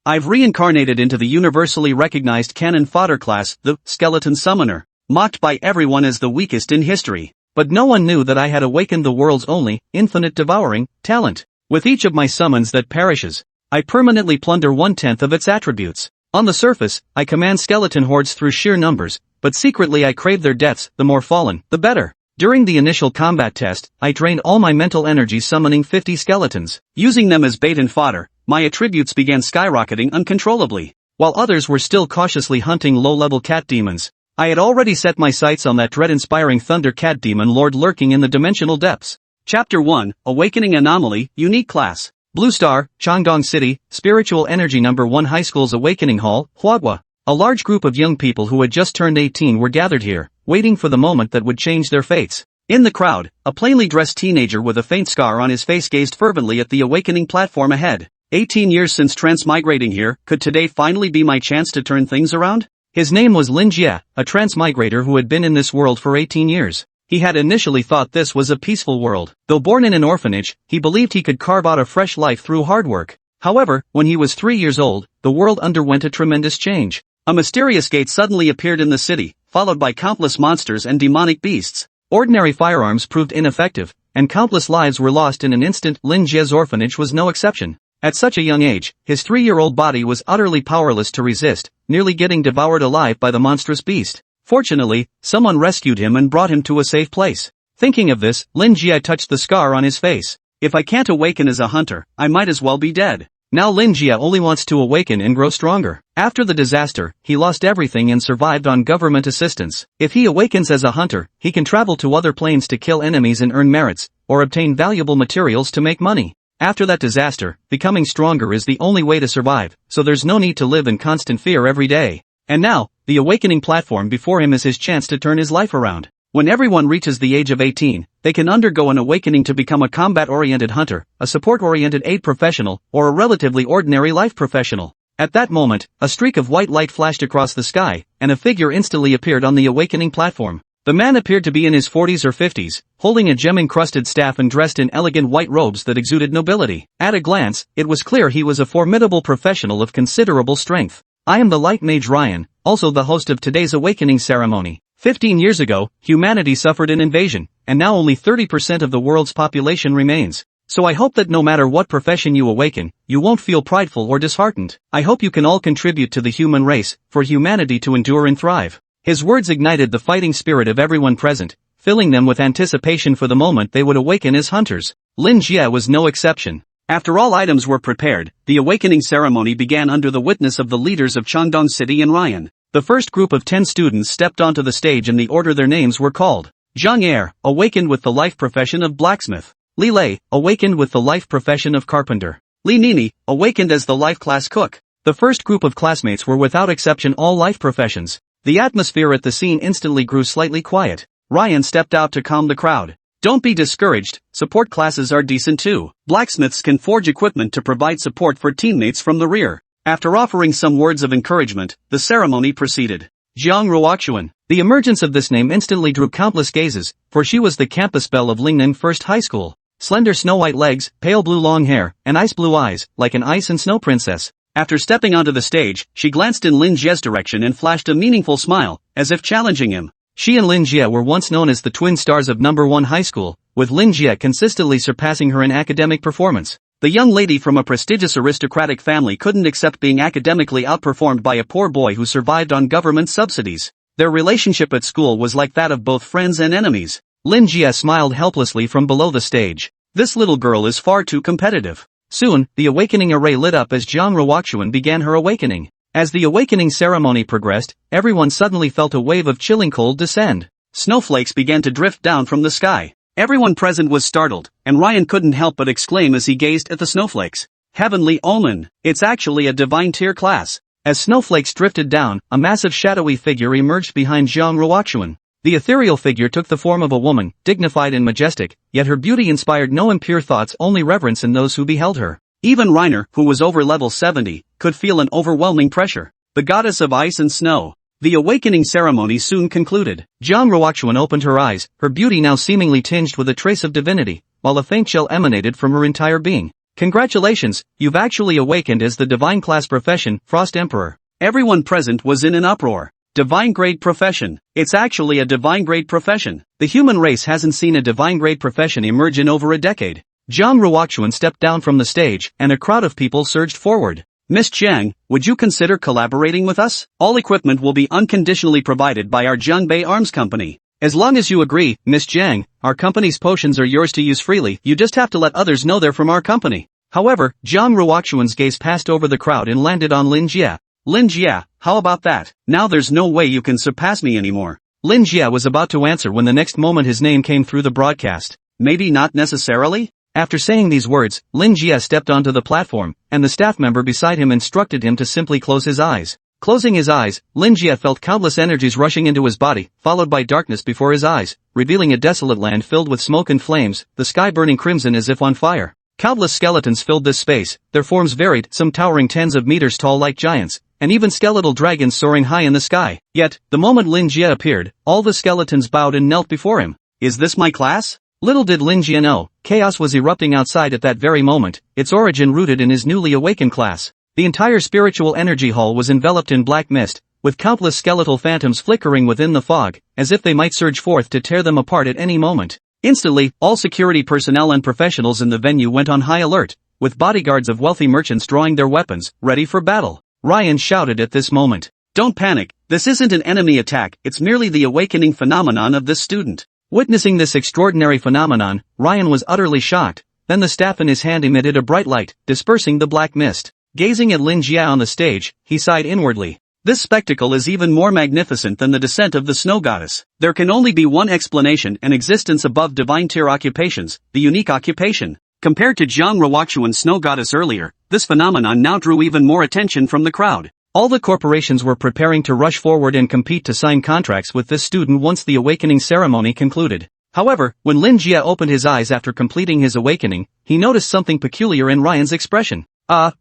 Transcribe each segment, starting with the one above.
I've reincarnated into the universally recognized canon fodder class, the skeleton summoner, mocked by everyone as the weakest in history. But no one knew that I had awakened the world's only, infinite devouring, talent. With each of my summons that perishes, I permanently plunder 1/10 of its attributes. On the surface, I command skeleton hordes through sheer numbers, but secretly I crave their deaths, the more fallen, the better. During the initial combat test, I drained all my mental energy summoning 50 skeletons. Using them as bait and fodder, my attributes began skyrocketing uncontrollably. While others were still cautiously hunting low-level cat demons, I had already set my sights on that dread-inspiring thunder cat demon lord lurking in the dimensional depths. Chapter 1, Awakening Anomaly, Unique Class. Blue Star, Changdong City, Spiritual Energy Number 1 High School's Awakening Hall, Huagua. A large group of young people who had just turned 18 were gathered here, waiting for the moment that would change their fates. In the crowd, a plainly dressed teenager with a faint scar on his face gazed fervently at the awakening platform ahead. 18 years since transmigrating here, could today finally be my chance to turn things around? His name was Lin Jie, a transmigrator who had been in this world for 18 years. He had initially thought this was a peaceful world. Though born in an orphanage, he believed he could carve out a fresh life through hard work. However, when he was 3 years old, the world underwent a tremendous change. A mysterious gate suddenly appeared in the city, followed by countless monsters and demonic beasts. Ordinary firearms proved ineffective, and countless lives were lost in an instant. Lin Jie's orphanage was no exception. At such a young age, his 3-year-old body was utterly powerless to resist, nearly getting devoured alive by the monstrous beast. Fortunately, someone rescued him and brought him to a safe place. Thinking of this, Lin Jie touched the scar on his face. If I can't awaken as a hunter, I might as well be dead. Now Lin Jie only wants to awaken and grow stronger. After the disaster, he lost everything and survived on government assistance. If he awakens as a hunter, he can travel to other planes to kill enemies and earn merits, or obtain valuable materials to make money. After that disaster, becoming stronger is the only way to survive, so there's no need to live in constant fear every day. And now, the awakening platform before him is his chance to turn his life around. When everyone reaches the age of 18, they can undergo an awakening to become a combat-oriented hunter, a support-oriented aid professional, or a relatively ordinary life professional. At that moment, a streak of white light flashed across the sky, and a figure instantly appeared on the awakening platform. The man appeared to be in his 40s or 50s, holding a gem-encrusted staff and dressed in elegant white robes that exuded nobility. At a glance, it was clear he was a formidable professional of considerable strength. I am the Light Mage Ryan, also the host of today's awakening ceremony. 15 years ago, humanity suffered an invasion, and now only 30% of the world's population remains. So I hope that no matter what profession you awaken, you won't feel prideful or disheartened. I hope you can all contribute to the human race, for humanity to endure and thrive. His words ignited the fighting spirit of everyone present, filling them with anticipation for the moment they would awaken as hunters. Lin Jie was no exception. After all items were prepared, the awakening ceremony began under the witness of the leaders of Changdong City and Ryan. The first group of 10 students stepped onto the stage in the order their names were called. Zhang Er, awakened with the life profession of blacksmith. Li Lei, awakened with the life profession of carpenter. Li Nini, awakened as the life class cook. The first group of classmates were without exception all life professions. The atmosphere at the scene instantly grew slightly quiet. Ryan stepped out to calm the crowd. Don't be discouraged, support classes are decent too. Blacksmiths can forge equipment to provide support for teammates from the rear. After offering some words of encouragement, the ceremony proceeded. Jiang Ruoxuan. The emergence of this name instantly drew countless gazes, for she was the campus belle of Lingnan First High School. Slender snow-white legs, pale blue long hair, and ice-blue eyes, like an ice and snow princess. After stepping onto the stage, she glanced in Lin Jie's direction and flashed a meaningful smile, as if challenging him. She and Lin Jie were once known as the twin stars of number 1 high school, with Lin Jie consistently surpassing her in academic performance. The young lady from a prestigious aristocratic family couldn't accept being academically outperformed by a poor boy who survived on government subsidies. Their relationship at school was like that of both friends and enemies. Lin Jie smiled helplessly from below the stage. This little girl is far too competitive. Soon, the awakening array lit up as Jiang Ruoxuan began her awakening. As the awakening ceremony progressed, everyone suddenly felt a wave of chilling cold descend. Snowflakes began to drift down from the sky. Everyone present was startled, and Ryan couldn't help but exclaim as he gazed at the snowflakes. Heavenly omen! It's actually a divine tier class. As snowflakes drifted down, a massive shadowy figure emerged behind Jiang Ruoxuan. The ethereal figure took the form of a woman, dignified and majestic, yet her beauty inspired no impure thoughts, only reverence in those who beheld her. Even Reiner, who was over level 70, could feel an overwhelming pressure. The goddess of ice and snow. The awakening ceremony soon concluded. Jiang Ruoxuan opened her eyes, her beauty now seemingly tinged with a trace of divinity, while a faint chill emanated from her entire being. Congratulations, you've actually awakened as the divine class profession, Frost Emperor. Everyone present was in an uproar. Divine grade profession. It's actually a divine grade profession. The human race hasn't seen a divine grade profession emerge in over a decade. Jiang Ruoxuan stepped down from the stage, and a crowd of people surged forward. Miss Jiang, would you consider collaborating with us? All equipment will be unconditionally provided by our Jiangbei Arms Company. As long as you agree, Miss Jiang, our company's potions are yours to use freely, you just have to let others know they're from our company. However, Jiang Ruoxuan's gaze passed over the crowd and landed on Lin Jie. Lin Jie, how about that? Now there's no way you can surpass me anymore. Lin Jie was about to answer when the next moment his name came through the broadcast. Maybe not necessarily? After saying these words, Lin Jie stepped onto the platform, and the staff member beside him instructed him to simply close his eyes. Closing his eyes, Lin Jie felt countless energies rushing into his body, followed by darkness before his eyes, revealing a desolate land filled with smoke and flames, the sky burning crimson as if on fire. Countless skeletons filled this space, their forms varied, some towering tens of meters tall like giants, and even skeletal dragons soaring high in the sky. Yet, the moment Lin Jie appeared, all the skeletons bowed and knelt before him. Is this my class? Little did Lin Jie know, chaos was erupting outside at that very moment, its origin rooted in his newly awakened class. The entire spiritual energy hall was enveloped in black mist, with countless skeletal phantoms flickering within the fog, as if they might surge forth to tear them apart at any moment. Instantly, all security personnel and professionals in the venue went on high alert, with bodyguards of wealthy merchants drawing their weapons, ready for battle. Ryan shouted at this moment. Don't panic, this isn't an enemy attack, it's merely the awakening phenomenon of this student. Witnessing this extraordinary phenomenon, Ryan was utterly shocked, then the staff in his hand emitted a bright light, dispersing the black mist. Gazing at Lin Jie on the stage, he sighed inwardly. This spectacle is even more magnificent than the descent of the snow goddess. There can only be one explanation and existence above divine tier occupations, the unique occupation. Compared to Jiang Ruoxuan's snow goddess earlier, this phenomenon now drew even more attention from the crowd. All the corporations were preparing to rush forward and compete to sign contracts with this student once the awakening ceremony concluded. However, when Lin Jie opened his eyes after completing his awakening, he noticed something peculiar in Ryan's expression.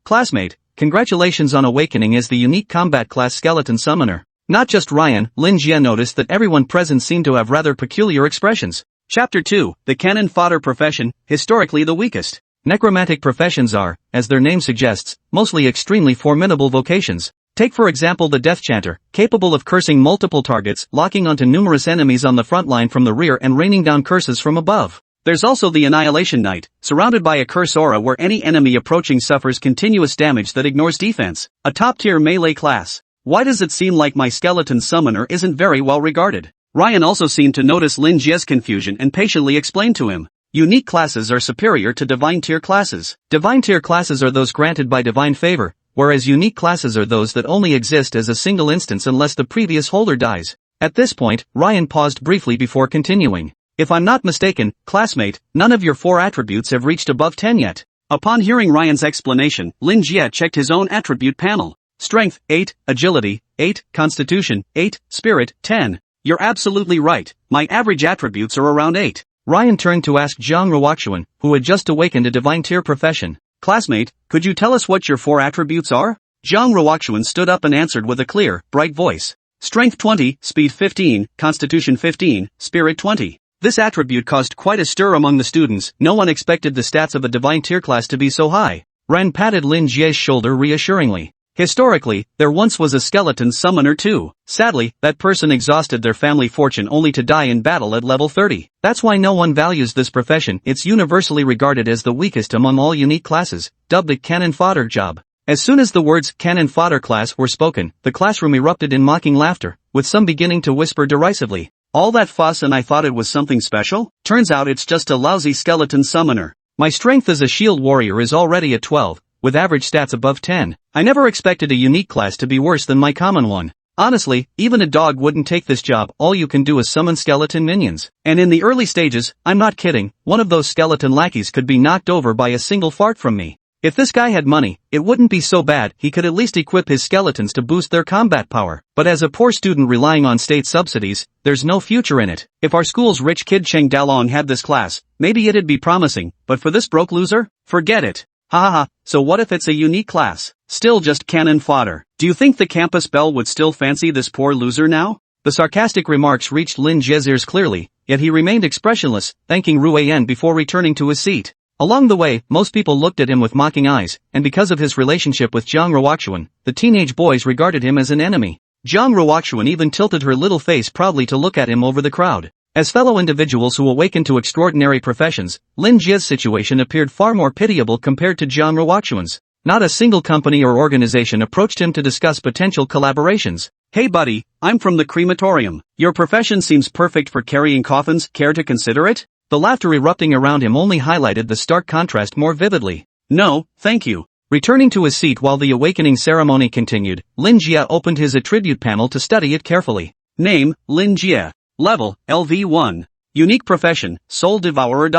Classmate, congratulations on awakening as the unique combat class skeleton summoner. Not just Ryan, Lin Jie noticed that everyone present seemed to have rather peculiar expressions. Chapter 2, the cannon fodder profession, historically the weakest. Necromantic professions are, as their name suggests, mostly extremely formidable vocations. Take for example the Death Chanter, capable of cursing multiple targets, locking onto numerous enemies on the front line from the rear and raining down curses from above. There's also the Annihilation Knight, surrounded by a curse aura where any enemy approaching suffers continuous damage that ignores defense. A top-tier melee class. Why does it seem like my skeleton summoner isn't very well regarded? Ryan also seemed to notice Lin Jie's confusion and patiently explained to him. Unique classes are superior to divine tier classes. Divine tier classes are those granted by divine favor, whereas unique classes are those that only exist as a single instance unless the previous holder dies. At this point, Ryan paused briefly before continuing. If I'm not mistaken, classmate, none of your 4 attributes have reached above 10 yet. Upon hearing Ryan's explanation, Lin Jie checked his own attribute panel. Strength, 8, Agility, 8, Constitution, 8, Spirit, 10. You're absolutely right, my average attributes are around 8. Ryan turned to ask Jiang Ruoxuan, who had just awakened a divine tier profession. Classmate, could you tell us what your 4 attributes are? Jiang Ruoxuan stood up and answered with a clear, bright voice. Strength 20, Speed 15, Constitution 15, Spirit 20. This attribute caused quite a stir among the students. No one expected the stats of a divine tier class to be so high. Ren patted Lin Jie's shoulder reassuringly. Historically, there once was a skeleton summoner too. Sadly, that person exhausted their family fortune only to die in battle at level 30. That's why no one values this profession. It's universally regarded as the weakest among all unique classes, dubbed a cannon fodder job. As soon as the words cannon fodder class were spoken, the classroom erupted in mocking laughter, with some beginning to whisper derisively. All that fuss and I thought it was something special? Turns out it's just a lousy skeleton summoner. My strength as a shield warrior is already at 12, with average stats above 10. I never expected a unique class to be worse than my common one. Honestly, even a dog wouldn't take this job. All you can do is summon skeleton minions. And in the early stages, I'm not kidding, one of those skeleton lackeys could be knocked over by a single fart from me. If this guy had money, it wouldn't be so bad. He could at least equip his skeletons to boost their combat power. But as a poor student relying on state subsidies, there's no future in it. If our school's rich kid Cheng Dalong had this class, maybe it'd be promising, but for this broke loser? Forget it. Ha. So what if it's a unique class? Still just cannon fodder. Do you think the campus belle would still fancy this poor loser now? The sarcastic remarks reached Lin Jie's ears clearly, yet he remained expressionless, thanking Ruiyan before returning to his seat. Along the way, most people looked at him with mocking eyes, and because of his relationship with Jiang Ruoxuan, the teenage boys regarded him as an enemy. Jiang Ruoxuan even tilted her little face proudly to look at him over the crowd. As fellow individuals who awakened to extraordinary professions, Lin Jie's situation appeared far more pitiable compared to Jiang Ruoxuan's. Not a single company or organization approached him to discuss potential collaborations. "Hey buddy, I'm from the crematorium. Your profession seems perfect for carrying coffins, care to consider it?" The laughter erupting around him only highlighted the stark contrast more vividly. "No, thank you." Returning to his seat while the awakening ceremony continued, Lin Jie opened his attribute panel to study it carefully. Name, Lin Jie. Level, LV1. Unique profession, Soul Devourer.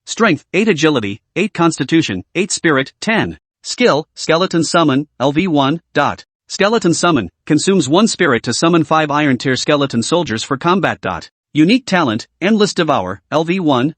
Strength, 8 agility, 8 constitution, 8 spirit, 10. Skill, Skeleton Summon, LV1. Skeleton Summon, consumes 1 spirit to summon 5 Iron Tier skeleton soldiers for combat. Unique talent, Endless Devour, LV1.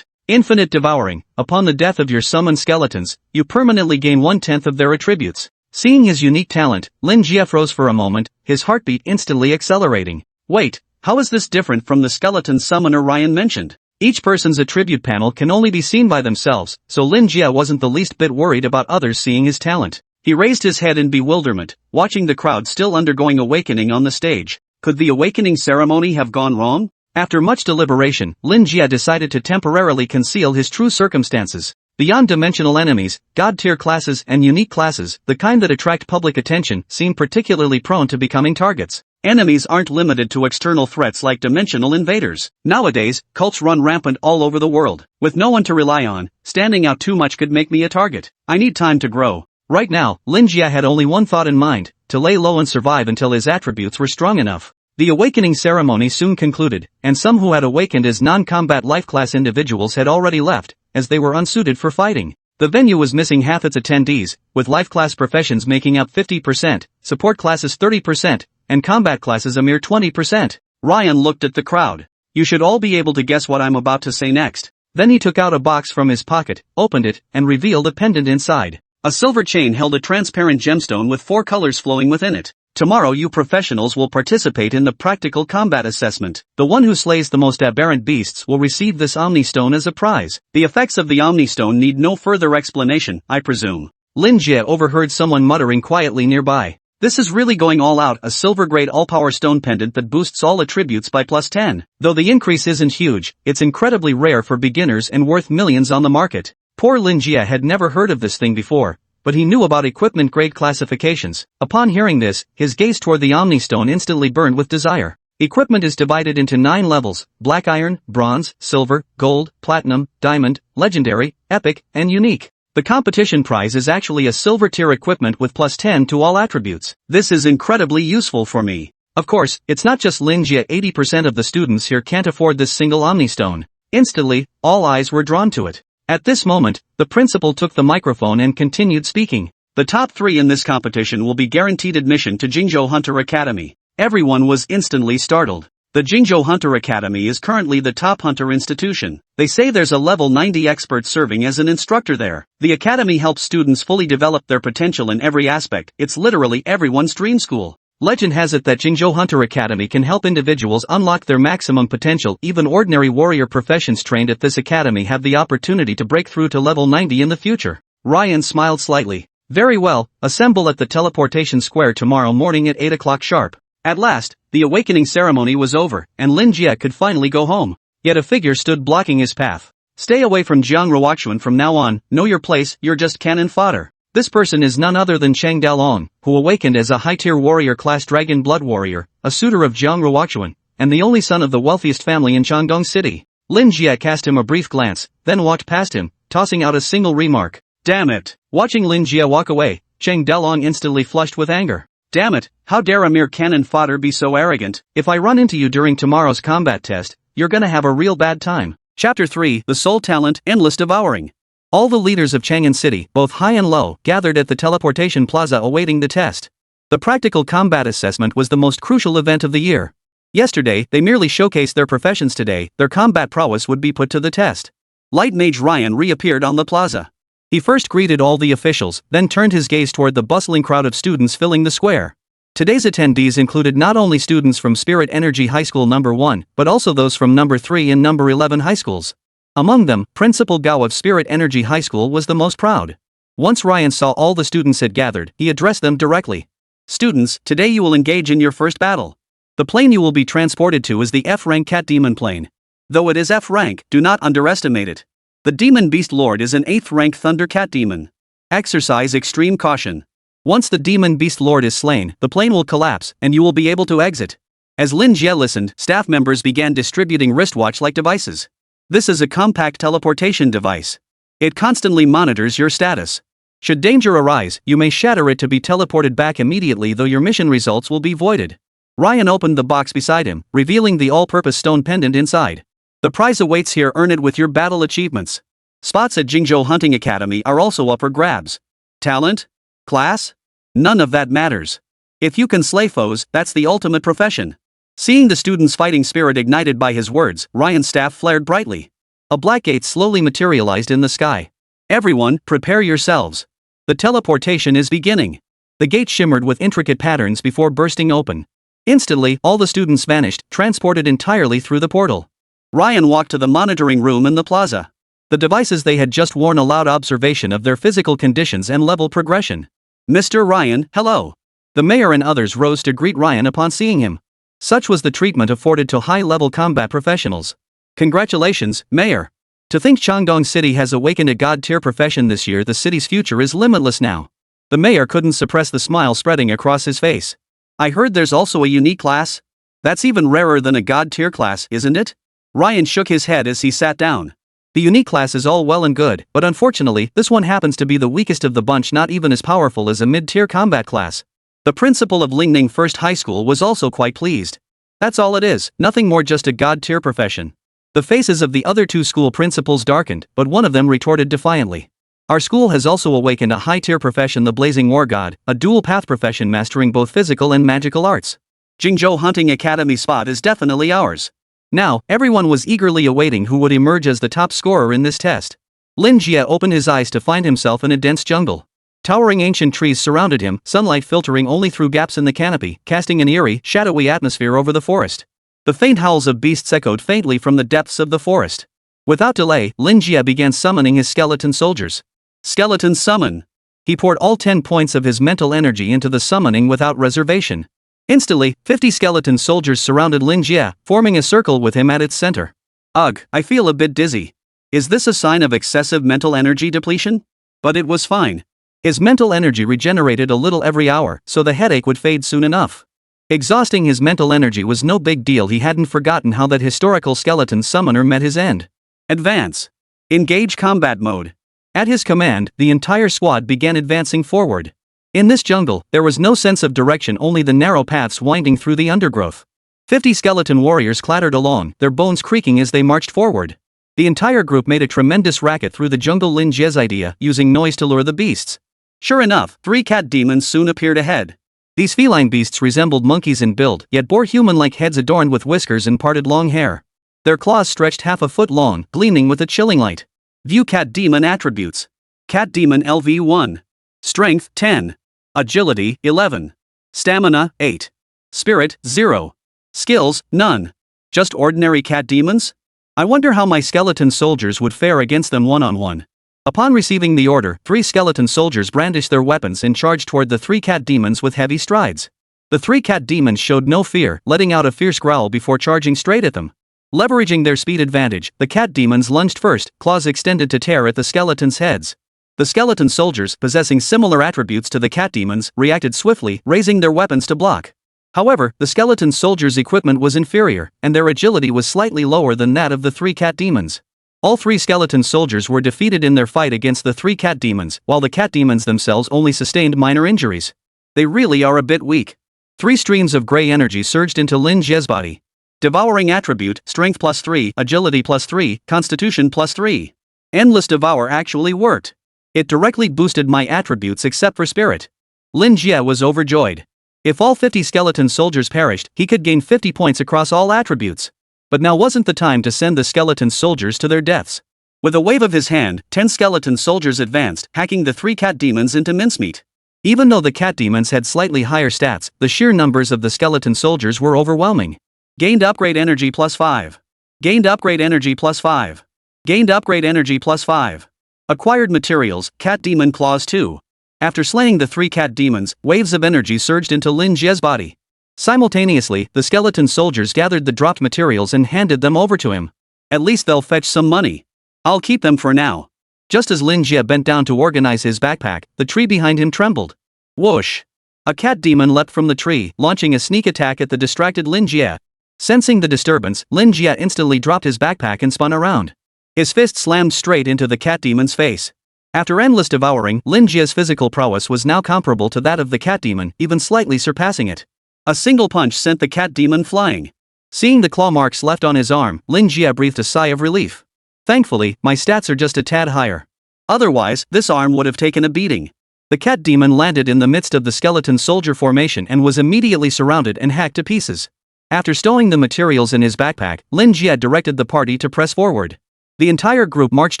Infinite Devouring, upon the death of your summoned skeletons, you permanently gain 1/10 of their attributes. Seeing his unique talent, Lin Jie froze for a moment, his heartbeat instantly accelerating. Wait, how is this different from the skeleton summoner Ryan mentioned? Each person's attribute panel can only be seen by themselves, so Lin Jie wasn't the least bit worried about others seeing his talent. He raised his head in bewilderment, watching the crowd still undergoing awakening on the stage. Could the awakening ceremony have gone wrong? After much deliberation, Lin Jie decided to temporarily conceal his true circumstances. Beyond dimensional enemies, god-tier classes and unique classes, the kind that attract public attention, seem particularly prone to becoming targets. Enemies aren't limited to external threats like dimensional invaders. Nowadays, cults run rampant all over the world. With no one to rely on, standing out too much could make me a target. I need time to grow. Right now, Lin Jie had only one thought in mind, to lay low and survive until his attributes were strong enough. The awakening ceremony soon concluded, and some who had awakened as non-combat life class individuals had already left, as they were unsuited for fighting. The venue was missing half its attendees, with life class professions making up 50%, support classes 30%, and combat classes a mere 20%. Ryan looked at the crowd. You should all be able to guess what I'm about to say next. Then he took out a box from his pocket, opened it, and revealed a pendant inside. A silver chain held a transparent gemstone with 4 colors flowing within it. Tomorrow you professionals will participate in the practical combat assessment. The one who slays the most aberrant beasts will receive this Omni Stone as a prize. The effects of the Omni Stone need no further explanation, I presume. Lin Jie overheard someone muttering quietly nearby. This is really going all out, a silver-grade all-power stone pendant that boosts all attributes by +10. Though the increase isn't huge, it's incredibly rare for beginners and worth millions on the market. Poor Lin Jie had never heard of this thing before, but he knew about equipment grade classifications. Upon hearing this, his gaze toward the Omni Stone instantly burned with desire. Equipment is divided into 9 levels: black iron, bronze, silver, gold, platinum, diamond, legendary, epic, and unique. The competition prize is actually a silver tier equipment with +10 to all attributes. This is incredibly useful for me. Of course, it's not just Lin Jie. 80% of the students here can't afford this single Omni Stone. Instantly, all eyes were drawn to it. At this moment, the principal took the microphone and continued speaking. The top 3 in this competition will be guaranteed admission to Jingzhou Hunter Academy. Everyone was instantly startled. The Jingzhou Hunter Academy is currently the top hunter institution. They say there's a level 90 expert serving as an instructor there. The academy helps students fully develop their potential in every aspect. It's literally everyone's dream school. Legend has it that Jingzhou Hunter Academy can help individuals unlock their maximum potential. Even ordinary warrior professions trained at this academy have the opportunity to break through to level 90 in the future. Ryan smiled slightly. Very well, assemble at the teleportation square tomorrow morning at 8 o'clock sharp. At last, the awakening ceremony was over, and Lin Jie could finally go home. Yet a figure stood blocking his path. Stay away from Jiang Ruoxuan from now on, know your place, you're just cannon fodder. This person is none other than Cheng Dalong, who awakened as a high-tier warrior-class dragon blood warrior, a suitor of Jiang Ruoxuan, and the only son of the wealthiest family in Shandong City. Lin Jie cast him a brief glance, then walked past him, tossing out a single remark. Damn it! Watching Lin Jie walk away, Cheng Dalong instantly flushed with anger. Damn it, how dare a mere cannon fodder be so arrogant? If I run into you during tomorrow's combat test, you're gonna have a real bad time. Chapter 3, The Soul Talent, Endless Devouring. All the leaders of Chang'an City, both high and low, gathered at the teleportation plaza awaiting the test. The practical combat assessment was the most crucial event of the year. Yesterday, they merely showcased their professions. Today, their combat prowess would be put to the test. Light Mage Ryan reappeared on the plaza. He first greeted all the officials, then turned his gaze toward the bustling crowd of students filling the square. Today's attendees included not only students from Spirit Energy High School No. 1, but also those from No. 3 and No. 11 high schools. Among them, Principal Gao of Spirit Energy High School was the most proud. Once Ryan saw all the students had gathered, he addressed them directly. Students, today you will engage in your first battle. The plane you will be transported to is the F-rank Cat Demon plane. Though it is F-rank, do not underestimate it. The Demon Beast Lord is an 8th rank Thunder Cat Demon. Exercise extreme caution. Once the Demon Beast Lord is slain, the plane will collapse, and you will be able to exit. As Lin Jie listened, staff members began distributing wristwatch-like devices. This is a compact teleportation device. It constantly monitors your status. Should danger arise, you may shatter it to be teleported back immediately, though your mission results will be voided. Ryan opened the box beside him, revealing the all-purpose stone pendant inside. The prize awaits here, earn it with your battle achievements. Spots at Jingzhou Hunting Academy are also up for grabs. Talent? Class? None of that matters. If you can slay foes, that's the ultimate profession. Seeing the students' fighting spirit ignited by his words, Ryan's staff flared brightly. A black gate slowly materialized in the sky. Everyone, prepare yourselves. The teleportation is beginning. The gate shimmered with intricate patterns before bursting open. Instantly, all the students vanished, transported entirely through the portal. Ryan walked to the monitoring room in the plaza. The devices they had just worn allowed observation of their physical conditions and level progression. Mr. Ryan, hello. The mayor and others rose to greet Ryan upon seeing him. Such was the treatment afforded to high-level combat professionals. Congratulations, Mayor. To think Changdong City has awakened a god-tier profession this year, the city's future is limitless now. The mayor couldn't suppress the smile spreading across his face. I heard there's also a unique class? That's even rarer than a god-tier class, isn't it? Ryan shook his head as he sat down. The unique class is all well and good, but unfortunately, this one happens to be the weakest of the bunch, not even as powerful as a mid-tier combat class. The principal of Lingning First High School was also quite pleased. That's all it is, nothing more, just a god-tier profession. The faces of the other two school principals darkened, but one of them retorted defiantly. Our school has also awakened a high-tier profession, the Blazing War God, a dual-path profession mastering both physical and magical arts. Jingzhou Hunting Academy spot is definitely ours. Now, everyone was eagerly awaiting who would emerge as the top scorer in this test. Lin Jie opened his eyes to find himself in a dense jungle. Towering ancient trees surrounded him, sunlight filtering only through gaps in the canopy, casting an eerie, shadowy atmosphere over the forest. The faint howls of beasts echoed faintly from the depths of the forest. Without delay, Lin Jie began summoning his skeleton soldiers. Skeleton summon. He poured all 10 points of his mental energy into the summoning without reservation. Instantly, 50 skeleton soldiers surrounded Lin Jie, forming a circle with him at its center. Ugh, I feel a bit dizzy. Is this a sign of excessive mental energy depletion? But it was fine. His mental energy regenerated a little every hour, so the headache would fade soon enough. Exhausting his mental energy was no big deal. He hadn't forgotten how that historical skeleton summoner met his end. Advance. Engage combat mode. At his command, the entire squad began advancing forward. In this jungle, there was no sense of direction, only the narrow paths winding through the undergrowth. 50 skeleton warriors clattered along, their bones creaking as they marched forward. The entire group made a tremendous racket through the jungle. Lin Jie's idea, using noise to lure the beasts. Sure enough, 3 cat demons soon appeared ahead. These feline beasts resembled monkeys in build, yet bore human-like heads adorned with whiskers and parted long hair. Their claws stretched half a foot long, gleaming with a chilling light. View cat demon attributes. Cat demon LV1. Strength 10. Agility 11. Stamina 8. Spirit 0. Skills none. Just ordinary cat demons? I wonder how my skeleton soldiers would fare against them one-on-one. Upon receiving the order, 3 skeleton soldiers brandished their weapons and charged toward the 3 cat demons with heavy strides. The 3 cat demons showed no fear, letting out a fierce growl before charging straight at them. Leveraging their speed advantage, the cat demons lunged first, claws extended to tear at the skeletons' heads. The skeleton soldiers, possessing similar attributes to the cat demons, reacted swiftly, raising their weapons to block. However, the skeleton soldiers' equipment was inferior, and their agility was slightly lower than that of the 3 cat demons. All 3 skeleton soldiers were defeated in their fight against the 3 cat demons, while the cat demons themselves only sustained minor injuries. They really are a bit weak. 3 streams of gray energy surged into Lin Jie's body. Devouring attribute, strength +3, agility +3, constitution +3. Endless Devour actually worked. It directly boosted my attributes except for spirit. Lin Jie was overjoyed. If all 50 skeleton soldiers perished, he could gain 50 points across all attributes. But now wasn't the time to send the skeleton soldiers to their deaths. With a wave of his hand, 10 skeleton soldiers advanced, hacking the 3 cat demons into mincemeat. Even though the cat demons had slightly higher stats, the sheer numbers of the skeleton soldiers were overwhelming. Gained upgrade energy +5. Gained upgrade energy +5. Gained upgrade energy +5. Acquired materials, cat demon claws 2. After slaying the 3 cat demons, waves of energy surged into Lin Jie's body. Simultaneously, the skeleton soldiers gathered the dropped materials and handed them over to him. At least they'll fetch some money. I'll keep them for now. Just as Lin Jie bent down to organize his backpack, the tree behind him trembled. Whoosh! A cat demon leapt from the tree, launching a sneak attack at the distracted Lin Jie. Sensing the disturbance, Lin Jie instantly dropped his backpack and spun around. His fist slammed straight into the cat demon's face. After endless devouring, Lin Jie's physical prowess was now comparable to that of the cat demon, even slightly surpassing it. A single punch sent the cat demon flying. Seeing the claw marks left on his arm, Lin Jie breathed a sigh of relief. Thankfully, my stats are just a tad higher. Otherwise, this arm would have taken a beating. The cat demon landed in the midst of the skeleton soldier formation and was immediately surrounded and hacked to pieces. After stowing the materials in his backpack, Lin Jie directed the party to press forward. The entire group marched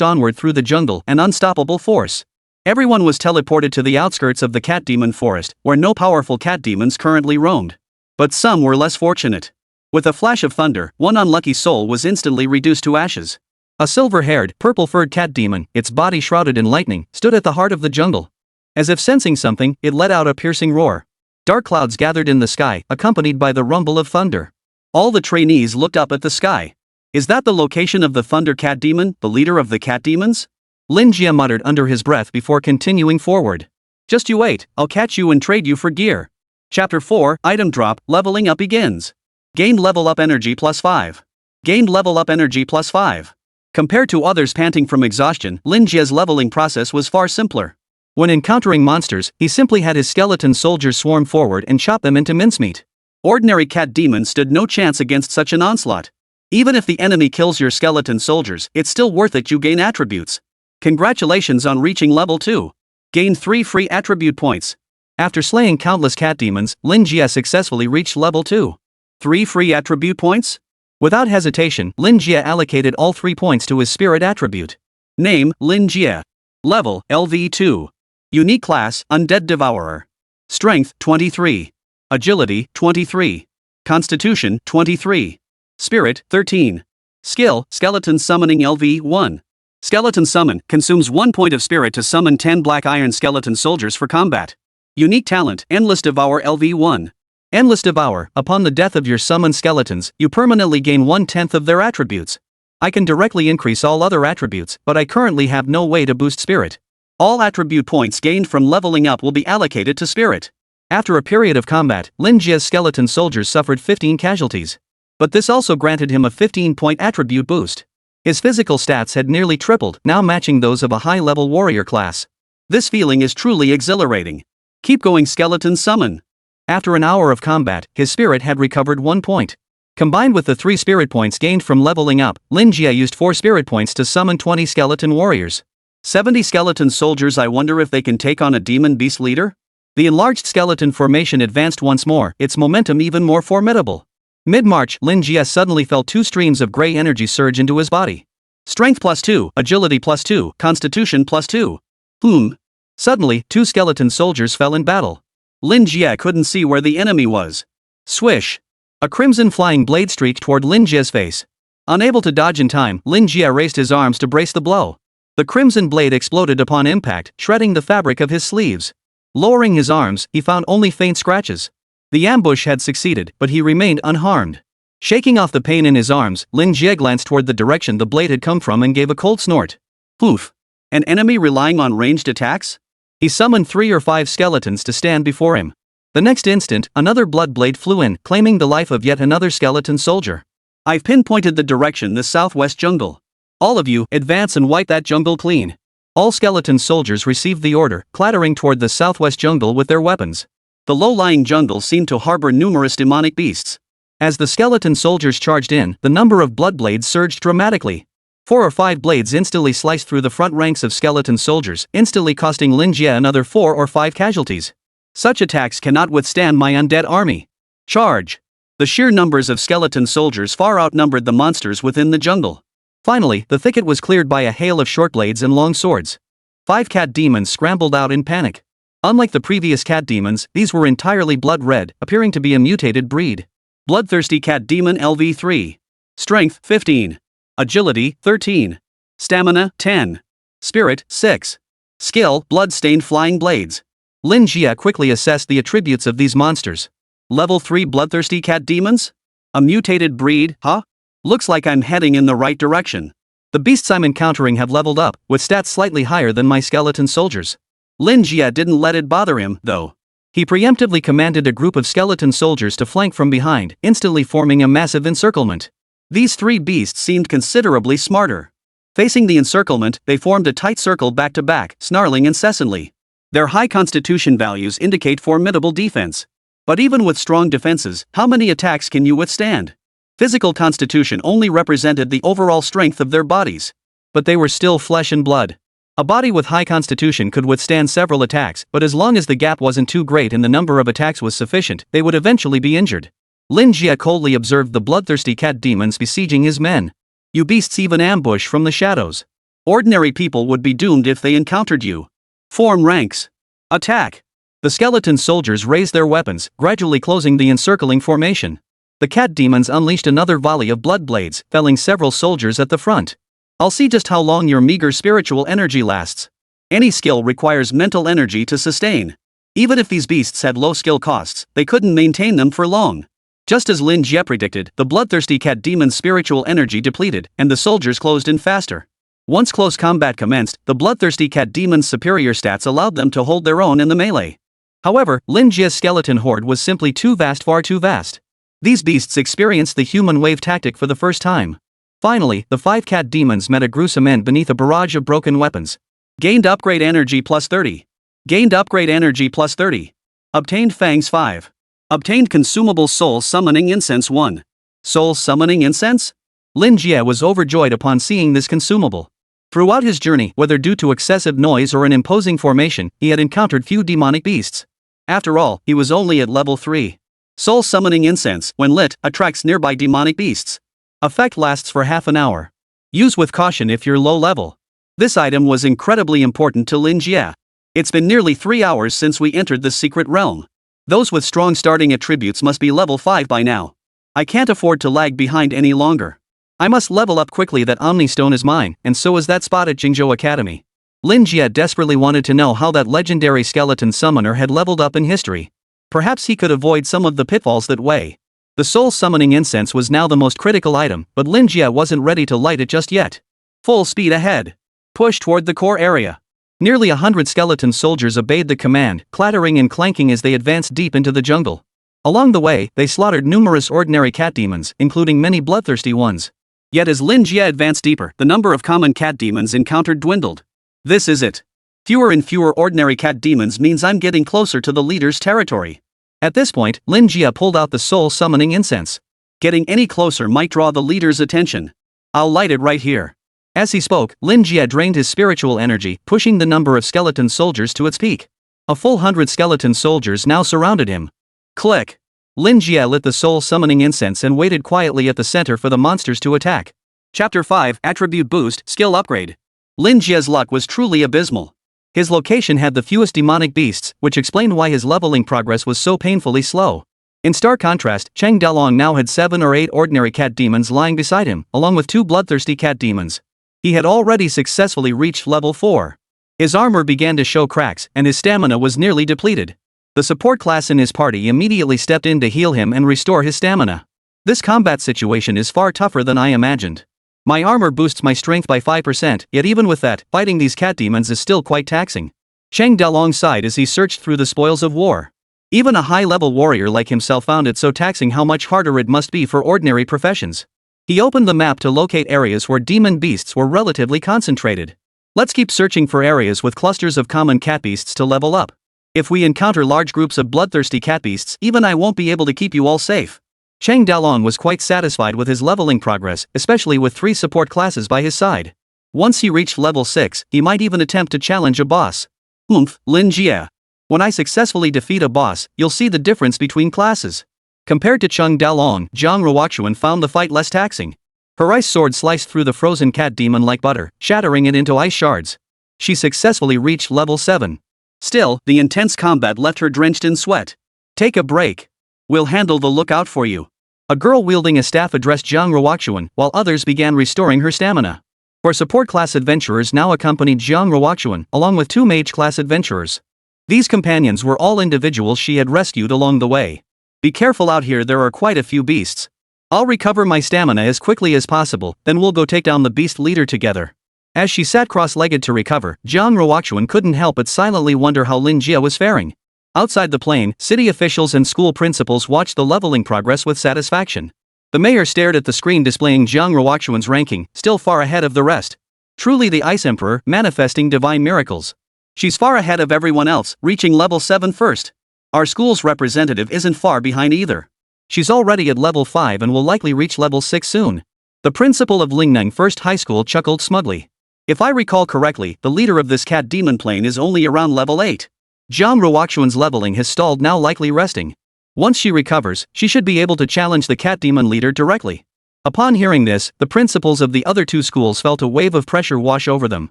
onward through the jungle, an unstoppable force. Everyone was teleported to the outskirts of the cat demon forest, where no powerful cat demons currently roamed. But some were less fortunate. With a flash of thunder, one unlucky soul was instantly reduced to ashes. A silver-haired, purple-furred cat demon, its body shrouded in lightning, stood at the heart of the jungle. As if sensing something, it let out a piercing roar. Dark clouds gathered in the sky, accompanied by the rumble of thunder. All the trainees looked up at the sky. Is that the location of the Thunder Cat Demon, the leader of the cat demons? Lin Jie muttered under his breath before continuing forward. Just you wait, I'll catch you and trade you for gear. Chapter 4, Item Drop, Leveling Up begins. Gained level up energy +5. Gained level up energy +5. Compared to others panting from exhaustion, Lin Jie's leveling process was far simpler. When encountering monsters, he simply had his skeleton soldiers swarm forward and chop them into mincemeat. Ordinary cat demons stood no chance against such an onslaught. Even if the enemy kills your skeleton soldiers, it's still worth it. You gain attributes. Congratulations on reaching level 2. Gained 3 free attribute points. After slaying countless cat demons, Lin Jie successfully reached level 2. 3 free attribute points? Without hesitation, Lin Jie allocated all 3 points to his spirit attribute. Name, Lin Jie. Level, LV2. Unique class, Undead Devourer. Strength, 23. Agility, 23. Constitution, 23. Spirit, 13. Skill, Skeleton Summoning LV1. Skeleton Summon, consumes 1 point of spirit to summon 10 black iron skeleton soldiers for combat. Unique talent, Endless Devour LV1. Endless Devour, upon the death of your summoned skeletons, you permanently gain 1/10 of their attributes. I can directly increase all other attributes, but I currently have no way to boost spirit. All attribute points gained from leveling up will be allocated to spirit. After a period of combat, Lin Jie's skeleton soldiers suffered 15 casualties. But this also granted him a 15-point attribute boost. His physical stats had nearly tripled, now matching those of a high-level warrior class. This feeling is truly exhilarating. Keep going, Skeleton Summon. After an hour of combat, his spirit had recovered 1 point. Combined with the 3 spirit points gained from leveling up, Lin Jie used 4 spirit points to summon 20 skeleton warriors. 70 skeleton soldiers. I wonder if they can take on a demon beast leader? The enlarged skeleton formation advanced once more, its momentum even more formidable. Mid-march, Lin Jie suddenly felt 2 streams of gray energy surge into his body. Strength +2, agility +2, constitution +2. Suddenly, 2 skeleton soldiers fell in battle. Lin Jie couldn't see where the enemy was. Swish! A crimson flying blade streaked toward Lin Jie's face. Unable to dodge in time, Lin Jie raised his arms to brace the blow. The crimson blade exploded upon impact, shredding the fabric of his sleeves. Lowering his arms, he found only faint scratches. The ambush had succeeded, but he remained unharmed. Shaking off the pain in his arms, Lin Jie glanced toward the direction the blade had come from and gave a cold snort. Poof! An enemy relying on ranged attacks? He summoned 3 or 5 skeletons to stand before him. The next instant, another blood blade flew in, claiming the life of yet another skeleton soldier. I've pinpointed the direction: the southwest jungle. All of you, advance and wipe that jungle clean. All skeleton soldiers received the order, clattering toward the southwest jungle with their weapons. The low-lying jungle seemed to harbor numerous demonic beasts. As the skeleton soldiers charged in, the number of blood blades surged dramatically. 4 or 5 blades instantly sliced through the front ranks of skeleton soldiers, instantly costing Lin Jie another 4 or 5 casualties. Such attacks cannot withstand my undead army. Charge! The sheer numbers of skeleton soldiers far outnumbered the monsters within the jungle. Finally, the thicket was cleared by a hail of short blades and long swords. 5 cat demons scrambled out in panic. Unlike the previous cat demons, these were entirely blood red, appearing to be a mutated breed. Bloodthirsty Cat Demon LV3. Strength, 15. Agility, 13. Stamina, 10. Spirit, 6. Skill, blood-stained flying blades. Lin Jie quickly assessed the attributes of these monsters. Level 3 bloodthirsty cat demons? A mutated breed, huh? Looks like I'm heading in the right direction. The beasts I'm encountering have leveled up, with stats slightly higher than my skeleton soldiers. Lin Jie didn't let it bother him, though. He preemptively commanded a group of skeleton soldiers to flank from behind, instantly forming a massive encirclement. These 3 beasts seemed considerably smarter. Facing the encirclement, they formed a tight circle back-to-back, snarling incessantly. Their high constitution values indicate formidable defense. But even with strong defenses, how many attacks can you withstand? Physical constitution only represented the overall strength of their bodies. But they were still flesh and blood. A body with high constitution could withstand several attacks, but as long as the gap wasn't too great and the number of attacks was sufficient, they would eventually be injured. Lin Jie coldly observed the bloodthirsty cat demons besieging his men. You beasts even ambush from the shadows. Ordinary people would be doomed if they encountered you. Form ranks. Attack. The skeleton soldiers raised their weapons, gradually closing the encircling formation. The cat demons unleashed another volley of blood blades, felling several soldiers at the front. I'll see just how long your meager spiritual energy lasts. Any skill requires mental energy to sustain. Even if these beasts had low skill costs, they couldn't maintain them for long. Just as Lin Jie predicted, the bloodthirsty cat demon's spiritual energy depleted, and the soldiers closed in faster. Once close combat commenced, the bloodthirsty cat demon's superior stats allowed them to hold their own in the melee. However, Lin Jie's skeleton horde was simply too vast, far too vast. These beasts experienced the human wave tactic for the first time. Finally, the 5 cat demons met a gruesome end beneath a barrage of broken weapons. Gained upgrade energy plus 30. Gained upgrade energy plus 30. Obtained fangs 5. Obtained consumable soul summoning incense 1. Soul summoning incense? Lin Jie was overjoyed upon seeing this consumable. Throughout his journey, whether due to excessive noise or an imposing formation, he had encountered few demonic beasts. After all, he was only at level 3. Soul summoning incense, when lit, attracts nearby demonic beasts. Effect lasts for half an hour. Use with caution if you're low level. This item was incredibly important to Lin Jie. It's been nearly 3 hours since we entered the secret realm. Those with strong starting attributes must be level 5 by now. I can't afford to lag behind any longer. I must level up quickly. That Omni Stone is mine, and so is that spot at Jingzhou Academy. Lin Jie desperately wanted to know how that legendary skeleton summoner had leveled up in history. Perhaps he could avoid some of the pitfalls that way. The soul summoning incense was now the most critical item, but Lin Jie wasn't ready to light it just yet. Full speed ahead. Push toward the core area. Nearly 100 skeleton soldiers obeyed the command, clattering and clanking as they advanced deep into the jungle. Along the way, they slaughtered numerous ordinary cat demons, including many bloodthirsty ones. Yet as Lin Jie advanced deeper, the number of common cat demons encountered dwindled. This is it. Fewer and fewer ordinary cat demons means I'm getting closer to the leader's territory. At this point, Lin Jie pulled out the soul summoning incense. Getting any closer might draw the leader's attention. I'll light it right here. As he spoke, Lin Jie drained his spiritual energy, pushing the number of skeleton soldiers to its peak. A full 100 skeleton soldiers now surrounded him. Click. Lin Jie lit the soul summoning incense and waited quietly at the center for the monsters to attack. Chapter 5, Attribute Boost, Skill Upgrade. Lin Jie's luck was truly abysmal. His location had the fewest demonic beasts, which explained why his leveling progress was so painfully slow. In stark contrast, Cheng Dalong now had 7 or 8 ordinary cat demons lying beside him, along with 2 bloodthirsty cat demons. He had already successfully reached level 4. His armor began to show cracks, and his stamina was nearly depleted. The support class in his party immediately stepped in to heal him and restore his stamina. This combat situation is far tougher than I imagined. My armor boosts my strength by 5%, yet even with that, fighting these cat demons is still quite taxing. Cheng Dalong sighed as he searched through the spoils of war. Even a high-level warrior like himself found it so taxing how much harder it must be for ordinary professions. He opened the map to locate areas where demon beasts were relatively concentrated. Let's keep searching for areas with clusters of common cat beasts to level up. If we encounter large groups of bloodthirsty cat beasts, even I won't be able to keep you all safe. Cheng Dalong was quite satisfied with his leveling progress, especially with 3 support classes by his side. Once he reached level 6, he might even attempt to challenge a boss. Lin Jie. When I successfully defeat a boss, you'll see the difference between classes. Compared to Cheng Dalong, Zhang Ruoxuan found the fight less taxing. Her ice sword sliced through the frozen cat demon like butter, shattering it into ice shards. She successfully reached level 7. Still, the intense combat left her drenched in sweat. Take a break. We'll handle the lookout for you. A girl wielding a staff addressed Zhang Ruoxuan, while others began restoring her stamina. For support class adventurers now accompanied Jiang Ruoxuan, along with 2 mage class adventurers. These companions were all individuals she had rescued along the way. Be careful out here, there are quite a few beasts. I'll recover my stamina as quickly as possible, then we'll go take down the beast leader together. As she sat cross-legged to recover, Jiang Ruoxuan couldn't help but silently wonder how Lin Jie was faring. Outside the plane, city officials and school principals watched the leveling progress with satisfaction. The mayor stared at the screen displaying Jiang Ruoxuan's ranking, still far ahead of the rest. Truly the Ice Emperor, manifesting divine miracles. She's far ahead of everyone else, reaching level 7 first. Our school's representative isn't far behind either. She's already at level 5 and will likely reach level 6 soon. The principal of Lingneng First High School chuckled smugly. If I recall correctly, the leader of this cat demon plane is only around level 8. Jiang Ruoxuan's leveling has stalled, now likely resting. Once she recovers, she should be able to challenge the cat demon leader directly. Upon hearing this, the principals of the other 2 schools felt a wave of pressure wash over them.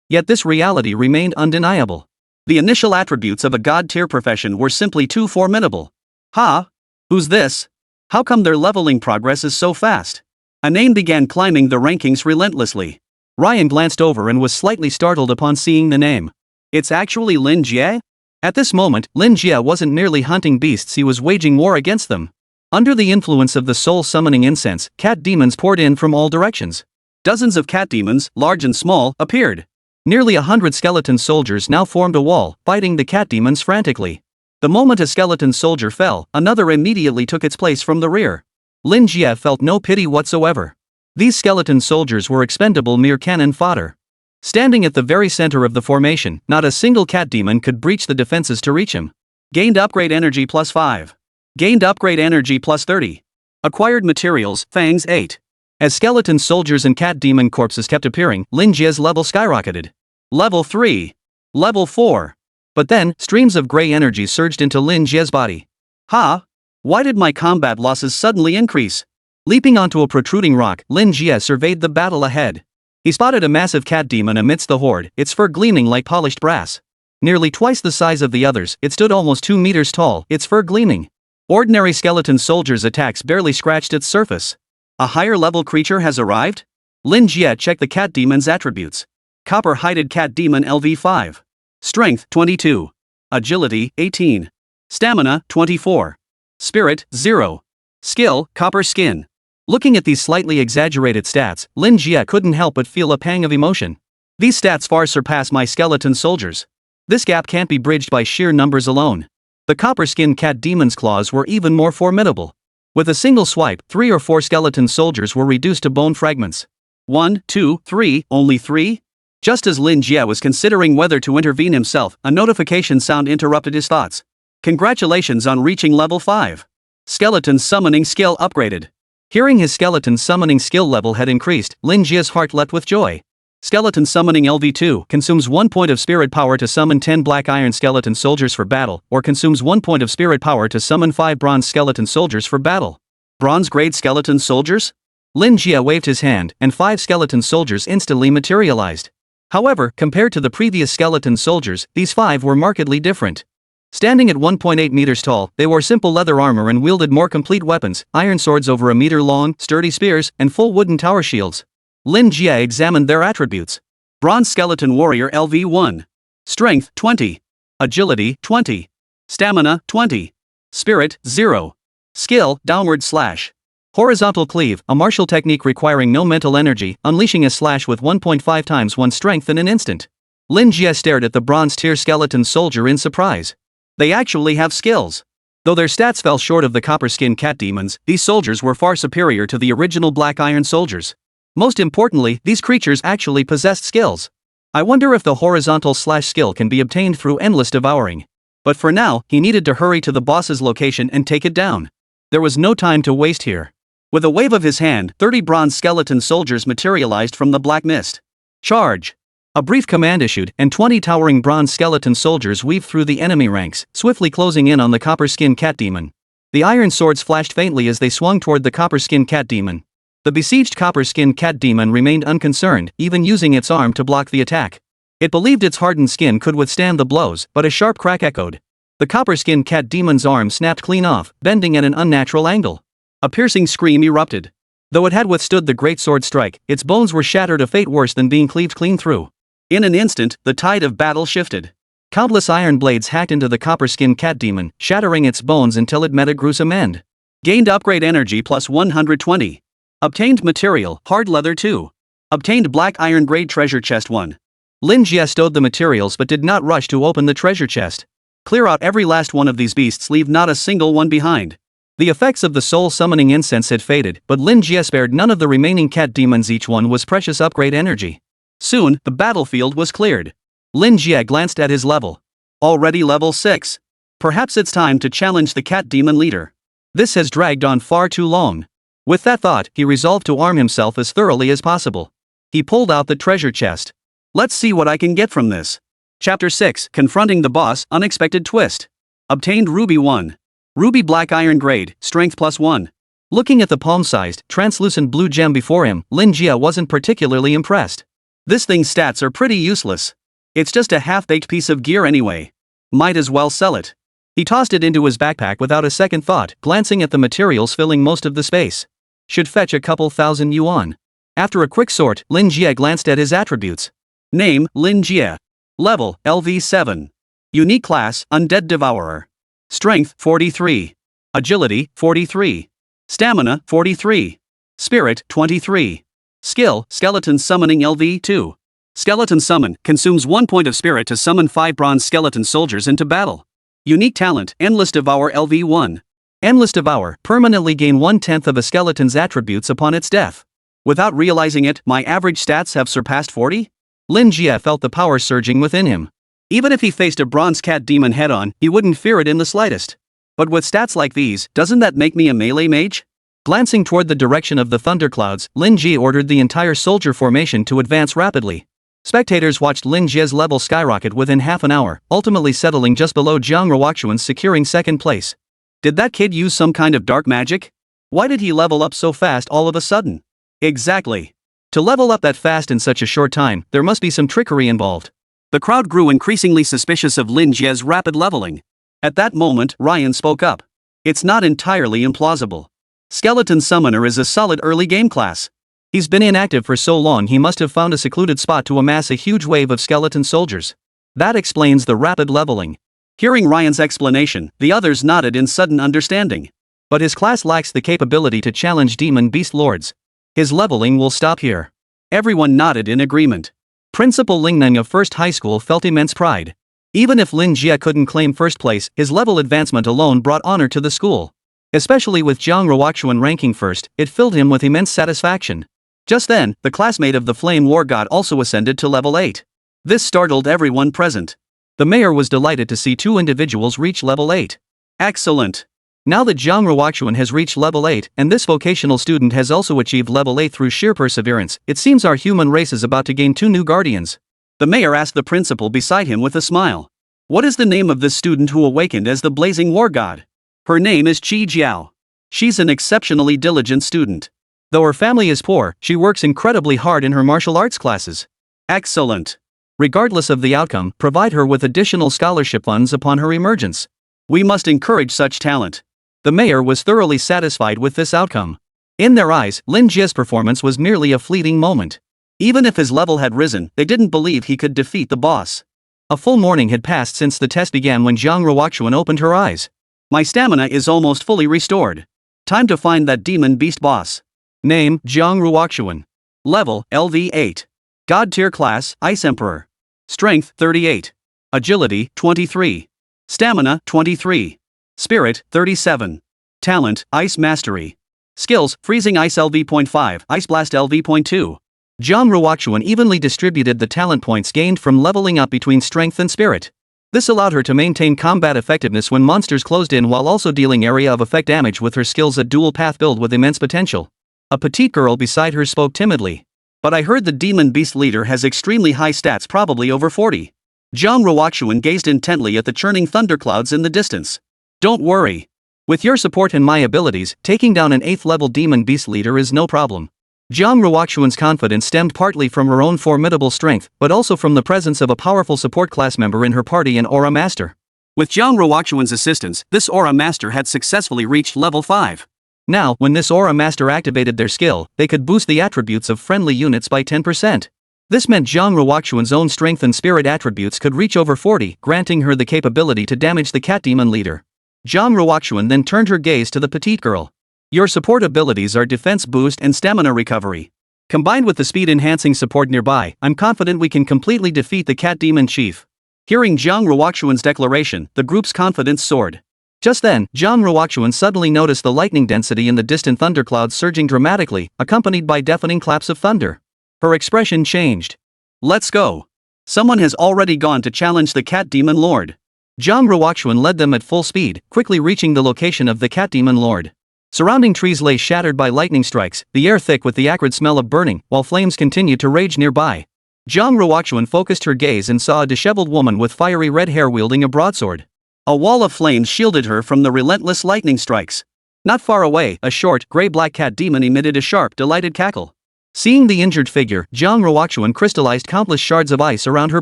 Yet this reality remained undeniable. The initial attributes of a god-tier profession were simply too formidable. Ha! Who's this? How come their leveling progress is so fast? A name began climbing the rankings relentlessly. Ryan glanced over and was slightly startled upon seeing the name. It's actually Lin Jie? At this moment, Lin Jie wasn't merely hunting beasts, he was waging war against them. Under the influence of the soul-summoning incense, cat demons poured in from all directions. Dozens of cat demons, large and small, appeared. Nearly 100 skeleton soldiers now formed a wall, fighting the cat demons frantically. The moment a skeleton soldier fell, another immediately took its place from the rear. Lin Jie felt no pity whatsoever. These skeleton soldiers were expendable mere cannon fodder. Standing at the very center of the formation, not a single cat demon could breach the defenses to reach him. Gained upgrade energy plus 5. Gained upgrade energy plus 30. Acquired materials, fangs 8. As skeleton soldiers and cat demon corpses kept appearing, Lin Jie's level skyrocketed. Level 3. Level 4. But then, streams of gray energy surged into Lin Jie's body. Ha! Why did my combat losses suddenly increase? Leaping onto a protruding rock, Lin Jie surveyed the battle ahead. He spotted a massive cat demon amidst the horde, its fur gleaming like polished brass. Nearly twice the size of the others, it stood almost 2 meters tall, its fur gleaming. Ordinary skeleton soldiers' attacks barely scratched its surface. A higher level creature has arrived? Lin Jie checked the cat demon's attributes. Copper-hided cat demon LV5. Strength 22. Agility 18. Stamina 24. Spirit 0. Skill copper skin. Looking at these slightly exaggerated stats, Lin Jie couldn't help but feel a pang of emotion. These stats far surpass my skeleton soldiers. This gap can't be bridged by sheer numbers alone. The copper-skinned cat demon's claws were even more formidable. With a single swipe, 3 or 4 skeleton soldiers were reduced to bone fragments. 1, 2, 3, only 3? Just as Lin Jie was considering whether to intervene himself, a notification sound interrupted his thoughts. Congratulations on reaching level 5. Skeleton summoning skill upgraded. Hearing his skeleton summoning skill level had increased, Lin Jie's heart leapt with joy. Skeleton summoning LV2 consumes 1 point of spirit power to summon 10 black iron skeleton soldiers for battle, or consumes 1 point of spirit power to summon 5 bronze skeleton soldiers for battle. Bronze grade skeleton soldiers? Lin Jie waved his hand, and 5 skeleton soldiers instantly materialized. However, compared to the previous skeleton soldiers, these 5 were markedly different. Standing at 1.8 meters tall, they wore simple leather armor and wielded more complete weapons, iron swords over a meter long, sturdy spears, and full wooden tower shields. Lin Jie examined their attributes. Bronze skeleton warrior LV1. Strength 20. Agility 20. Stamina 20. Spirit 0. Skill downward slash. Horizontal cleave, a martial technique requiring no mental energy, unleashing a slash with 1.5 times one's strength in an instant. Lin Jie stared at the bronze tier skeleton soldier in surprise. They actually have skills. Though their stats fell short of the copper-skinned cat demons, these soldiers were far superior to the original black iron soldiers. Most importantly, these creatures actually possessed skills. I wonder if the horizontal slash skill can be obtained through endless devouring. But for now, he needed to hurry to the boss's location and take it down. There was no time to waste here. With a wave of his hand, 30 bronze skeleton soldiers materialized from the black mist. Charge! A brief command issued, and 20 towering bronze skeleton soldiers weaved through the enemy ranks, swiftly closing in on the copper-skinned cat demon. The iron swords flashed faintly as they swung toward the copper-skinned cat demon. The besieged copper-skinned cat demon remained unconcerned, even using its arm to block the attack. It believed its hardened skin could withstand the blows, but a sharp crack echoed. The copper-skinned cat demon's arm snapped clean off, bending at an unnatural angle. A piercing scream erupted. Though it had withstood the great sword strike, its bones were shattered, a fate worse than being cleaved clean through. In an instant, the tide of battle shifted. Countless iron blades hacked into the copper-skinned cat demon, shattering its bones until it met a gruesome end. Gained upgrade energy plus 120. Obtained material, hard leather 2. Obtained black iron braid treasure chest 1. Lin Jie stowed the materials but did not rush to open the treasure chest. Clear out every last one of these beasts, leave not a single one behind. The effects of the soul summoning incense had faded, but Lin Jie spared none of the remaining cat demons, each one was precious upgrade energy. Soon, the battlefield was cleared. Lin Jie glanced at his level. Already level 6. Perhaps it's time to challenge the cat demon leader. This has dragged on far too long. With that thought, he resolved to arm himself as thoroughly as possible. He pulled out the treasure chest. Let's see what I can get from this. Chapter 6, Confronting the Boss, Unexpected Twist. Obtained Ruby 1. Ruby Black Iron Grade, Strength plus 1. Looking at the palm-sized, translucent blue gem before him, Lin Jie wasn't particularly impressed. This thing's stats are pretty useless. It's just a half-baked piece of gear anyway. Might as well sell it. He tossed it into his backpack without a second thought, glancing at the materials filling most of the space. Should fetch a couple thousand yuan. After a quick sort, Lin Jie glanced at his attributes. Name, Lin Jie. Level, LV7. Unique class, Undead Devourer. Strength, 43. Agility, 43. Stamina, 43. Spirit, 23. Skill, Skeleton Summoning LV2. Skeleton Summon, consumes 1 point of spirit to summon 5 bronze skeleton soldiers into battle. Unique talent, Endless Devour LV1. Endless Devour, permanently gain 1/10 of a skeleton's attributes upon its death. Without realizing it, my average stats have surpassed 40? Lin Jie felt the power surging within him. Even if he faced a bronze cat demon head-on, he wouldn't fear it in the slightest. But with stats like these, doesn't that make me a melee mage? Glancing toward the direction of the thunderclouds, Lin Jie ordered the entire soldier formation to advance rapidly. Spectators watched Lin Jie's level skyrocket within half an hour, ultimately settling just below Jiang Ruoxuan's, securing second place. Did that kid use some kind of dark magic? Why did he level up so fast all of a sudden? Exactly. To level up that fast in such a short time, there must be some trickery involved. The crowd grew increasingly suspicious of Lin Jie's rapid leveling. At that moment, Ryan spoke up. It's not entirely implausible. Skeleton Summoner is a solid early game class. He's been inactive for so long, he must have found a secluded spot to amass a huge wave of skeleton soldiers. That explains the rapid leveling. Hearing Ryan's explanation, the others nodded in sudden understanding. But his class lacks the capability to challenge demon beast lords. His leveling will stop here. Everyone nodded in agreement. Principal Lingning of First High School felt immense pride. Even if Lin Jie couldn't claim first place, his level advancement alone brought honor to the school. Especially with Jiang Ruoxuan ranking first, it filled him with immense satisfaction. Just then, the classmate of the Flame War God also ascended to level 8. This startled everyone present. The mayor was delighted to see 2 individuals reach level 8. Excellent! Now that Jiang Ruoxuan has reached level 8, and this vocational student has also achieved level 8 through sheer perseverance, it seems our human race is about to gain 2 new guardians. The mayor asked the principal beside him with a smile. What is the name of this student who awakened as the Blazing War God? Her name is Qi Jiao. She's an exceptionally diligent student. Though her family is poor, she works incredibly hard in her martial arts classes. Excellent. Regardless of the outcome, provide her with additional scholarship funds upon her emergence. We must encourage such talent. The mayor was thoroughly satisfied with this outcome. In their eyes, Lin Jie's performance was merely a fleeting moment. Even if his level had risen, they didn't believe he could defeat the boss. A full morning had passed since the test began when Jiang Ruoxuan opened her eyes. My stamina is almost fully restored. Time to find that demon beast boss. Name, Jiang Ruoxuan. Level, LV8. God tier class, Ice Emperor. Strength, 38. Agility, 23. Stamina, 23. Spirit, 37. Talent, Ice Mastery. Skills, Freezing Ice LV.5, Ice Blast LV.2. Jiang Ruoxuan evenly distributed the talent points gained from leveling up between strength and spirit. This allowed her to maintain combat effectiveness when monsters closed in while also dealing area of effect damage with her skills, a dual path build with immense potential. A petite girl beside her spoke timidly. But I heard the demon beast leader has extremely high stats, probably over 40. Jiang Ruoxuan gazed intently at the churning thunderclouds in the distance. Don't worry. With your support and my abilities, taking down an 8th level demon beast leader is no problem. Jiang Ruoxuan's confidence stemmed partly from her own formidable strength, but also from the presence of a powerful support class member in her party, an Aura Master. With Jiang Ruoxuan's assistance, this Aura Master had successfully reached level 5. Now, when this aura master activated their skill, they could boost the attributes of friendly units by 10%. This meant Zhang Ruoxuan's own strength and spirit attributes could reach over 40, granting her the capability to damage the cat demon leader. Zhang Ruoxuan then turned her gaze to the petite girl. Your support abilities are defense boost and stamina recovery. Combined with the speed-enhancing support nearby, I'm confident we can completely defeat the cat demon chief. Hearing Zhang Ruoxuan's declaration, the group's confidence soared. Just then, Zhang Ruoxuan suddenly noticed the lightning density in the distant thunderclouds surging dramatically, accompanied by deafening claps of thunder. Her expression changed. Let's go. Someone has already gone to challenge the cat demon lord. Zhang Ruoxuan led them at full speed, quickly reaching the location of the cat demon lord. Surrounding trees lay shattered by lightning strikes, the air thick with the acrid smell of burning, while flames continued to rage nearby. Zhang Ruoxuan focused her gaze and saw a disheveled woman with fiery red hair wielding a broadsword. A wall of flames shielded her from the relentless lightning strikes. Not far away, a short, gray-black cat demon emitted a sharp, delighted cackle. Seeing the injured figure, Zhang Ruoxuan crystallized countless shards of ice around her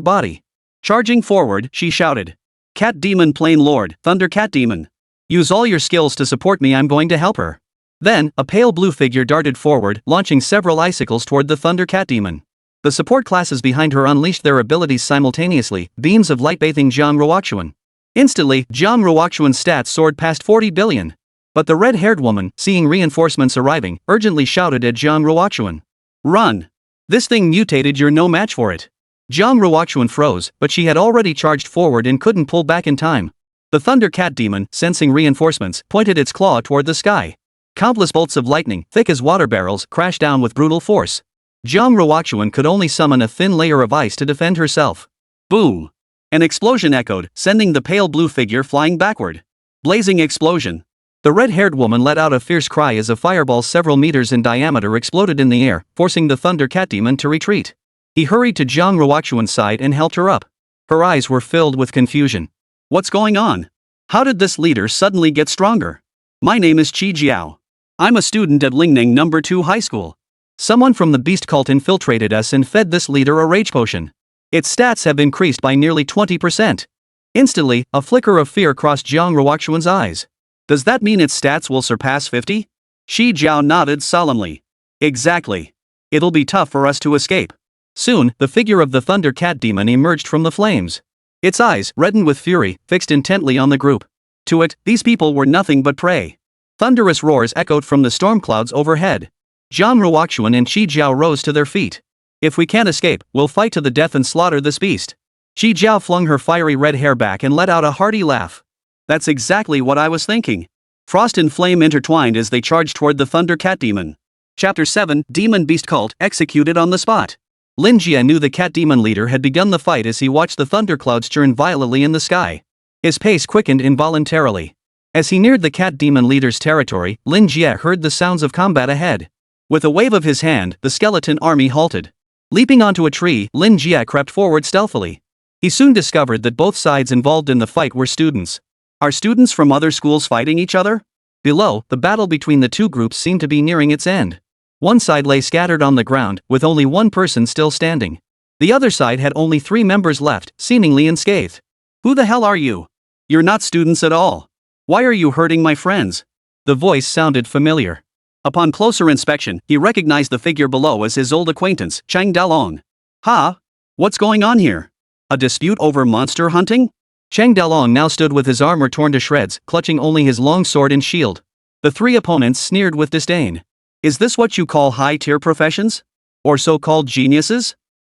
body. Charging forward, she shouted. Cat demon plain lord, thunder cat demon. Use all your skills to support me, I'm going to help her. Then, a pale blue figure darted forward, launching several icicles toward the thunder cat demon. The support classes behind her unleashed their abilities simultaneously, beams of light bathing Zhang Ruoxuan. Instantly, Zhang Ruoxuan's stats soared past 40 billion. But the red-haired woman, seeing reinforcements arriving, urgently shouted at Zhang Ruoxuan. Run! This thing mutated, you're no match for it. Zhang Ruoxuan froze, but she had already charged forward and couldn't pull back in time. The thunder cat demon, sensing reinforcements, pointed its claw toward the sky. Countless bolts of lightning, thick as water barrels, crashed down with brutal force. Zhang Ruoxuan could only summon a thin layer of ice to defend herself. Boom! An explosion echoed, sending the pale blue figure flying backward. Blazing explosion. The red-haired woman let out a fierce cry as a fireball several meters in diameter exploded in the air, forcing the thunder cat demon to retreat. He hurried to Zhang Ruoxuan's side and helped her up. Her eyes were filled with confusion. What's going on? How did this leader suddenly get stronger? My name is Qi Jiao. I'm a student at Lingning No. 2 High School. Someone from the beast cult infiltrated us and fed this leader a rage potion. Its stats have increased by nearly 20%. Instantly, a flicker of fear crossed Zhang Ruoxuan's eyes. Does that mean its stats will surpass 50? Qi Jiao nodded solemnly. Exactly. It'll be tough for us to escape. Soon, the figure of the thunder cat demon emerged from the flames. Its eyes, reddened with fury, fixed intently on the group. To it, these people were nothing but prey. Thunderous roars echoed from the storm clouds overhead. Zhang Ruoxuan and Qi Jiao rose to their feet. If we can't escape, we'll fight to the death and slaughter this beast. Qi Jiao flung her fiery red hair back and let out a hearty laugh. That's exactly what I was thinking. Frost and flame intertwined as they charged toward the thunder cat demon. Chapter 7, Demon Beast Cult, executed on the spot. Lin Jie knew the cat demon leader had begun the fight as he watched the thunderclouds churn violently in the sky. His pace quickened involuntarily. As he neared the cat demon leader's territory, Lin Jie heard the sounds of combat ahead. With a wave of his hand, the skeleton army halted. Leaping onto a tree, Lin Jie crept forward stealthily. He soon discovered that both sides involved in the fight were students. Are students from other schools fighting each other? Below, the battle between the two groups seemed to be nearing its end. One side lay scattered on the ground, with only one person still standing. The other side had only 3 members left, seemingly unscathed. Who the hell are you? You're not students at all. Why are you hurting my friends? The voice sounded familiar. Upon closer inspection, he recognized the figure below as his old acquaintance, Chang Dalong. Ha? What's going on here? A dispute over monster hunting? Chang Dalong now stood with his armor torn to shreds, clutching only his long sword and shield. The 3 opponents sneered with disdain. Is this what you call high-tier professions? Or so-called geniuses?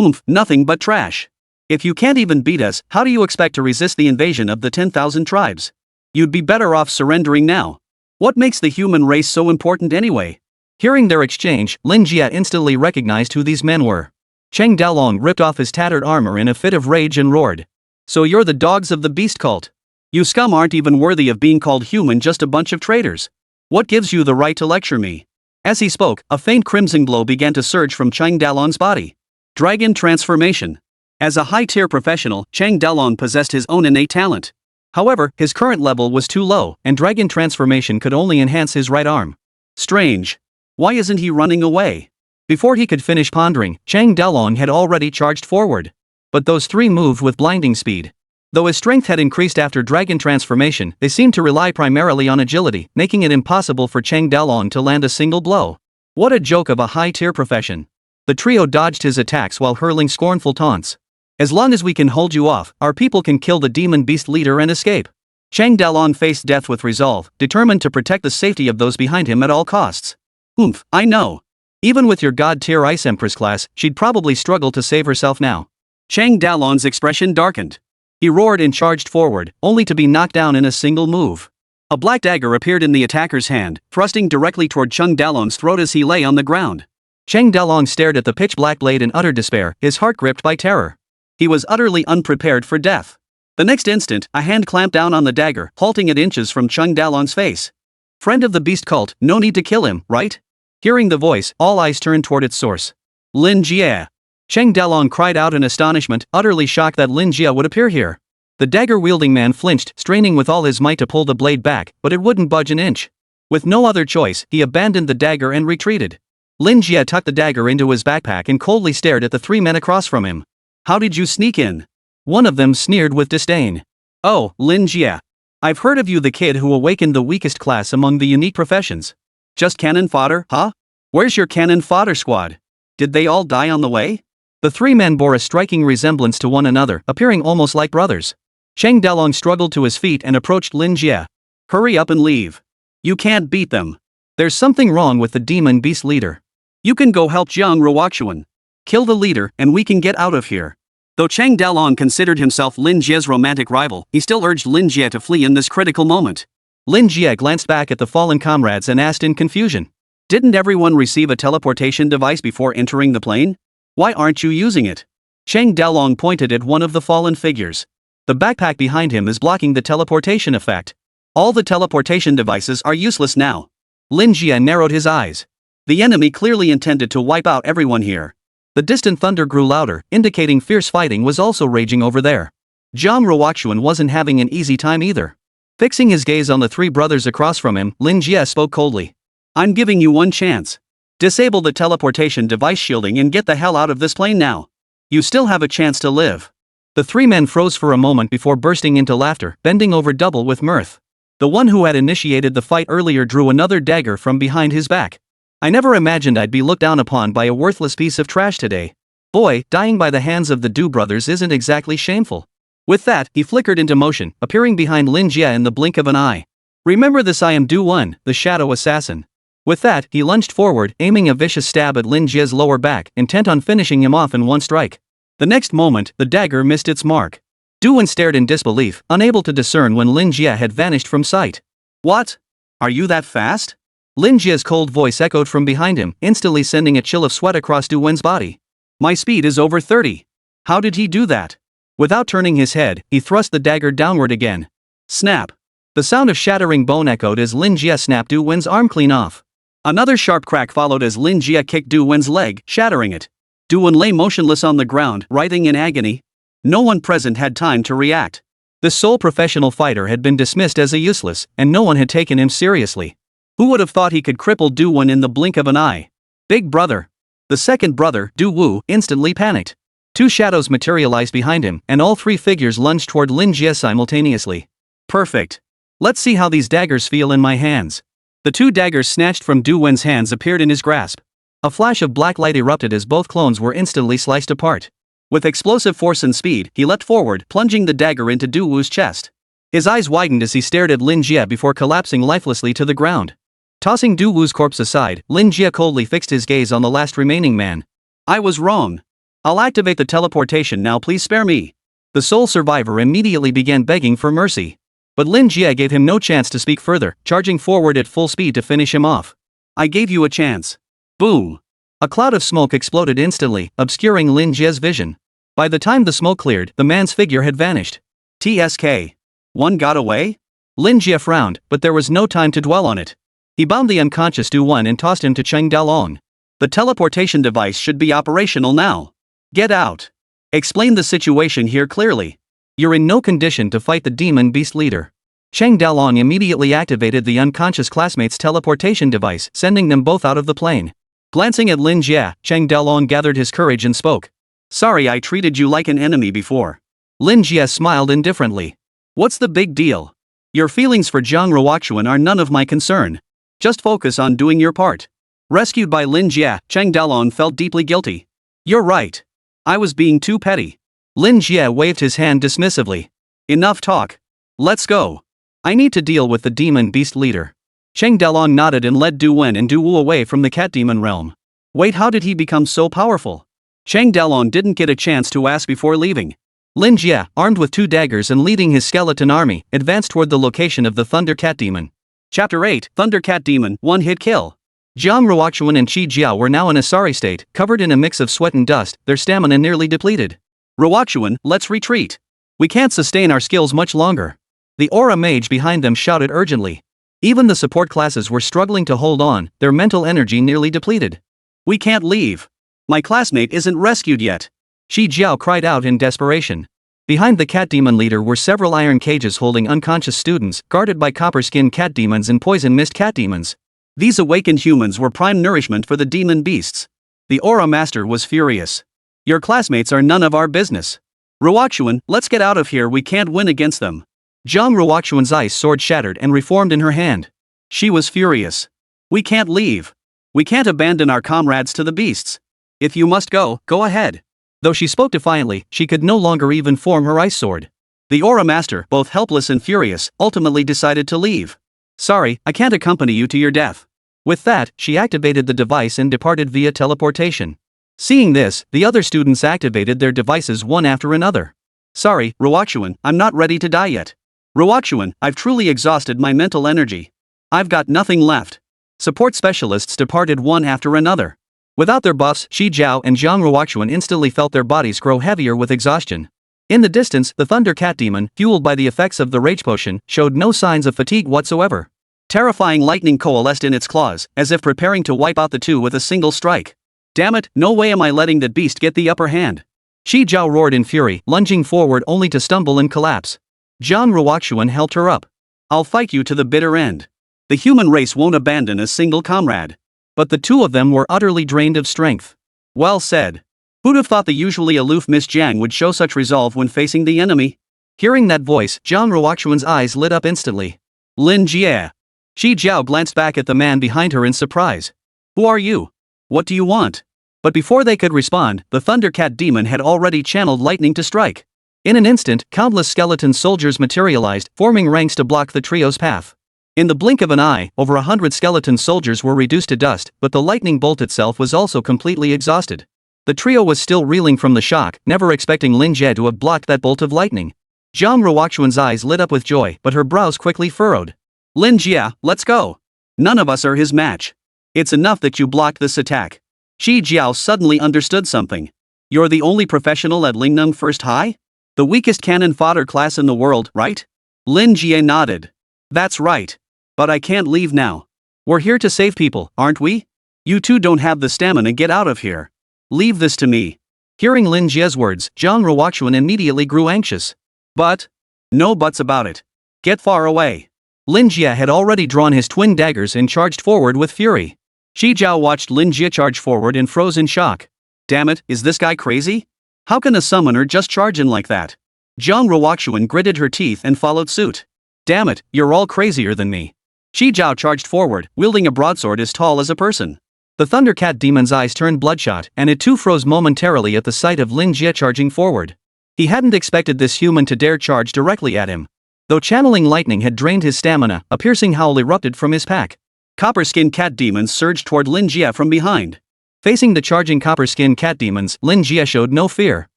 Oomph, nothing but trash. If you can't even beat us, how do you expect to resist the invasion of the 10,000 tribes? You'd be better off surrendering now. What makes the human race so important anyway? Hearing their exchange, Lin Jie instantly recognized who these men were. Chang Dalong ripped off his tattered armor in a fit of rage and roared. So you're the dogs of the beast cult? You scum aren't even worthy of being called human, just a bunch of traitors. What gives you the right to lecture me? As he spoke, a faint crimson glow began to surge from Chang Dalong's body. Dragon transformation. As a high-tier professional, Chang Dalong possessed his own innate talent. However, his current level was too low, and dragon transformation could only enhance his right arm. Strange. Why isn't he running away? Before he could finish pondering, Chang Dalong had already charged forward. But those 3 moved with blinding speed. Though his strength had increased after dragon transformation, they seemed to rely primarily on agility, making it impossible for Chang Dalong to land a single blow. What a joke of a high-tier profession. The trio dodged his attacks while hurling scornful taunts. As long as we can hold you off, our people can kill the demon beast leader and escape. Chang Dalong faced death with resolve, determined to protect the safety of those behind him at all costs. Oomph, I know. Even with your god-tier Ice Empress class, she'd probably struggle to save herself now. Chang Dalong's expression darkened. He roared and charged forward, only to be knocked down in a single move. A black dagger appeared in the attacker's hand, thrusting directly toward Chang Dalong's throat as he lay on the ground. Chang Dalong stared at the pitch-black blade in utter despair, his heart gripped by terror. He was utterly unprepared for death. The next instant, a hand clamped down on the dagger, halting it inches from Chang Dalong's face. Friend of the beast cult, no need to kill him, right? Hearing the voice, all eyes turned toward its source. Lin Jie. Chang Dalong cried out in astonishment, utterly shocked that Lin Jie would appear here. The dagger-wielding man flinched, straining with all his might to pull the blade back, but it wouldn't budge an inch. With no other choice, he abandoned the dagger and retreated. Lin Jie tucked the dagger into his backpack and coldly stared at the three men across from him. How did you sneak in? One of them sneered with disdain. Oh, Lin Jie. I've heard of you, the kid who awakened the weakest class among the unique professions. Just cannon fodder, huh? Where's your cannon fodder squad? Did they all die on the way? The three men bore a striking resemblance to one another, appearing almost like brothers. Chang Dalong struggled to his feet and approached Lin Jie. Hurry up and leave. You can't beat them. There's something wrong with the demon beast leader. You can go help Jiang Ruoxuan. Kill the leader, and we can get out of here. Though Chang Dalong considered himself Lin Jie's romantic rival, he still urged Lin Jie to flee in this critical moment. Lin Jie glanced back at the fallen comrades and asked in confusion. Didn't everyone receive a teleportation device before entering the plane? Why aren't you using it? Chang Dalong pointed at one of the fallen figures. The backpack behind him is blocking the teleportation effect. All the teleportation devices are useless now. Lin Jie narrowed his eyes. The enemy clearly intended to wipe out everyone here. The distant thunder grew louder, indicating fierce fighting was also raging over there. Jiang Ruoxuan wasn't having an easy time either. Fixing his gaze on the three brothers across from him, Lin Jie spoke coldly. I'm giving you one chance. Disable the teleportation device shielding and get the hell out of this plane now. You still have a chance to live. The three men froze for a moment before bursting into laughter, bending over double with mirth. The one who had initiated the fight earlier drew another dagger from behind his back. I never imagined I'd be looked down upon by a worthless piece of trash today. Boy, dying by the hands of the Du brothers isn't exactly shameful. With that, he flickered into motion, appearing behind Lin Jie in the blink of an eye. Remember this, I am Du One, the shadow assassin. With that, he lunged forward, aiming a vicious stab at Lin Jie's lower back, intent on finishing him off in one strike. The next moment, the dagger missed its mark. Du One stared in disbelief, unable to discern when Lin Jie had vanished from sight. What? Are you that fast? Lin Jie's cold voice echoed from behind him, instantly sending a chill of sweat across Du Wen's body. My speed is over 30. How did he do that? Without turning his head, he thrust the dagger downward again. Snap. The sound of shattering bone echoed as Lin Jie snapped Du Wen's arm clean off. Another sharp crack followed as Lin Jie kicked Du Wen's leg, shattering it. Du Wen lay motionless on the ground, writhing in agony. No one present had time to react. This sole professional fighter had been dismissed as a useless, and no one had taken him seriously. Who would have thought he could cripple Du Wen in the blink of an eye? Big brother. The second brother, Du Wu, instantly panicked. Two shadows materialized behind him, and all three figures lunged toward Lin Jie simultaneously. Perfect. Let's see how these daggers feel in my hands. The two daggers snatched from Du Wen's hands appeared in his grasp. A flash of black light erupted as both clones were instantly sliced apart. With explosive force and speed, he leapt forward, plunging the dagger into Du Wu's chest. His eyes widened as he stared at Lin Jie before collapsing lifelessly to the ground. Tossing Du Wu's corpse aside, Lin Jie coldly fixed his gaze on the last remaining man. I was wrong. I'll activate the teleportation now, please spare me. The sole survivor immediately began begging for mercy. But Lin Jie gave him no chance to speak further, charging forward at full speed to finish him off. I gave you a chance. Boom. A cloud of smoke exploded instantly, obscuring Lin Jie's vision. By the time the smoke cleared, the man's figure had vanished. TSK. One got away? Lin Jie frowned, but there was no time to dwell on it. He bound the unconscious Du Wen and tossed him to Chang Dalong. The teleportation device should be operational now. Get out. Explain the situation here clearly. You're in no condition to fight the demon beast leader. Chang Dalong immediately activated the unconscious classmate's teleportation device, sending them both out of the plane. Glancing at Lin Jie, Chang Dalong gathered his courage and spoke. Sorry I treated you like an enemy before. Lin Jie smiled indifferently. What's the big deal? Your feelings for Jiang Ruoxuan are none of my concern. Just focus on doing your part. Rescued by Lin Jie, Cheng Dalong felt deeply guilty. You're right. I was being too petty. Lin Jie waved his hand dismissively. Enough talk. Let's go. I need to deal with the demon beast leader. Cheng Dalong nodded and led Du Wen and Du Wu away from the cat demon realm. Wait, how did he become so powerful? Cheng Dalong didn't get a chance to ask before leaving. Lin Jie, armed with 2 daggers and leading his skeleton army, advanced toward the location of the Thunder Cat Demon. Chapter 8, Thunder Cat Demon, One-Hit Kill. Jiang Ruoxuan and Qi Jiao were now in a sorry state, covered in a mix of sweat and dust, their stamina nearly depleted. Ruoxuan, let's retreat. We can't sustain our skills much longer. The aura mage behind them shouted urgently. Even the support classes were struggling to hold on, their mental energy nearly depleted. We can't leave. My classmate isn't rescued yet. Qi Jiao cried out in desperation. Behind the cat demon leader were several iron cages holding unconscious students, guarded by copper-skinned cat demons and poison-mist cat demons. These awakened humans were prime nourishment for the demon beasts. The aura master was furious. Your classmates are none of our business. Ruoxuan, let's get out of here, we can't win against them. Jiang Ruoxuan's ice sword shattered and reformed in her hand. She was furious. We can't leave. We can't abandon our comrades to the beasts. If you must go, go ahead. Though she spoke defiantly, she could no longer even form her ice sword. The aura master, both helpless and furious, ultimately decided to leave. Sorry, I can't accompany you to your death. With that, she activated the device and departed via teleportation. Seeing this, the other students activated their devices one after another. Sorry, Ruoxuan, I'm not ready to die yet. Ruoxuan, I've truly exhausted my mental energy. I've got nothing left. Support specialists departed one after another. Without their buffs, Qi Jiao and Jiang Ruoxuan instantly felt their bodies grow heavier with exhaustion. In the distance, the Thunder Cat Demon, fueled by the effects of the Rage Potion, showed no signs of fatigue whatsoever. Terrifying lightning coalesced in its claws, as if preparing to wipe out the two with a single strike. Damn it, no way am I letting that beast get the upper hand. Qi Jiao roared in fury, lunging forward only to stumble and collapse. Jiang Ruoxuan helped her up. I'll fight you to the bitter end. The human race won't abandon a single comrade. But the two of them were utterly drained of strength. Well said. Who'd have thought the usually aloof Miss Jiang would show such resolve when facing the enemy? Hearing that voice, Jiang Ruoxuan's eyes lit up instantly. Lin Jie. Qi Jiao glanced back at the man behind her in surprise. Who are you? What do you want? But before they could respond, the Thunder Cat Demon had already channeled lightning to strike. In an instant, countless skeleton soldiers materialized, forming ranks to block the trio's path. In the blink of an eye, over 100 skeleton soldiers were reduced to dust, but the lightning bolt itself was also completely exhausted. The trio was still reeling from the shock, never expecting Lin Jie to have blocked that bolt of lightning. Jiang Ruoxuan's eyes lit up with joy, but her brows quickly furrowed. Lin Jie, let's go. None of us are his match. It's enough that you blocked this attack. Qi Jiao suddenly understood something. You're the only professional at Lingnung First High? The weakest cannon fodder class in the world, right? Lin Jie nodded. That's right. But I can't leave now. We're here to save people, aren't we? You two don't have the stamina, get out of here. Leave this to me. Hearing Lin Jie's words, Jiang Ruoxuan immediately grew anxious. But? No buts about it. Get far away. Lin Jie had already drawn his twin daggers and charged forward with fury. Qi Jiao watched Lin Jie charge forward and froze in shock. Damn it, is this guy crazy? How can a summoner just charge in like that? Jiang Ruoxuan gritted her teeth and followed suit. Damn it, you're all crazier than me. Qi Jiao charged forward, wielding a broadsword as tall as a person. The Thunder Cat Demon's eyes turned bloodshot, and it too froze momentarily at the sight of Lin Jie charging forward. He hadn't expected this human to dare charge directly at him. Though channeling lightning had drained his stamina, a piercing howl erupted from his pack. Copper-skinned cat demons surged toward Lin Jie from behind. Facing the charging copper-skinned cat demons, Lin Jie showed no fear.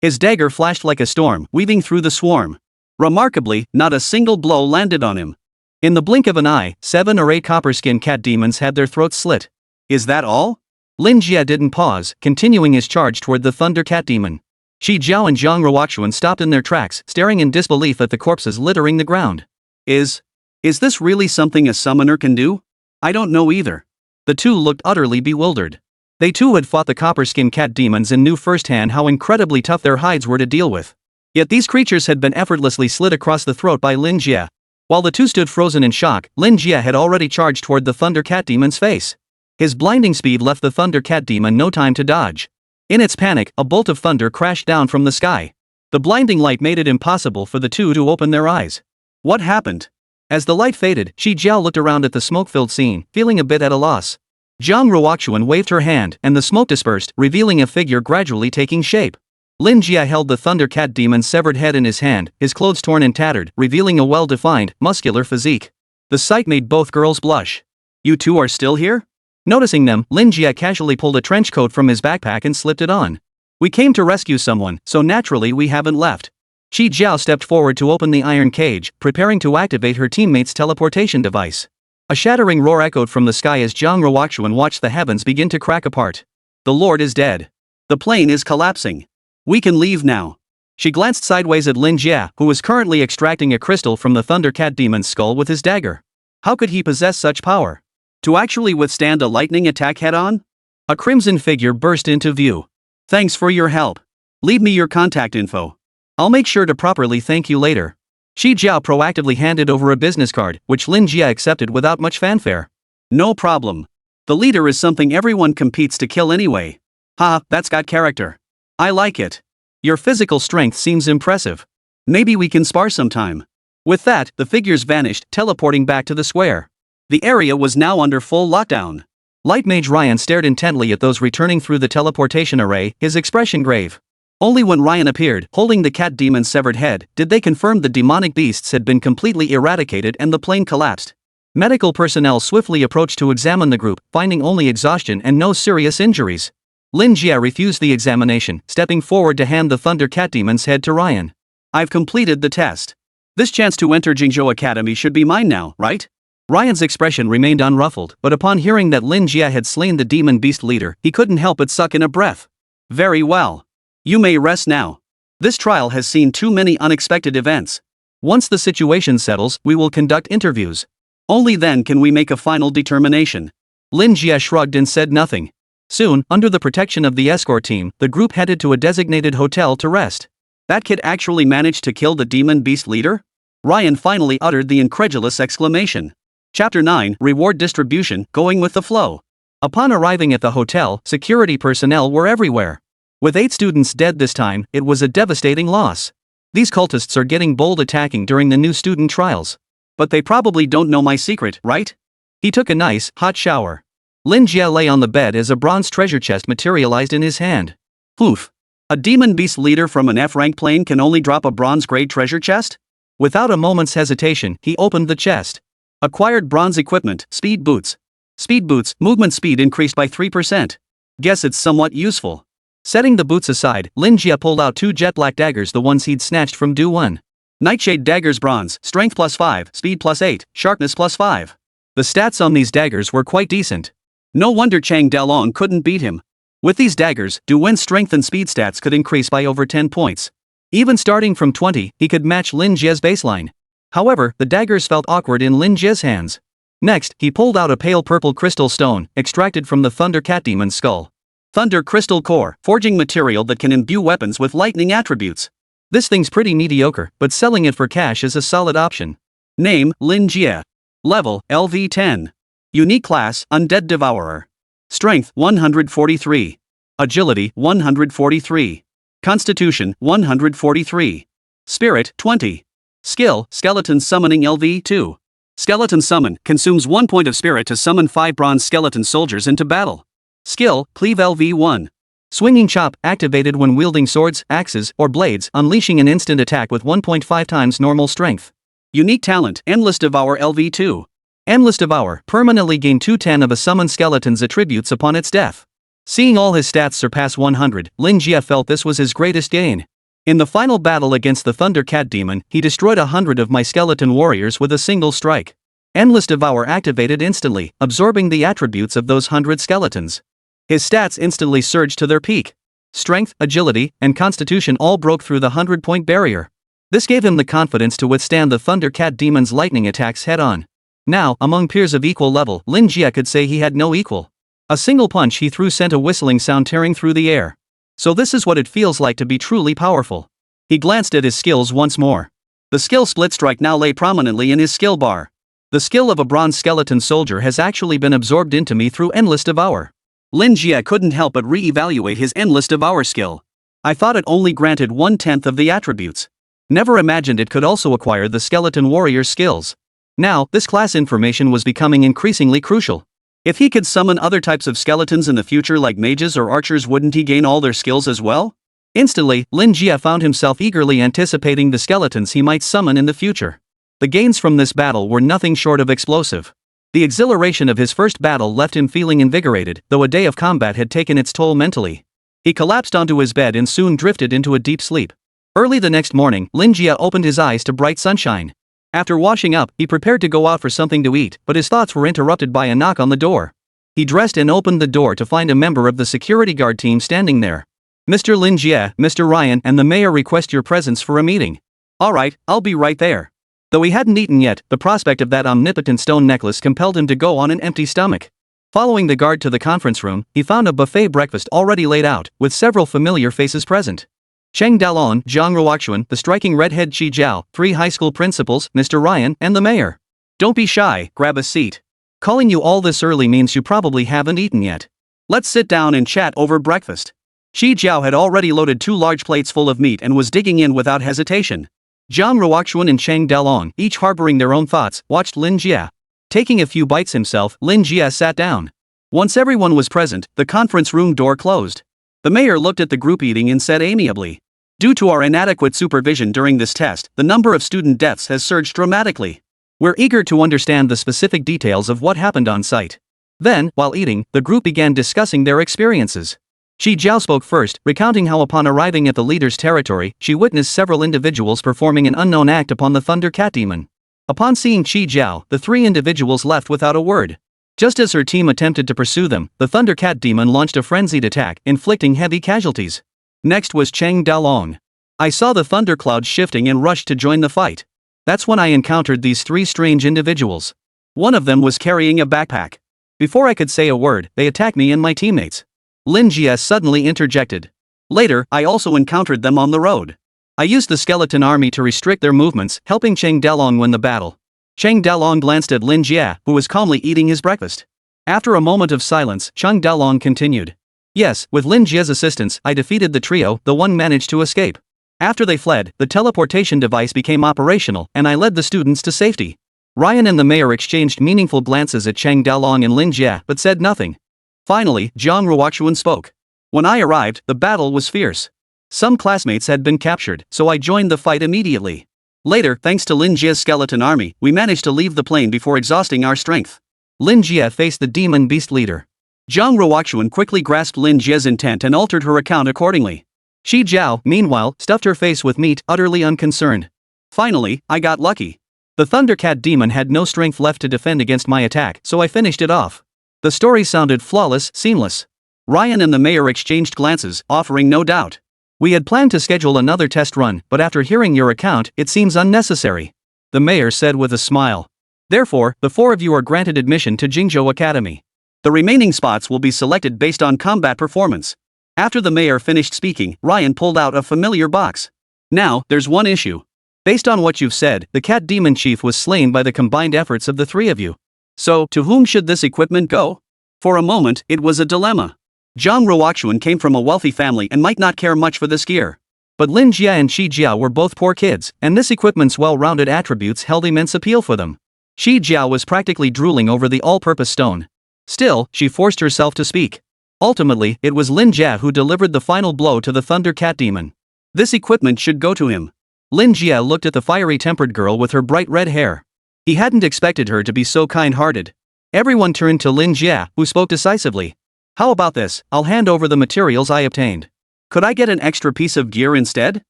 His dagger flashed like a storm, weaving through the swarm. Remarkably, not a single blow landed on him. In the blink of an eye, 7 or 8 copper-skinned cat demons had their throats slit. Is that all? Lin Jie didn't pause, continuing his charge toward the Thunder Cat Demon. Qi Jiao and Jiang Ruoxuan stopped in their tracks, staring in disbelief at the corpses littering the ground. Is this really something a summoner can do? I don't know either. The two looked utterly bewildered. They too had fought the copper-skinned cat demons and knew firsthand how incredibly tough their hides were to deal with. Yet these creatures had been effortlessly slit across the throat by Lin Jie. While the two stood frozen in shock, Lin Jie had already charged toward the Thunder Cat Demon's face. His blinding speed left the Thunder Cat Demon no time to dodge. In its panic, a bolt of thunder crashed down from the sky. The blinding light made it impossible for the two to open their eyes. What happened? As the light faded, Shi Jiao looked around at the smoke-filled scene, feeling a bit at a loss. Zhang Ruoxuan waved her hand, and the smoke dispersed, revealing a figure gradually taking shape. Lin Jia held the Thunder Cat Demon's severed head in his hand, his clothes torn and tattered, revealing a well-defined, muscular physique. The sight made both girls blush. You two are still here? Noticing them, Lin Jia casually pulled a trench coat from his backpack and slipped it on. We came to rescue someone, so naturally we haven't left. Shi Jiao stepped forward to open the iron cage, preparing to activate her teammate's teleportation device. A shattering roar echoed from the sky as Zhang Ruoxuan watched the heavens begin to crack apart. The Lord is dead. The plane is collapsing. We can leave now. She glanced sideways at Lin Jia, who was currently extracting a crystal from the Thunder Cat Demon's skull with his dagger. How could he possess such power? To actually withstand a lightning attack head-on? A crimson figure burst into view. Thanks for your help. Leave me your contact info. I'll make sure to properly thank you later. Shi Jiao proactively handed over a business card, which Lin Jia accepted without much fanfare. No problem. The leader is something everyone competes to kill anyway. Ha, that's got character. I like it. Your physical strength seems impressive. Maybe we can spar sometime. With that, the figures vanished, teleporting back to the square. The area was now under full lockdown. Light Mage Ryan stared intently at those returning through the teleportation array, his expression grave. Only when Ryan appeared, holding the cat demon's severed head, did they confirm the demonic beasts had been completely eradicated and the plane collapsed. Medical personnel swiftly approached to examine the group, finding only exhaustion and no serious injuries. Lin Jia refused the examination, stepping forward to hand the Thunder Cat Demon's head to Ryan. I've completed the test. This chance to enter Jingzhou Academy should be mine now, right? Ryan's expression remained unruffled, but upon hearing that Lin Jia had slain the demon beast leader, he couldn't help but suck in a breath. Very well. You may rest now. This trial has seen too many unexpected events. Once the situation settles, we will conduct interviews. Only then can we make a final determination. Lin Jia shrugged and said nothing. Soon, under the protection of the escort team, the group headed to a designated hotel to rest. That kid actually managed to kill the demon beast leader? Ryan finally uttered the incredulous exclamation. Chapter 9, Reward Distribution, Going with the Flow. Upon arriving at the hotel, security personnel were everywhere. With 8 students dead this time, it was a devastating loss. These cultists are getting bold attacking during the new student trials. But they probably don't know my secret, right? He took a nice, hot shower. Lin Jia lay on the bed as a bronze treasure chest materialized in his hand. Oof. A demon beast leader from an F-rank plane can only drop a bronze-grade treasure chest? Without a moment's hesitation, he opened the chest. Acquired bronze equipment, speed boots. Speed boots, movement speed increased by 3%. Guess it's somewhat useful. Setting the boots aside, Lin Jia pulled out 2 jet black daggers, the ones he'd snatched from duel. Nightshade daggers bronze, strength +5, speed +8, sharpness +5. The stats on these daggers were quite decent. No wonder Chang Dalong couldn't beat him. With these daggers, Duwen's strength and speed stats could increase by over 10 points. Even starting from 20, he could match Lin Jia's baseline. However, the daggers felt awkward in Lin Jia's hands. Next, he pulled out a pale purple crystal stone, extracted from the Thunder Cat Demon's skull. Thunder Crystal Core, forging material that can imbue weapons with lightning attributes. This thing's pretty mediocre, but selling it for cash is a solid option. Name, Lin Jia. Level, LV10. Unique class, Undead Devourer. Strength, 143. Agility, 143. Constitution, 143. Spirit, 20. Skill, Skeleton Summoning LV2. Skeleton Summon, consumes 1 point of spirit to summon 5 bronze skeleton soldiers into battle. Skill, Cleave LV1. Swinging Chop, activated when wielding swords, axes, or blades, unleashing an instant attack with 1.5 times normal strength. Unique talent, Endless Devour LV2. Endless Devour, permanently gain 210 of a summoned skeleton's attributes upon its death. Seeing all his stats surpass 100, Lin Jia felt this was his greatest gain. In the final battle against the Thunder Cat Demon, he destroyed 100 of my skeleton warriors with a single strike. Endless Devour activated instantly, absorbing the attributes of those 100 skeletons. His stats instantly surged to their peak. Strength, agility, and constitution all broke through the 100-point barrier. This gave him the confidence to withstand the Thunder Cat Demon's lightning attacks head-on. Now, among peers of equal level, Lin Jia could say he had no equal. A single punch he threw sent a whistling sound tearing through the air. So this is what it feels like to be truly powerful. He glanced at his skills once more. The skill Split Strike now lay prominently in his skill bar. The skill of a bronze skeleton soldier has actually been absorbed into me through Endless Devour. Lin Jia couldn't help but re-evaluate his Endless Devour skill. I thought it only granted 1/10 of the attributes. Never imagined it could also acquire the skeleton warrior's skills. Now, this class information was becoming increasingly crucial. If he could summon other types of skeletons in the future like mages or archers, wouldn't he gain all their skills as well? Instantly, Lin Jie found himself eagerly anticipating the skeletons he might summon in the future. The gains from this battle were nothing short of explosive. The exhilaration of his first battle left him feeling invigorated, though a day of combat had taken its toll mentally. He collapsed onto his bed and soon drifted into a deep sleep. Early the next morning, Lin Jie opened his eyes to bright sunshine. After washing up, he prepared to go out for something to eat, but his thoughts were interrupted by a knock on the door. He dressed and opened the door to find a member of the security guard team standing there. "Mr. Lin Jie, Mr. Ryan and the mayor request your presence for a meeting." "Alright, I'll be right there." Though he hadn't eaten yet, the prospect of that omnipotent stone necklace compelled him to go on an empty stomach. Following the guard to the conference room, he found a buffet breakfast already laid out, with several familiar faces present. Cheng Dalon, Zhang Ruoxuan, the striking redhead Qi Jiao, 3 high school principals, Mr. Ryan, and the mayor. "Don't be shy, grab a seat. Calling you all this early means you probably haven't eaten yet. Let's sit down and chat over breakfast." Qi Jiao had already loaded 2 large plates full of meat and was digging in without hesitation. Zhang Ruoxuan and Cheng Dalong, each harboring their own thoughts, watched Lin Jie. Taking a few bites himself, Lin Jie sat down. Once everyone was present, the conference room door closed. The mayor looked at the group eating and said amiably, "Due to our inadequate supervision during this test, the number of student deaths has surged dramatically. We're eager to understand the specific details of what happened on site." Then, while eating, the group began discussing their experiences. Qi Jiao spoke first, recounting how upon arriving at the leader's territory, she witnessed several individuals performing an unknown act upon the Thunder Cat Demon. Upon seeing Qi Jiao, the 3 individuals left without a word. Just as her team attempted to pursue them, the Thunder Cat Demon launched a frenzied attack, inflicting heavy casualties. Next was Cheng Dalong. "I saw the thunder clouds shifting and rushed to join the fight. That's when I encountered these 3 strange individuals. One of them was carrying a backpack. Before I could say a word, they attacked me and my teammates." Lin Jie suddenly interjected. "Later, I also encountered them on the road. I used the skeleton army to restrict their movements, helping Cheng Dalong win the battle." Cheng Dalong glanced at Lin Jie, who was calmly eating his breakfast. After a moment of silence, Cheng Dalong continued. "Yes, with Lin Jie's assistance, I defeated the trio, though one managed to escape. After they fled, the teleportation device became operational, and I led the students to safety." Ryan and the mayor exchanged meaningful glances at Cheng Dalong and Lin Jie, but said nothing. Finally, Zhang Ruoxuan spoke. "When I arrived, the battle was fierce. Some classmates had been captured, so I joined the fight immediately. Later, thanks to Lin Jie's skeleton army, we managed to leave the plane before exhausting our strength." Lin Jie faced the demon beast leader. Zhang Ruoxuan quickly grasped Lin Jie's intent and altered her account accordingly. Qi Jiao, meanwhile, stuffed her face with meat, utterly unconcerned. "Finally, I got lucky. The Thundercat demon had no strength left to defend against my attack, so I finished it off." The story sounded flawless, seamless. Ryan and the mayor exchanged glances, offering no doubt. "We had planned to schedule another test run, but after hearing your account, it seems unnecessary," the mayor said with a smile. "Therefore, the 4 of you are granted admission to Jingzhou Academy. The remaining spots will be selected based on combat performance." After the mayor finished speaking, Ryan pulled out a familiar box. "Now, there's one issue. Based on what you've said, the cat demon chief was slain by the combined efforts of the 3 of you. So, to whom should this equipment go?" For a moment, it was a dilemma. Zhang Ruoxuan came from a wealthy family and might not care much for this gear. But Lin Jie and Qi Jiao were both poor kids, and this equipment's well-rounded attributes held immense appeal for them. Qi Jiao was practically drooling over the all-purpose stone. Still, she forced herself to speak. Ultimately, it was Lin Jie who delivered the final blow to the Thunder Cat Demon. This equipment should go to him. Lin Jie looked at the fiery-tempered girl with her bright red hair. He hadn't expected her to be so kind-hearted. Everyone turned to Lin Jie, who spoke decisively. "How about this? I'll hand over the materials I obtained. Could I get an extra piece of gear instead?"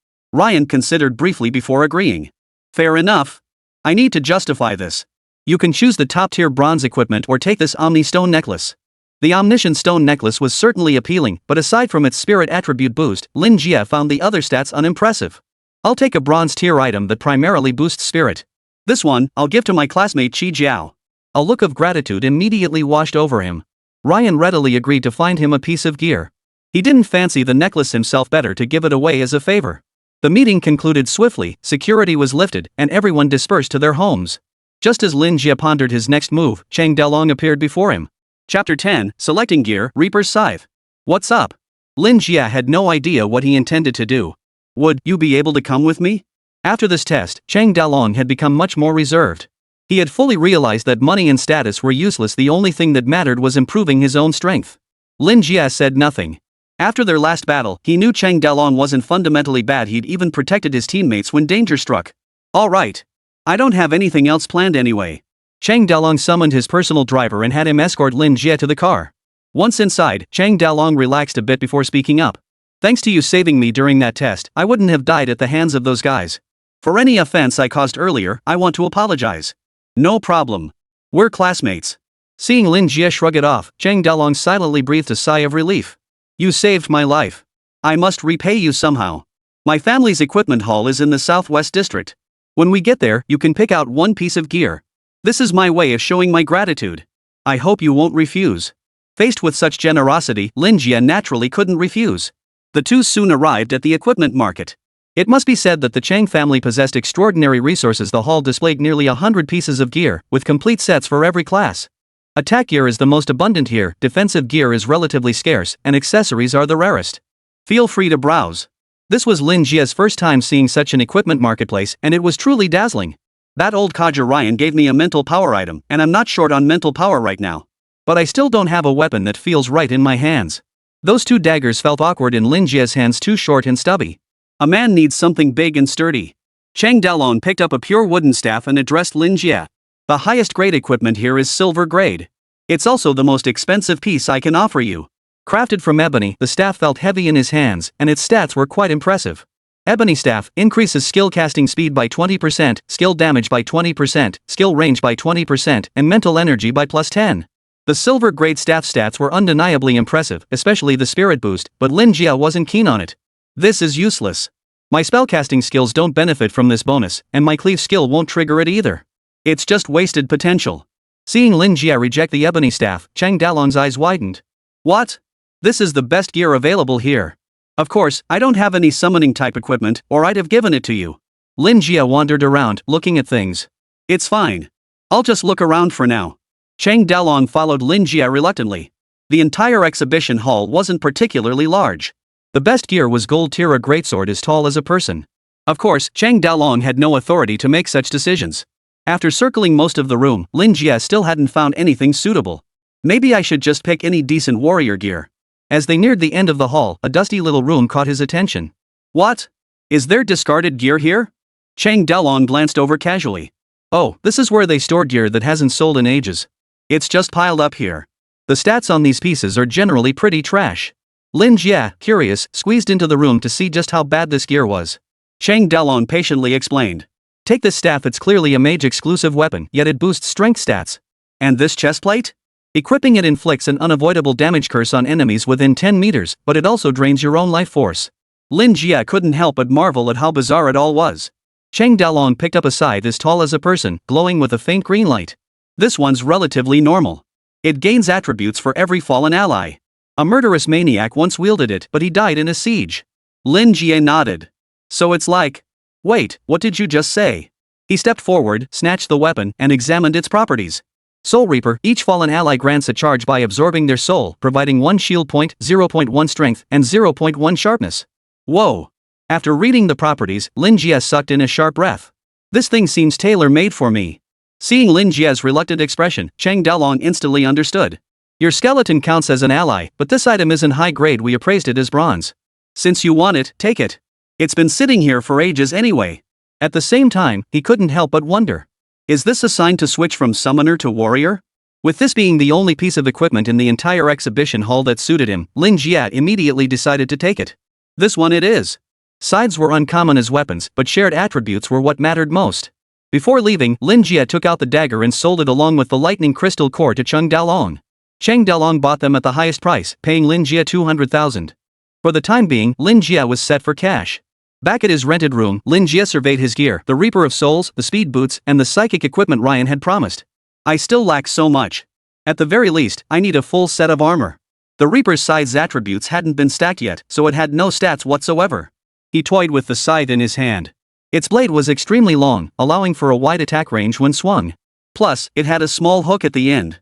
Ryan considered briefly before agreeing. "Fair enough. I need to justify this. You can choose the top-tier bronze equipment or take this Omni Stone necklace." The Omniscient Stone necklace was certainly appealing, but aside from its spirit attribute boost, Lin Jie found the other stats unimpressive. "I'll take a bronze-tier item that primarily boosts spirit. This one, I'll give to my classmate Qi Jiao." A look of gratitude immediately washed over him. Ryan readily agreed to find him a piece of gear. He didn't fancy the necklace himself better to give it away as a favor. The meeting concluded swiftly, security was lifted, and everyone dispersed to their homes. Just as Lin Jie pondered his next move, Cheng Dalong appeared before him. Chapter 10, Selecting Gear, Reaper's Scythe. "What's up?" Lin Jie had no idea what he intended to do. Would you be able to come with me? After this test, Chang Dalong had become much more reserved. He had fully realized that money and status were useless. The only thing that mattered was improving his own strength. Lin Jie said nothing. After their last battle, he knew Chang Dalong wasn't fundamentally bad. He'd even protected his teammates when danger struck. Alright. I don't have anything else planned anyway. Chang Dalong summoned his personal driver and had him escort Lin Jie to the car. Once inside, Chang Dalong relaxed a bit before speaking up. Thanks to you saving me during that test, I wouldn't have died at the hands of those guys. For any offense I caused earlier, I want to apologize. No problem. We're classmates. Seeing Lin Jie shrug it off, Chang Dalong silently breathed a sigh of relief. You saved my life. I must repay you somehow. My family's equipment hall is in the southwest district. When we get there, you can pick out one piece of gear. This is my way of showing my gratitude. I hope you won't refuse. Faced with such generosity, Lin Jie naturally couldn't refuse. The two soon arrived at the equipment market. It must be said that the Chang family possessed extraordinary resources. The hall displayed nearly 100 pieces of gear, with complete sets for every class. Attack gear is the most abundant here, defensive gear is relatively scarce, and accessories are the rarest. Feel free to browse. This was Lin Jie's first time seeing such an equipment marketplace, and it was truly dazzling. That old codger Ryan gave me a mental power item, and I'm not short on mental power right now. But I still don't have a weapon that feels right in my hands. Those two daggers felt awkward in Lin Jie's hands, too short and stubby. A man needs something big and sturdy. Chang Dalong picked up a pure wooden staff and addressed Lin Jie. The highest grade equipment here is silver grade. It's also the most expensive piece I can offer you. Crafted from ebony, the staff felt heavy in his hands, and its stats were quite impressive. Ebony staff increases skill casting speed by 20%, skill damage by 20%, skill range by 20%, and mental energy by +10. The silver grade staff stats were undeniably impressive, especially the spirit boost, but Lin Jie wasn't keen on it. This is useless. My spellcasting skills don't benefit from this bonus, and my cleave skill won't trigger it either. It's just wasted potential. Seeing Lin Jie reject the ebony staff, Chang Dalong's eyes widened. What? This is the best gear available here. Of course, I don't have any summoning type equipment, or I'd have given it to you. Lin Jie wandered around, looking at things. It's fine. I'll just look around for now. Chang Dalong followed Lin Jie reluctantly. The entire exhibition hall wasn't particularly large. The best gear was gold tier, a greatsword as tall as a person. Of course, Chang Dalong had no authority to make such decisions. After circling most of the room, Lin Jie still hadn't found anything suitable. Maybe I should just pick any decent warrior gear. As they neared the end of the hall, a dusty little room caught his attention. What? Is there discarded gear here? Chang Dalong glanced over casually. Oh, this is where they store gear that hasn't sold in ages. It's just piled up here. The stats on these pieces are generally pretty trash. Lin Jie, curious, squeezed into the room to see just how bad this gear was. Chang Dalong patiently explained. Take this staff, it's clearly a mage-exclusive weapon, yet it boosts strength stats. And this chestplate? Equipping it inflicts an unavoidable damage curse on enemies within 10 meters, but it also drains your own life force. Lin Jie couldn't help but marvel at how bizarre it all was. Chang Dalong picked up a scythe as tall as a person, glowing with a faint green light. This one's relatively normal. It gains attributes for every fallen ally. A murderous maniac once wielded it, but he died in a siege. Lin Jie nodded. So it's like... Wait, what did you just say? He stepped forward, snatched the weapon, and examined its properties. Soul Reaper, each fallen ally grants a charge by absorbing their soul, providing 1 shield point, 0.1 strength, and 0.1 sharpness. Whoa. After reading the properties, Lin Jie sucked in a sharp breath. This thing seems tailor-made for me. Seeing Lin Jie's reluctant expression, Chang Dalong instantly understood. Your skeleton counts as an ally, but this item isn't high grade, we appraised it as bronze. Since you want it, take it. It's been sitting here for ages anyway. At the same time, he couldn't help but wonder. Is this a sign to switch from summoner to warrior? With this being the only piece of equipment in the entire exhibition hall that suited him, Lin Jie immediately decided to take it. This one it is. Scythes were uncommon as weapons, but shared attributes were what mattered most. Before leaving, Lin Jie took out the dagger and sold it along with the lightning crystal core to Chang Dalong. Chang Dalong bought them at the highest price, paying Lin Jie 200,000. For the time being, Lin Jie was set for cash. Back at his rented room, Lin Jie surveyed his gear, the Reaper of Souls, the speed boots, and the psychic equipment Ryan had promised. I still lack so much. At the very least, I need a full set of armor. The Reaper's scythe's attributes hadn't been stacked yet, so it had no stats whatsoever. He toyed with the scythe in his hand. Its blade was extremely long, allowing for a wide attack range when swung. Plus, it had a small hook at the end.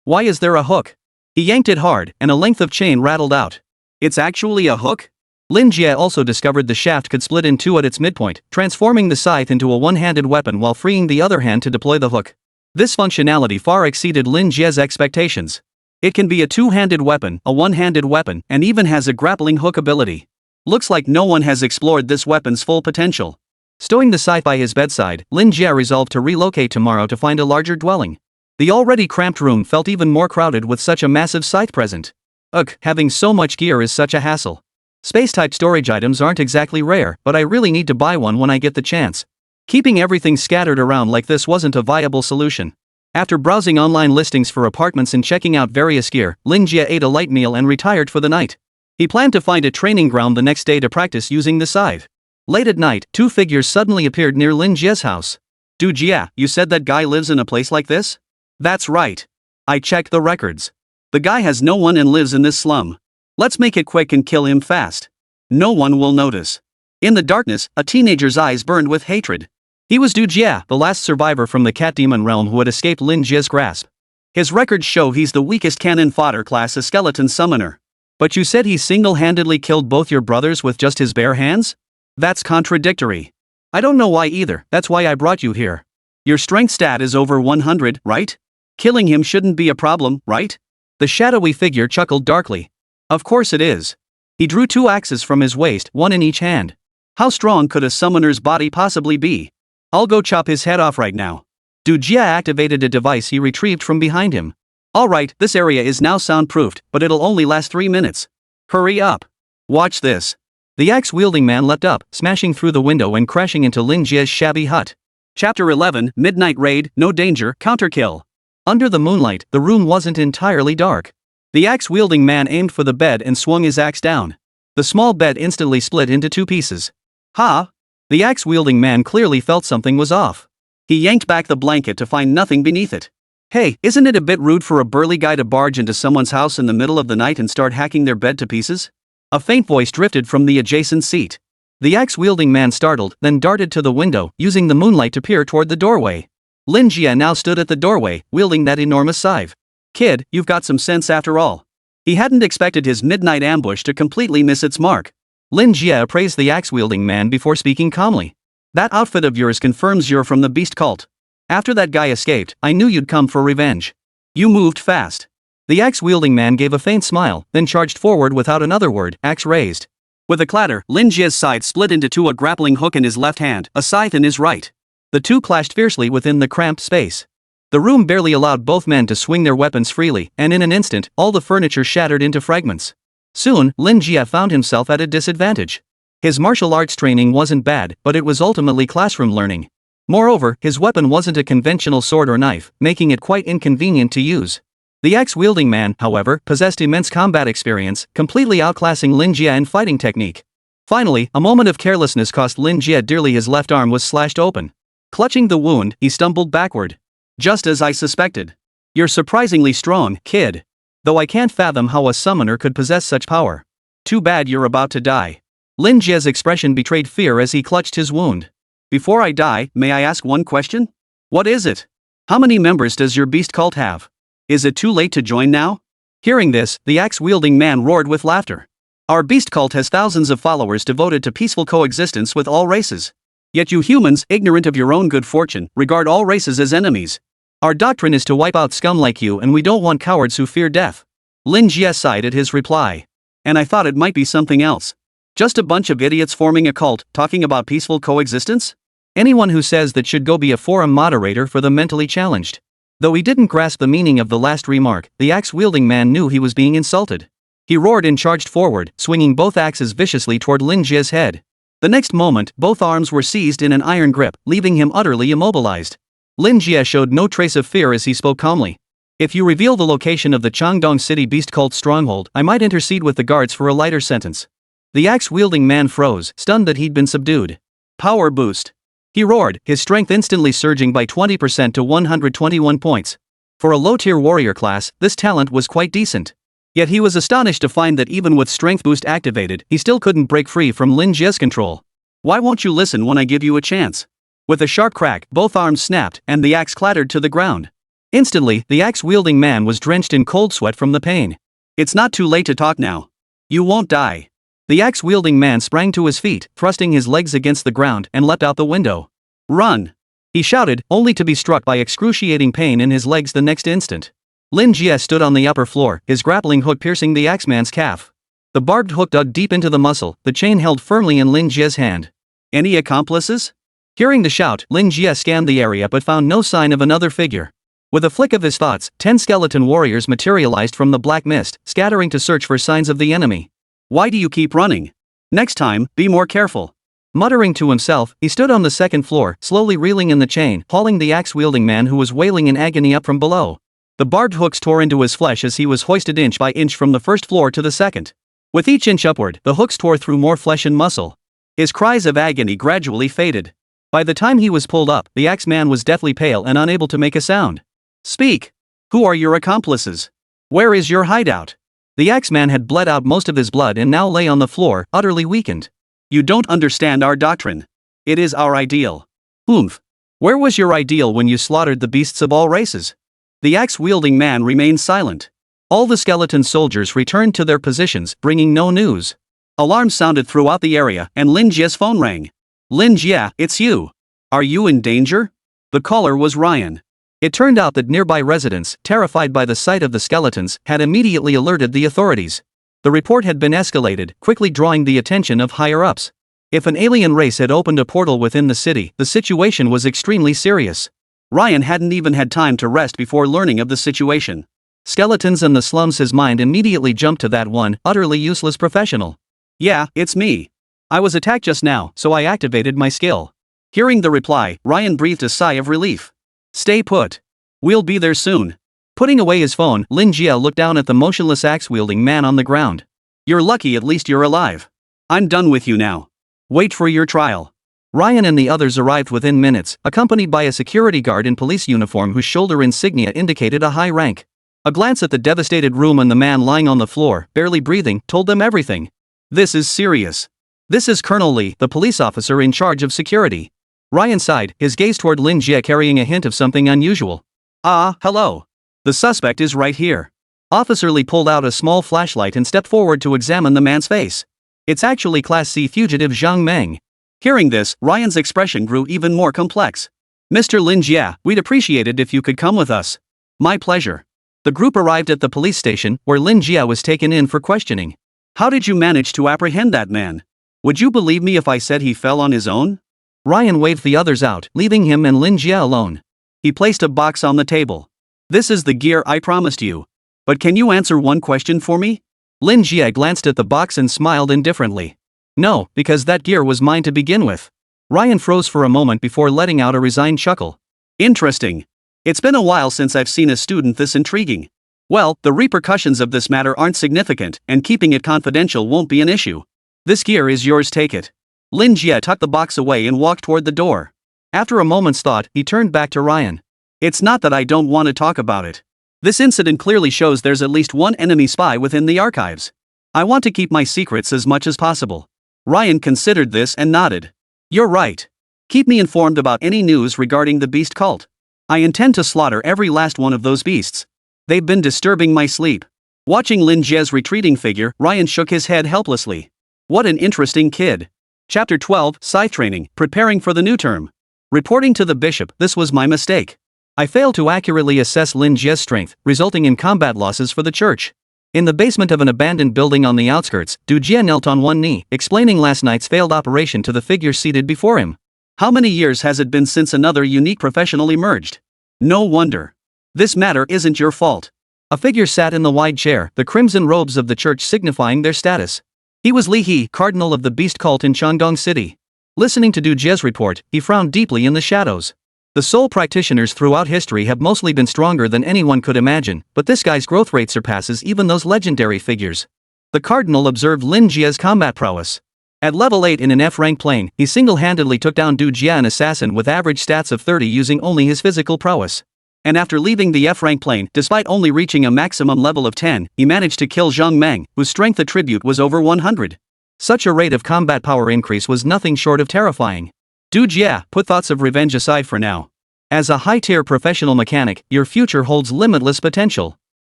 Why is there a hook? He yanked it hard, and a length of chain rattled out. It's actually a hook? Lin Jie also discovered the shaft could split in two at its midpoint, transforming the scythe into a one-handed weapon while freeing the other hand to deploy the hook. This functionality far exceeded Lin Jie's expectations. It can be a two-handed weapon, a one-handed weapon, and even has a grappling hook ability. Looks like no one has explored this weapon's full potential. Stowing the scythe by his bedside, Lin Jie resolved to relocate tomorrow to find a larger dwelling. The already cramped room felt even more crowded with such a massive scythe present. Ugh, having so much gear is such a hassle. Space-type storage items aren't exactly rare, but I really need to buy one when I get the chance. Keeping everything scattered around like this wasn't a viable solution. After browsing online listings for apartments and checking out various gear, Lin Jie ate a light meal and retired for the night. He planned to find a training ground the next day to practice using the scythe. Late at night, two figures suddenly appeared near Lin Jie's house. Dude, yeah, you said that guy lives in a place like this? That's right. I checked the records. The guy has no one and lives in this slum. Let's make it quick and kill him fast. No one will notice. In the darkness, a teenager's eyes burned with hatred. He was Du Jia, the last survivor from the cat demon realm who had escaped Lin Jie's grasp. His records show he's the weakest cannon fodder class a skeleton summoner. But you said he single-handedly killed both your brothers with just his bare hands? That's contradictory. I don't know why either, that's why I brought you here. Your strength stat is over 100, right? Killing him shouldn't be a problem, right? The shadowy figure chuckled darkly. Of course it is. He drew two axes from his waist, one in each hand. How strong could a summoner's body possibly be? I'll go chop his head off right now. Du Jia activated a device he retrieved from behind him. Alright, this area is now soundproofed, but it'll only last 3 minutes. Hurry up. Watch this. The axe-wielding man leapt up, smashing through the window and crashing into Lin Jie's shabby hut. Chapter 11, Midnight Raid, No Danger, Counterkill. Under the moonlight, the room wasn't entirely dark. The axe-wielding man aimed for the bed and swung his axe down. The small bed instantly split into two pieces. Ha! The axe-wielding man clearly felt something was off. He yanked back the blanket to find nothing beneath it. Hey, isn't it a bit rude for a burly guy to barge into someone's house in the middle of the night and start hacking their bed to pieces? A faint voice drifted from the adjacent seat. The axe-wielding man startled, then darted to the window, using the moonlight to peer toward the doorway. Lin Jie now stood at the doorway, wielding that enormous scythe. Kid, you've got some sense after all. He hadn't expected his midnight ambush to completely miss its mark. Lin Jie appraised the axe-wielding man before speaking calmly. That outfit of yours confirms you're from the beast cult. After that guy escaped, I knew you'd come for revenge. You moved fast. The axe-wielding man gave a faint smile, then charged forward without another word, axe raised. With a clatter, Lin Jie's scythe split into two, a grappling hook in his left hand, a scythe in his right. The two clashed fiercely within the cramped space. The room barely allowed both men to swing their weapons freely, and in an instant, all the furniture shattered into fragments. Soon, Lin Jie found himself at a disadvantage. His martial arts training wasn't bad, but it was ultimately classroom learning. Moreover, his weapon wasn't a conventional sword or knife, making it quite inconvenient to use. The axe-wielding man, however, possessed immense combat experience, completely outclassing Lin Jie in fighting technique. Finally, a moment of carelessness cost Lin Jie dearly. His left arm was slashed open. Clutching the wound, he stumbled backward. Just as I suspected. You're surprisingly strong, kid. Though I can't fathom how a summoner could possess such power. Too bad you're about to die. Lin Jie's expression betrayed fear as he clutched his wound. Before I die, may I ask one question? What is it? How many members does your beast cult have? Is it too late to join now? Hearing this, the axe-wielding man roared with laughter. Our beast cult has thousands of followers devoted to peaceful coexistence with all races. Yet you humans, ignorant of your own good fortune, regard all races as enemies. Our doctrine is to wipe out scum like you, and we don't want cowards who fear death. Lin Jie sighed at his reply. And I thought it might be something else. Just a bunch of idiots forming a cult, talking about peaceful coexistence? Anyone who says that should go be a forum moderator for the mentally challenged. Though he didn't grasp the meaning of the last remark, the axe-wielding man knew he was being insulted. He roared and charged forward, swinging both axes viciously toward Lin Jie's head. The next moment, both arms were seized in an iron grip, leaving him utterly immobilized. Lin Jie showed no trace of fear as he spoke calmly. If you reveal the location of the Changdong City Beast Cult stronghold, I might intercede with the guards for a lighter sentence. The axe-wielding man froze, stunned that he'd been subdued. Power boost. He roared, his strength instantly surging by 20% to 121 points. For a low-tier warrior class, this talent was quite decent. Yet he was astonished to find that even with strength boost activated, he still couldn't break free from Lin Jie's control. Why won't you listen when I give you a chance? With a sharp crack, both arms snapped, and the axe clattered to the ground. Instantly, the axe-wielding man was drenched in cold sweat from the pain. It's not too late to talk now. You won't die. The axe-wielding man sprang to his feet, thrusting his legs against the ground, and leapt out the window. Run! He shouted, only to be struck by excruciating pain in his legs the next instant. Lin Jie stood on the upper floor, his grappling hook piercing the axeman's calf. The barbed hook dug deep into the muscle, the chain held firmly in Lin Jie's hand. Any accomplices? Hearing the shout, Lin Jie scanned the area but found no sign of another figure. With a flick of his thoughts, 10 skeleton warriors materialized from the black mist, scattering to search for signs of the enemy. Why do you keep running? Next time, be more careful. Muttering to himself, he stood on the second floor, slowly reeling in the chain, hauling the axe-wielding man who was wailing in agony up from below. The barbed hooks tore into his flesh as he was hoisted inch by inch from the first floor to the second. With each inch upward, the hooks tore through more flesh and muscle. His cries of agony gradually faded. By the time he was pulled up, the axeman was deathly pale and unable to make a sound. Speak! Who are your accomplices? Where is your hideout? The axeman had bled out most of his blood and now lay on the floor, utterly weakened. You don't understand our doctrine. It is our ideal. Oomph! Where was your ideal when you slaughtered the beasts of all races? The axe-wielding man remained silent. All the skeleton soldiers returned to their positions, bringing no news. Alarms sounded throughout the area, and Lin Jie's phone rang. Lin Jie, it's you. Are you in danger? The caller was Ryan. It turned out that nearby residents, terrified by the sight of the skeletons, had immediately alerted the authorities. The report had been escalated, quickly drawing the attention of higher-ups. If an alien race had opened a portal within the city, the situation was extremely serious. Ryan hadn't even had time to rest before learning of the situation. Skeletons and the slums. His mind immediately jumped to that one, utterly useless professional. Yeah, it's me. I was attacked just now, so I activated my skill. Hearing the reply, Ryan breathed a sigh of relief. Stay put. We'll be there soon. Putting away his phone, Lin Jie looked down at the motionless axe-wielding man on the ground. You're lucky at least you're alive. I'm done with you now. Wait for your trial. Ryan and the others arrived within minutes, accompanied by a security guard in police uniform whose shoulder insignia indicated a high rank. A glance at the devastated room and the man lying on the floor, barely breathing, told them everything. This is serious. This is Colonel Lee, the police officer in charge of security. Ryan sighed, his gaze toward Lin Jie carrying a hint of something unusual. Ah, hello. The suspect is right here. Officer Lee pulled out a small flashlight and stepped forward to examine the man's face. It's actually Class C fugitive Zhang Meng. Hearing this, Ryan's expression grew even more complex. Mr. Lin Jie, we'd appreciate it if you could come with us. My pleasure. The group arrived at the police station, where Lin Jie was taken in for questioning. How did you manage to apprehend that man? Would you believe me if I said he fell on his own? Ryan waved the others out, leaving him and Lin Jie alone. He placed a box on the table. This is the gear I promised you. But can you answer one question for me? Lin Jie glanced at the box and smiled indifferently. No, because that gear was mine to begin with. Ryan froze for a moment before letting out a resigned chuckle. Interesting. It's been a while since I've seen a student this intriguing. Well, the repercussions of this matter aren't significant, and keeping it confidential won't be an issue. This gear is yours, take it. Lin Jie tucked the box away and walked toward the door. After a moment's thought, he turned back to Ryan. It's not that I don't want to talk about it. This incident clearly shows there's at least one enemy spy within the archives. I want to keep my secrets as much as possible. Ryan considered this and nodded. You're right. Keep me informed about any news regarding the beast cult. I intend to slaughter every last one of those beasts. They've been disturbing my sleep. Watching Lin Jie's retreating figure, Ryan shook his head helplessly. What an interesting kid. Chapter 12, Scythe Training, Preparing for the New Term. Reporting to the bishop, this was my mistake. I failed to accurately assess Lin Jie's strength, resulting in combat losses for the church. In the basement of an abandoned building on the outskirts, Du Jie knelt on one knee, explaining last night's failed operation to the figure seated before him. How many years has it been since another unique professional emerged? No wonder. This matter isn't your fault. A figure sat in the wide chair, the crimson robes of the church signifying their status. He was Li He, cardinal of the beast cult in Shandong City. Listening to Du Jie's report, he frowned deeply in the shadows. The soul practitioners throughout history have mostly been stronger than anyone could imagine, but this guy's growth rate surpasses even those legendary figures. The cardinal observed Lin Jie's combat prowess. At level 8 in an F-rank plane, he single-handedly took down Du Jie, an assassin with average stats of 30 using only his physical prowess. And after leaving the F-rank plane, despite only reaching a maximum level of 10, he managed to kill Zhang Meng, whose strength attribute was over 100. Such a rate of combat power increase was nothing short of terrifying. Du Jie, put thoughts of revenge aside for now. As a high-tier professional mechanic, your future holds limitless potential.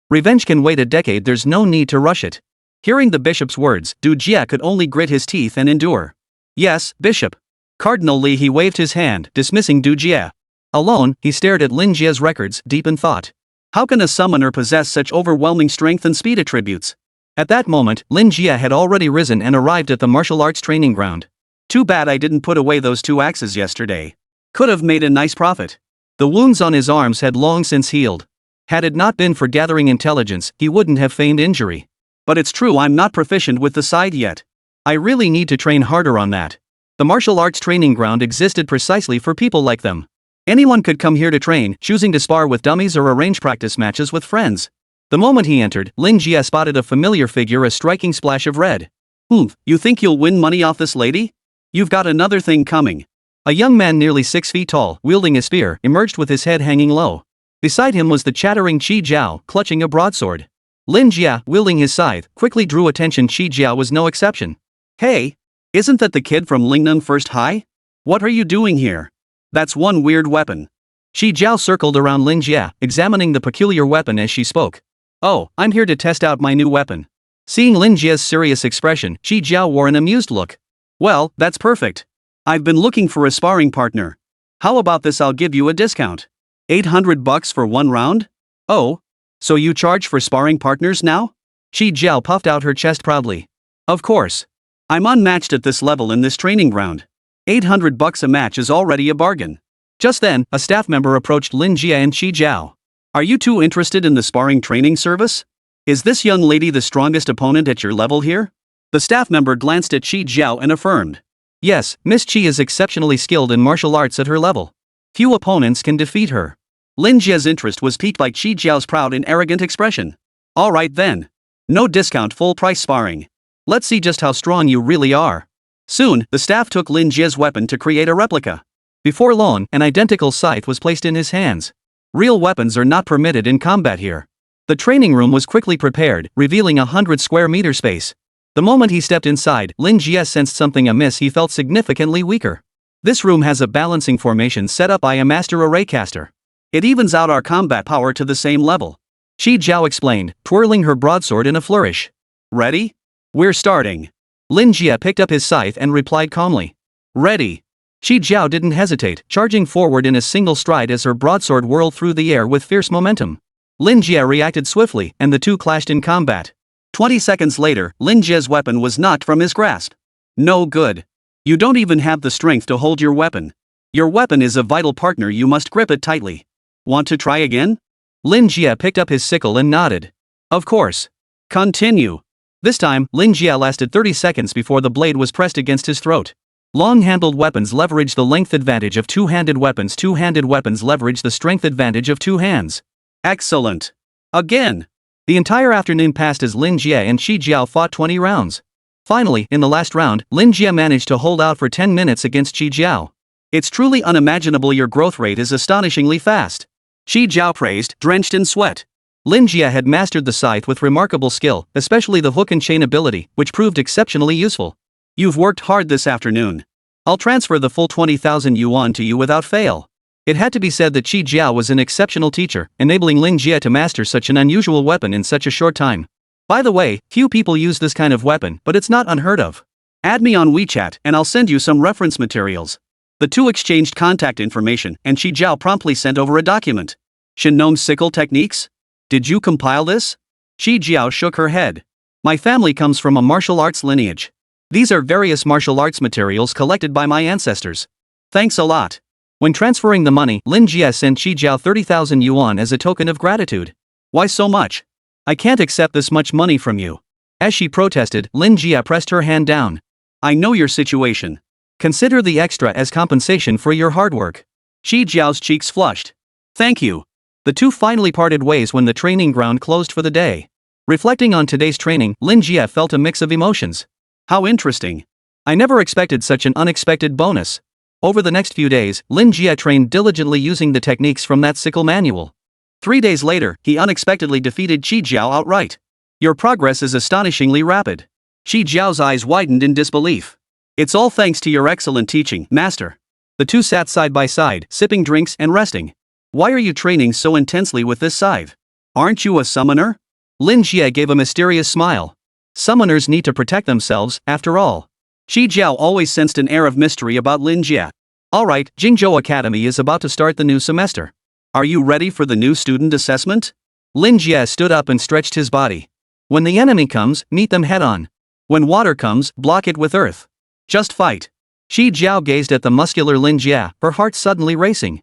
Revenge can wait a decade, there's no need to rush it. Hearing the bishop's words, Du Jie could only grit his teeth and endure. Yes, bishop. Cardinally he waved his hand, dismissing Du Jie. Alone, he stared at Lin Jie's records, deep in thought. How can a summoner possess such overwhelming strength and speed attributes? At that moment, Lin Jie had already risen and arrived at the martial arts training ground. Too bad I didn't put away those 2 axes yesterday. Could have made a nice profit. The wounds on his arms had long since healed. Had it not been for gathering intelligence, he wouldn't have feigned injury. But it's true I'm not proficient with the side yet. I really need to train harder on that. The martial arts training ground existed precisely for people like them. Anyone could come here to train, choosing to spar with dummies or arrange practice matches with friends. The moment he entered, Lin Jie spotted a familiar figure, a striking splash of red. You think you'll win money off this lady? You've got another thing coming. A young man nearly 6 feet tall, wielding a spear, emerged with his head hanging low. Beside him was the chattering Qi Jiao, clutching a broadsword. Lin Jie, wielding his scythe, quickly drew attention. Qi Jiao was no exception. Hey! Isn't that the kid from Lingnan First High? What are you doing here? That's one weird weapon. Qi Jiao circled around Lin Jie, examining the peculiar weapon as she spoke. Oh, I'm here to test out my new weapon. Seeing Lin Jie's serious expression, Qi Jiao wore an amused look. Well, that's perfect. I've been looking for a sparring partner. How about this? I'll give you a discount. $800 for 1 round? Oh, so you charge for sparring partners now? Qi Jiao puffed out her chest proudly. Of course. I'm unmatched at this level in this training ground. $800 a match is already a bargain. Just then, a staff member approached Lin Jie and Qi Jiao. Are you two interested in the sparring training service? Is this young lady the strongest opponent at your level here? The staff member glanced at Qi Jiao and affirmed. Yes, Miss Qi is exceptionally skilled in martial arts at her level. Few opponents can defeat her. Lin Jie's interest was piqued by Qi Jiao's proud and arrogant expression. Alright then. No discount, full price sparring. Let's see just how strong you really are. Soon, the staff took Lin Jie's weapon to create a replica. Before long, an identical scythe was placed in his hands. Real weapons are not permitted in combat here. The training room was quickly prepared, revealing 100 square meter space. The moment he stepped inside, Lin Jie sensed something amiss. He felt significantly weaker. This room has a balancing formation set up by a master array caster. It evens out our combat power to the same level. Qi Jiao explained, twirling her broadsword in a flourish. Ready? We're starting. Lin Jie picked up his scythe and replied calmly. Ready. Qi Jiao didn't hesitate, charging forward in a single stride as her broadsword whirled through the air with fierce momentum. Lin Jie reacted swiftly, and the two clashed in combat. 20 seconds later, Lin Jie's weapon was knocked from his grasp. No good. You don't even have the strength to hold your weapon. Your weapon is a vital partner, you must grip it tightly. Want to try again? Lin Jie picked up his sickle and nodded. Of course. Continue. This time, Lin Jie lasted 30 seconds before the blade was pressed against his throat. Long-handled weapons leverage the length advantage of two-handed weapons. Two-handed weapons leverage the strength advantage of 2 hands. Excellent. Again. The entire afternoon passed as Lin Jie and Qi Jiao fought 20 rounds. Finally, in the last round, Lin Jie managed to hold out for 10 minutes against Qi Jiao. It's truly unimaginable, your growth rate is astonishingly fast. Qi Jiao praised, drenched in sweat. Lin Jie had mastered the scythe with remarkable skill, especially the hook and chain ability, which proved exceptionally useful. You've worked hard this afternoon. I'll transfer the full 20,000 yuan to you without fail. It had to be said that Qi Jiao was an exceptional teacher, enabling Lin Jie to master such an unusual weapon in such a short time. By the way, few people use this kind of weapon, but it's not unheard of. Add me on WeChat and I'll send you some reference materials. The two exchanged contact information, and Qi Jiao promptly sent over a document. Shinnom sickle techniques? Did you compile this? Qi Jiao shook her head. My family comes from a martial arts lineage. These are various martial arts materials collected by my ancestors. Thanks a lot. When transferring the money, Lin Jie sent Qi Jiao 30,000 yuan as a token of gratitude. Why so much? I can't accept this much money from you. As she protested, Lin Jie pressed her hand down. I know your situation. Consider the extra as compensation for your hard work. Qi Jiao's cheeks flushed. Thank you. The two finally parted ways when the training ground closed for the day. Reflecting on today's training, Lin Jie felt a mix of emotions. How interesting. I never expected such an unexpected bonus. Over the next few days, Lin Jie trained diligently using the techniques from that sickle manual. 3 days later, he unexpectedly defeated Qi Jiao outright. Your progress is astonishingly rapid. Qi Jiao's eyes widened in disbelief. It's all thanks to your excellent teaching, master. The two sat side by side, sipping drinks and resting. Why are you training so intensely with this scythe? Aren't you a summoner? Lin Jie gave a mysterious smile. Summoners need to protect themselves, after all. Shi Jiao always sensed an air of mystery about Lin Jie. Alright, Jingzhou Academy is about to start the new semester. Are you ready for the new student assessment? Lin Jie stood up and stretched his body. When the enemy comes, meet them head on. When water comes, block it with earth. Just fight. Shi Jiao gazed at the muscular Lin Jie, her heart suddenly racing.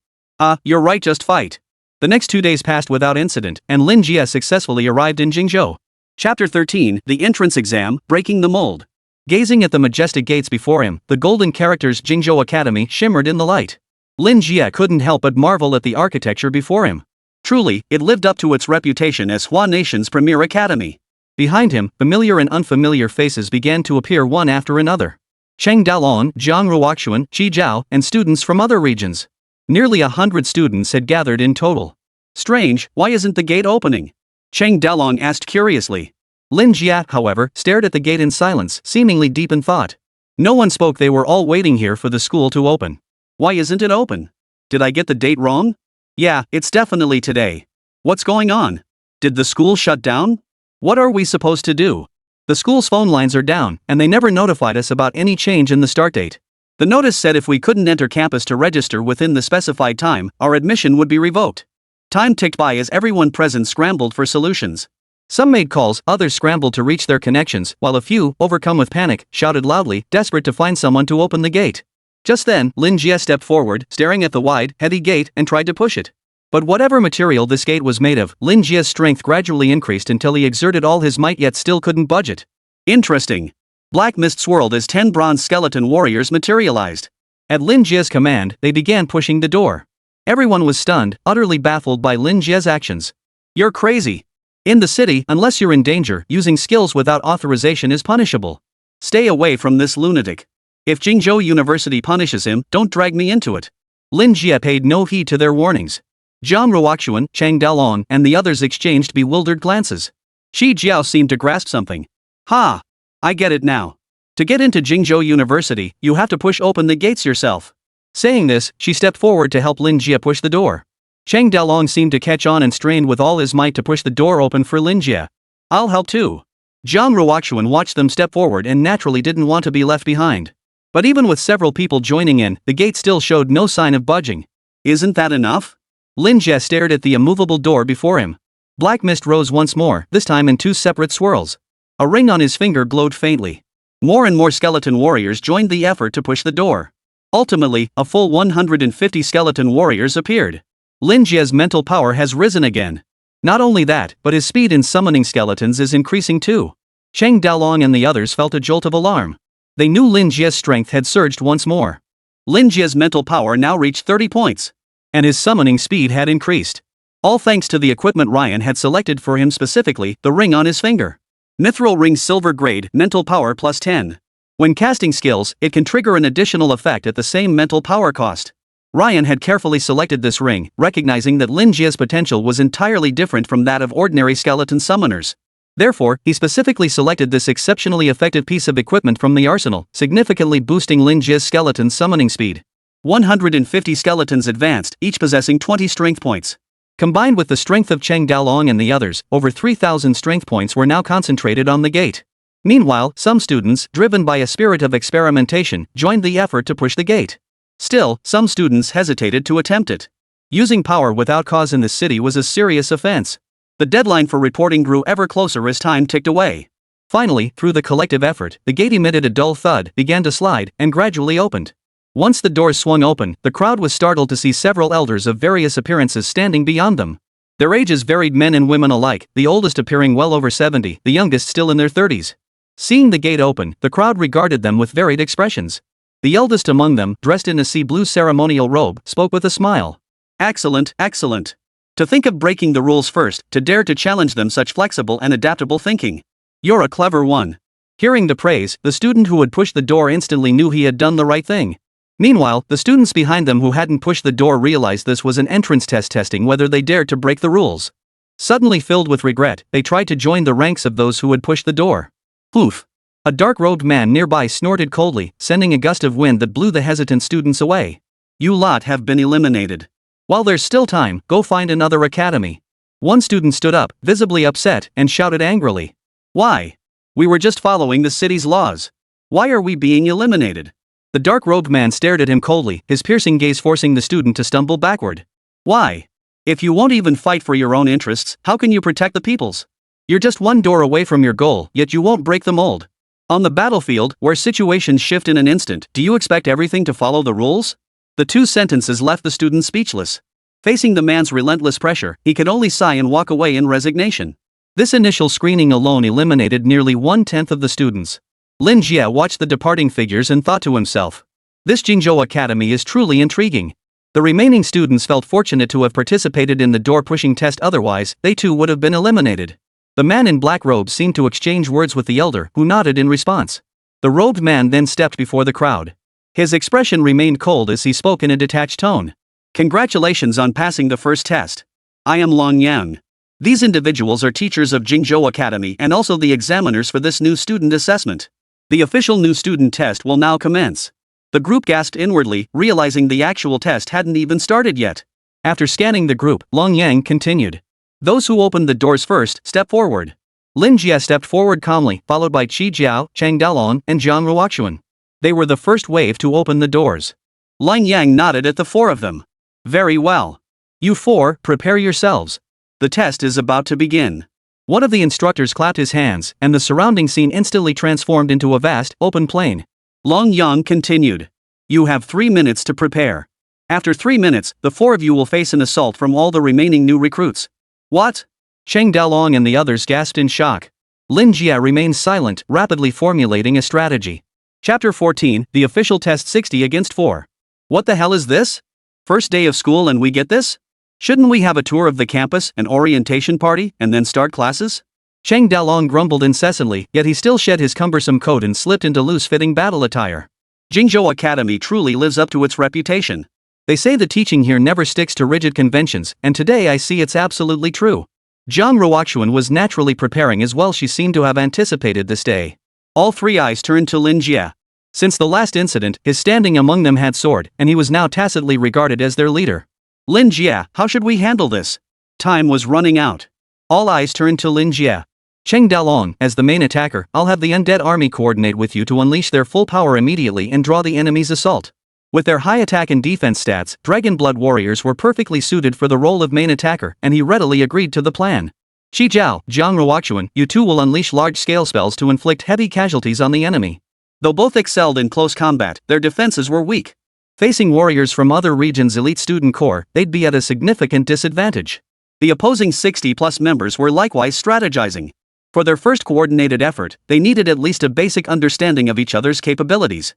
You're right, just fight. The next 2 days passed without incident, and Lin Jie successfully arrived in Jingzhou. Chapter 13, The Entrance Exam, Breaking the Mold. Gazing at the majestic gates before him, the golden characters Jingzhou Academy shimmered in the light. Lin Jie couldn't help but marvel at the architecture before him. Truly, it lived up to its reputation as Hua Nation's premier academy. Behind him, familiar and unfamiliar faces began to appear one after another. Cheng Dalong, Zhang Ruoxuan, Qi Zhao, and students from other regions. Nearly 100 students had gathered in total. Strange, why isn't the gate opening? Cheng Dalong asked curiously. Lin Jie, however, stared at the gate in silence, seemingly deep in thought. No one spoke, they were all waiting here for the school to open. Why isn't it open? Did I get the date wrong? Yeah, it's definitely today. What's going on? Did the school shut down? What are we supposed to do? The school's phone lines are down, and they never notified us about any change in the start date. The notice said if we couldn't enter campus to register within the specified time, our admission would be revoked. Time ticked by as everyone present scrambled for solutions. Some made calls, others scrambled to reach their connections, while a few, overcome with panic, shouted loudly, desperate to find someone to open the gate. Just then, Lin Jie stepped forward, staring at the wide, heavy gate, and tried to push it. But whatever material this gate was made of, Lin Jie's strength gradually increased until he exerted all his might yet still couldn't budge it. Interesting. Black mist swirled as 10 bronze skeleton warriors materialized. At Lin Jie's command, they began pushing the door. Everyone was stunned, utterly baffled by Lin Jie's actions. You're crazy. In the city, unless you're in danger, using skills without authorization is punishable. Stay away from this lunatic. If Jingzhou University punishes him, don't drag me into it. Lin Jie paid no heed to their warnings. Zhang Ruoxuan, Cheng Dalong, and the others exchanged bewildered glances. Shi Jiao seemed to grasp something. Ha! I get it now. To get into Jingzhou University, you have to push open the gates yourself. Saying this, she stepped forward to help Lin Jie push the door. Cheng Dalong seemed to catch on and strained with all his might to push the door open for Lin Jie. I'll help too. Zhang Ruoxuan watched them step forward and naturally didn't want to be left behind. But even with several people joining in, the gate still showed no sign of budging. Isn't that enough? Lin Jie stared at the immovable door before him. Black mist rose once more, this time in 2 separate swirls. A ring on his finger glowed faintly. More and more skeleton warriors joined the effort to push the door. Ultimately, a full 150 skeleton warriors appeared. Lin Jie's mental power has risen again. Not only that, but his speed in summoning skeletons is increasing too. Cheng Dalong and the others felt a jolt of alarm. They knew Lin Jie's strength had surged once more. Lin Jie's mental power now reached 30 points. And his summoning speed had increased. All thanks to the equipment Ryan had selected for him, specifically, the ring on his finger. Mithril Ring Silver Grade, mental power plus 10. When casting skills, it can trigger an additional effect at the same mental power cost. Ryan had carefully selected this ring, recognizing that Lin Jie's potential was entirely different from that of ordinary skeleton summoners. Therefore, he specifically selected this exceptionally effective piece of equipment from the arsenal, significantly boosting Lin Jie's skeleton summoning speed. 150 skeletons advanced, each possessing 20 strength points. Combined with the strength of Cheng Dalong and the others, over 3,000 strength points were now concentrated on the gate. Meanwhile, some students, driven by a spirit of experimentation, joined the effort to push the gate. Still, some students hesitated to attempt it. Using power without cause in this city was a serious offense. The deadline for reporting grew ever closer as time ticked away. Finally, through the collective effort, the gate emitted a dull thud, began to slide, and gradually opened. Once the doors swung open, the crowd was startled to see several elders of various appearances standing beyond them. Their ages varied, men and women alike, the oldest appearing well over 70, the youngest still in their 30s. Seeing the gate open, the crowd regarded them with varied expressions. The eldest among them, dressed in a sea blue ceremonial robe, spoke with a smile. Excellent, excellent. To think of breaking the rules first, to dare to challenge them, such flexible and adaptable thinking. You're a clever one. Hearing the praise, the student who had pushed the door instantly knew he had done the right thing. Meanwhile, the students behind them who hadn't pushed the door realized this was an entrance test testing whether they dared to break the rules. Suddenly filled with regret, they tried to join the ranks of those who had pushed the door. Poof! A dark-robed man nearby snorted coldly, sending a gust of wind that blew the hesitant students away. You lot have been eliminated. While there's still time, go find another academy. One student stood up, visibly upset, and shouted angrily. Why? We were just following the city's laws. Why are we being eliminated? The dark-robed man stared at him coldly, his piercing gaze forcing the student to stumble backward. Why? If you won't even fight for your own interests, how can you protect the people's? You're just one door away from your goal, yet you won't break the mold. On the battlefield, where situations shift in an instant, do you expect everything to follow the rules? The two sentences left the student speechless. Facing the man's relentless pressure, he could only sigh and walk away in resignation. This initial screening alone eliminated nearly 1/10 of the students. Lin Jie watched the departing figures and thought to himself, this Jingzhou Academy is truly intriguing. The remaining students felt fortunate to have participated in the door-pushing test, otherwise, they too would have been eliminated. The man in black robes seemed to exchange words with the elder, who nodded in response. The robed man then stepped before the crowd. His expression remained cold as he spoke in a detached tone. Congratulations on passing the first test. I am Long Yang. These individuals are teachers of Jingzhou Academy and also the examiners for this new student assessment. The official new student test will now commence. The group gasped inwardly, realizing the actual test hadn't even started yet. After scanning the group, Long Yang continued. Those who opened the doors first, step forward. Lin Jie stepped forward calmly, followed by Qi Jiao, Chang Dalong, and Jiang Ruoxuan. They were the first wave to open the doors. Lang Yang nodded at the four of them. Very well. You four, prepare yourselves. The test is about to begin. One of the instructors clapped his hands, and the surrounding scene instantly transformed into a vast, open plain. Long Yang continued. You have 3 minutes to prepare. After 3 minutes, the four of you will face an assault from all the remaining new recruits. What? Cheng Dalong and the others gasped in shock. Lin Jie remained silent, rapidly formulating a strategy. Chapter 14, the official test 60 against 4. What the hell is this? First day of school and we get this? Shouldn't we have a tour of the campus, an orientation party, and then start classes? Cheng Dalong grumbled incessantly, yet he still shed his cumbersome coat and slipped into loose-fitting battle attire. Jingzhou Academy truly lives up to its reputation. They say the teaching here never sticks to rigid conventions, and today I see it's absolutely true. Jiang Ruoxuan was naturally preparing as well. She seemed to have anticipated this day. All three eyes turned to Lin Jie. Since the last incident, his standing among them had soared, and he was now tacitly regarded as their leader. Lin Jie, how should we handle this? Time was running out. All eyes turned to Lin Jie. Cheng Dalong, as the main attacker, I'll have the undead army coordinate with you to unleash their full power immediately and draw the enemy's assault. With their high attack and defense stats, Dragon Blood warriors were perfectly suited for the role of main attacker, and he readily agreed to the plan. Qi Jiao, Jiang Ruoxuan, you two will unleash large-scale spells to inflict heavy casualties on the enemy. Though both excelled in close combat, their defenses were weak. Facing warriors from other regions' elite student corps, they'd be at a significant disadvantage. The opposing 60-plus members were likewise strategizing. For their first coordinated effort, they needed at least a basic understanding of each other's capabilities.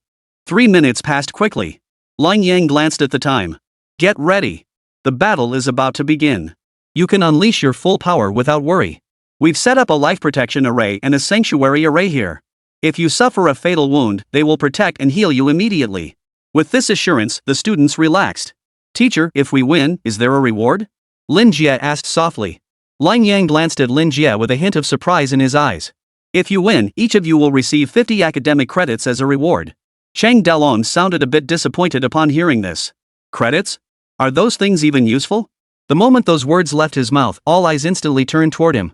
3 minutes passed quickly. Lang Yang glanced at the time. Get ready. The battle is about to begin. You can unleash your full power without worry. We've set up a life protection array and a sanctuary array here. If you suffer a fatal wound, they will protect and heal you immediately. With this assurance, the students relaxed. Teacher, if we win, is there a reward? Lin Jie asked softly. Lang Yang glanced at Lin Jie with a hint of surprise in his eyes. If you win, each of you will receive 50 academic credits as a reward. Cheng Dalong sounded a bit disappointed upon hearing this. Credits? Are those things even useful? The moment those words left his mouth, all eyes instantly turned toward him.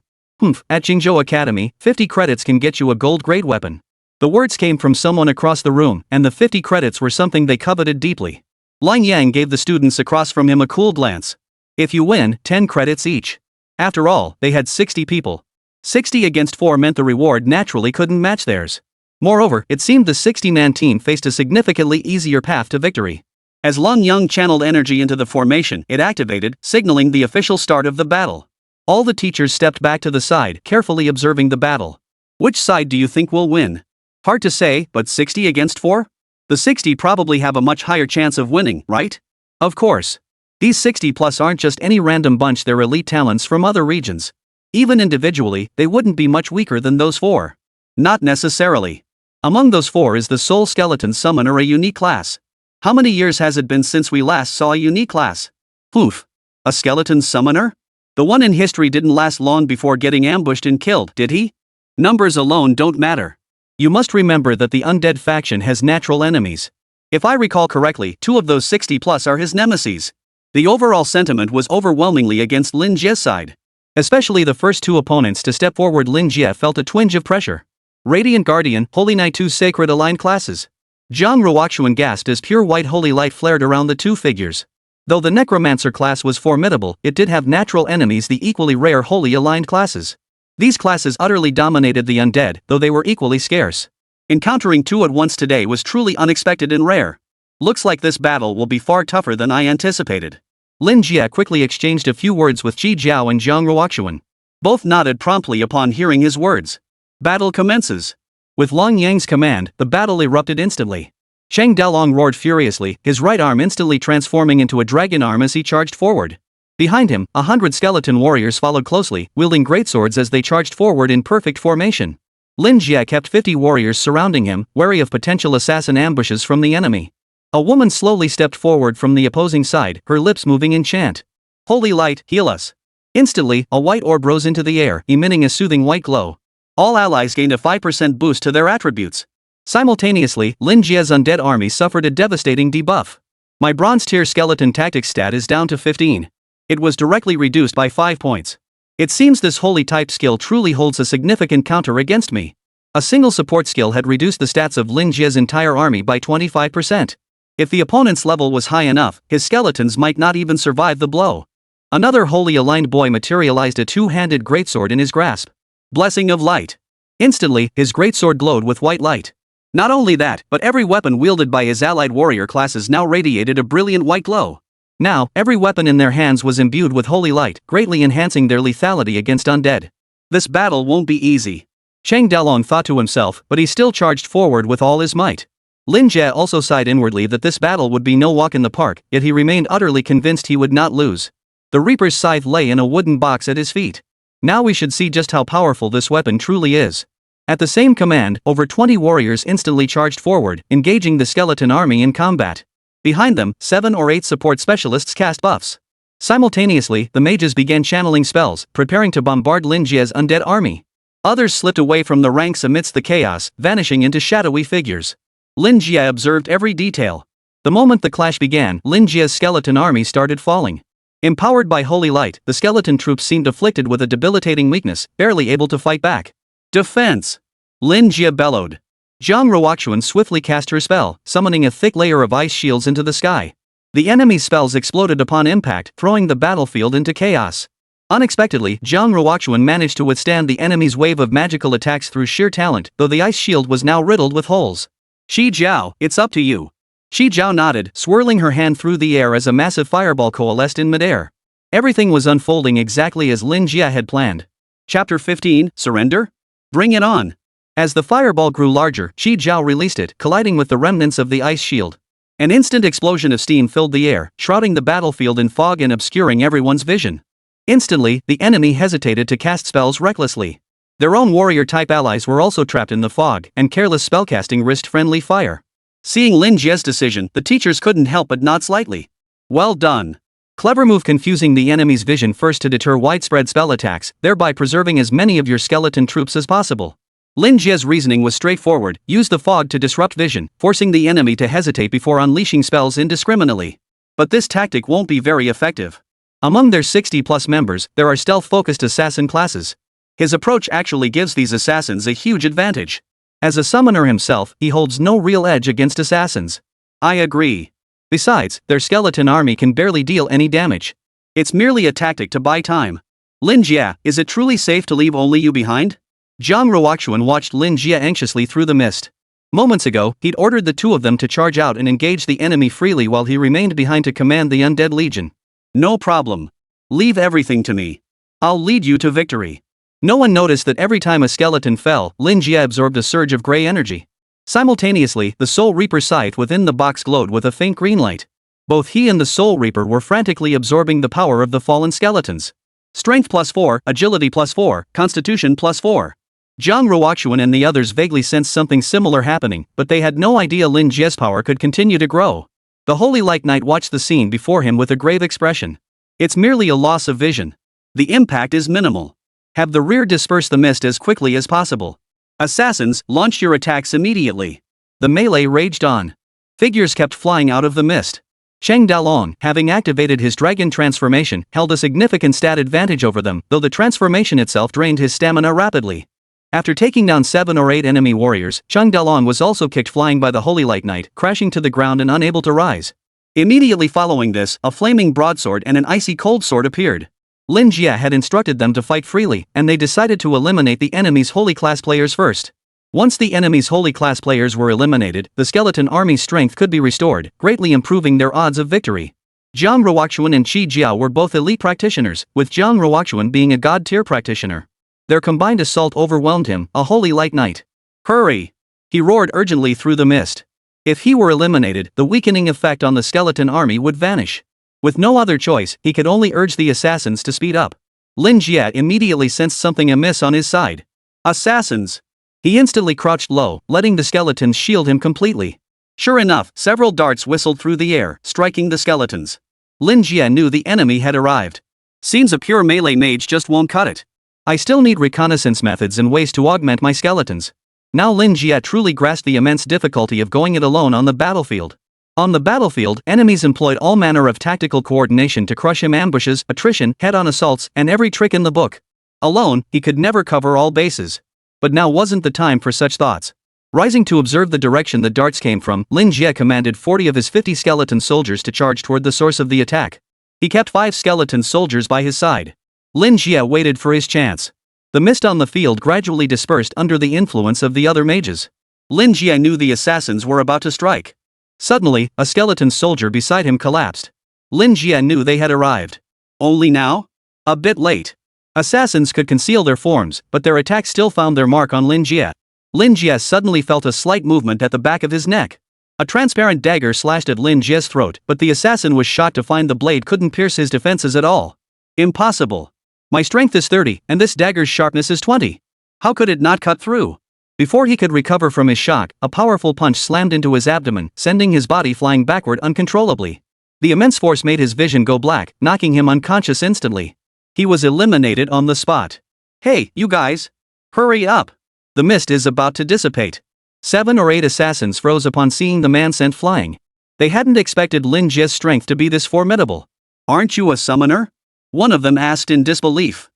At Jingzhou Academy, 50 credits can get you a gold-grade weapon. The words came from someone across the room, and the 50 credits were something they coveted deeply. Lang Yang gave the students across from him a cool glance. If you win, 10 credits each. After all, they had 60 people. 60 against 4 meant the reward naturally couldn't match theirs. Moreover, it seemed the 60-man team faced a significantly easier path to victory. As Lang Yang channeled energy into the formation, it activated, signaling the official start of the battle. All the teachers stepped back to the side, carefully observing the battle. Which side do you think will win? Hard to say, but 60 against 4? The 60 probably have a much higher chance of winning, right? Of course. These 60-plus aren't just any random bunch, they're elite talents from other regions. Even individually, they wouldn't be much weaker than those 4. Not necessarily. Among those 4 is the Soul Skeleton Summoner, a unique class. How many years has it been since we last saw a unique class? Oof. A skeleton summoner? The one in history didn't last long before getting ambushed and killed, did he? Numbers alone don't matter. You must remember that the undead faction has natural enemies. If I recall correctly, 2 of those 60-plus are his nemesis. The overall sentiment was overwhelmingly against Lin Jie's side. Especially the first 2 opponents to step forward, Lin Jie felt a twinge of pressure. Radiant Guardian, Holy Knight 2 Sacred Aligned Classes. Zhang Ruoxuan gasped as pure white holy light flared around the two figures. Though the Necromancer class was formidable, it did have natural enemies, the equally rare Holy Aligned classes. These classes utterly dominated the undead, though they were equally scarce. Encountering two at once today was truly unexpected and rare. Looks like this battle will be far tougher than I anticipated. Lin Jie quickly exchanged a few words with Qi Jiao and Zhang Ruoxuan. Both nodded promptly upon hearing his words. Battle commences. With Long Yang's command, the battle erupted instantly. Cheng Dalong roared furiously, his right arm instantly transforming into a dragon arm as he charged forward. Behind him, 100 skeleton warriors followed closely, wielding greatswords as they charged forward in perfect formation. Lin Jie kept 50 warriors surrounding him, wary of potential assassin ambushes from the enemy. A woman slowly stepped forward from the opposing side, her lips moving in chant. Holy light, heal us. Instantly, a white orb rose into the air, emitting a soothing white glow. All allies gained a 5% boost to their attributes. Simultaneously, Lin Jie's undead army suffered a devastating debuff. My bronze tier skeleton tactics stat is down to 15. It was directly reduced by 5 points. It seems this holy type skill truly holds a significant counter against me. A single support skill had reduced the stats of Lin Jie's entire army by 25%. If the opponent's level was high enough, his skeletons might not even survive the blow. Another holy aligned boy materialized a two-handed greatsword in his grasp. Blessing of light. Instantly, his greatsword glowed with white light. Not only that, but every weapon wielded by his allied warrior classes now radiated a brilliant white glow. Now, every weapon in their hands was imbued with holy light, greatly enhancing their lethality against undead. This battle won't be easy. Cheng Dalong thought to himself, but he still charged forward with all his might. Lin Jie also sighed inwardly that this battle would be no walk in the park, yet he remained utterly convinced he would not lose. The Reaper's scythe lay in a wooden box at his feet. Now we should see just how powerful this weapon truly is. At the same command, over 20 warriors instantly charged forward, engaging the skeleton army in combat. Behind them, 7 or 8 support specialists cast buffs. Simultaneously, the mages began channeling spells, preparing to bombard Lin Jie's undead army. Others slipped away from the ranks amidst the chaos, vanishing into shadowy figures. Lin Jie observed every detail. The moment the clash began, Lin Jie's skeleton army started falling. Empowered by holy light, the skeleton troops seemed afflicted with a debilitating weakness, barely able to fight back. Defense! Lin Jie bellowed. Zhang Ruoxuan swiftly cast her spell, summoning a thick layer of ice shields into the sky. The enemy's spells exploded upon impact, throwing the battlefield into chaos. Unexpectedly, Zhang Ruoxuan managed to withstand the enemy's wave of magical attacks through sheer talent, though the ice shield was now riddled with holes. Qi Jiao, it's up to you. Qi Jiao nodded, swirling her hand through the air as a massive fireball coalesced in midair. Everything was unfolding exactly as Lin Jie had planned. Chapter 15, Surrender? Bring it on. As the fireball grew larger, Qi Jiao released it, colliding with the remnants of the ice shield. An instant explosion of steam filled the air, shrouding the battlefield in fog and obscuring everyone's vision. Instantly, the enemy hesitated to cast spells recklessly. Their own warrior-type allies were also trapped in the fog, and careless spellcasting risked friendly fire. Seeing Lin Jie's decision, the teachers couldn't help but nod slightly. Well done. Clever move, confusing the enemy's vision first to deter widespread spell attacks, thereby preserving as many of your skeleton troops as possible. Lin Jie's reasoning was straightforward: use the fog to disrupt vision, forcing the enemy to hesitate before unleashing spells indiscriminately. But this tactic won't be very effective. Among their 60+ members, there are stealth-focused assassin classes. His approach actually gives these assassins a huge advantage. As a summoner himself, he holds no real edge against assassins. I agree. Besides, their skeleton army can barely deal any damage. It's merely a tactic to buy time. Lin Jie, is it truly safe to leave only you behind? Zhang Ruoxuan watched Lin Jie anxiously through the mist. Moments ago, he'd ordered the two of them to charge out and engage the enemy freely while he remained behind to command the undead legion. No problem. Leave everything to me. I'll lead you to victory. No one noticed that every time a skeleton fell, Lin Jie absorbed a surge of gray energy. Simultaneously, the Soul Reaper scythe within the box glowed with a faint green light. Both he and the Soul Reaper were frantically absorbing the power of the fallen skeletons. Strength +4, agility +4, constitution +4. Zhang Ruoxuan and the others vaguely sensed something similar happening, but they had no idea Lin Jie's power could continue to grow. The Holy Light Knight watched the scene before him with a grave expression. It's merely a loss of vision. The impact is minimal. Have the rear disperse the mist as quickly as possible. Assassins, launch your attacks immediately. The melee raged on. Figures kept flying out of the mist. Cheng Dalong, having activated his dragon transformation, held a significant stat advantage over them, though the transformation itself drained his stamina rapidly. After taking down 7 or 8 enemy warriors, Chung Dalong was also kicked flying by the Holy Light Knight, crashing to the ground and unable to rise. Immediately following this, a flaming broadsword and an icy cold sword appeared. Lin Jie had instructed them to fight freely, and they decided to eliminate the enemy's holy class players first. Once the enemy's holy class players were eliminated, the skeleton army's strength could be restored, greatly improving their odds of victory. Jiang Ruoxuan and Qi Jiao were both elite practitioners, with Jiang Ruoxuan being a god-tier practitioner. Their combined assault overwhelmed him, a holy light knight. Hurry! He roared urgently through the mist. If he were eliminated, the weakening effect on the skeleton army would vanish. With no other choice, he could only urge the assassins to speed up. Lin Jie immediately sensed something amiss on his side. Assassins! He instantly crouched low, letting the skeletons shield him completely. Sure enough, several darts whistled through the air, striking the skeletons. Lin Jie knew the enemy had arrived. Seems a pure melee mage just won't cut it. I still need reconnaissance methods and ways to augment my skeletons. Now Lin Jie truly grasped the immense difficulty of going it alone on the battlefield. On the battlefield, enemies employed all manner of tactical coordination to crush him: ambushes, attrition, head-on assaults, and every trick in the book. Alone, he could never cover all bases. But now wasn't the time for such thoughts. Rising to observe the direction the darts came from, Lin Jie commanded 40 of his 50 skeleton soldiers to charge toward the source of the attack. He kept 5 skeleton soldiers by his side. Lin Jie waited for his chance. The mist on the field gradually dispersed under the influence of the other mages. Lin Jie knew the assassins were about to strike. Suddenly, a skeleton soldier beside him collapsed. Lin Jie knew they had arrived. Only now? A bit late. Assassins could conceal their forms, but their attack still found their mark on Lin Jie. Lin Jie suddenly felt a slight movement at the back of his neck. A transparent dagger slashed at Lin Jie's throat, but the assassin was shocked to find the blade couldn't pierce his defenses at all. Impossible. My strength is 30, and this dagger's sharpness is 20. How could it not cut through? Before he could recover from his shock, a powerful punch slammed into his abdomen, sending his body flying backward uncontrollably. The immense force made his vision go black, knocking him unconscious instantly. He was eliminated on the spot. Hey, you guys! Hurry up! The mist is about to dissipate. 7 or 8 assassins froze upon seeing the man sent flying. They hadn't expected Lin Jie's strength to be this formidable. Aren't you a summoner? One of them asked in disbelief.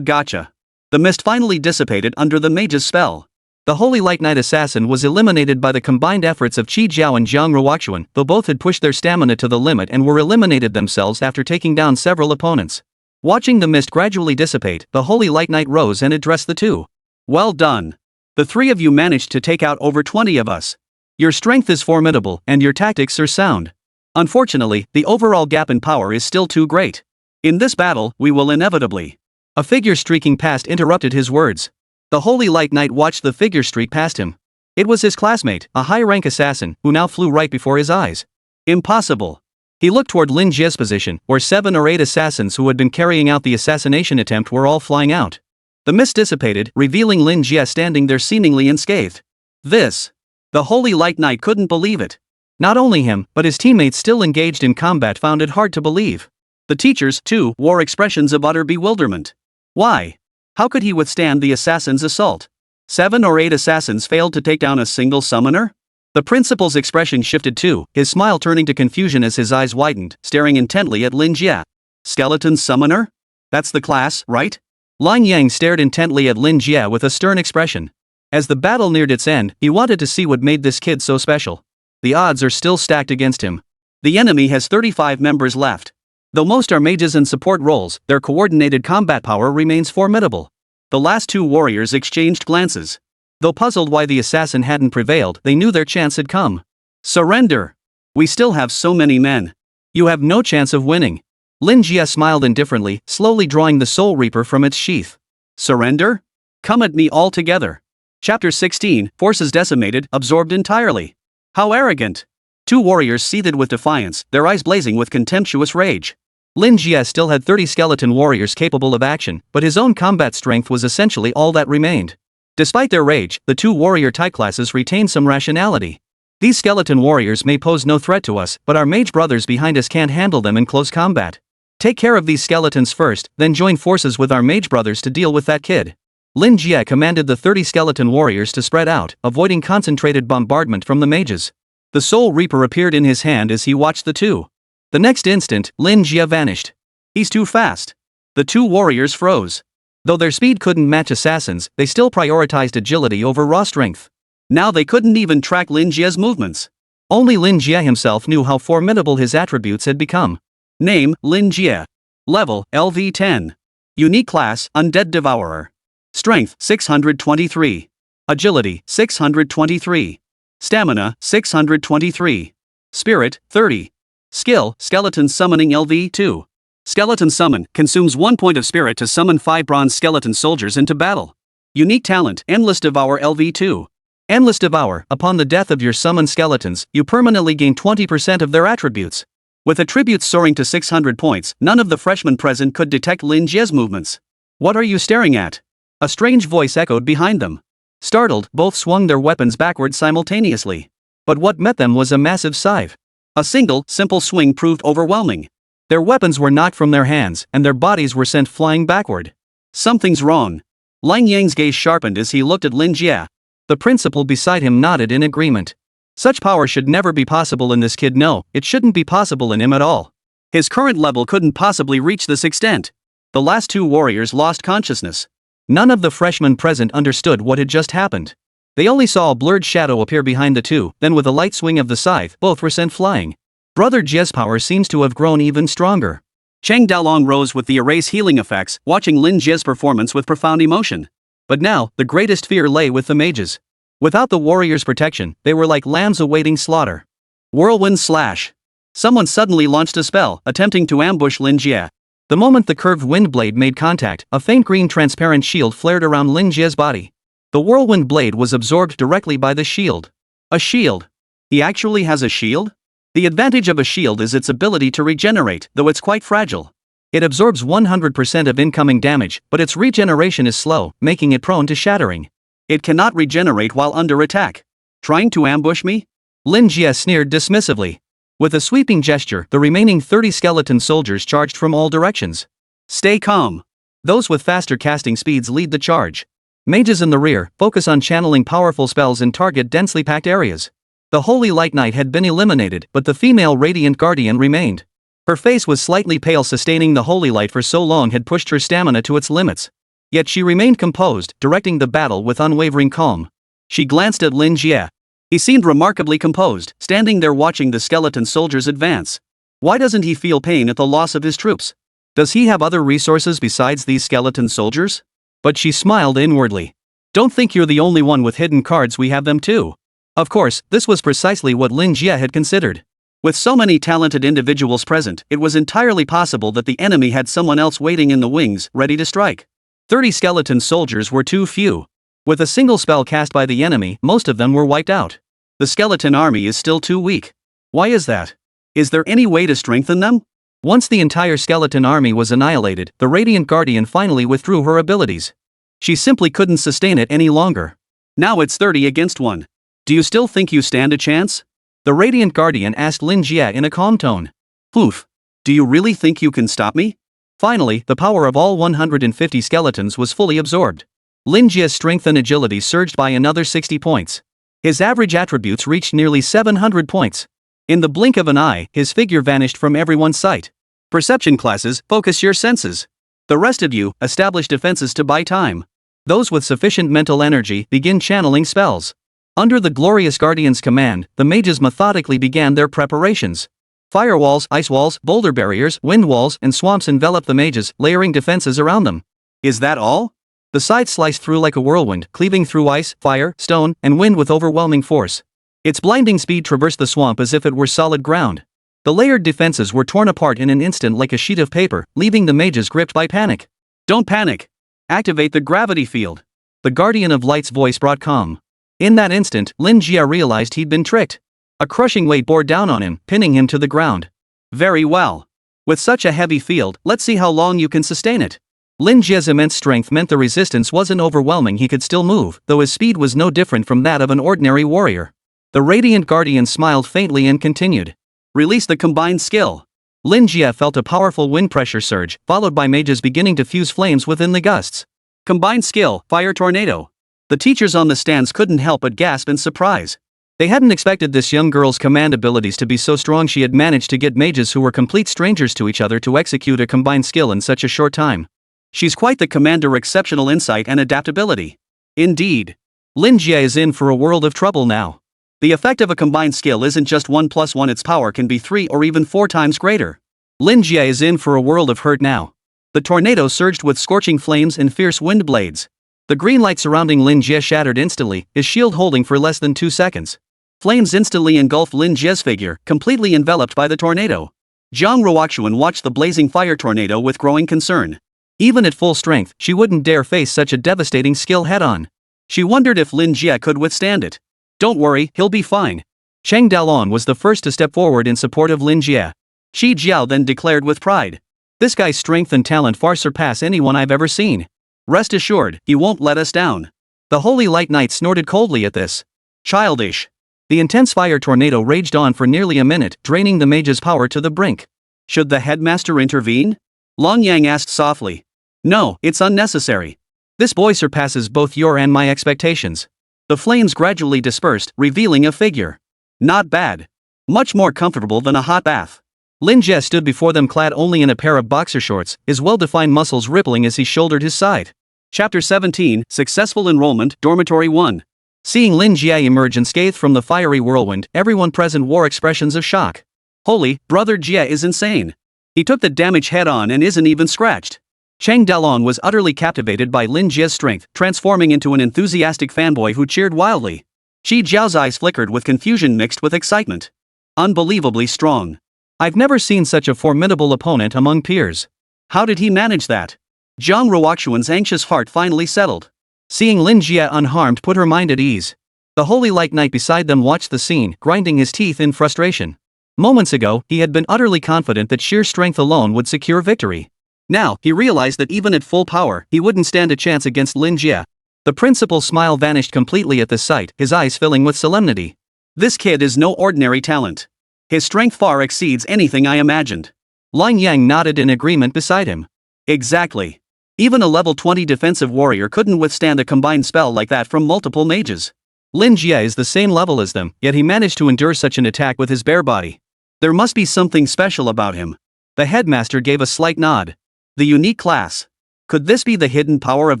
Gotcha. The mist finally dissipated under the mage's spell. The Holy Light Knight assassin was eliminated by the combined efforts of Qi Jiao and Jiang Ruoxuan, though both had pushed their stamina to the limit and were eliminated themselves after taking down several opponents. Watching the mist gradually dissipate, the Holy Light Knight rose and addressed the two. Well done. The 3 of you managed to take out over 20 of us. Your strength is formidable, and your tactics are sound. Unfortunately, the overall gap in power is still too great. In this battle, we will inevitably. A figure streaking past interrupted his words. The Holy Light Knight watched the figure streak past him. It was his classmate, a high-rank assassin, who now flew right before his eyes. Impossible. He looked toward Lin Jie's position, where 7 or 8 assassins who had been carrying out the assassination attempt were all flying out. The mist dissipated, revealing Lin Jie standing there seemingly unscathed. This. The Holy Light Knight couldn't believe it. Not only him, but his teammates still engaged in combat found it hard to believe. The teachers, too, wore expressions of utter bewilderment. Why? How could he withstand the assassin's assault? 7 or 8 assassins failed to take down a single summoner? The principal's expression shifted too, his smile turning to confusion as his eyes widened, staring intently at Lin Jie. Skeleton summoner? That's the class, right? Lang Yang stared intently at Lin Jie with a stern expression. As the battle neared its end, he wanted to see what made this kid so special. The odds are still stacked against him. The enemy has 35 members left. Though most are mages and support roles, their coordinated combat power remains formidable. The last 2 warriors exchanged glances. Though puzzled why the assassin hadn't prevailed, they knew their chance had come. Surrender! We still have so many men. You have no chance of winning. Lin Jie smiled indifferently, slowly drawing the Soul Reaper from its sheath. Surrender? Come at me all together. Chapter 16, Forces decimated, absorbed entirely. How arrogant! 2 warriors seethed with defiance, their eyes blazing with contemptuous rage. Lin Jie still had 30 skeleton warriors capable of action, but his own combat strength was essentially all that remained. Despite their rage, the 2 warrior type classes retained some rationality. These skeleton warriors may pose no threat to us, but our mage brothers behind us can't handle them in close combat. Take care of these skeletons first, then join forces with our mage brothers to deal with that kid. Lin Jie commanded the 30 skeleton warriors to spread out, avoiding concentrated bombardment from the mages. The Soul Reaper appeared in his hand as he watched the 2. The next instant, Lin Jie vanished. He's too fast. The 2 warriors froze. Though their speed couldn't match assassins, they still prioritized agility over raw strength. Now they couldn't even track Lin Jie's movements. Only Lin Jie himself knew how formidable his attributes had become. Name, Lin Jie. Level, LV10. Unique class, Undead Devourer. Strength, 623. Agility, 623. Stamina, 623. Spirit, 30. Skill, Skeleton Summoning LV2. Skeleton Summon, consumes 1 point of spirit to summon 5 bronze skeleton soldiers into battle. Unique talent, Endless Devour LV2. Endless Devour, upon the death of your summoned skeletons, you permanently gain 20% of their attributes. With attributes soaring to 600 points, none of the freshmen present could detect Lin Jie's movements. What are you staring at? A strange voice echoed behind them. Startled, both swung their weapons backward simultaneously. But what met them was a massive scythe. A single, simple swing proved overwhelming. Their weapons were knocked from their hands, and their bodies were sent flying backward. Something's wrong. Lang Yang's gaze sharpened as he looked at Lin Jie. The principal beside him nodded in agreement. Such power should never be possible in this kid. No, it shouldn't be possible in him at all. His current level couldn't possibly reach this extent. The last 2 warriors lost consciousness. None of the freshmen present understood what had just happened. They only saw a blurred shadow appear behind the two, then with a light swing of the scythe, both were sent flying. Brother Jie's power seems to have grown even stronger. Cheng Daolong rose with the erase healing effects, watching Lin Jie's performance with profound emotion. But now, the greatest fear lay with the mages. Without the warriors' protection, they were like lambs awaiting slaughter. Whirlwind Slash. Someone suddenly launched a spell, attempting to ambush Lin Jie. The moment the curved wind blade made contact, a faint green transparent shield flared around Lin Jie's body. The whirlwind blade was absorbed directly by the shield. A shield. He actually has a shield? The advantage of a shield is its ability to regenerate, though it's quite fragile. It absorbs 100% of incoming damage, but its regeneration is slow, making it prone to shattering. It cannot regenerate while under attack. Trying to ambush me? Lin Jie sneered dismissively. With a sweeping gesture, the remaining 30 skeleton soldiers charged from all directions. Stay calm. Those with faster casting speeds lead the charge. Mages in the rear focus on channeling powerful spells and target densely packed areas. The Holy Light Knight had been eliminated, but the female Radiant Guardian remained. Her face was slightly pale. Sustaining the Holy Light for so long had pushed her stamina to its limits. Yet she remained composed, directing the battle with unwavering calm. She glanced at Lin Jie. He seemed remarkably composed, standing there watching the skeleton soldiers advance. Why doesn't he feel pain at the loss of his troops? Does he have other resources besides these skeleton soldiers? But she smiled inwardly. Don't think you're the only one with hidden cards, we have them too. Of course, this was precisely what Lin Jie had considered. With so many talented individuals present, it was entirely possible that the enemy had someone else waiting in the wings, ready to strike. 30 skeleton soldiers were too few. With a single spell cast by the enemy, most of them were wiped out. The skeleton army is still too weak. Why is that? Is there any way to strengthen them? Once the entire skeleton army was annihilated, the Radiant Guardian finally withdrew her abilities. She simply couldn't sustain it any longer. Now it's 30 against 1. Do you still think you stand a chance? The Radiant Guardian asked Lin Jie in a calm tone. Poof. Do you really think you can stop me? Finally, the power of all 150 skeletons was fully absorbed. Lin Jie's strength and agility surged by another 60 points. His average attributes reached nearly 700 points. In the blink of an eye, his figure vanished from everyone's sight. Perception classes, focus your senses. The rest of you, establish defenses to buy time. Those with sufficient mental energy, begin channeling spells. Under the glorious Guardian's command, the mages methodically began their preparations. Firewalls, ice walls, boulder barriers, wind walls, and swamps enveloped the mages, layering defenses around them. Is that all? The scythe sliced through like a whirlwind, cleaving through ice, fire, stone, and wind with overwhelming force. Its blinding speed traversed the swamp as if it were solid ground. The layered defenses were torn apart in an instant like a sheet of paper, leaving the mages gripped by panic. Don't panic. Activate the gravity field. The Guardian of Light's voice brought calm. In that instant, Lin Jie realized he'd been tricked. A crushing weight bore down on him, pinning him to the ground. Very well. With such a heavy field, let's see how long you can sustain it. Lin Jie's immense strength meant the resistance wasn't overwhelming. He could still move, though his speed was no different from that of an ordinary warrior. The Radiant Guardian smiled faintly and continued. Release the combined skill. Lin Jie felt a powerful wind pressure surge, followed by mages beginning to fuse flames within the gusts. Combined skill, Fire Tornado. The teachers on the stands couldn't help but gasp in surprise. They hadn't expected this young girl's command abilities to be so strong. She had managed to get mages who were complete strangers to each other to execute a combined skill in such a short time. She's quite the commander, exceptional insight and adaptability. Indeed. Lin Jie is in for a world of trouble now. The effect of a combined skill isn't just 1 + 1, its power can be 3 or even 4 times greater. Lin Jie is in for a world of hurt now. The tornado surged with scorching flames and fierce wind blades. The green light surrounding Lin Jie shattered instantly, his shield holding for less than 2 seconds. Flames instantly engulfed Lin Jie's figure, completely enveloped by the tornado. Jiang Ruoxuan watched the blazing fire tornado with growing concern. Even at full strength, she wouldn't dare face such a devastating skill head-on. She wondered if Lin Jie could withstand it. Don't worry, he'll be fine. Cheng Dalon was the first to step forward in support of Lin Jie. Shi Jiao then declared with pride. This guy's strength and talent far surpass anyone I've ever seen. Rest assured, he won't let us down. The Holy Light Knight snorted coldly at this. Childish. The intense fire tornado raged on for nearly a minute, draining the mage's power to the brink. Should the headmaster intervene? Long Yang asked softly. No, it's unnecessary. This boy surpasses both your and my expectations. The flames gradually dispersed, revealing a figure. Not bad. Much more comfortable than a hot bath. Lin Jie stood before them clad only in a pair of boxer shorts, his well-defined muscles rippling as he shouldered his side. Chapter 17, Successful Enrollment, Dormitory 1. Seeing Lin Jie emerge unscathed from the fiery whirlwind, everyone present wore expressions of shock. Holy, brother Jie is insane. He took the damage head-on and isn't even scratched. Cheng Dalon was utterly captivated by Lin Jie's strength, transforming into an enthusiastic fanboy who cheered wildly. Shi Jiao's eyes flickered with confusion mixed with excitement. Unbelievably strong. I've never seen such a formidable opponent among peers. How did he manage that? Jiang Ruoxuan's anxious heart finally settled. Seeing Lin Jie unharmed put her mind at ease. The Holy Light Knight beside them watched the scene, grinding his teeth in frustration. Moments ago, he had been utterly confident that sheer strength alone would secure victory. Now, he realized that even at full power, he wouldn't stand a chance against Lin Jie. The principal's smile vanished completely at the sight, his eyes filling with solemnity. This kid is no ordinary talent. His strength far exceeds anything I imagined. Lang Yang nodded in agreement beside him. Exactly. Even a level 20 defensive warrior couldn't withstand a combined spell like that from multiple mages. Lin Jie is the same level as them, yet he managed to endure such an attack with his bare body. There must be something special about him. The headmaster gave a slight nod. The unique class. Could this be the hidden power of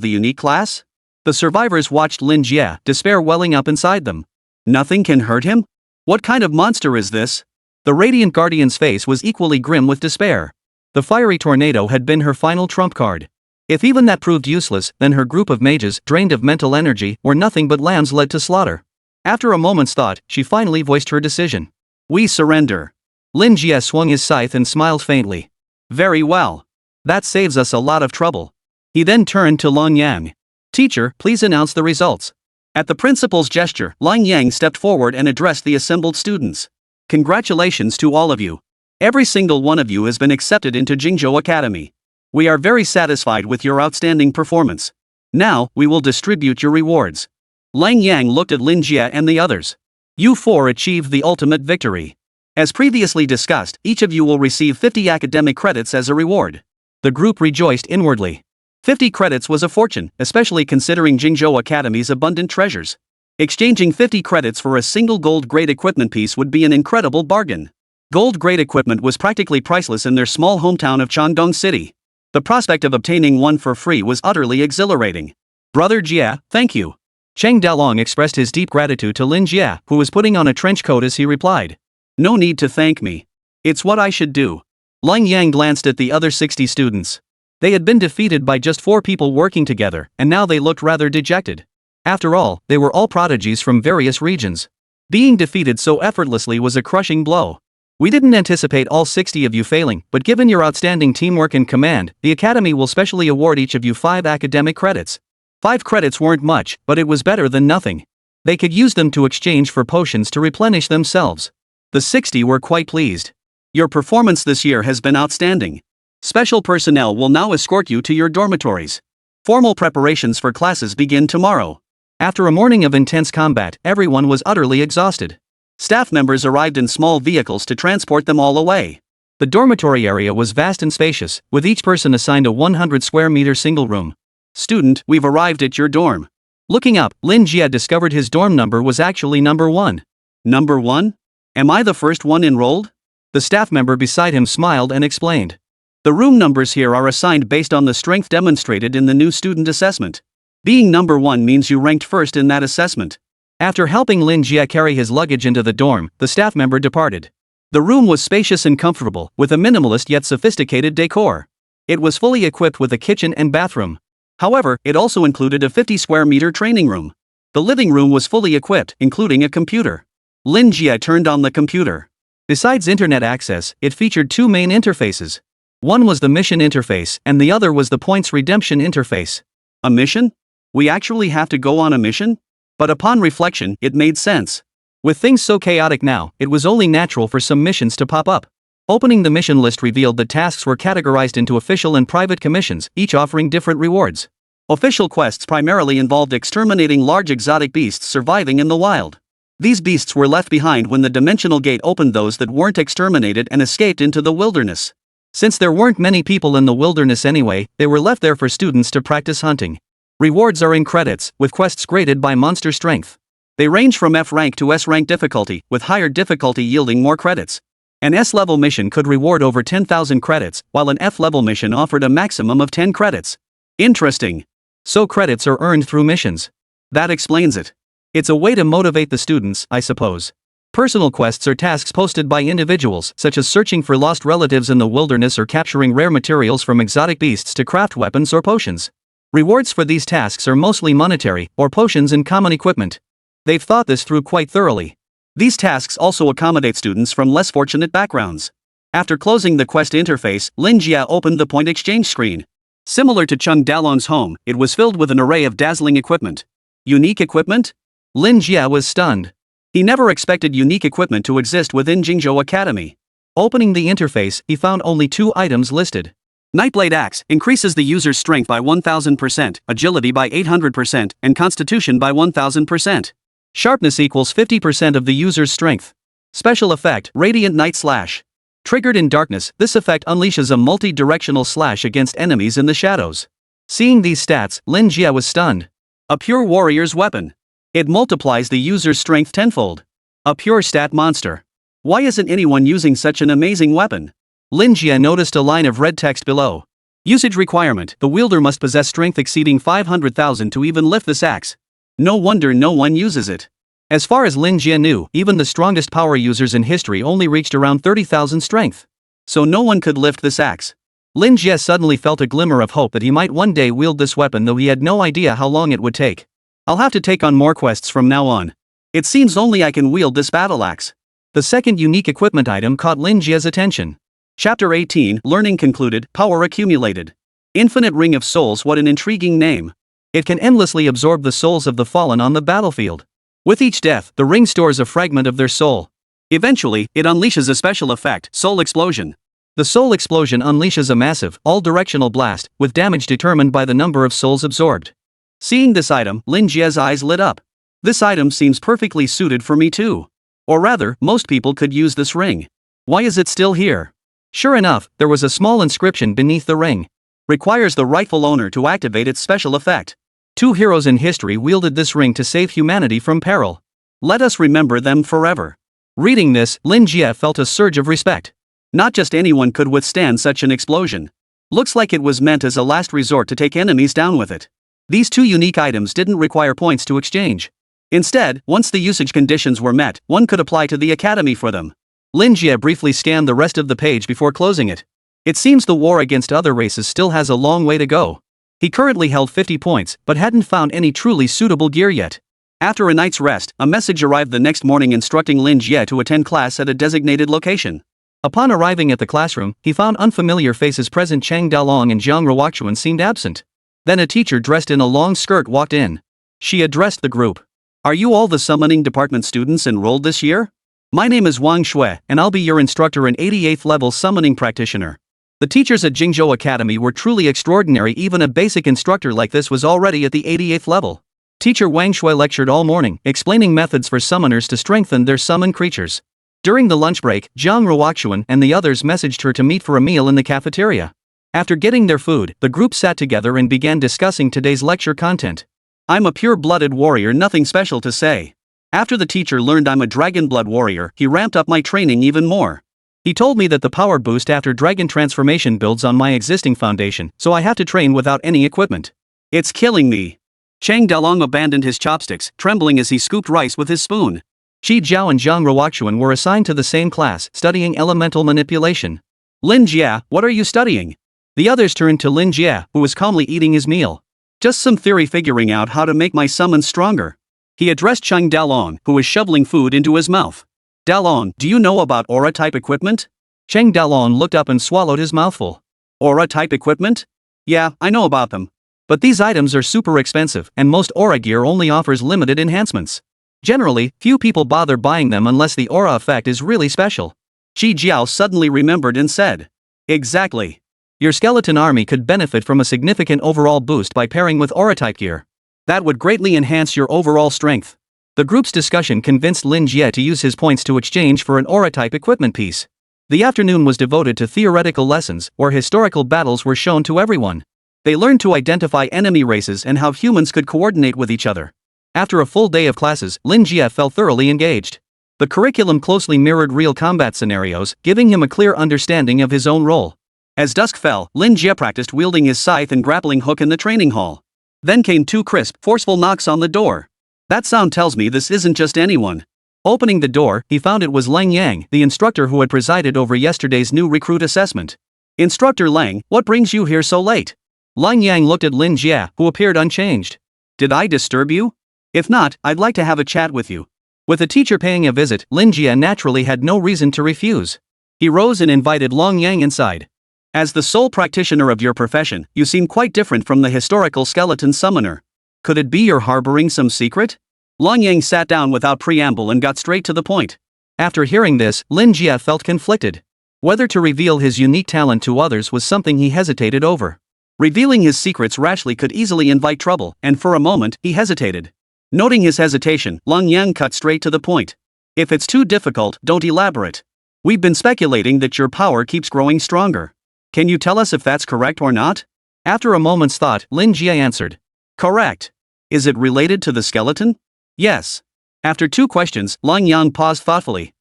the unique class? The survivors watched Lin Jie, despair welling up inside them. Nothing can hurt him? What kind of monster is this? The Radiant Guardian's face was equally grim with despair. The fiery tornado had been her final trump card. If even that proved useless, then her group of mages, drained of mental energy, were nothing but lambs led to slaughter. After a moment's thought, she finally voiced her decision. We surrender. Lin Jie swung his scythe and smiled faintly. Very well. That saves us a lot of trouble. He then turned to Lang Yang. Teacher, please announce the results. At the principal's gesture, Lang Yang stepped forward and addressed the assembled students. Congratulations to all of you. Every single one of you has been accepted into Jingzhou Academy. We are very satisfied with your outstanding performance. Now, we will distribute your rewards. Lang Yang looked at Lin Jie and the others. You four achieved the ultimate victory. As previously discussed, each of you will receive 50 academic credits as a reward. The group rejoiced inwardly. 50 credits was a fortune, especially considering Jingzhou Academy's abundant treasures. Exchanging 50 credits for a single gold-grade equipment piece would be an incredible bargain. Gold-grade equipment was practically priceless in their small hometown of Chandong City. The prospect of obtaining one for free was utterly exhilarating. Brother Jie, thank you. Cheng Dalong expressed his deep gratitude to Lin Jie, who was putting on a trench coat as he replied. No need to thank me. It's what I should do. Lang Yang glanced at the other 60 students. They had been defeated by just 4 people working together, and now they looked rather dejected. After all, they were all prodigies from various regions. Being defeated so effortlessly was a crushing blow. We didn't anticipate all 60 of you failing, but given your outstanding teamwork and command, the Academy will specially award each of you 5 academic credits. 5 credits weren't much, but it was better than nothing. They could use them to exchange for potions to replenish themselves. The 60 were quite pleased. Your performance this year has been outstanding. Special personnel will now escort you to your dormitories. Formal preparations for classes begin tomorrow. After a morning of intense combat, everyone was utterly exhausted. Staff members arrived in small vehicles to transport them all away. The dormitory area was vast and spacious, with each person assigned a 100 square meter single room. Student, we've arrived at your dorm. Looking up, Lin Jie discovered his dorm number was actually number 1. Number 1? Am I the first one enrolled? The staff member beside him smiled and explained. The room numbers here are assigned based on the strength demonstrated in the new student assessment. Being number 1 means you ranked first in that assessment. After helping Lin Jie carry his luggage into the dorm, the staff member departed. The room was spacious and comfortable, with a minimalist yet sophisticated decor. It was fully equipped with a kitchen and bathroom. However, it also included a 50 square meter training room. The living room was fully equipped, including a computer. Lin Jie turned on the computer. Besides internet access, it featured 2 main interfaces. One was the mission interface, and the other was the points redemption interface. A mission? We actually have to go on a mission? But upon reflection, it made sense. With things so chaotic now, it was only natural for some missions to pop up. Opening the mission list revealed that tasks were categorized into official and private commissions, each offering different rewards. Official quests primarily involved exterminating large exotic beasts surviving in the wild. These beasts were left behind when the dimensional gate opened those that weren't exterminated and escaped into the wilderness. Since there weren't many people in the wilderness anyway, they were left there for students to practice hunting. Rewards are in credits, with quests graded by monster strength. They range from F rank to S rank difficulty, with higher difficulty yielding more credits. An S-level mission could reward over 10,000 credits, while an F-level mission offered a maximum of 10 credits. Interesting. So credits are earned through missions. That explains it. It's a way to motivate the students, I suppose. Personal quests are tasks posted by individuals, such as searching for lost relatives in the wilderness or capturing rare materials from exotic beasts to craft weapons or potions. Rewards for these tasks are mostly monetary, or potions and common equipment. They've thought this through quite thoroughly. These tasks also accommodate students from less fortunate backgrounds. After closing the quest interface, Lin Jie opened the point exchange screen. Similar to Chung Dalong's home, it was filled with an array of dazzling equipment. Unique equipment? Lin Jie was stunned. He never expected unique equipment to exist within Jingzhou Academy. Opening the interface, he found only 2 items listed. Nightblade Axe increases the user's strength by 1000%, agility by 800%, and constitution by 1000%. Sharpness equals 50% of the user's strength. Special effect, Radiant Night Slash. Triggered in darkness, this effect unleashes a multi-directional slash against enemies in the shadows. Seeing these stats, Lin Jie was stunned. A pure warrior's weapon. It multiplies the user's strength tenfold. A pure stat monster. Why isn't anyone using such an amazing weapon? Lin Jie noticed a line of red text below. Usage requirement, the wielder must possess strength exceeding 500,000 to even lift this axe. No wonder no one uses it. As far as Lin Jie knew, even the strongest power users in history only reached around 30,000 strength. So no one could lift this axe. Lin Jie suddenly felt a glimmer of hope that he might one day wield this weapon, though he had no idea how long it would take. I'll have to take on more quests from now on. It seems only I can wield this battle axe. The second unique equipment item caught Lin Jie's attention. Chapter 18, Learning concluded, Power accumulated. Infinite Ring of Souls, what an intriguing name. It can endlessly absorb the souls of the fallen on the battlefield. With each death, the ring stores a fragment of their soul. Eventually, it unleashes a special effect, Soul Explosion. The Soul Explosion unleashes a massive, all-directional blast, with damage determined by the number of souls absorbed. Seeing this item, Lin Jie's eyes lit up. This item seems perfectly suited for me too. Or rather, most people could use this ring. Why is it still here? Sure enough, there was a small inscription beneath the ring. Requires the rightful owner to activate its special effect. 2 heroes in history wielded this ring to save humanity from peril. Let us remember them forever. Reading this, Lin Jie felt a surge of respect. Not just anyone could withstand such an explosion. Looks like it was meant as a last resort to take enemies down with it. These 2 unique items didn't require points to exchange. Instead, once the usage conditions were met, one could apply to the academy for them. Lin Jie briefly scanned the rest of the page before closing it. It seems the war against other races still has a long way to go. He currently held 50 points, but hadn't found any truly suitable gear yet. After a night's rest, a message arrived the next morning instructing Lin Jie to attend class at a designated location. Upon arriving at the classroom, he found unfamiliar faces present. Chang Dalong and Jiang Ruoquan seemed absent. Then a teacher dressed in a long skirt walked in. She addressed the group. Are you all the summoning department students enrolled this year? My name is Wang Shui, and I'll be your instructor and 88th level summoning practitioner. The teachers at Jingzhou Academy were truly extraordinary. Even a basic instructor like this was already at the 88th level. Teacher Wang Shui lectured all morning, explaining methods for summoners to strengthen their summoned creatures. During the lunch break, Jiang Ruoquan and the others messaged her to meet for a meal in the cafeteria. After getting their food, the group sat together and began discussing today's lecture content. I'm a pure-blooded warrior, nothing special to say. After the teacher learned I'm a dragon blood warrior, he ramped up my training even more. He told me that the power boost after dragon transformation builds on my existing foundation, so I have to train without any equipment. It's killing me. Chang Dalong abandoned his chopsticks, trembling as he scooped rice with his spoon. Qi Jiao and Zhang Ruoxuan were assigned to the same class, studying elemental manipulation. Lin Jia, what are you studying? The others turned to Lin Jia, who was calmly eating his meal. Just some theory figuring out how to make my summons stronger. He addressed Chang Dalong, who was shoveling food into his mouth. Dalong, do you know about aura-type equipment? Chang Dalong looked up and swallowed his mouthful. Aura-type equipment? Yeah, I know about them. But these items are super expensive, and most aura gear only offers limited enhancements. Generally, few people bother buying them unless the aura effect is really special. Qi Jiao suddenly remembered and said. Exactly. Your skeleton army could benefit from a significant overall boost by pairing with aura-type gear. That would greatly enhance your overall strength. The group's discussion convinced Lin Jie to use his points to exchange for an aura-type equipment piece. The afternoon was devoted to theoretical lessons, where historical battles were shown to everyone. They learned to identify enemy races and how humans could coordinate with each other. After a full day of classes, Lin Jie felt thoroughly engaged. The curriculum closely mirrored real combat scenarios, giving him a clear understanding of his own role. As dusk fell, Lin Jie practiced wielding his scythe and grappling hook in the training hall. Then came two crisp, forceful knocks on the door. That sound tells me this isn't just anyone. Opening the door, he found it was Lang Yang, the instructor who had presided over yesterday's new recruit assessment. Instructor Lang, what brings you here so late? Lang Yang looked at Lin Jie, who appeared unchanged. Did I disturb you? If not, I'd like to have a chat with you. With the teacher paying a visit, Lin Jie naturally had no reason to refuse. He rose and invited Lang Yang inside. As the sole practitioner of your profession, you seem quite different from the historical skeleton summoner. Could it be you're harboring some secret? Lang Yang sat down without preamble and got straight to the point. After hearing this, Lin Jie felt conflicted. Whether to reveal his unique talent to others was something he hesitated over. Revealing his secrets rashly could easily invite trouble, and for a moment, he hesitated. Noting his hesitation, Lang Yang cut straight to the point. If it's too difficult, don't elaborate. We've been speculating that your power keeps growing stronger. Can you tell us if that's correct or not? After a moment's thought, Lin Jie answered. Correct. Is it related to the skeleton? Yes. After two questions, Lang Yang paused thoughtfully.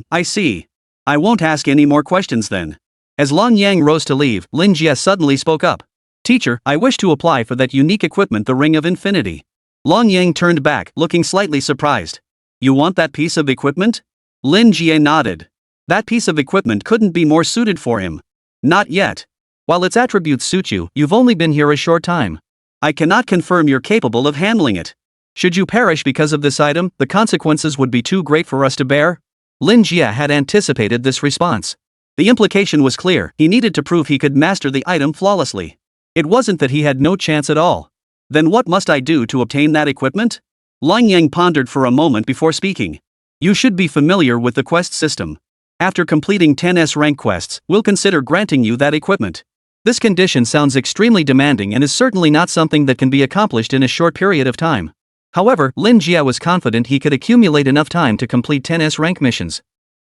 I see. I won't ask any more questions then. As Lang Yang rose to leave, Lin Jie suddenly spoke up. Teacher, I wish to apply for that unique equipment, the Ring of Infinity. Lang Yang turned back, looking slightly surprised. You want that piece of equipment? Lin Jie nodded. That piece of equipment couldn't be more suited for him. Not yet. While its attributes suit you, you've only been here a short time. I cannot confirm you're capable of handling it. Should you perish because of this item, the consequences would be too great for us to bear. Lin Jie had anticipated this response. The implication was clear, he needed to prove he could master the item flawlessly. It wasn't that he had no chance at all. Then what must I do to obtain that equipment? Lang Yang pondered for a moment before speaking. You should be familiar with the quest system. After completing 10S rank quests, we'll consider granting you that equipment. This condition sounds extremely demanding and is certainly not something that can be accomplished in a short period of time. However, Lin Jie was confident he could accumulate enough time to complete 10S rank missions.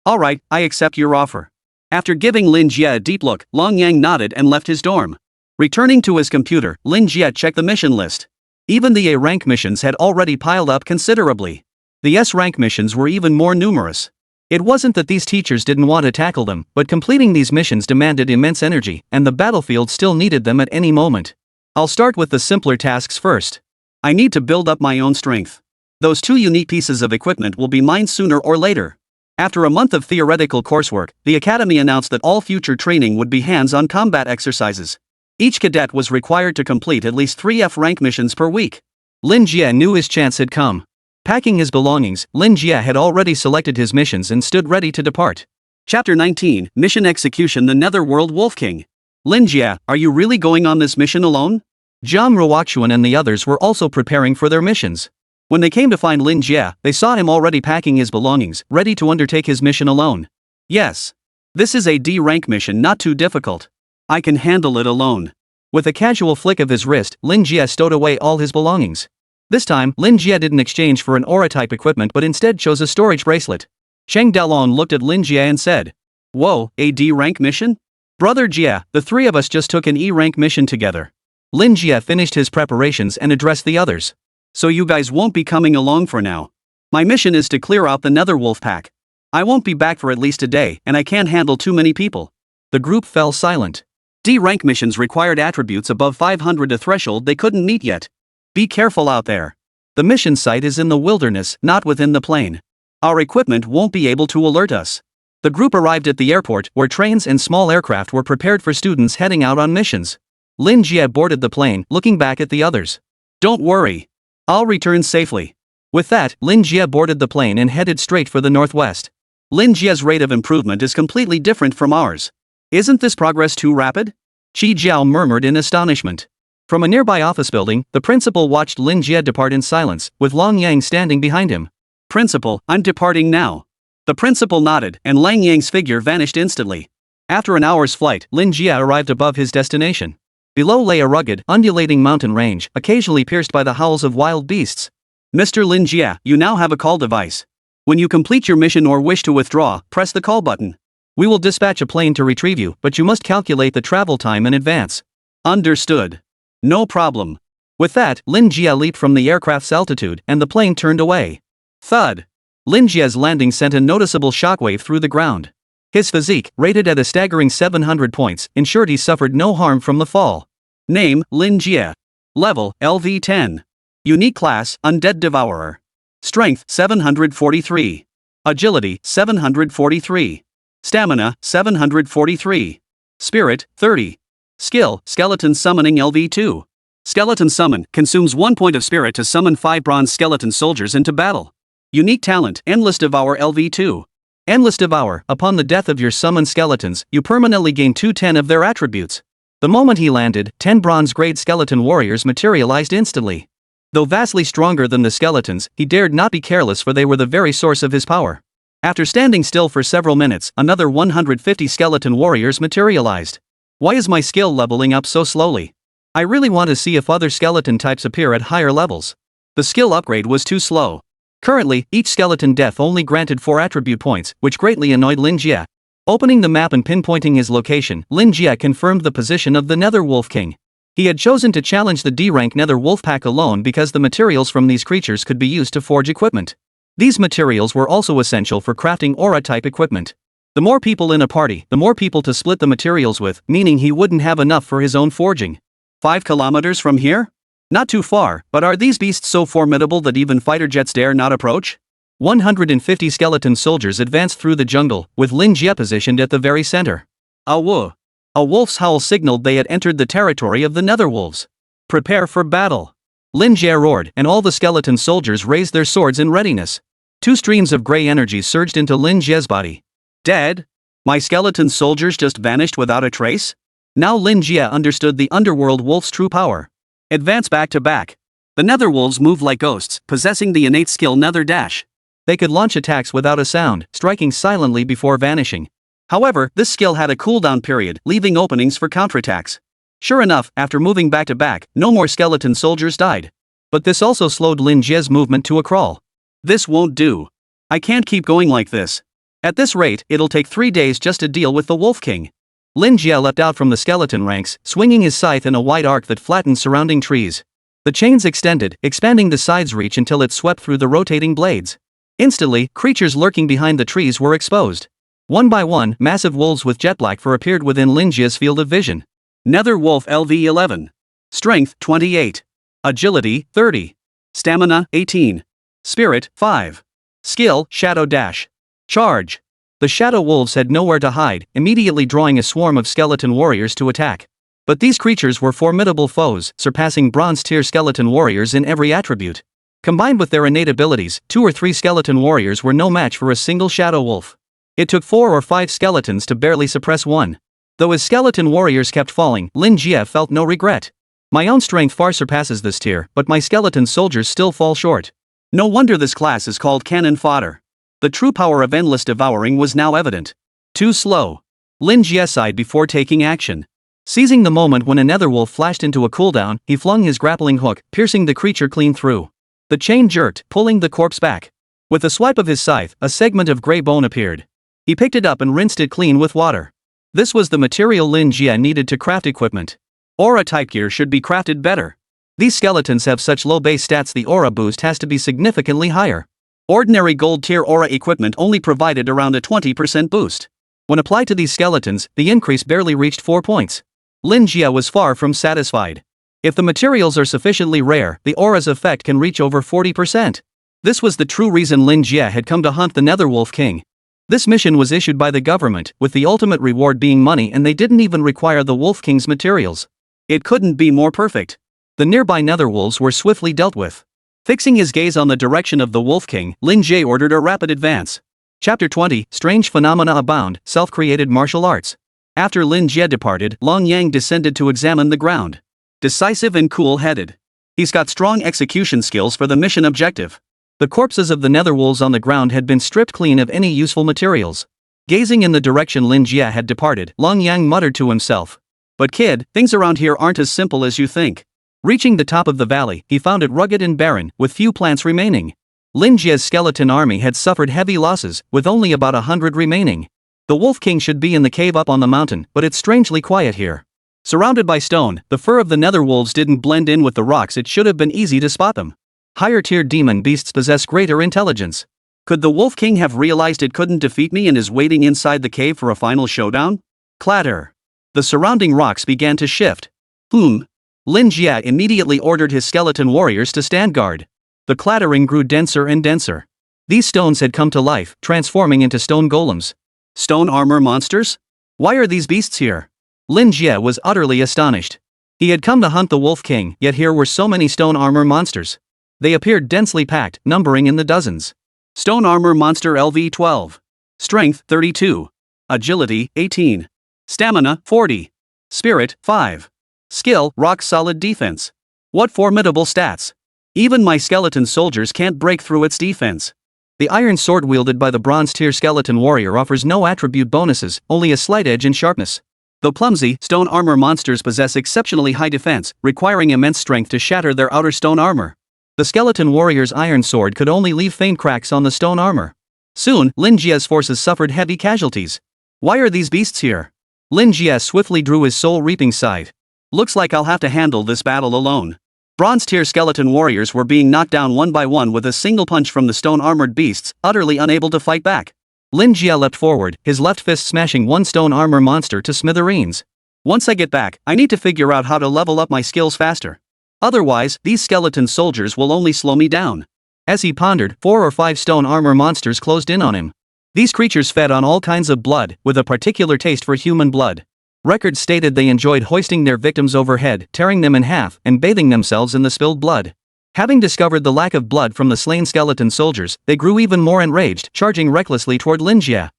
Alright, I accept your offer. After giving Lin Jie a deep look, Lang Yang nodded and left his dorm. Returning to his computer, Lin Jie checked the mission list. Even the A rank missions had already piled up considerably. The S rank missions were even more numerous. It wasn't that these teachers didn't want to tackle them, but completing these missions demanded immense energy, and the battlefield still needed them at any moment. I'll start with the simpler tasks first. I need to build up my own strength. Those two unique pieces of equipment will be mine sooner or later. After a month of theoretical coursework, the Academy announced that all future training would be hands-on combat exercises. Each cadet was required to complete at least 3 F rank missions per week. Lin Jie knew his chance had come. Packing his belongings, Lin Jie had already selected his missions and stood ready to depart. Chapter 19, Mission Execution, the Netherworld Wolf King. Lin Jie, are you really going on this mission alone? Zhang Ruoxuan and the others were also preparing for their missions. When they came to find Lin Jie, they saw him already packing his belongings, ready to undertake his mission alone. Yes. This is a D rank mission, not too difficult. I can handle it alone. With a casual flick of his wrist, Lin Jie stowed away all his belongings. This time, Lin Jie didn't exchange for an aura-type equipment but instead chose a storage bracelet. Cheng Dalong looked at Lin Jie and said, Whoa, a D rank mission? Brother Jie, the three of us just took an E rank mission together. Lin Jie finished his preparations and addressed the others. So you guys won't be coming along for now. My mission is to clear out the Netherwolf pack. I won't be back for at least a day, and I can't handle too many people. The group fell silent. D rank missions required attributes above 500, a threshold they couldn't meet yet. Be careful out there. The mission site is in the wilderness, not within the plane. Our equipment won't be able to alert us. The group arrived at the airport, where trains and small aircraft were prepared for students heading out on missions. Lin Jie boarded the plane, looking back at the others. Don't worry. I'll return safely. With that, Lin Jie boarded the plane and headed straight for the northwest. Lin Jie's rate of improvement is completely different from ours. Isn't this progress too rapid? Qi Jiao murmured in astonishment. From a nearby office building, the principal watched Lin Jie depart in silence, with Lang Yang standing behind him. Principal, I'm departing now. The principal nodded, and Lang Yang's figure vanished instantly. After an hour's flight, Lin Jie arrived above his destination. Below lay a rugged, undulating mountain range, occasionally pierced by the howls of wild beasts. Mr. Lin Jie, you now have a call device. When you complete your mission or wish to withdraw, press the call button. We will dispatch a plane to retrieve you, but you must calculate the travel time in advance. Understood. No problem. With that, Lin Jie leaped from the aircraft's altitude, and the plane turned away. Thud. Lin Jie's landing sent a noticeable shockwave through the ground. His physique, rated at a staggering 700 points, ensured he suffered no harm from the fall. Name, Lin Jie. Level, LV10. Unique class, Undead Devourer. Strength, 743. Agility, 743. Stamina, 743. Spirit, 30. Skill, Skeleton Summoning LV2. Skeleton Summon, consumes 1 point of spirit to summon 5 bronze skeleton soldiers into battle. Unique talent, Endless Devour LV2. Endless Devour, upon the death of your summoned skeletons, you permanently gain 210 of their attributes. The moment he landed, 10 bronze-grade skeleton warriors materialized instantly. Though vastly stronger than the skeletons, he dared not be careless, for they were the very source of his power. After standing still for several minutes, another 150 skeleton warriors materialized. Why is my skill leveling up so slowly? I really want to see if other skeleton types appear at higher levels. The skill upgrade was too slow. Currently, each skeleton death only granted 4 attribute points, which greatly annoyed Lin Jie. Opening the map and pinpointing his location, Lin Jie confirmed the position of the Netherwolf King. He had chosen to challenge the D-rank Netherwolf pack alone because the materials from these creatures could be used to forge equipment. These materials were also essential for crafting aura-type equipment. The more people in a party, the more people to split the materials with, meaning he wouldn't have enough for his own forging. 5 kilometers from here? Not too far, but are these beasts so formidable that even fighter jets dare not approach? 150 skeleton soldiers advanced through the jungle, with Lin Jie positioned at the very center. Awu! A wolf's howl signaled they had entered the territory of the Netherwolves. Prepare for battle! Lin Jie roared, and all the skeleton soldiers raised their swords in readiness. 2 streams of gray energy surged into Lin Jie's body. Dead? My skeleton soldiers just vanished without a trace? Now Lin Jie understood the underworld wolf's true power. Advance back to back. The Netherwolves moved like ghosts, possessing the innate skill Nether Dash. They could launch attacks without a sound, striking silently before vanishing. However, this skill had a cooldown period, leaving openings for counterattacks. Sure enough, after moving back to back, no more skeleton soldiers died. But this also slowed Lin Jie's movement to a crawl. This won't do. I can't keep going like this. At this rate, it'll take 3 days just to deal with the Wolf King. Lin Jie leapt out from the skeleton ranks, swinging his scythe in a wide arc that flattened surrounding trees. The chains extended, expanding the side's reach until it swept through the rotating blades. Instantly, creatures lurking behind the trees were exposed. One by one, massive wolves with jet black fur appeared within Lin Jie's field of vision. Netherwolf LV11. Strength, 28. Agility, 30. Stamina, 18. Spirit, 5. Skill, Shadow Dash. Charge. The shadow wolves had nowhere to hide, immediately drawing a swarm of skeleton warriors to attack. But these creatures were formidable foes, surpassing bronze-tier skeleton warriors in every attribute. Combined with their innate abilities, 2 or 3 skeleton warriors were no match for a single shadow wolf. It took 4 or 5 skeletons to barely suppress one. Though his skeleton warriors kept falling, Lin Jie felt no regret. My own strength far surpasses this tier, but my skeleton soldiers still fall short. No wonder this class is called cannon fodder. The true power of endless devouring was now evident. Too slow. Lin Jie sighed before taking action. Seizing the moment when a Netherwolf flashed into a cooldown, he flung his grappling hook, piercing the creature clean through. The chain jerked, pulling the corpse back. With a swipe of his scythe, a segment of gray bone appeared. He picked it up and rinsed it clean with water. This was the material Lin Jie needed to craft equipment. Aura-type gear should be crafted better. These skeletons have such low base stats, the aura boost has to be significantly higher. Ordinary gold tier aura equipment only provided around a 20% boost. When applied to these skeletons, the increase barely reached 4 points. Lin Jie was far from satisfied. If the materials are sufficiently rare, the aura's effect can reach over 40%. This was the true reason Lin Jie had come to hunt the Netherwolf King. This mission was issued by the government, with the ultimate reward being money, and they didn't even require the Wolf King's materials. It couldn't be more perfect. The nearby Netherwolves were swiftly dealt with. Fixing his gaze on the direction of the Wolf King, Lin Jie ordered a rapid advance. Chapter 20, Strange Phenomena Abound, Self-Created Martial Arts. After Lin Jie departed, Long Yang descended to examine the ground. Decisive and cool-headed. He's got strong execution skills for the mission objective. The corpses of the Netherwolves on the ground had been stripped clean of any useful materials. Gazing in the direction Lin Jie had departed, Long Yang muttered to himself. But kid, things around here aren't as simple as you think. Reaching the top of the valley, he found it rugged and barren, with few plants remaining. Lin Jie's skeleton army had suffered heavy losses, with only about 100 remaining. The Wolf King should be in the cave up on the mountain, but it's strangely quiet here. Surrounded by stone, the fur of the Netherwolves didn't blend in with the rocks. It should have been easy to spot them. Higher-tier demon beasts possess greater intelligence. Could the Wolf King have realized it couldn't defeat me and is waiting inside the cave for a final showdown? Clatter. The surrounding rocks began to shift. Lin Jie immediately ordered his skeleton warriors to stand guard. The clattering grew denser and denser. These stones had come to life, transforming into stone golems. Stone armor monsters? Why are these beasts here? Lin Jie was utterly astonished. He had come to hunt the Wolf King, yet here were so many stone armor monsters. They appeared densely packed, numbering in the dozens. Stone armor monster LV-12. Strength 32. Agility 18. Stamina 40. Spirit 5. Skill rock solid defense. What formidable stats. Even my skeleton soldiers can't break through its defense. The iron sword wielded by the bronze tier skeleton warrior offers no attribute bonuses, only a slight edge in sharpness. Though clumsy, stone armor monsters possess exceptionally high defense, requiring immense strength to shatter their outer stone armor. The skeleton warrior's iron sword could only leave faint cracks on the stone armor. Soon, Lin Jie's forces suffered heavy casualties. Why are these beasts here? Lin Jie swiftly drew his soul-reaping scythe. Looks like I'll have to handle this battle alone. Bronze-tier skeleton warriors were being knocked down one by one with a single punch from the stone-armored beasts, utterly unable to fight back. Lin Jie leapt forward, his left fist smashing one stone armor monster to smithereens. Once I get back, I need to figure out how to level up my skills faster. Otherwise, these skeleton soldiers will only slow me down. As he pondered, 4 or 5 stone armor monsters closed in on him. These creatures fed on all kinds of blood, with a particular taste for human blood. Records stated they enjoyed hoisting their victims overhead, tearing them in half, and bathing themselves in the spilled blood. Having discovered the lack of blood from the slain skeleton soldiers, they grew even more enraged, charging recklessly toward Lin Jie.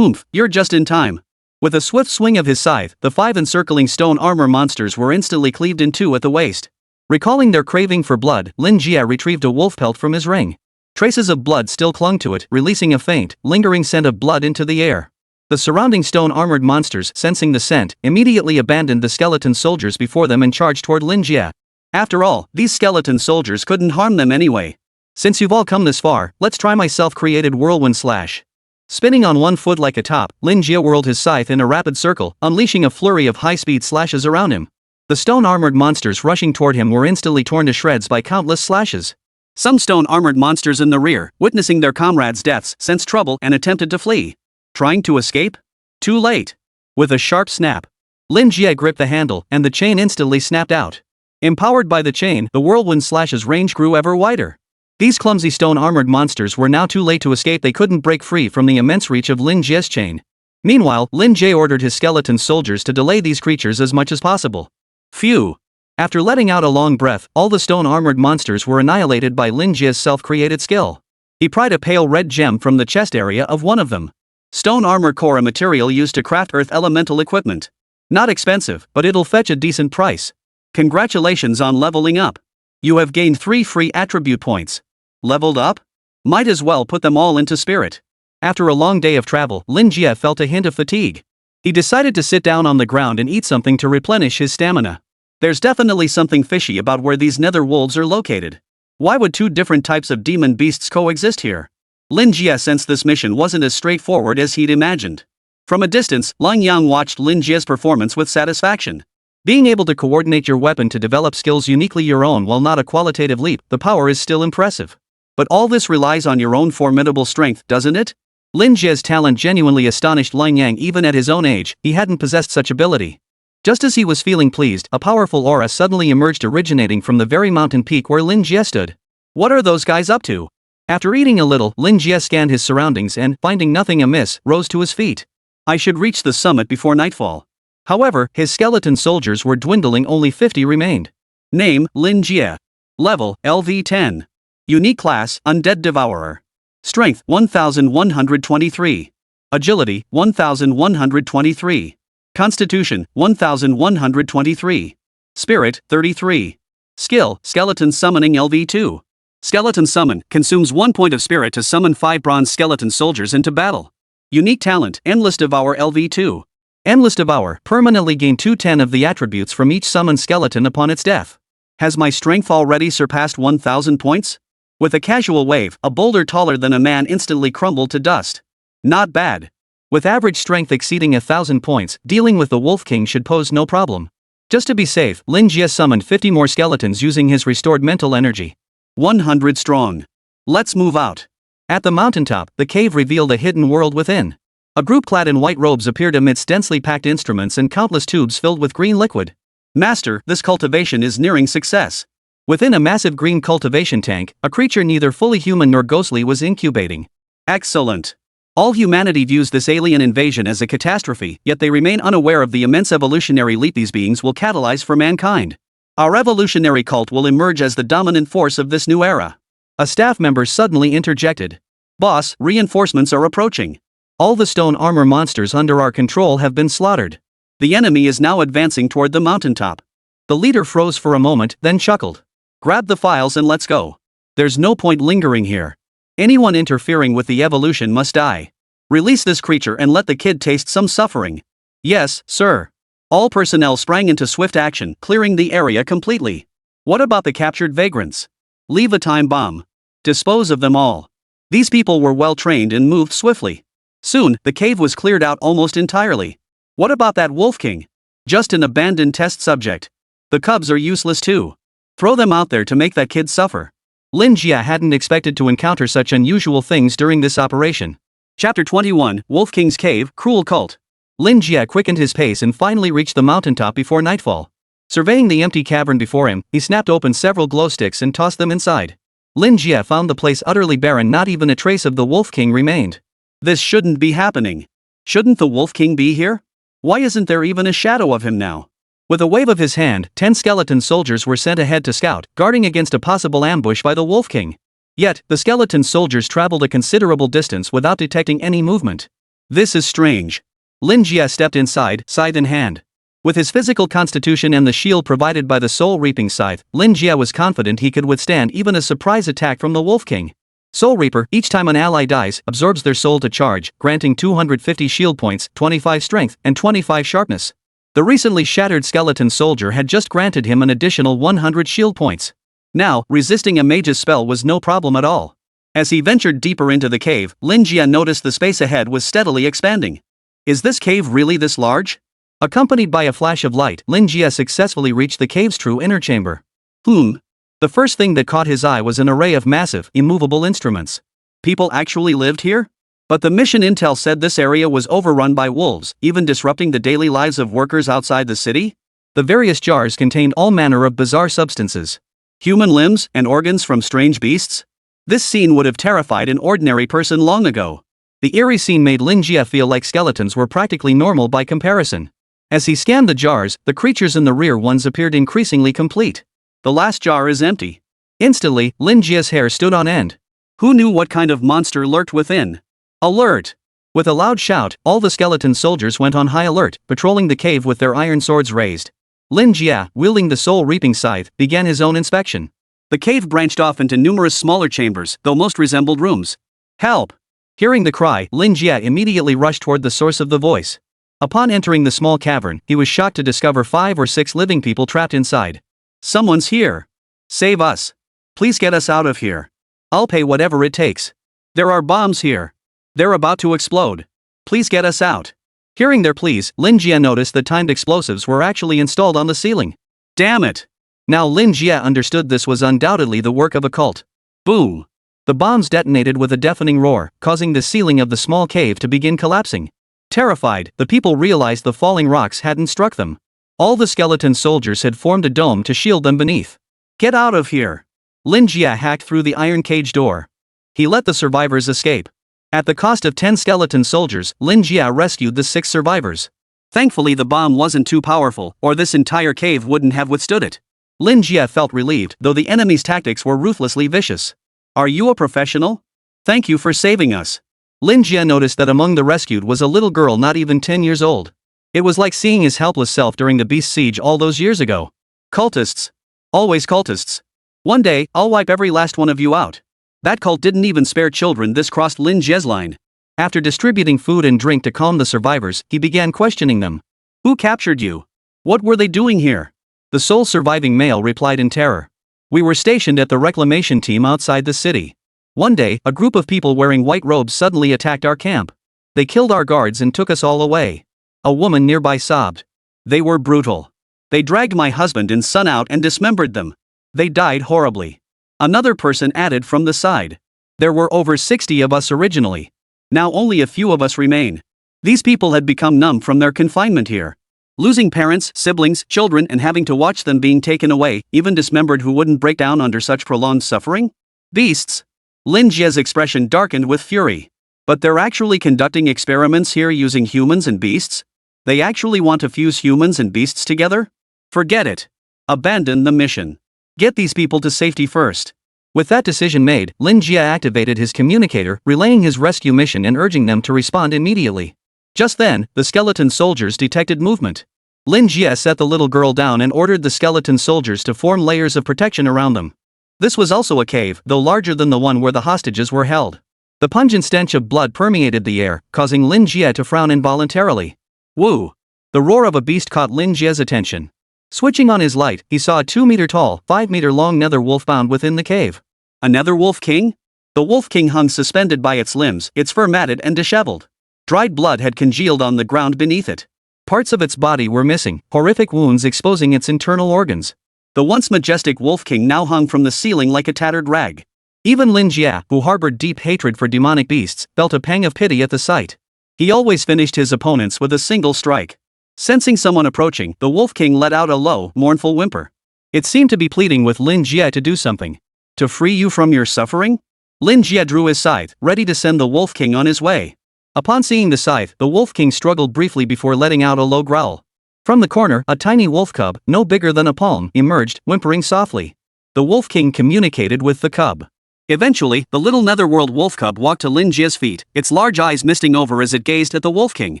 You're just in time. With a swift swing of his scythe, the 5 encircling stone armor monsters were instantly cleaved in two at the waist. Recalling their craving for blood, Lin Jie retrieved a wolf pelt from his ring. Traces of blood still clung to it, releasing a faint, lingering scent of blood into the air. The surrounding stone-armored monsters, sensing the scent, immediately abandoned the skeleton soldiers before them and charged toward Lin Jie. After all, these skeleton soldiers couldn't harm them anyway. Since you've all come this far, let's try my self-created whirlwind slash. Spinning on one foot like a top, Lin Jie whirled his scythe in a rapid circle, unleashing a flurry of high-speed slashes around him. The stone-armored monsters rushing toward him were instantly torn to shreds by countless slashes. Some stone-armored monsters in the rear, witnessing their comrades' deaths, sensed trouble and attempted to flee. Trying to escape? Too late. With a sharp snap, Lin Jie gripped the handle, and the chain instantly snapped out. Empowered by the chain, the whirlwind slash's range grew ever wider. These clumsy stone-armored monsters were now too late to escape. They couldn't break free from the immense reach of Lin Jie's chain. Meanwhile, Lin Jie ordered his skeleton soldiers to delay these creatures as much as possible. Phew! After letting out a long breath, all the stone-armored monsters were annihilated by Lin Jie's self-created skill. He pried a pale red gem from the chest area of one of them. Stone armor core, a material used to craft earth elemental equipment. Not expensive, but it'll fetch a decent price. Congratulations on leveling up. You have gained 3 free attribute points. Leveled up? Might as well put them all into spirit. After a long day of travel, Lin Jie felt a hint of fatigue. He decided to sit down on the ground and eat something to replenish his stamina. There's definitely something fishy about where these nether wolves are located. Why would 2 different types of demon beasts coexist here? Lin Jie sensed this mission wasn't as straightforward as he'd imagined. From a distance, Lang Yang watched Lin Jie's performance with satisfaction. Being able to coordinate your weapon to develop skills uniquely your own, while not a qualitative leap, the power is still impressive. But all this relies on your own formidable strength, doesn't it? Lin Jie's talent genuinely astonished Lin Yang. Even at his own age, he hadn't possessed such ability. Just as he was feeling pleased, a powerful aura suddenly emerged, originating from the very mountain peak where Lin Jie stood. What are those guys up to? After eating a little, Lin Jie scanned his surroundings and, finding nothing amiss, rose to his feet. I should reach the summit before nightfall. However, his skeleton soldiers were dwindling, only 50 remained. Name, Lin Jie. Level, LV10. Unique class, Undead Devourer. Strength, 1123. Agility, 1123. Constitution, 1123. Spirit, 33. Skill, Skeleton Summoning LV2. Skeleton Summon, consumes 1 point of spirit to summon 5 bronze skeleton soldiers into battle. Unique talent, Endless Devour LV2. Endless Devour, permanently gain 210 of the attributes from each summoned skeleton upon its death. Has my strength already surpassed 1000 points? With a casual wave, a boulder taller than a man instantly crumbled to dust. Not bad. With average strength exceeding 1000 points, dealing with the Wolf King should pose no problem. Just to be safe, Lin Jie summoned 50 more skeletons using his restored mental energy. 100 strong. Let's move out. At the mountaintop, the cave revealed a hidden world within. A group clad in white robes appeared amidst densely packed instruments and countless tubes filled with green liquid. Master, this cultivation is nearing success. Within a massive green cultivation tank, a creature neither fully human nor ghostly was incubating. Excellent. All humanity views this alien invasion as a catastrophe, yet they remain unaware of the immense evolutionary leap these beings will catalyze for mankind. Our evolutionary cult will emerge as the dominant force of this new era. A staff member suddenly interjected. Boss, reinforcements are approaching. All the stone armor monsters under our control have been slaughtered. The enemy is now advancing toward the mountaintop. The leader froze for a moment, then chuckled. Grab the files and let's go. There's no point lingering here. Anyone interfering with the evolution must die. Release this creature and let the kid taste some suffering. Yes, sir. All personnel sprang into swift action, clearing the area completely. What about the captured vagrants? Leave a time bomb. Dispose of them all. These people were well trained and moved swiftly. Soon, the cave was cleared out almost entirely. What about that Wolf King? Just an abandoned test subject. The cubs are useless too. Throw them out there to make that kid suffer. Lin Jie hadn't expected to encounter such unusual things during this operation. Chapter 21, Wolf King's Cave, Cruel Cult. Lin Jie quickened his pace and finally reached the mountaintop before nightfall. Surveying the empty cavern before him, he snapped open several glow sticks and tossed them inside. Lin Jie found the place utterly barren, not even a trace of the Wolf King remained. This shouldn't be happening. Shouldn't the Wolf King be here? Why isn't there even a shadow of him now? With a wave of his hand, 10 skeleton soldiers were sent ahead to scout, guarding against a possible ambush by the Wolf King. Yet, the skeleton soldiers traveled a considerable distance without detecting any movement. This is strange. Lin Jie stepped inside, scythe in hand. With his physical constitution and the shield provided by the soul reaping scythe, Lin Jie was confident he could withstand even a surprise attack from the Wolf King. Soul Reaper, each time an ally dies, absorbs their soul to charge, granting 250 shield points, 25 strength, and 25 sharpness. The recently shattered skeleton soldier had just granted him an additional 100 shield points. Now, resisting a mage's spell was no problem at all. As he ventured deeper into the cave, Lin Jie noticed the space ahead was steadily expanding. Is this cave really this large? Accompanied by a flash of light, Lin Jie successfully reached the cave's true inner chamber. The first thing that caught his eye was an array of massive, immovable instruments. People actually lived here? But the mission intel said this area was overrun by wolves, even disrupting the daily lives of workers outside the city? The various jars contained all manner of bizarre substances. Human limbs and organs from strange beasts? This scene would have terrified an ordinary person long ago. The eerie scene made Lin Jie feel like skeletons were practically normal by comparison. As he scanned the jars, the creatures in the rear ones appeared increasingly complete. The last jar is empty. Instantly, Lin Jie's hair stood on end. Who knew what kind of monster lurked within? Alert! With a loud shout, all the skeleton soldiers went on high alert, patrolling the cave with their iron swords raised. Lin Jie, wielding the soul-reaping scythe, began his own inspection. The cave branched off into numerous smaller chambers, though most resembled rooms. Help! Hearing the cry, Lin Jie immediately rushed toward the source of the voice. Upon entering the small cavern, he was shocked to discover 5 or 6 living people trapped inside. Someone's here. Save us. Please get us out of here. I'll pay whatever it takes. There are bombs here. They're about to explode. Please get us out. Hearing their pleas, Lin Jie noticed that timed explosives were actually installed on the ceiling. Damn it! Now Lin Jie understood this was undoubtedly the work of a cult. Boom! The bombs detonated with a deafening roar, causing the ceiling of the small cave to begin collapsing. Terrified, the people realized the falling rocks hadn't struck them. All the skeleton soldiers had formed a dome to shield them beneath. Get out of here! Lin Jie hacked through the iron cage door. He let the survivors escape. At the cost of 10 skeleton soldiers, Lin Jie rescued the 6 survivors. Thankfully the bomb wasn't too powerful, or this entire cave wouldn't have withstood it. Lin Jie felt relieved, though the enemy's tactics were ruthlessly vicious. Are you a professional? Thank you for saving us. Lin Jie noticed that among the rescued was a little girl not even 10 years old. It was like seeing his helpless self during the beast siege all those years ago. Cultists. Always cultists. One day, I'll wipe every last one of you out. That cult didn't even spare children. This crossed Lin Jie's line. After distributing food and drink to calm the survivors, he began questioning them. Who captured you? What were they doing here? The sole surviving male replied in terror. We were stationed at the reclamation team outside the city. One day, a group of people wearing white robes suddenly attacked our camp. They killed our guards and took us all away. A woman nearby sobbed. They were brutal. They dragged my husband and son out and dismembered them. They died horribly. Another person added from the side. There were over 60 of us originally. Now only a few of us remain. These people had become numb from their confinement here. Losing parents, siblings, children and having to watch them being taken away, even dismembered, who wouldn't break down under such prolonged suffering? Beasts. Lin Jie's expression darkened with fury. But they're actually conducting experiments here using humans and beasts? They actually want to fuse humans and beasts together? Forget it. Abandon the mission. Get these people to safety first. With that decision made, Lin Jie activated his communicator, relaying his rescue mission and urging them to respond immediately. Just then, the skeleton soldiers detected movement. Lin Jie set the little girl down and ordered the skeleton soldiers to form layers of protection around them. This was also a cave, though larger than the one where the hostages were held. The pungent stench of blood permeated the air, causing Lin Jie to frown involuntarily. Woo! The roar of a beast caught Lin Jie's attention. Switching on his light, he saw a 2-meter-tall, 5-meter-long Netherwolf bound within the cave. A Netherwolf king? The Wolf King hung suspended by its limbs, its fur matted and disheveled. Dried blood had congealed on the ground beneath it. Parts of its body were missing, horrific wounds exposing its internal organs. The once majestic Wolf King now hung from the ceiling like a tattered rag. Even Lin Jie, who harbored deep hatred for demonic beasts, felt a pang of pity at the sight. He always finished his opponents with a single strike. Sensing someone approaching, the Wolf King let out a low, mournful whimper. It seemed to be pleading with Lin Jie to do something. To free you from your suffering? Lin Jie drew his scythe, ready to send the Wolf King on his way. Upon seeing the scythe, the Wolf King struggled briefly before letting out a low growl. From the corner, a tiny wolf cub, no bigger than a palm, emerged, whimpering softly. The Wolf King communicated with the cub. Eventually, the little netherworld wolf cub walked to Lin Jie's feet, its large eyes misting over as it gazed at the Wolf King.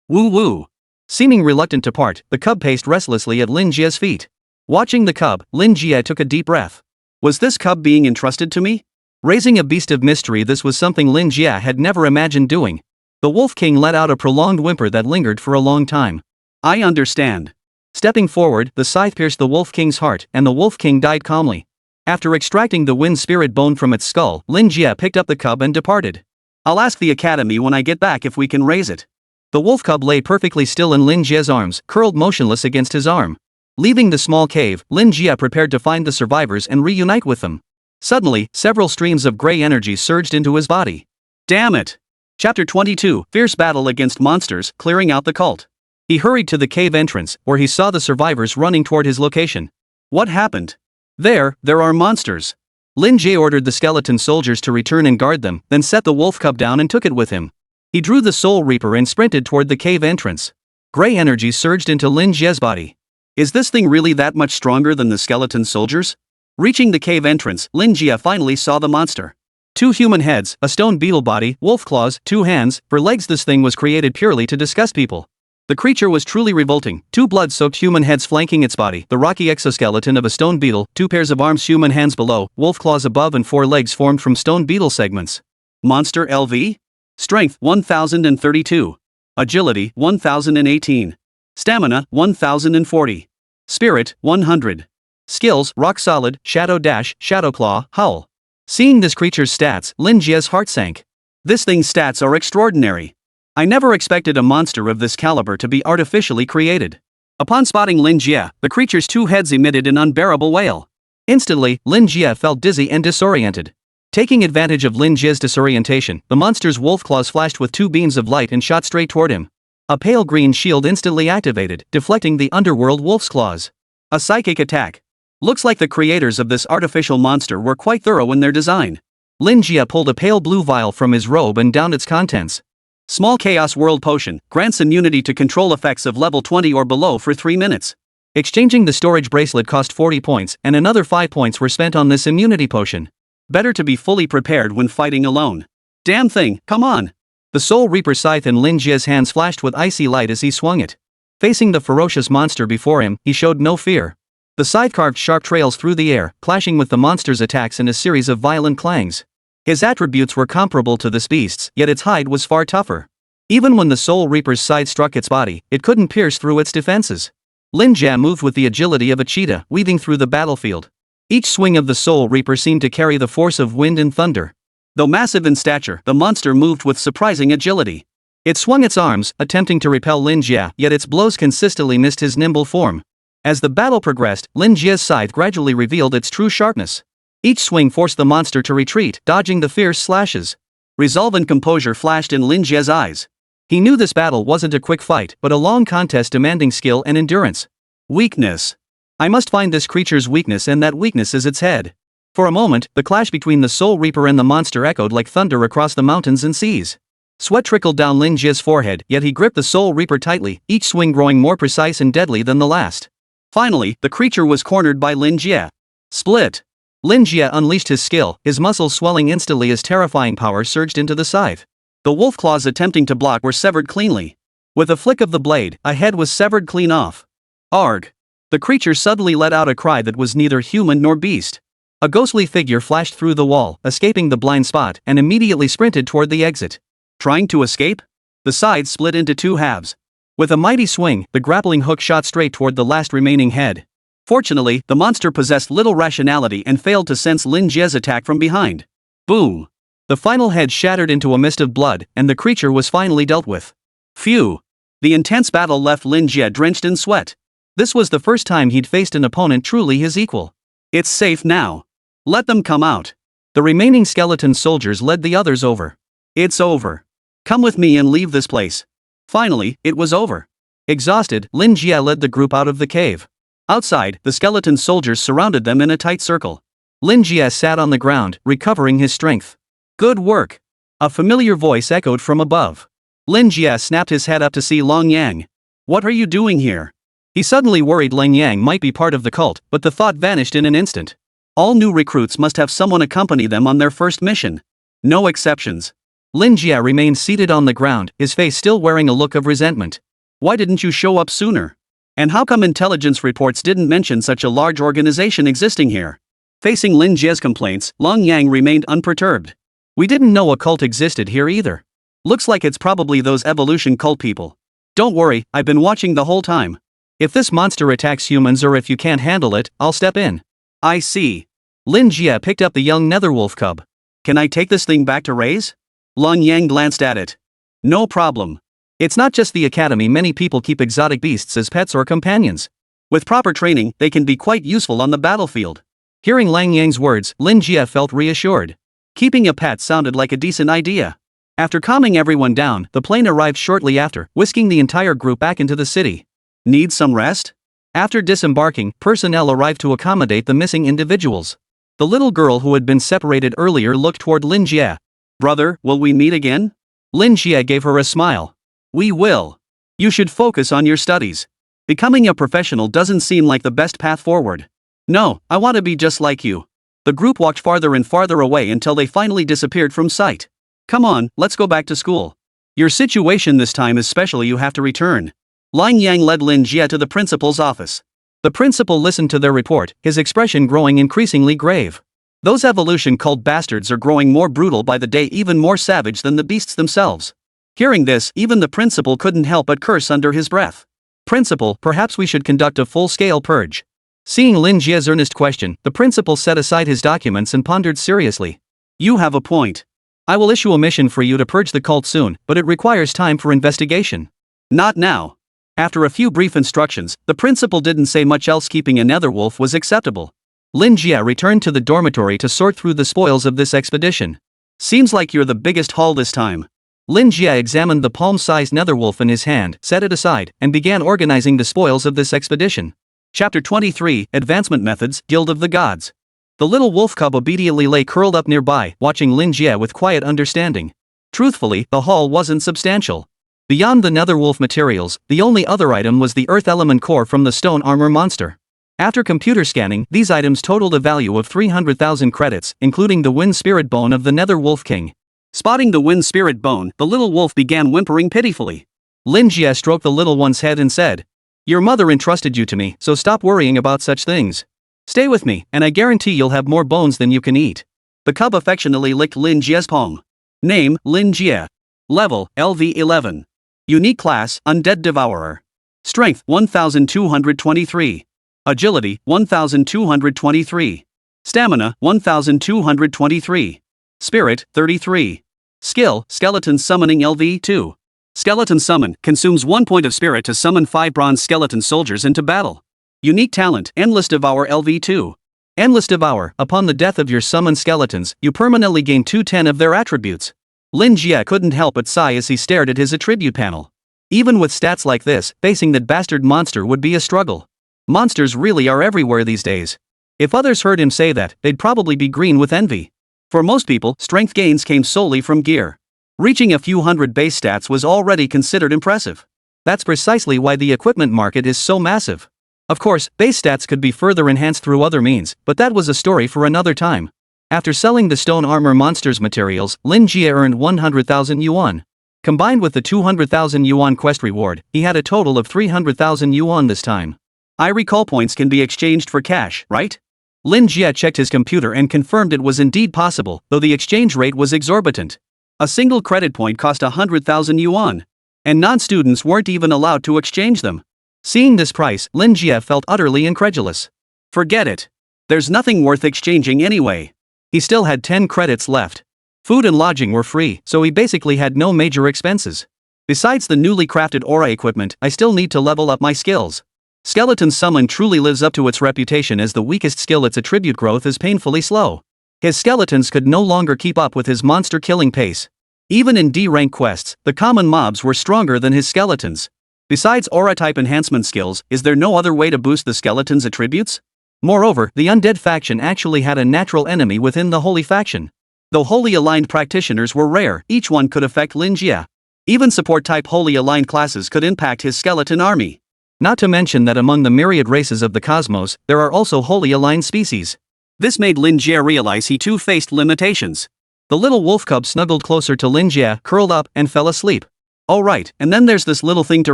Woo woo. Seeming reluctant to part, the cub paced restlessly at Lin Jie's feet. Watching the cub, Lin Jie took a deep breath. Was this cub being entrusted to me? Raising a beast of mystery, this was something Lin Jie had never imagined doing. The Wolf King let out a prolonged whimper that lingered for a long time. I understand. Stepping forward, the scythe pierced the Wolf King's heart, and the Wolf King died calmly. After extracting the wind spirit bone from its skull, Lin Jie picked up the cub and departed. I'll ask the academy when I get back if we can raise it. The wolf cub lay perfectly still in Lin Jie's arms, curled motionless against his arm. Leaving the small cave, Lin Jie prepared to find the survivors and reunite with them. Suddenly, several streams of gray energy surged into his body. Damn it! Chapter 22, Fierce Battle Against Monsters, Clearing Out the Cult. He hurried to the cave entrance, where he saw the survivors running toward his location. What happened? There are monsters. Lin Jie ordered the skeleton soldiers to return and guard them, then set the wolf cub down and took it with him. He drew the Soul Reaper and sprinted toward the cave entrance. Gray energy surged into Lin Jie's body. Is this thing really that much stronger than the skeleton soldiers? Reaching the cave entrance, Lin Jie finally saw the monster. 2 human heads, a stone beetle body, wolf claws, 2 hands, for legs. This thing was created purely to disgust people. The creature was truly revolting, 2 blood-soaked human heads flanking its body, the rocky exoskeleton of a stone beetle, 2 pairs of arms, human hands below, wolf claws above and 4 legs formed from stone beetle segments. Monster LV? Strength 1032. Agility 1018. Stamina 1040. Spirit 100. Skills rock solid, shadow dash, shadow claw, howl. Seeing this creature's stats, Lin Jie's heart sank. This thing's stats are extraordinary. I never expected a monster of this caliber to be artificially created. Upon spotting Lin Jie, the creature's 2 heads emitted an unbearable wail. Instantly, Lin Jie felt dizzy and disoriented. Taking advantage of Lin Jie's disorientation, the monster's wolf claws flashed with 2 beams of light and shot straight toward him. A pale green shield instantly activated, deflecting the underworld wolf's claws. A psychic attack. Looks like the creators of this artificial monster were quite thorough in their design. Lin Jie pulled a pale blue vial from his robe and downed its contents. Small Chaos World Potion, grants immunity to control effects of level 20 or below for 3 minutes. Exchanging the storage bracelet cost 40 points, and another 5 points were spent on this immunity potion. Better to be fully prepared when fighting alone. Damn thing, come on! The Soul Reaper scythe in Lin Jie's hands flashed with icy light as he swung it. Facing the ferocious monster before him, he showed no fear. The scythe carved sharp trails through the air, clashing with the monster's attacks in a series of violent clangs. His attributes were comparable to this beast's, yet its hide was far tougher. Even when the Soul Reaper's scythe struck its body, it couldn't pierce through its defenses. Lin Jie moved with the agility of a cheetah, weaving through the battlefield. Each swing of the Soul Reaper seemed to carry the force of wind and thunder. Though massive in stature, the monster moved with surprising agility. It swung its arms, attempting to repel Lin Jie, yet its blows consistently missed his nimble form. As the battle progressed, Lin Jie's scythe gradually revealed its true sharpness. Each swing forced the monster to retreat, dodging the fierce slashes. Resolve and composure flashed in Lin Jie's eyes. He knew this battle wasn't a quick fight, but a long contest demanding skill and endurance. Weakness. I must find this creature's weakness, and that weakness is its head. For a moment, the clash between the Soul Reaper and the monster echoed like thunder across the mountains and seas. Sweat trickled down Lin Jie's forehead, yet he gripped the Soul Reaper tightly, each swing growing more precise and deadly than the last. Finally, the creature was cornered by Lin Jie. Split. Lin Jie unleashed his skill, his muscles swelling instantly as terrifying power surged into the scythe. The wolf claws attempting to block were severed cleanly. With a flick of the blade, a head was severed clean off. Arg! The creature suddenly let out a cry that was neither human nor beast. A ghostly figure flashed through the wall, escaping the blind spot, and immediately sprinted toward the exit. Trying to escape? The side split into 2 halves. With a mighty swing, the grappling hook shot straight toward the last remaining head. Fortunately, the monster possessed little rationality and failed to sense Lin Jie's attack from behind. Boom! The final head shattered into a mist of blood, and the creature was finally dealt with. Phew! The intense battle left Lin Jie drenched in sweat. This was the first time he'd faced an opponent truly his equal. It's safe now. Let them come out. The remaining skeleton soldiers led the others over. It's over. Come with me and leave this place. Finally, it was over. Exhausted, Lin Jie led the group out of the cave. Outside, the skeleton soldiers surrounded them in a tight circle. Lin Jie sat on the ground, recovering his strength. Good work. A familiar voice echoed from above. Lin Jie snapped his head up to see Long Yang. What are you doing here? He suddenly worried Lang Yang might be part of the cult, but the thought vanished in an instant. All new recruits must have someone accompany them on their first mission. No exceptions. Lin Jie remained seated on the ground, his face still wearing a look of resentment. Why didn't you show up sooner? And how come intelligence reports didn't mention such a large organization existing here? Facing Lin Jie's complaints, Long Yang remained unperturbed. We didn't know a cult existed here either. Looks like it's probably those evolution cult people. Don't worry, I've been watching the whole time. If this monster attacks humans or if you can't handle it, I'll step in. I see. Lin Jie picked up the young Netherwolf cub. Can I take this thing back to raise? Long Yang glanced at it. No problem. It's not just the academy, many people keep exotic beasts as pets or companions. With proper training, they can be quite useful on the battlefield. Hearing Lang Yang's words, Lin Jie felt reassured. Keeping a pet sounded like a decent idea. After calming everyone down, the plane arrived shortly after, whisking the entire group back into the city. Need some rest? After disembarking, personnel arrived to accommodate the missing individuals. The little girl who had been separated earlier looked toward Lin Jie. Brother, will we meet again? Lin Jie gave her a smile. We will. You should focus on your studies. Becoming a professional doesn't seem like the best path forward. No, I want to be just like you. The group walked farther and farther away until they finally disappeared from sight. Come on, let's go back to school. Your situation this time is special, you have to return. Lang Yang led Lin Jie to the principal's office. The principal listened to their report, his expression growing increasingly grave. Those evolution cult bastards are growing more brutal by the day, even more savage than the beasts themselves. Hearing this, even the principal couldn't help but curse under his breath. Principal, perhaps we should conduct a full-scale purge. Seeing Lin Jie's earnest question, the principal set aside his documents and pondered seriously. You have a point. I will issue a mission for you to purge the cult soon, but it requires time for investigation. Not now. After a few brief instructions, the principal didn't say much else. Keeping a Netherwolf was acceptable. Lin Jie returned to the dormitory to sort through the spoils of this expedition. Seems like you're the biggest haul this time. Lin Jie examined the palm-sized Netherwolf in his hand, set it aside, and began organizing the spoils of this expedition. Chapter 23, Advancement Methods, Guild of the Gods. The little wolf cub obediently lay curled up nearby, watching Lin Jie with quiet understanding. Truthfully, the haul wasn't substantial. Beyond the Netherwolf materials, the only other item was the earth element core from the stone armor monster. After computer scanning, these items totaled a value of 300,000 credits, including the wind spirit bone of the Netherwolf King. Spotting the wind spirit bone, the little wolf began whimpering pitifully. Lin Jie stroked the little one's head and said, "Your mother entrusted you to me, so stop worrying about such things. Stay with me, and I guarantee you'll have more bones than you can eat." The cub affectionately licked Lin Jie's palm. Name, Lin Jie. Level, LV11. Unique class, Undead Devourer. Strength, 1223. Agility, 1223. Stamina, 1223. Spirit, 33. Skill, Skeleton Summoning LV2. Skeleton Summon, consumes 1 point of spirit to summon 5 bronze skeleton soldiers into battle. Unique talent, Endless Devour LV2. Endless Devour, upon the death of your summoned skeletons, you permanently gain 210 of their attributes. Lin Jie couldn't help but sigh as he stared at his attribute panel. Even with stats like this, facing that bastard monster would be a struggle. Monsters really are everywhere these days. If others heard him say that, they'd probably be green with envy. For most people, strength gains came solely from gear. Reaching a few hundred base stats was already considered impressive. That's precisely why the equipment market is so massive. Of course, base stats could be further enhanced through other means, but that was a story for another time. After selling the stone armor monster's materials, Lin Jie earned 100,000 yuan. Combined with the 200,000 yuan quest reward, he had a total of 300,000 yuan this time. I recall points can be exchanged for cash, right? Lin Jie checked his computer and confirmed it was indeed possible, though the exchange rate was exorbitant. A single credit point cost 100,000 yuan. And non-students weren't even allowed to exchange them. Seeing this price, Lin Jie felt utterly incredulous. Forget it. There's nothing worth exchanging anyway. He still had 10 credits left. Food and lodging were free, so he basically had no major expenses. Besides the newly crafted aura equipment, I still need to level up my skills. Skeleton Summon truly lives up to its reputation as the weakest skill. Its attribute growth is painfully slow. His skeletons could no longer keep up with his monster killing pace. Even in D-rank quests, the common mobs were stronger than his skeletons. Besides aura-type enhancement skills, is there no other way to boost the skeleton's attributes? Moreover, the undead faction actually had a natural enemy within the holy faction. Though wholly aligned practitioners were rare, each one could affect Lin Jie. Even support-type wholly aligned classes could impact his skeleton army. Not to mention that among the myriad races of the cosmos, there are also wholly aligned species. This made Lin Jie realize he too faced limitations. The little wolf cub snuggled closer to Lin Jie, curled up, and fell asleep. Oh right, and then there's this little thing to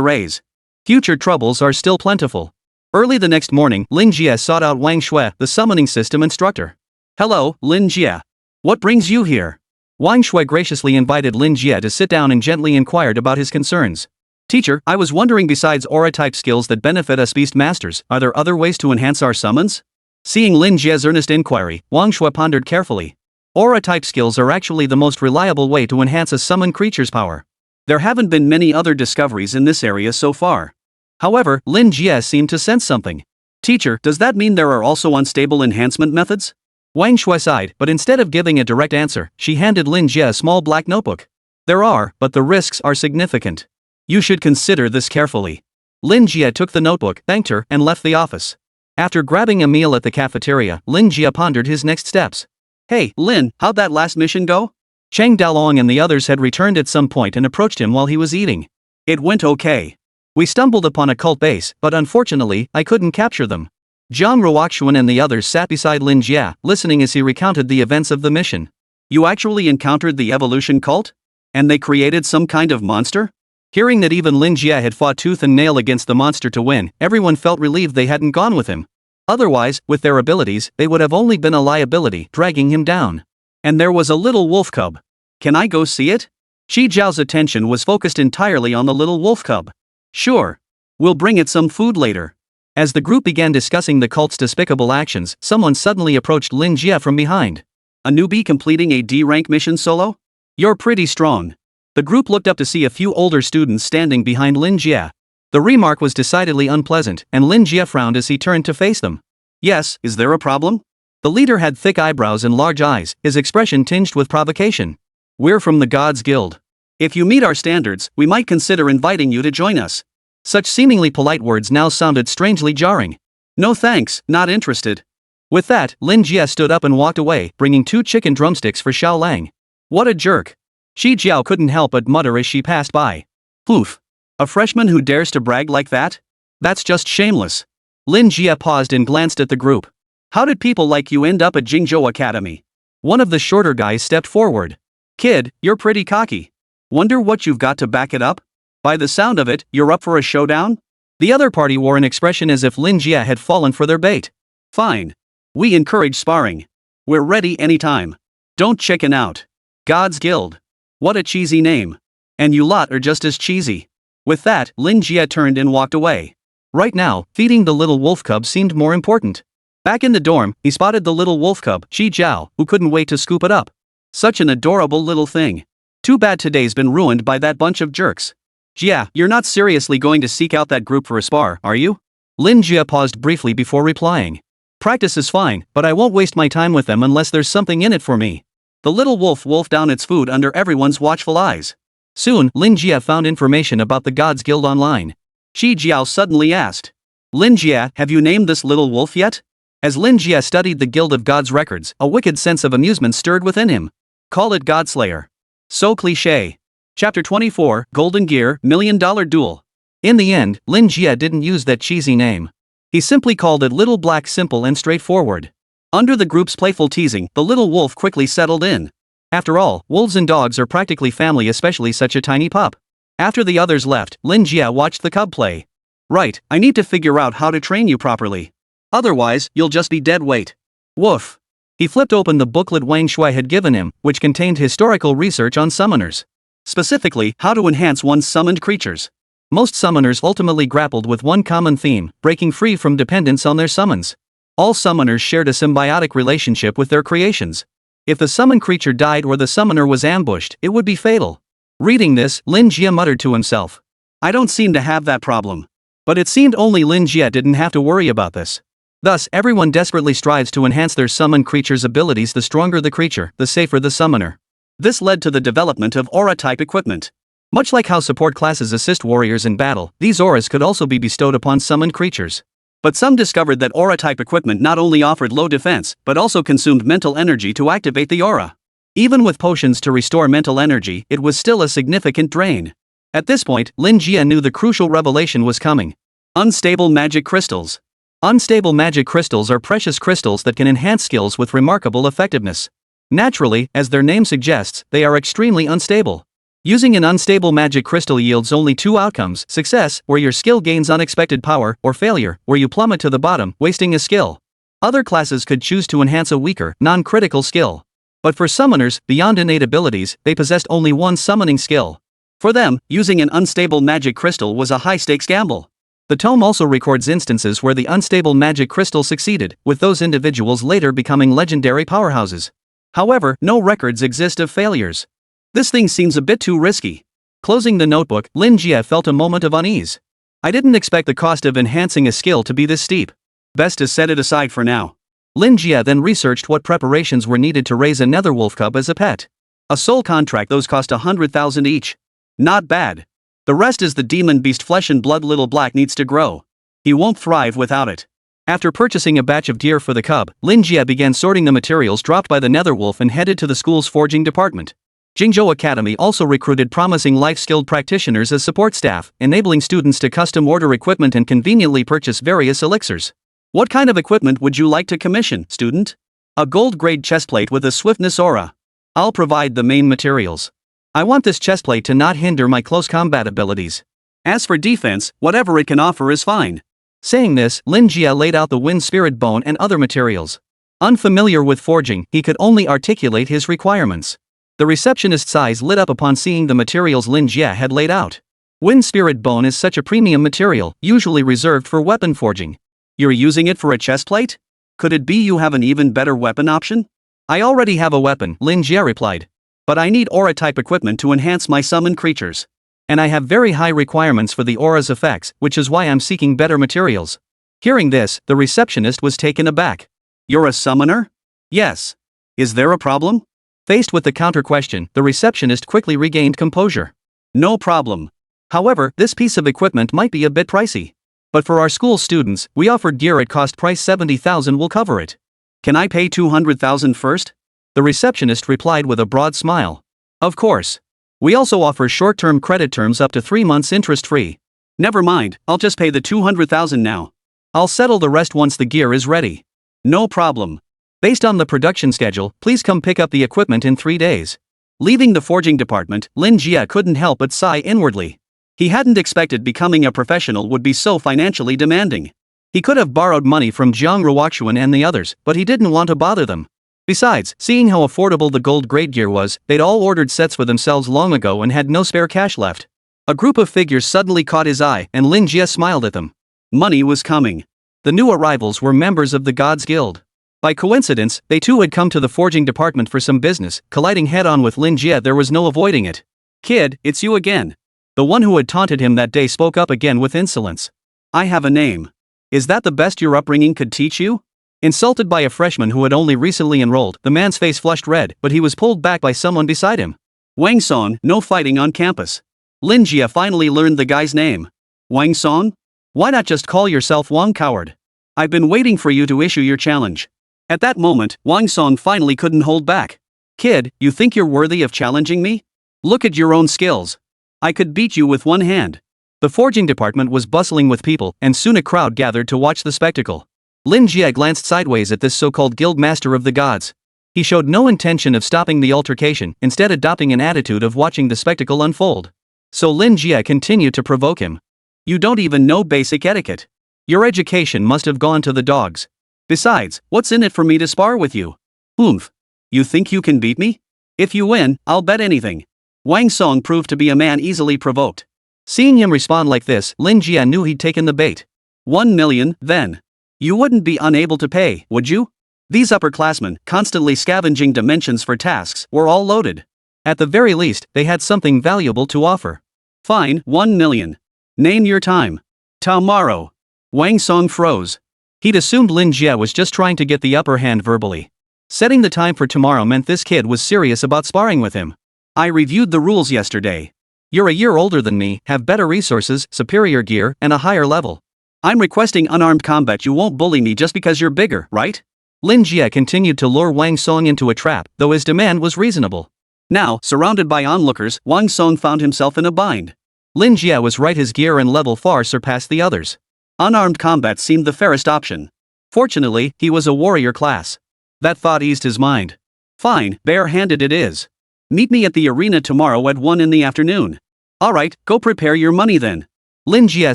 raise. Future troubles are still plentiful. Early the next morning, Lin Jie sought out Wang Shui, the summoning system instructor. "Hello, Lin Jie. What brings you here?" Wang Shui graciously invited Lin Jie to sit down and gently inquired about his concerns. "Teacher, I was wondering, besides aura-type skills that benefit us beast masters, are there other ways to enhance our summons?" Seeing Lin Jie's earnest inquiry, Wang Shui pondered carefully. Aura-type skills are actually the most reliable way to enhance a summoned creature's power. There haven't been many other discoveries in this area so far. However, Lin Jie seemed to sense something. "Teacher, does that mean there are also unstable enhancement methods?" Wang Shui sighed, but instead of giving a direct answer, she handed Lin Jie a small black notebook. "There are, but the risks are significant. You should consider this carefully." Lin Jie took the notebook, thanked her, and left the office. After grabbing a meal at the cafeteria, Lin Jie pondered his next steps. "Hey, Lin, how'd that last mission go?" Cheng Dalong and the others had returned at some point and approached him while he was eating. "It went okay. We stumbled upon a cult base, but unfortunately, I couldn't capture them." Jiang Ruoxuan and the others sat beside Lin Jie, listening as he recounted the events of the mission. "You actually encountered the evolution cult? And they created some kind of monster?" Hearing that even Lin Jie had fought tooth and nail against the monster to win, everyone felt relieved they hadn't gone with him. Otherwise, with their abilities, they would have only been a liability, dragging him down. And there was a little wolf cub. "Can I go see it?" Shi Zhao's attention was focused entirely on the little wolf cub. "Sure. We'll bring it some food later." As the group began discussing the cult's despicable actions, someone suddenly approached Lin Jie from behind. "A newbie completing a D-rank mission solo? You're pretty strong." The group looked up to see a few older students standing behind Lin Jie. The remark was decidedly unpleasant, and Lin Jie frowned as he turned to face them. Yes, is there a problem? The leader had thick eyebrows and large eyes, his expression tinged with provocation. We're from the Gods Guild. If you meet our standards, we might consider inviting you to join us. Such seemingly polite words now sounded strangely jarring. No thanks, not interested. With that, Lin Jie stood up and walked away, bringing 2 chicken drumsticks for Xiao Lang. What a jerk. Shi Jiao couldn't help but mutter as she passed by. Poof. A freshman who dares to brag like that? That's just shameless. Lin Jie paused and glanced at the group. How did people like you end up at Jingzhou Academy? One of the shorter guys stepped forward. Kid, you're pretty cocky. Wonder what you've got to back it up? By the sound of it, you're up for a showdown? The other party wore an expression as if Lin Jie had fallen for their bait. Fine. We encourage sparring. We're ready anytime. Don't chicken out. God's Guild. What a cheesy name. And you lot are just as cheesy. With that, Lin Jie turned and walked away. Right now, feeding the little wolf cub seemed more important. Back in the dorm, he spotted the little wolf cub, Shi Jiao, who couldn't wait to scoop it up. Such an adorable little thing. Too bad today's been ruined by that bunch of jerks. Jia, you're not seriously going to seek out that group for a spar, are you? Lin Jie paused briefly before replying. Practice is fine, but I won't waste my time with them unless there's something in it for me. The little wolf wolfed down its food under everyone's watchful eyes. Soon, Lin Jie found information about the Gods Guild online. Shi Jiao suddenly asked. Lin Jie, have you named this little wolf yet? As Lin Jie studied the Guild of Gods records, a wicked sense of amusement stirred within him. Call it Godslayer. So cliché. Chapter 24, Golden Gear, $1 Million Duel. In the end, Lin Jie didn't use that cheesy name. He simply called it Little Black, simple and straightforward. Under the group's playful teasing, the little wolf quickly settled in. After all, wolves and dogs are practically family, especially such a tiny pup. After the others left, Lin Jie watched the cub play. Right, I need to figure out how to train you properly. Otherwise, you'll just be dead weight. Woof. He flipped open the booklet Wang Shui had given him, which contained historical research on summoners. Specifically, how to enhance one's summoned creatures. Most summoners ultimately grappled with one common theme, breaking free from dependence on their summons. All summoners shared a symbiotic relationship with their creations. If the summoned creature died or the summoner was ambushed, it would be fatal. Reading this, Lin Jie muttered to himself. I don't seem to have that problem. But it seemed only Lin Jie didn't have to worry about this. Thus, everyone desperately strives to enhance their summoned creature's abilities. The stronger the creature, the safer the summoner. This led to the development of aura-type equipment. Much like how support classes assist warriors in battle, these auras could also be bestowed upon summoned creatures. But some discovered that aura-type equipment not only offered low defense, but also consumed mental energy to activate the aura. Even with potions to restore mental energy, it was still a significant drain. At this point, Lin Jie knew the crucial revelation was coming. Unstable magic crystals. Unstable magic crystals are precious crystals that can enhance skills with remarkable effectiveness. Naturally, as their name suggests, they are extremely unstable. Using an unstable magic crystal yields only 2 outcomes: success, where your skill gains unexpected power, or failure, where you plummet to the bottom, wasting a skill. Other classes could choose to enhance a weaker, non-critical skill. But for summoners, beyond innate abilities, they possessed only one summoning skill. For them, using an unstable magic crystal was a high-stakes gamble. The tome also records instances where the unstable magic crystal succeeded, with those individuals later becoming legendary powerhouses. However, no records exist of failures. This thing seems a bit too risky. Closing the notebook, Lin Jie felt a moment of unease. I didn't expect the cost of enhancing a skill to be this steep. Best to set it aside for now. Lin Jie then researched what preparations were needed to raise a Netherwolf cub as a pet. A soul contract, those cost 100,000 each. Not bad. The rest is the demon beast flesh and blood. Little Black needs to grow. He won't thrive without it. After purchasing a batch of gear for the cub, Lin Jie began sorting the materials dropped by the Netherwolf and headed to the school's forging department. Jingzhou Academy also recruited promising life-skilled practitioners as support staff, enabling students to custom order equipment and conveniently purchase various elixirs. What kind of equipment would you like to commission, student? A gold-grade chestplate with a swiftness aura. I'll provide the main materials. I want this chestplate to not hinder my close combat abilities. As for defense, whatever it can offer is fine. Saying this, Lin Jie laid out the wind spirit bone and other materials. Unfamiliar with forging, he could only articulate his requirements. The receptionist's eyes lit up upon seeing the materials Lin Jie had laid out. Wind spirit bone is such a premium material, usually reserved for weapon forging. You're using it for a chestplate? Could it be you have an even better weapon option? I already have a weapon, Lin Jie replied. But I need aura-type equipment to enhance my summoned creatures. And I have very high requirements for the aura's effects, which is why I'm seeking better materials. Hearing this, the receptionist was taken aback. You're a summoner? Yes. Is there a problem? Faced with the counter question, the receptionist quickly regained composure. No problem. However, this piece of equipment might be a bit pricey. But for our school students, we offered gear at cost price 70,000 will cover it. Can I pay 200,000 first? The receptionist replied with a broad smile. Of course. We also offer short-term credit terms up to 3 months interest-free. Never mind, I'll just pay the 200,000 now. I'll settle the rest once the gear is ready. No problem. Based on the production schedule, please come pick up the equipment in 3 days. Leaving the forging department, Lin Jie couldn't help but sigh inwardly. He hadn't expected becoming a professional would be so financially demanding. He could have borrowed money from Jiang Ruoxuan and the others, but he didn't want to bother them. Besides, seeing how affordable the gold grade gear was, they'd all ordered sets for themselves long ago and had no spare cash left. A group of figures suddenly caught his eye, and Lin Jie smiled at them. Money was coming. The new arrivals were members of the Gods Guild. By coincidence, they too had come to the forging department for some business. Colliding head-on with Lin Jie, there was no avoiding it. Kid, it's you again. The one who had taunted him that day spoke up again with insolence. I have a name. Is that the best your upbringing could teach you? Insulted by a freshman who had only recently enrolled, the man's face flushed red, but he was pulled back by someone beside him. Wang Song, no fighting on campus. Lin Jie finally learned the guy's name. Wang Song? Why not just call yourself Wang Coward? I've been waiting for you to issue your challenge. At that moment, Wang Song finally couldn't hold back. Kid, you think you're worthy of challenging me? Look at your own skills. I could beat you with one hand. The forging department was bustling with people, and soon a crowd gathered to watch the spectacle. Lin Jie glanced sideways at this so-called guild master of the gods. He showed no intention of stopping the altercation, instead adopting an attitude of watching the spectacle unfold. So Lin Jie continued to provoke him. You don't even know basic etiquette. Your education must have gone to the dogs. Besides, what's in it for me to spar with you? Oomph. You think you can beat me? If you win, I'll bet anything. Wang Song proved to be a man easily provoked. Seeing him respond like this, Lin Jie knew he'd taken the bait. 1 million, then. You wouldn't be unable to pay, would you? These upperclassmen, constantly scavenging dimensions for tasks, were all loaded. At the very least, they had something valuable to offer. Fine, 1 million. Name your time. Tomorrow. Wang Song froze. He'd assumed Lin Jie was just trying to get the upper hand verbally. Setting the time for tomorrow meant this kid was serious about sparring with him. I reviewed the rules yesterday. You're a year older than me, have better resources, superior gear, and a higher level. I'm requesting unarmed combat. You won't bully me just because you're bigger, right? Lin Jie continued to lure Wang Song into a trap, though his demand was reasonable. Now, surrounded by onlookers, Wang Song found himself in a bind. Lin Jie was right, his gear and level far surpassed the others. Unarmed combat seemed the fairest option. Fortunately, he was a warrior class. That thought eased his mind. Fine, bare-handed it is. Meet me at the arena tomorrow at 1 in the afternoon. Alright, go prepare your money then. Lin Jie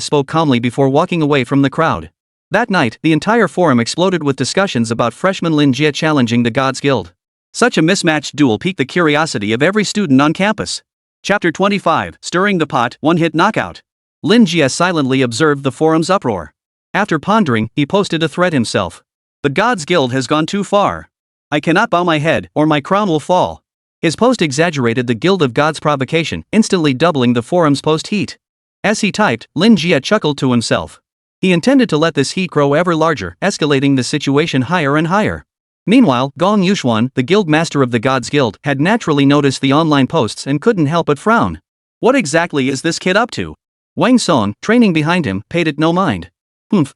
spoke calmly before walking away from the crowd. That night, the entire forum exploded with discussions about freshman Lin Jie challenging the Gods Guild. Such a mismatched duel piqued the curiosity of every student on campus. Chapter 25, Stirring the Pot, One-Hit Knockout. Lin Jie silently observed the forum's uproar. After pondering, he posted a thread himself. The Gods Guild has gone too far. I cannot bow my head, or my crown will fall. His post exaggerated the Guild of Gods' provocation, instantly doubling the forum's post heat. As he typed, Lin Jie chuckled to himself. He intended to let this heat grow ever larger, escalating the situation higher and higher. Meanwhile, Gong Yuxuan, the guild master of the Gods Guild, had naturally noticed the online posts and couldn't help but frown. What exactly is this kid up to? Wang Song, training behind him, paid it no mind.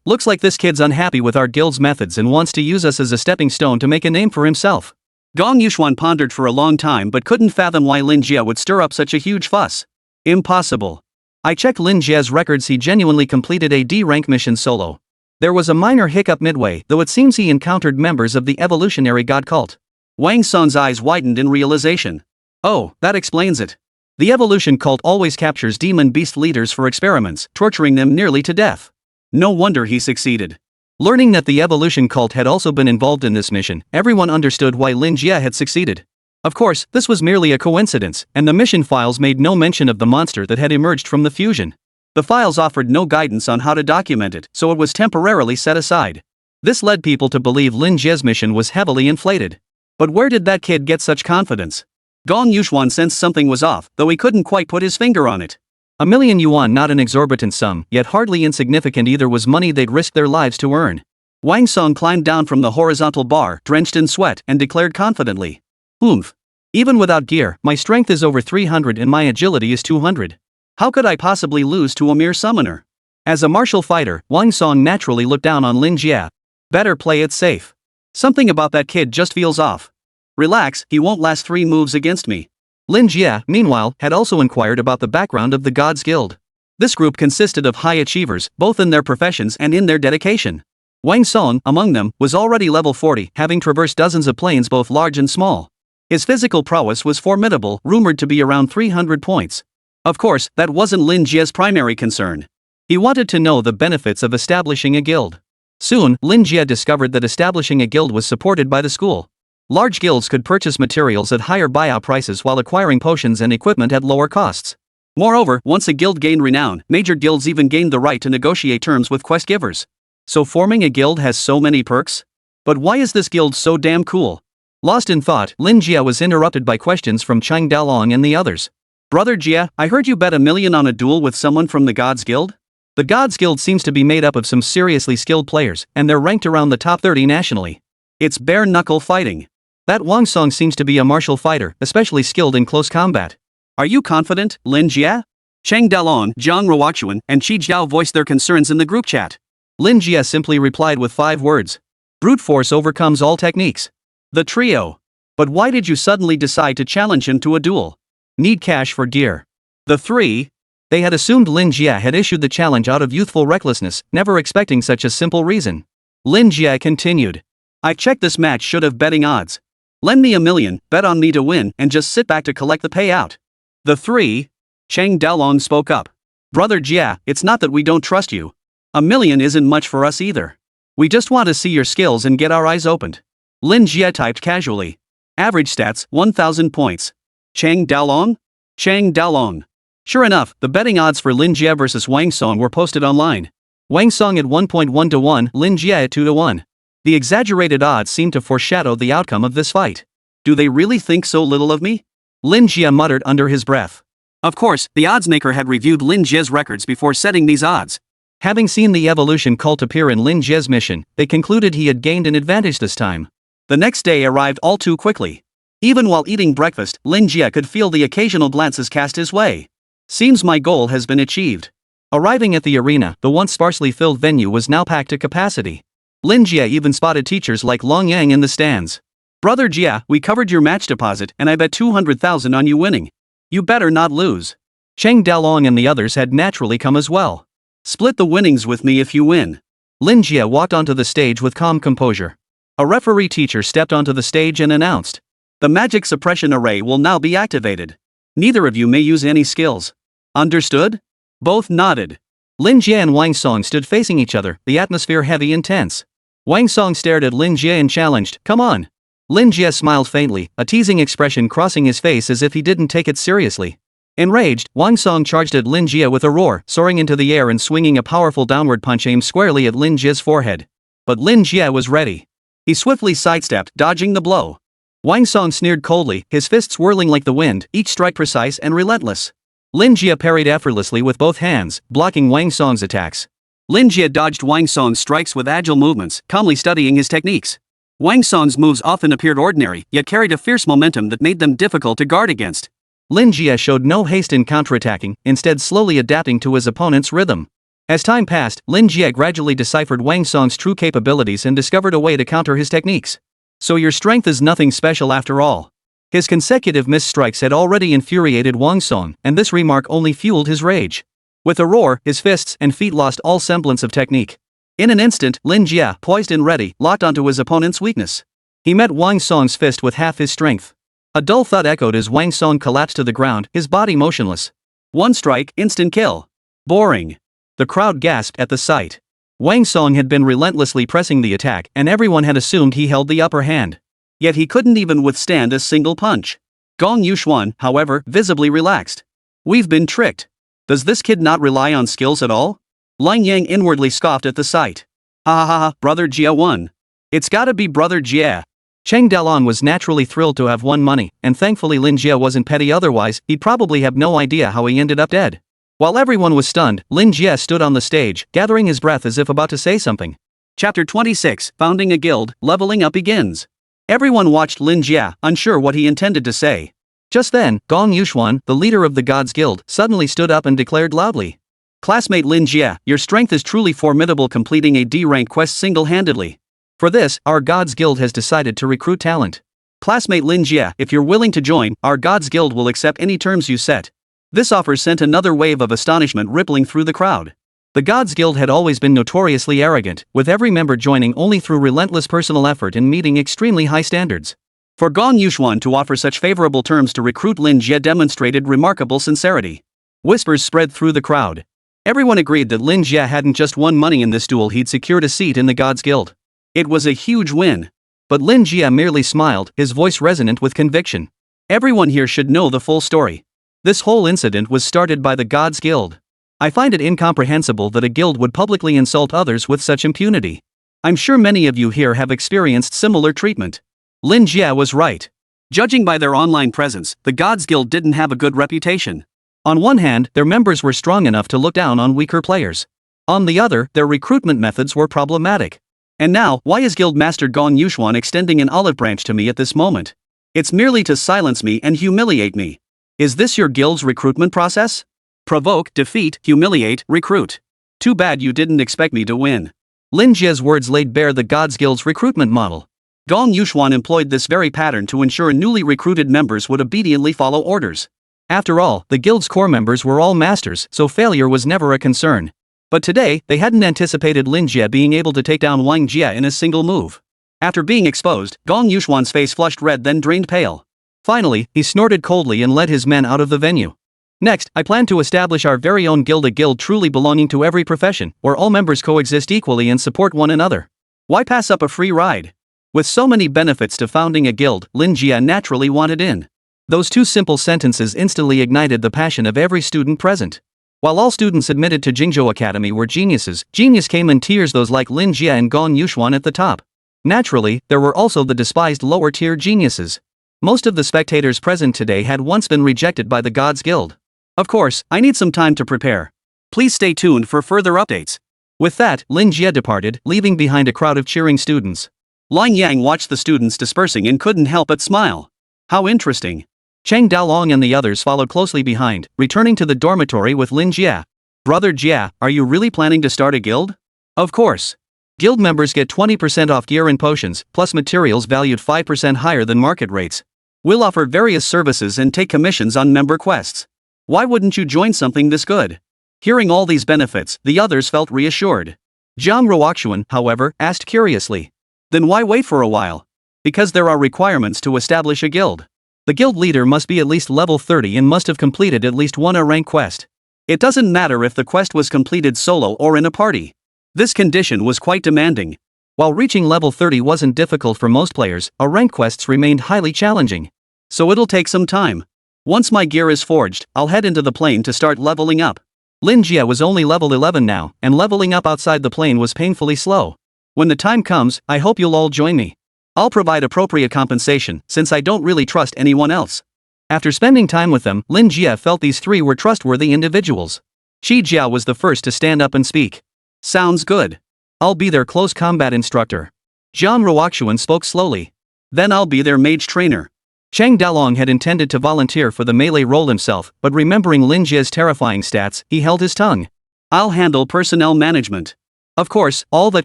Looks like this kid's unhappy with our guild's methods and wants to use us as a stepping stone to make a name for himself. Gong Yuxuan pondered for a long time but couldn't fathom why Lin Jie would stir up such a huge fuss. Impossible. I checked Lin Jie's records. He genuinely completed a D-rank mission solo. There was a minor hiccup midway, though it seems he encountered members of the evolutionary god cult. Wang Song's eyes widened in realization. Oh, that explains it. The evolution cult always captures demon beast leaders for experiments, torturing them nearly to death. No wonder he succeeded. Learning that the evolution cult had also been involved in this mission, everyone understood why Lin Jie had succeeded. Of course, this was merely a coincidence, and the mission files made no mention of the monster that had emerged from the fusion. The files offered no guidance on how to document it, so it was temporarily set aside. This led people to believe Lin Jie's mission was heavily inflated. But where did that kid get such confidence? Gong Yuxuan sensed something was off, though he couldn't quite put his finger on it. 1,000,000 yuan, not an exorbitant sum, yet hardly insignificant either, was money they'd risked their lives to earn. Wang Song climbed down from the horizontal bar, drenched in sweat, and declared confidently. Oomph. Even without gear, my strength is over 300 and my agility is 200. How could I possibly lose to a mere summoner? As a martial fighter, Wang Song naturally looked down on Lin Jie. Better play it safe. Something about that kid just feels off. Relax, he won't last 3 moves against me. Lin Jie, meanwhile, had also inquired about the background of the Gods Guild. This group consisted of high achievers, both in their professions and in their dedication. Wang Song, among them, was already level 40, having traversed dozens of planes both large and small. His physical prowess was formidable, rumored to be around 300 points. Of course, that wasn't Lin Jie's primary concern. He wanted to know the benefits of establishing a guild. Soon, Lin Jie discovered that establishing a guild was supported by the school. Large guilds could purchase materials at higher buyout prices while acquiring potions and equipment at lower costs. Moreover, once a guild gained renown, major guilds even gained the right to negotiate terms with quest givers. So forming a guild has so many perks? But why is this guild so damn cool? Lost in thought, Lin Jie was interrupted by questions from Chang Dalong and the others. Brother Jie, I heard you bet 1,000,000 on a duel with someone from the Gods Guild? The Gods Guild seems to be made up of some seriously skilled players, and they're ranked around the top 30 nationally. It's bare-knuckle fighting. That Wang Song seems to be a martial fighter, especially skilled in close combat. Are you confident, Lin Jie? Chang Dalong, Zhang Ruoxuan, and Qi Jiao voiced their concerns in the group chat. Lin Jie simply replied with 5 words. Brute force overcomes all techniques. The trio. But why did you suddenly decide to challenge him to a duel? Need cash for gear. The 3. They had assumed Lin Jie had issued the challenge out of youthful recklessness, never expecting such a simple reason. Lin Jie continued. I checked this match should have betting odds. Lend me 1,000,000, bet on me to win, and just sit back to collect the payout. The 3. Chang Dalong spoke up. Brother Jie, it's not that we don't trust you. 1,000,000 isn't much for us either. We just want to see your skills and get our eyes opened. Lin Jie typed casually. Average stats, 1,000 points. Chang Dalong? Chang Dalong. Sure enough, the betting odds for Lin Jie versus Wang Song were posted online. Wang Song at 1.1 to 1, Lin Jie at 2 to 1. The exaggerated odds seemed to foreshadow the outcome of this fight. Do they really think so little of me? Lin Jie muttered under his breath. Of course, the oddsmaker had reviewed Lin Jie's records before setting these odds. Having seen the evolution cult appear in Lin Jie's mission, they concluded he had gained an advantage this time. The next day arrived all too quickly. Even while eating breakfast, Lin Jie could feel the occasional glances cast his way. Seems my goal has been achieved. Arriving at the arena, the once sparsely filled venue was now packed to capacity. Lin Jie even spotted teachers like Long Yang in the stands. Brother Jie, we covered your match deposit and I bet 200,000 on you winning. You better not lose. Cheng Dalong and the others had naturally come as well. Split the winnings with me if you win. Lin Jie walked onto the stage with calm composure. A referee teacher stepped onto the stage and announced. The magic suppression array will now be activated. Neither of you may use any skills. Understood? Both nodded. Lin Jie and Wang Song stood facing each other, the atmosphere heavy and tense. Wang Song stared at Lin Jie and challenged, come on. Lin Jie smiled faintly, a teasing expression crossing his face as if he didn't take it seriously. Enraged, Wang Song charged at Lin Jie with a roar, soaring into the air and swinging a powerful downward punch aimed squarely at Lin Jie's forehead. But Lin Jie was ready. He swiftly sidestepped, dodging the blow. Wang Song sneered coldly, his fists whirling like the wind, each strike precise and relentless. Lin Jie parried effortlessly with both hands, blocking Wang Song's attacks. Lin Jie dodged Wang Song's strikes with agile movements, calmly studying his techniques. Wang Song's moves often appeared ordinary, yet carried a fierce momentum that made them difficult to guard against. Lin Jie showed no haste in counterattacking, instead slowly adapting to his opponent's rhythm. As time passed, Lin Jie gradually deciphered Wang Song's true capabilities and discovered a way to counter his techniques. So your strength is nothing special after all. His consecutive missed strikes had already infuriated Wang Song, and this remark only fueled his rage. With a roar, his fists and feet lost all semblance of technique. In an instant, Lin Jie, poised and ready, locked onto his opponent's weakness. He met Wang Song's fist with half his strength. A dull thud echoed as Wang Song collapsed to the ground, his body motionless. One strike, instant kill. Boring. The crowd gasped at the sight. Wang Song had been relentlessly pressing the attack, and everyone had assumed he held the upper hand. Yet he couldn't even withstand a single punch. Gong Yuxuan, however, visibly relaxed. We've been tricked. Does this kid not rely on skills at all? Lang Yang inwardly scoffed at the sight. Ha ha ha, Brother Jie won. It's gotta be Brother Jie. Cheng Dalong was naturally thrilled to have won money, and thankfully Lin Jie wasn't petty, otherwise he'd probably have no idea how he ended up dead. While everyone was stunned, Lin Jie stood on the stage, gathering his breath as if about to say something. Chapter 26, Founding a Guild, Leveling Up begins. Everyone watched Lin Jie, unsure what he intended to say. Just then, Gong Yuxuan, the leader of the Gods Guild, suddenly stood up and declared loudly. Classmate Lin Jie, your strength is truly formidable, completing a D-rank quest single-handedly. For this, our Gods Guild has decided to recruit talent. Classmate Lin Jie, if you're willing to join, our Gods Guild will accept any terms you set. This offer sent another wave of astonishment rippling through the crowd. The Gods Guild had always been notoriously arrogant, with every member joining only through relentless personal effort and meeting extremely high standards. For Gong Yuxuan to offer such favorable terms to recruit Lin Jie demonstrated remarkable sincerity. Whispers spread through the crowd. Everyone agreed that Lin Jie hadn't just won money in this duel, he'd secured a seat in the Gods Guild. It was a huge win. But Lin Jie merely smiled, his voice resonant with conviction. Everyone here should know the full story. This whole incident was started by the Gods Guild. I find it incomprehensible that a guild would publicly insult others with such impunity. I'm sure many of you here have experienced similar treatment. Lin Jie was right. Judging by their online presence, the Gods Guild didn't have a good reputation. On one hand, their members were strong enough to look down on weaker players. On the other, their recruitment methods were problematic. And now, why is Guild Master Gong Yuxuan extending an olive branch to me at this moment? It's merely to silence me and humiliate me. Is this your guild's recruitment process? Provoke, defeat, humiliate, recruit. Too bad you didn't expect me to win. Lin Jie's words laid bare the Gods Guild's recruitment model. Gong Yuxuan employed this very pattern to ensure newly recruited members would obediently follow orders. After all, the guild's core members were all masters, so failure was never a concern. But today, they hadn't anticipated Lin Jie being able to take down Wang Jie in a single move. After being exposed, Gong Yuxuan's face flushed red then drained pale. Finally, he snorted coldly and led his men out of the venue. Next, I plan to establish our very own guild, a guild truly belonging to every profession, where all members coexist equally and support one another. Why pass up a free ride? With so many benefits to founding a guild, Lin Jie naturally wanted in. Those two simple sentences instantly ignited the passion of every student present. While all students admitted to Jingzhou Academy were geniuses, genius came in tiers, those like Lin Jie and Gong Yuxuan at the top. Naturally, there were also the despised lower-tier geniuses. Most of the spectators present today had once been rejected by the Gods Guild. Of course, I need some time to prepare. Please stay tuned for further updates. With that, Lin Jie departed, leaving behind a crowd of cheering students. Lang Yang watched the students dispersing and couldn't help but smile. How interesting. Cheng Daolong and the others followed closely behind, returning to the dormitory with Lin Jie. Brother Jie, are you really planning to start a guild? Of course. Guild members get 20% off gear and potions, plus materials valued 5% higher than market rates. We'll offer various services and take commissions on member quests. Why wouldn't you join something this good? Hearing all these benefits, the others felt reassured. Jiang Ruoxuan, however, asked curiously. Then why wait for a while? Because there are requirements to establish a guild. The guild leader must be at least level 30 and must have completed at least one A-rank quest. It doesn't matter if the quest was completed solo or in a party. This condition was quite demanding. While reaching level 30 wasn't difficult for most players, A-rank quests remained highly challenging. So it'll take some time. Once my gear is forged, I'll head into the plane to start leveling up. Lin Jie was only level 11 now, and leveling up outside the plane was painfully slow. When the time comes, I hope you'll all join me. I'll provide appropriate compensation, since I don't really trust anyone else. After spending time with them, Lin Jie felt these three were trustworthy individuals. Qi Jiao was the first to stand up and speak. Sounds good. I'll be their close combat instructor. Jiang Ruoxuan spoke slowly. Then I'll be their mage trainer. Cheng Daolong had intended to volunteer for the melee role himself, but remembering Lin Jie's terrifying stats, he held his tongue. I'll handle personnel management. Of course, all that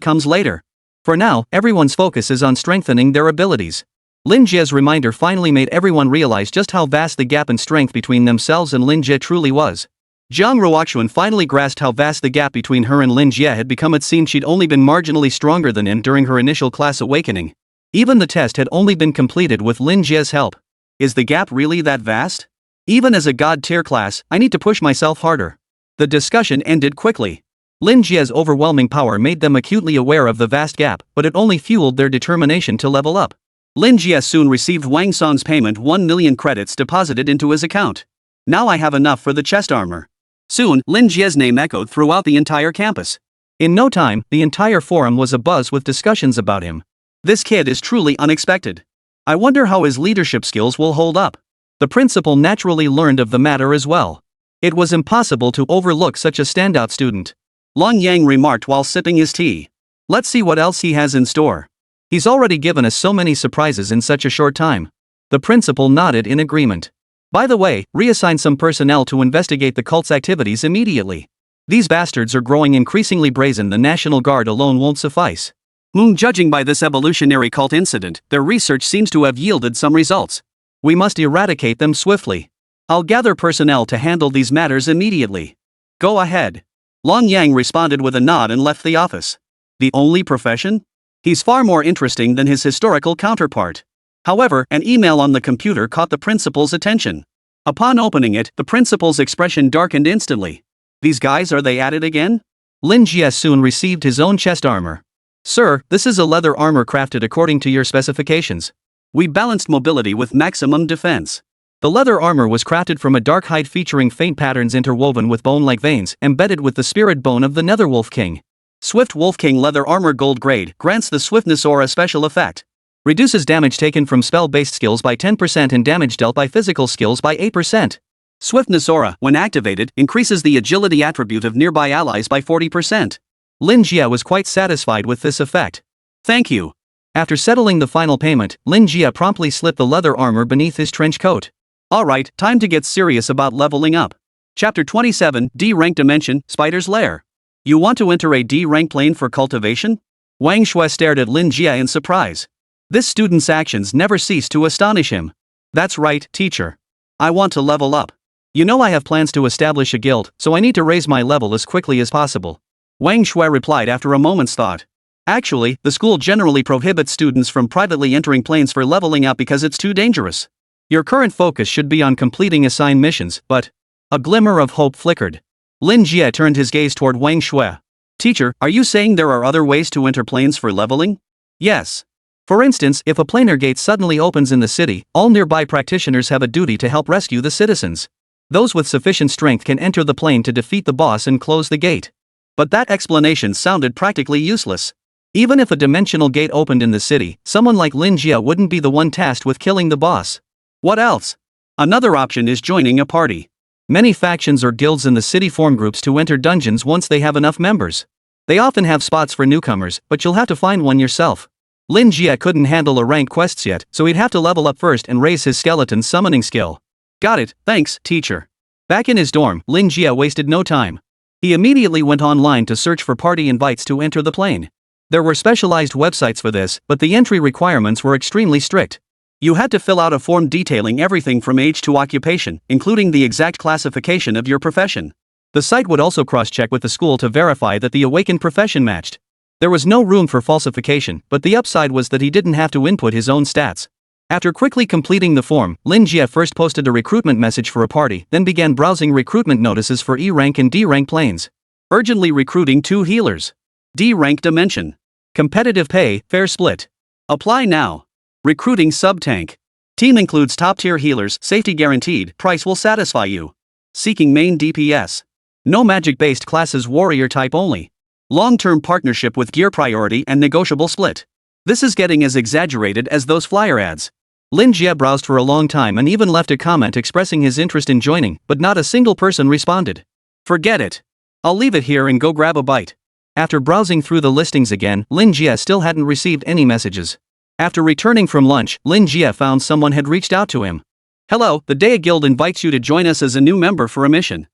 comes later. For now, everyone's focus is on strengthening their abilities. Lin Jie's reminder finally made everyone realize just how vast the gap in strength between themselves and Lin Jie truly was. Jiang Ruoxuan finally grasped how vast the gap between her and Lin Jie had become. It seemed she'd only been marginally stronger than him during her initial class awakening. Even the test had only been completed with Lin Jie's help. Is the gap really that vast? Even as a god tier class, I need to push myself harder. The discussion ended quickly. Lin Jie's overwhelming power made them acutely aware of the vast gap, but it only fueled their determination to level up. Lin Jie soon received Wang Song's payment, 1 million credits deposited into his account. Now I have enough for the chest armor. Soon, Lin Jie's name echoed throughout the entire campus. In no time, the entire forum was abuzz with discussions about him. This kid is truly unexpected. I wonder how his leadership skills will hold up. The principal naturally learned of the matter as well. It was impossible to overlook such a standout student. Long Yang remarked while sipping his tea. Let's see what else he has in store. He's already given us so many surprises in such a short time. The principal nodded in agreement. By the way, reassign some personnel to investigate the cult's activities immediately. These bastards are growing increasingly brazen. The National Guard alone won't suffice. Judging by this evolutionary cult incident, their research seems to have yielded some results. We must eradicate them swiftly. I'll gather personnel to handle these matters immediately. Go ahead. Long Yang responded with a nod and left the office. The only profession? He's far more interesting than his historical counterpart. However, an email on the computer caught the principal's attention. Upon opening it, the principal's expression darkened instantly. These guys, are they at it again? Lin Jie soon received his own chest armor. Sir, this is a leather armor crafted according to your specifications. We balanced mobility with maximum defense. The leather armor was crafted from a dark hide featuring faint patterns interwoven with bone-like veins embedded with the spirit bone of the Netherwolf King. Swift Wolf King leather armor gold grade grants the swiftness aura special effect. Reduces damage taken from spell-based skills by 10% and damage dealt by physical skills by 8%. Swiftness aura, when activated, increases the agility attribute of nearby allies by 40%. Lin Jie was quite satisfied with this effect. Thank you. After settling the final payment, Lin Jie promptly slipped the leather armor beneath his trench coat. Alright, time to get serious about leveling up. Chapter 27, D-Rank Dimension, Spider's Lair. You want to enter a D-Rank plane for cultivation? Wang Shui stared at Lin Jie in surprise. This student's actions never ceased to astonish him. That's right, teacher. I want to level up. You know I have plans to establish a guild, so I need to raise my level as quickly as possible. Wang Shui replied after a moment's thought. Actually, the school generally prohibits students from privately entering planes for leveling up because it's too dangerous. Your current focus should be on completing assigned missions, but... A glimmer of hope flickered. Lin Jie turned his gaze toward Wang Shui. Teacher, are you saying there are other ways to enter planes for leveling? Yes. For instance, if a planar gate suddenly opens in the city, all nearby practitioners have a duty to help rescue the citizens. Those with sufficient strength can enter the plane to defeat the boss and close the gate. But that explanation sounded practically useless. Even if a dimensional gate opened in the city, someone like Lin Jie wouldn't be the one tasked with killing the boss. What else? Another option is joining a party. Many factions or guilds in the city form groups to enter dungeons once they have enough members. They often have spots for newcomers, but you'll have to find one yourself. Lin Jie couldn't handle a ranked quests yet, so he'd have to level up first and raise his skeleton summoning skill. Got it, thanks, teacher. Back in his dorm, Lin Jie wasted no time. He immediately went online to search for party invites to enter the plane. There were specialized websites for this, but the entry requirements were extremely strict. You had to fill out a form detailing everything from age to occupation, including the exact classification of your profession. The site would also cross-check with the school to verify that the awakened profession matched. There was no room for falsification, but the upside was that he didn't have to input his own stats. After quickly completing the form, Lin Jie first posted a recruitment message for a party, then began browsing recruitment notices for E-rank and D-rank planes. Urgently recruiting 2 healers. D-rank dimension. Competitive pay, fair split. Apply now. Recruiting sub-tank. Team includes top-tier healers, safety guaranteed, price will satisfy you. Seeking main DPS. No magic-based classes, warrior type only. Long-term partnership with gear priority and negotiable split. This is getting as exaggerated as those flyer ads. Lin Jie browsed for a long time and even left a comment expressing his interest in joining, but not a single person responded. Forget it. I'll leave it here and go grab a bite. After browsing through the listings again, Lin Jie still hadn't received any messages. After returning from lunch, Lin Jie found someone had reached out to him. Hello, the Dea Guild invites you to join us as a new member for a mission.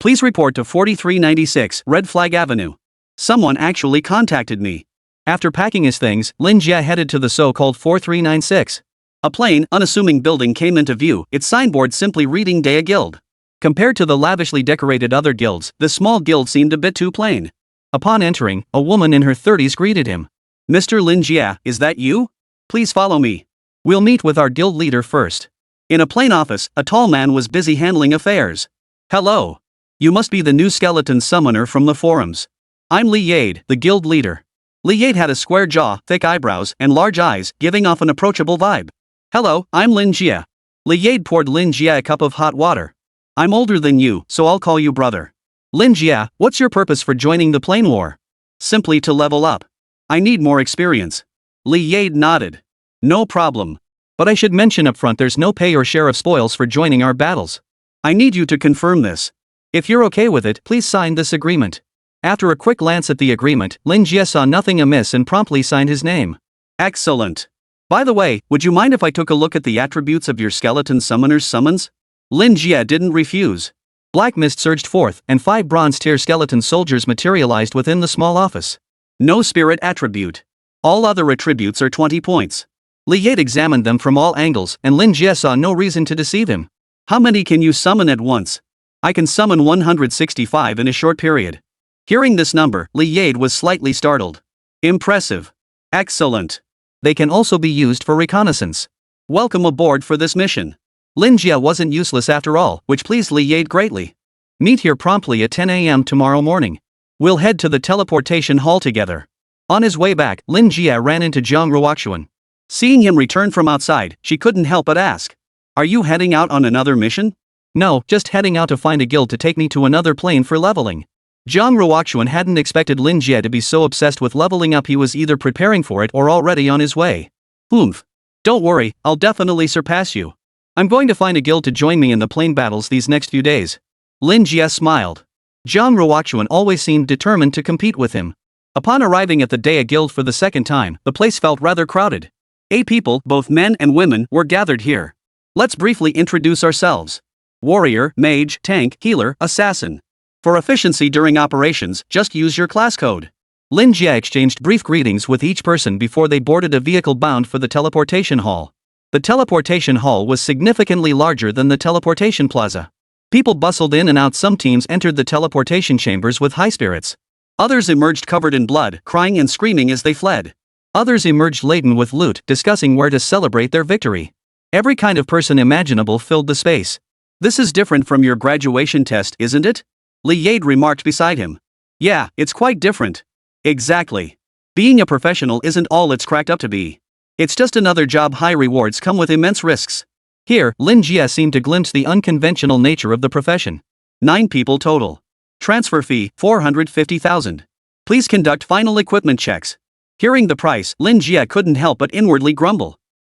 Please report to 4396 Red Flag Avenue. Someone actually contacted me. After packing his things, Lin Jie headed to the so-called 4396. A plain, unassuming building came into view, its signboard simply reading Dea Guild. Compared to the lavishly decorated other guilds, this small guild seemed a bit too plain. Upon entering, a woman in her 30s greeted him. Mr. Lin Jie, is that you? Please follow me. We'll meet with our guild leader first. In a plain office, a tall man was busy handling affairs. Hello. You must be the new skeleton summoner from the forums. I'm Li Yade, the guild leader. Li Yade had a square jaw, thick eyebrows, and large eyes, giving off an approachable vibe. Hello, I'm Lin Jie. Li Yade poured Lin Jie a cup of hot water. I'm older than you, so I'll call you brother. Lin Jie, what's your purpose for joining the plane war? Simply to level up. I need more experience. Li Yade nodded. No problem. But I should mention upfront there's no pay or share of spoils for joining our battles. I need you to confirm this. If you're okay with it, please sign this agreement. After a quick glance at the agreement, Lin Jie saw nothing amiss and promptly signed his name. Excellent. By the way, would you mind if I took a look at the attributes of your skeleton summoner's summons? Lin Jie didn't refuse. Black mist surged forth, and 5 bronze-tier skeleton soldiers materialized within the small office. No spirit attribute. All other attributes are 20 points. Li Yade examined them from all angles, and Lin Jie saw no reason to deceive him. How many can you summon at once? I can summon 165 in a short period. Hearing this number, Li Yade was slightly startled. Impressive. Excellent. They can also be used for reconnaissance. Welcome aboard for this mission. Lin Jie wasn't useless after all, which pleased Li Yade greatly. Meet here promptly at 10 a.m. tomorrow morning. We'll head to the teleportation hall together. On his way back, Lin Jie ran into Zhang Ruoxuan. Seeing him return from outside, she couldn't help but ask. Are you heading out on another mission? No, just heading out to find a guild to take me to another plane for leveling. Zhang Ruoxuan hadn't expected Lin Jie to be so obsessed with leveling up. He was either preparing for it or already on his way. Oomph. Don't worry, I'll definitely surpass you. I'm going to find a guild to join me in the plane battles these next few days. Lin Jie smiled. Zhang Ruoxuan always seemed determined to compete with him. Upon arriving at the Dea Guild for the second time, the place felt rather crowded. 8 people, both men and women, were gathered here. Let's briefly introduce ourselves. Warrior, mage, tank, healer, assassin. For efficiency during operations, just use your class code. Lin Jie exchanged brief greetings with each person before they boarded a vehicle bound for the teleportation hall. The teleportation hall was significantly larger than the teleportation plaza. People bustled in and out. Some teams entered the teleportation chambers with high spirits. Others emerged covered in blood, crying and screaming as they fled. Others emerged laden with loot, discussing where to celebrate their victory. Every kind of person imaginable filled the space. This is different from your graduation test, isn't it? Li Yade remarked beside him. Yeah, it's quite different. Exactly. Being a professional isn't all it's cracked up to be. It's just another job. High rewards come with immense risks. Here, Lin Jie seemed to glimpse the unconventional nature of the profession. 9 people total. Transfer fee, 450,000. Please conduct final equipment checks. Hearing the price, Lin Jie couldn't help but inwardly grumble.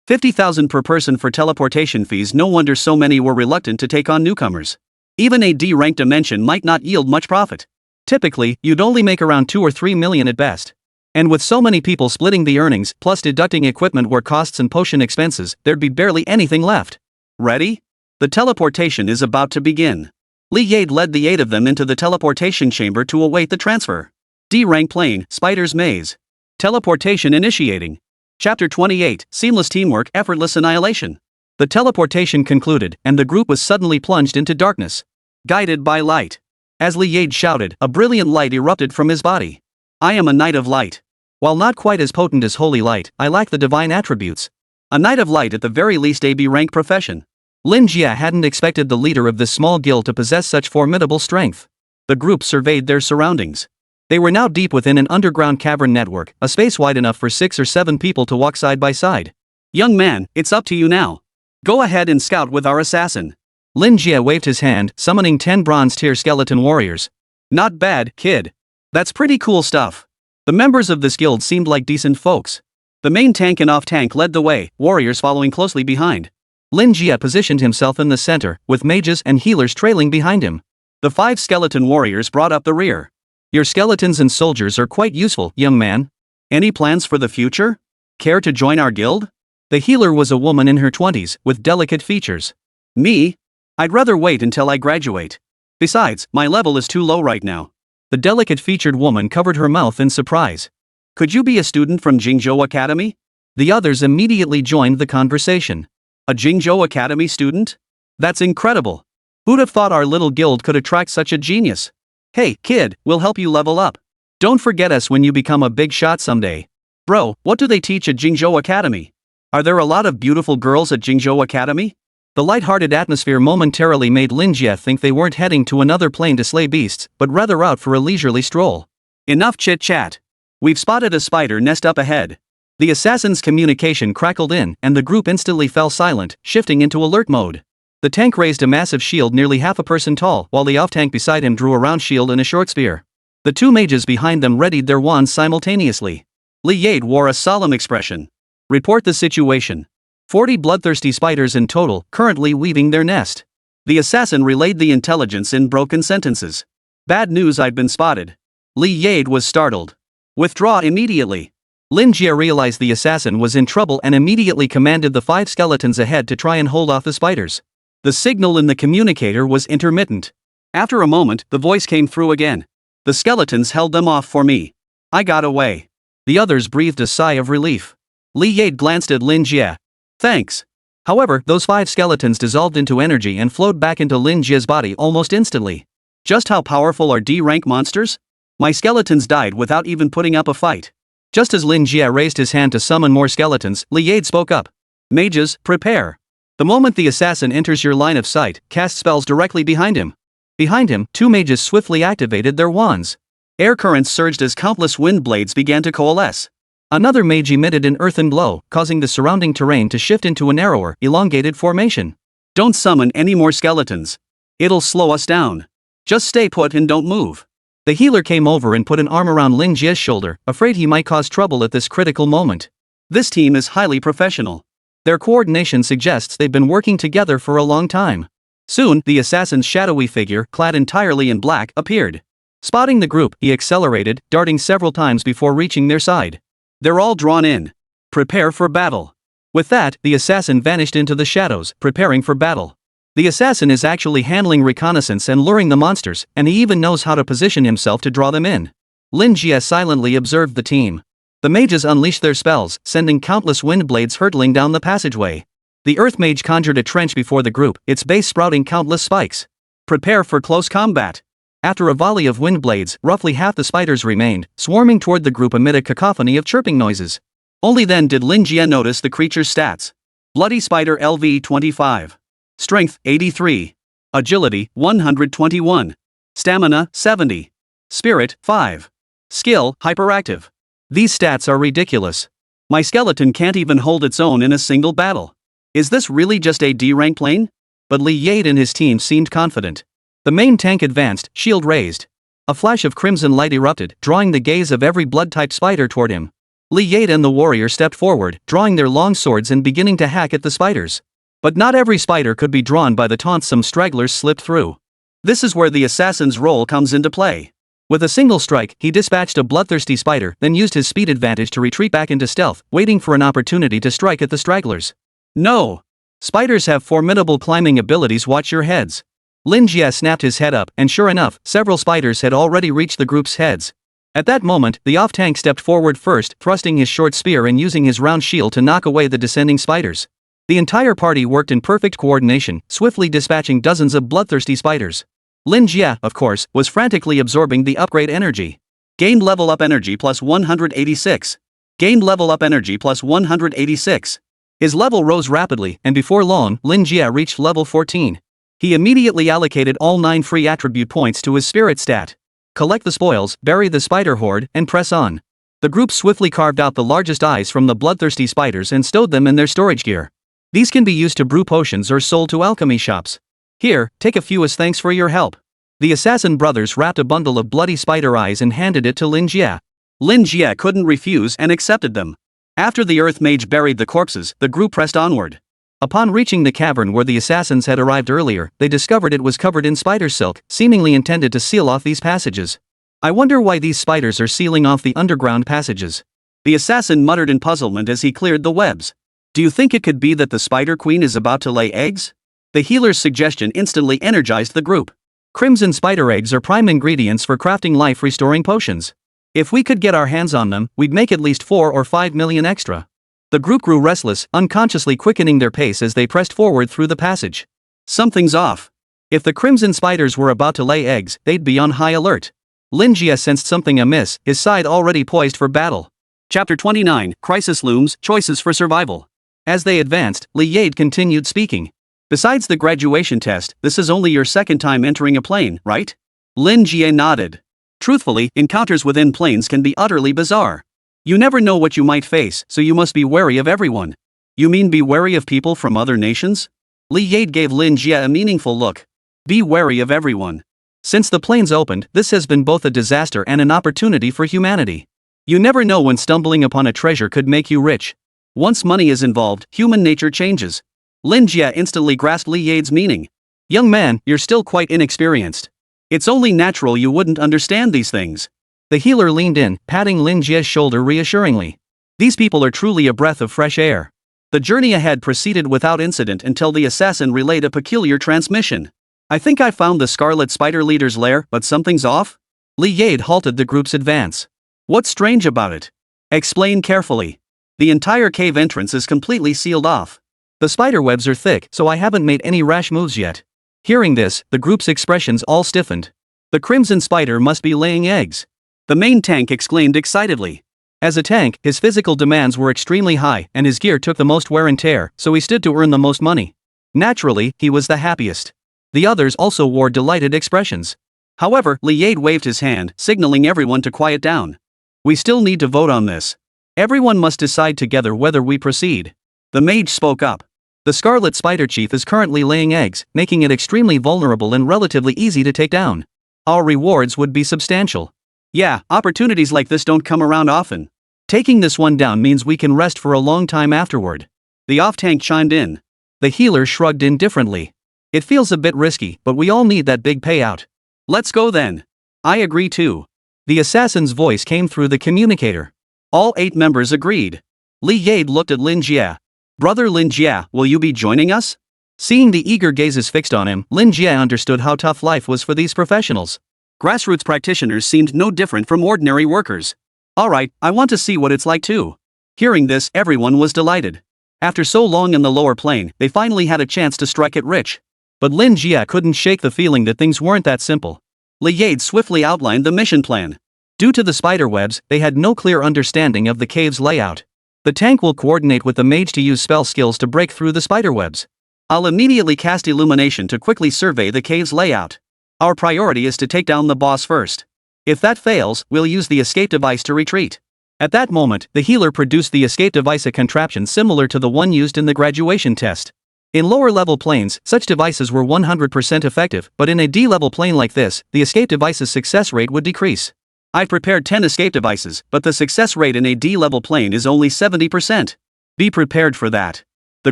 50,000 per person for teleportation fees. No wonder so many were reluctant to take on newcomers. Even a D-ranked dimension might not yield much profit. Typically, you'd only make around 2 or 3 million at best. And with so many people splitting the earnings, plus deducting equipment where costs and potion expenses, there'd be barely anything left. Ready? The teleportation is about to begin. Li Yade led the 8 of them into the teleportation chamber to await the transfer. D-rank plane, Spider's Maze. Teleportation initiating. Chapter 28, Seamless Teamwork, Effortless Annihilation. The teleportation concluded, and the group was suddenly plunged into darkness. Guided by light. As Li Yade shouted, a brilliant light erupted from his body. I am a Knight of Light. While not quite as potent as Holy Light, I lack the divine attributes. A Knight of Light at the very least a B-rank profession. Lin Jie hadn't expected the leader of this small guild to possess such formidable strength. The group surveyed their surroundings. They were now deep within an underground cavern network, a space wide enough for 6 or 7 people to walk side by side. Young man, it's up to you now. Go ahead and scout with our assassin. Lin Jie waved his hand, summoning 10 bronze-tier skeleton warriors. Not bad, kid. That's pretty cool stuff. The members of this guild seemed like decent folks. The main tank and off-tank led the way, warriors following closely behind. Lin Jie positioned himself in the center, with mages and healers trailing behind him. The 5 skeleton warriors brought up the rear. Your skeletons and soldiers are quite useful, young man. Any plans for the future? Care to join our guild? The healer was a woman in her 20s, with delicate features. Me? I'd rather wait until I graduate. Besides, my level is too low right now. The delicate-featured woman covered her mouth in surprise. Could you be a student from Jingzhou Academy? The others immediately joined the conversation. A Jingzhou Academy student? That's incredible. Who'd have thought our little guild could attract such a genius? Hey, kid, we'll help you level up. Don't forget us when you become a big shot someday. Bro, what do they teach at Jingzhou Academy? Are there a lot of beautiful girls at Jingzhou Academy? The light-hearted atmosphere momentarily made Lin Jie think they weren't heading to another plane to slay beasts, but rather out for a leisurely stroll. Enough chit-chat. We've spotted a spider nest up ahead. The assassin's communication crackled in, and the group instantly fell silent, shifting into alert mode. The tank raised a massive shield nearly half a person tall, while the off-tank beside him drew a round shield and a short spear. The 2 mages behind them readied their wands simultaneously. Li Yade wore a solemn expression. Report the situation. 40 bloodthirsty spiders in total, currently weaving their nest. The assassin relayed the intelligence in broken sentences. Bad news, I've been spotted. Li Yade was startled. Withdraw immediately. Lin Jie realized the assassin was in trouble and immediately commanded the 5 skeletons ahead to try and hold off the spiders. The signal in the communicator was intermittent. After a moment, the voice came through again. The skeletons held them off for me. I got away. The others breathed a sigh of relief. Li Yade glanced at Lin Jie. Thanks. However, those 5 skeletons dissolved into energy and flowed back into Lin Jie's body almost instantly. Just how powerful are D-rank monsters? My skeletons died without even putting up a fight. Just as Lin Jie raised his hand to summon more skeletons, Li Yade spoke up. Mages, prepare. The moment the assassin enters your line of sight, cast spells directly behind him. Behind him, 2 mages swiftly activated their wands. Air currents surged as countless wind blades began to coalesce. Another mage emitted an earthen blow, causing the surrounding terrain to shift into a narrower, elongated formation. Don't summon any more skeletons. It'll slow us down. Just stay put and don't move. The healer came over and put an arm around Lin Jie's shoulder, afraid he might cause trouble at this critical moment. This team is highly professional. Their coordination suggests they've been working together for a long time. Soon, the assassin's shadowy figure, clad entirely in black, appeared. Spotting the group, he accelerated, darting several times before reaching their side. They're all drawn in. Prepare for battle. With that, the assassin vanished into the shadows, preparing for battle. The assassin is actually handling reconnaissance and luring the monsters, and he even knows how to position himself to draw them in. Lin Jie silently observed the team. The mages unleashed their spells, sending countless wind blades hurtling down the passageway. The earth mage conjured a trench before the group, its base sprouting countless spikes. Prepare for close combat. After a volley of wind blades, roughly half the spiders remained, swarming toward the group amid a cacophony of chirping noises. Only then did Lin Jie notice the creature's stats. Bloody Spider LV 25. Strength 83. Agility 121. Stamina 70. Spirit 5. Skill hyperactive. These stats are ridiculous. My skeleton can't even hold its own in a single battle. Is this really just a D-rank plane? But Li Yade and his team seemed confident. The main tank advanced, shield raised. A flash of crimson light erupted, drawing the gaze of every blood-type spider toward him. Li Yade and the warrior stepped forward, drawing their long swords and beginning to hack at the spiders. But not every spider could be drawn by the taunts some stragglers slipped through. This is where the assassin's role comes into play. With a single strike, he dispatched a bloodthirsty spider, then used his speed advantage to retreat back into stealth, waiting for an opportunity to strike at the stragglers. No! Spiders have formidable climbing abilities, watch your heads. Lin Jie snapped his head up, and sure enough, several spiders had already reached the group's heads. At that moment, the off-tank stepped forward first, thrusting his short spear and using his round shield to knock away the descending spiders. The entire party worked in perfect coordination, swiftly dispatching dozens of bloodthirsty spiders. Lin Jie, of course, was frantically absorbing the upgrade energy. Gained level up energy plus 186. Gained level up energy plus 186. His level rose rapidly, and before long, Lin Jie reached level 14. He immediately allocated all 9 free attribute points to his spirit stat. Collect the spoils, bury the spider horde, and press on. The group swiftly carved out the largest eyes from the bloodthirsty spiders and stowed them in their storage gear. These can be used to brew potions or sold to alchemy shops. Here, take a few as thanks for your help. The assassin brothers wrapped a bundle of bloody spider eyes and handed it to Lin Jie. Lin Jie couldn't refuse and accepted them. After the earth mage buried the corpses, the group pressed onward. Upon reaching the cavern where the assassins had arrived earlier, they discovered it was covered in spider silk, seemingly intended to seal off these passages. I wonder why these spiders are sealing off the underground passages. The assassin muttered in puzzlement as he cleared the webs. Do you think it could be that the spider queen is about to lay eggs? The healer's suggestion instantly energized the group. Crimson spider eggs are prime ingredients for crafting life-restoring potions. If we could get our hands on them, we'd make at least 4 or 5 million extra. The group grew restless, unconsciously quickening their pace as they pressed forward through the passage. Something's off. If the crimson spiders were about to lay eggs, they'd be on high alert. Lin Jie sensed something amiss, his side already poised for battle. Chapter 29, Crisis Looms, Choices for Survival. As they advanced, Li Yade continued speaking. Besides the graduation test, this is only your second time entering a plane, right? Lin Jie nodded. Truthfully, encounters within planes can be utterly bizarre. You never know what you might face, so you must be wary of everyone. You mean be wary of people from other nations? Li Yade gave Lin Jie a meaningful look. Be wary of everyone. Since the planes opened, this has been both a disaster and an opportunity for humanity. You never know when stumbling upon a treasure could make you rich. Once money is involved, human nature changes. Lin Jie instantly grasped Li Yade's meaning. Young man, you're still quite inexperienced. It's only natural you wouldn't understand these things. The healer leaned in, patting Lin Jie's shoulder reassuringly. These people are truly a breath of fresh air. The journey ahead proceeded without incident until the assassin relayed a peculiar transmission. I think I found the Scarlet Spider leader's lair, but something's off? Li Yade halted the group's advance. What's strange about it? Explain carefully. The entire cave entrance is completely sealed off. The spider webs are thick, so I haven't made any rash moves yet. Hearing this, the group's expressions all stiffened. The Crimson Spider must be laying eggs. The main tank exclaimed excitedly. As a tank, his physical demands were extremely high and his gear took the most wear and tear, so he stood to earn the most money. Naturally, he was the happiest. The others also wore delighted expressions. However, Li Yade waved his hand, signaling everyone to quiet down. We still need to vote on this. Everyone must decide together whether we proceed. The mage spoke up. The Scarlet Spider Chief is currently laying eggs, making it extremely vulnerable and relatively easy to take down. Our rewards would be substantial. Yeah, opportunities like this don't come around often. Taking this one down means we can rest for a long time afterward. The off-tank chimed in. The healer shrugged indifferently. It feels a bit risky, but we all need that big payout. Let's go then. I agree too. The assassin's voice came through the communicator. All 8 members agreed. Li Yade looked at Lin Jie. Brother Lin Jie, will you be joining us? Seeing the eager gazes fixed on him, Lin Jie understood how tough life was for these professionals. Grassroots practitioners seemed no different from ordinary workers. Alright, I want to see what it's like too. Hearing this, everyone was delighted. After so long in the lower plane, they finally had a chance to strike it rich. But Lin Jie couldn't shake the feeling that things weren't that simple. Li Yade swiftly outlined the mission plan. Due to the spider webs, they had no clear understanding of the cave's layout. The tank will coordinate with the mage to use spell skills to break through the spider webs. I'll immediately cast illumination to quickly survey the cave's layout. Our priority is to take down the boss first. If that fails, we'll use the escape device to retreat. At that moment, the healer produced the escape device, a contraption similar to the one used in the graduation test. In lower-level planes, such devices were 100% effective, but in a D-level plane like this, the escape device's success rate would decrease. I've prepared 10 escape devices, but the success rate in a D-level plane is only 70%. Be prepared for that. The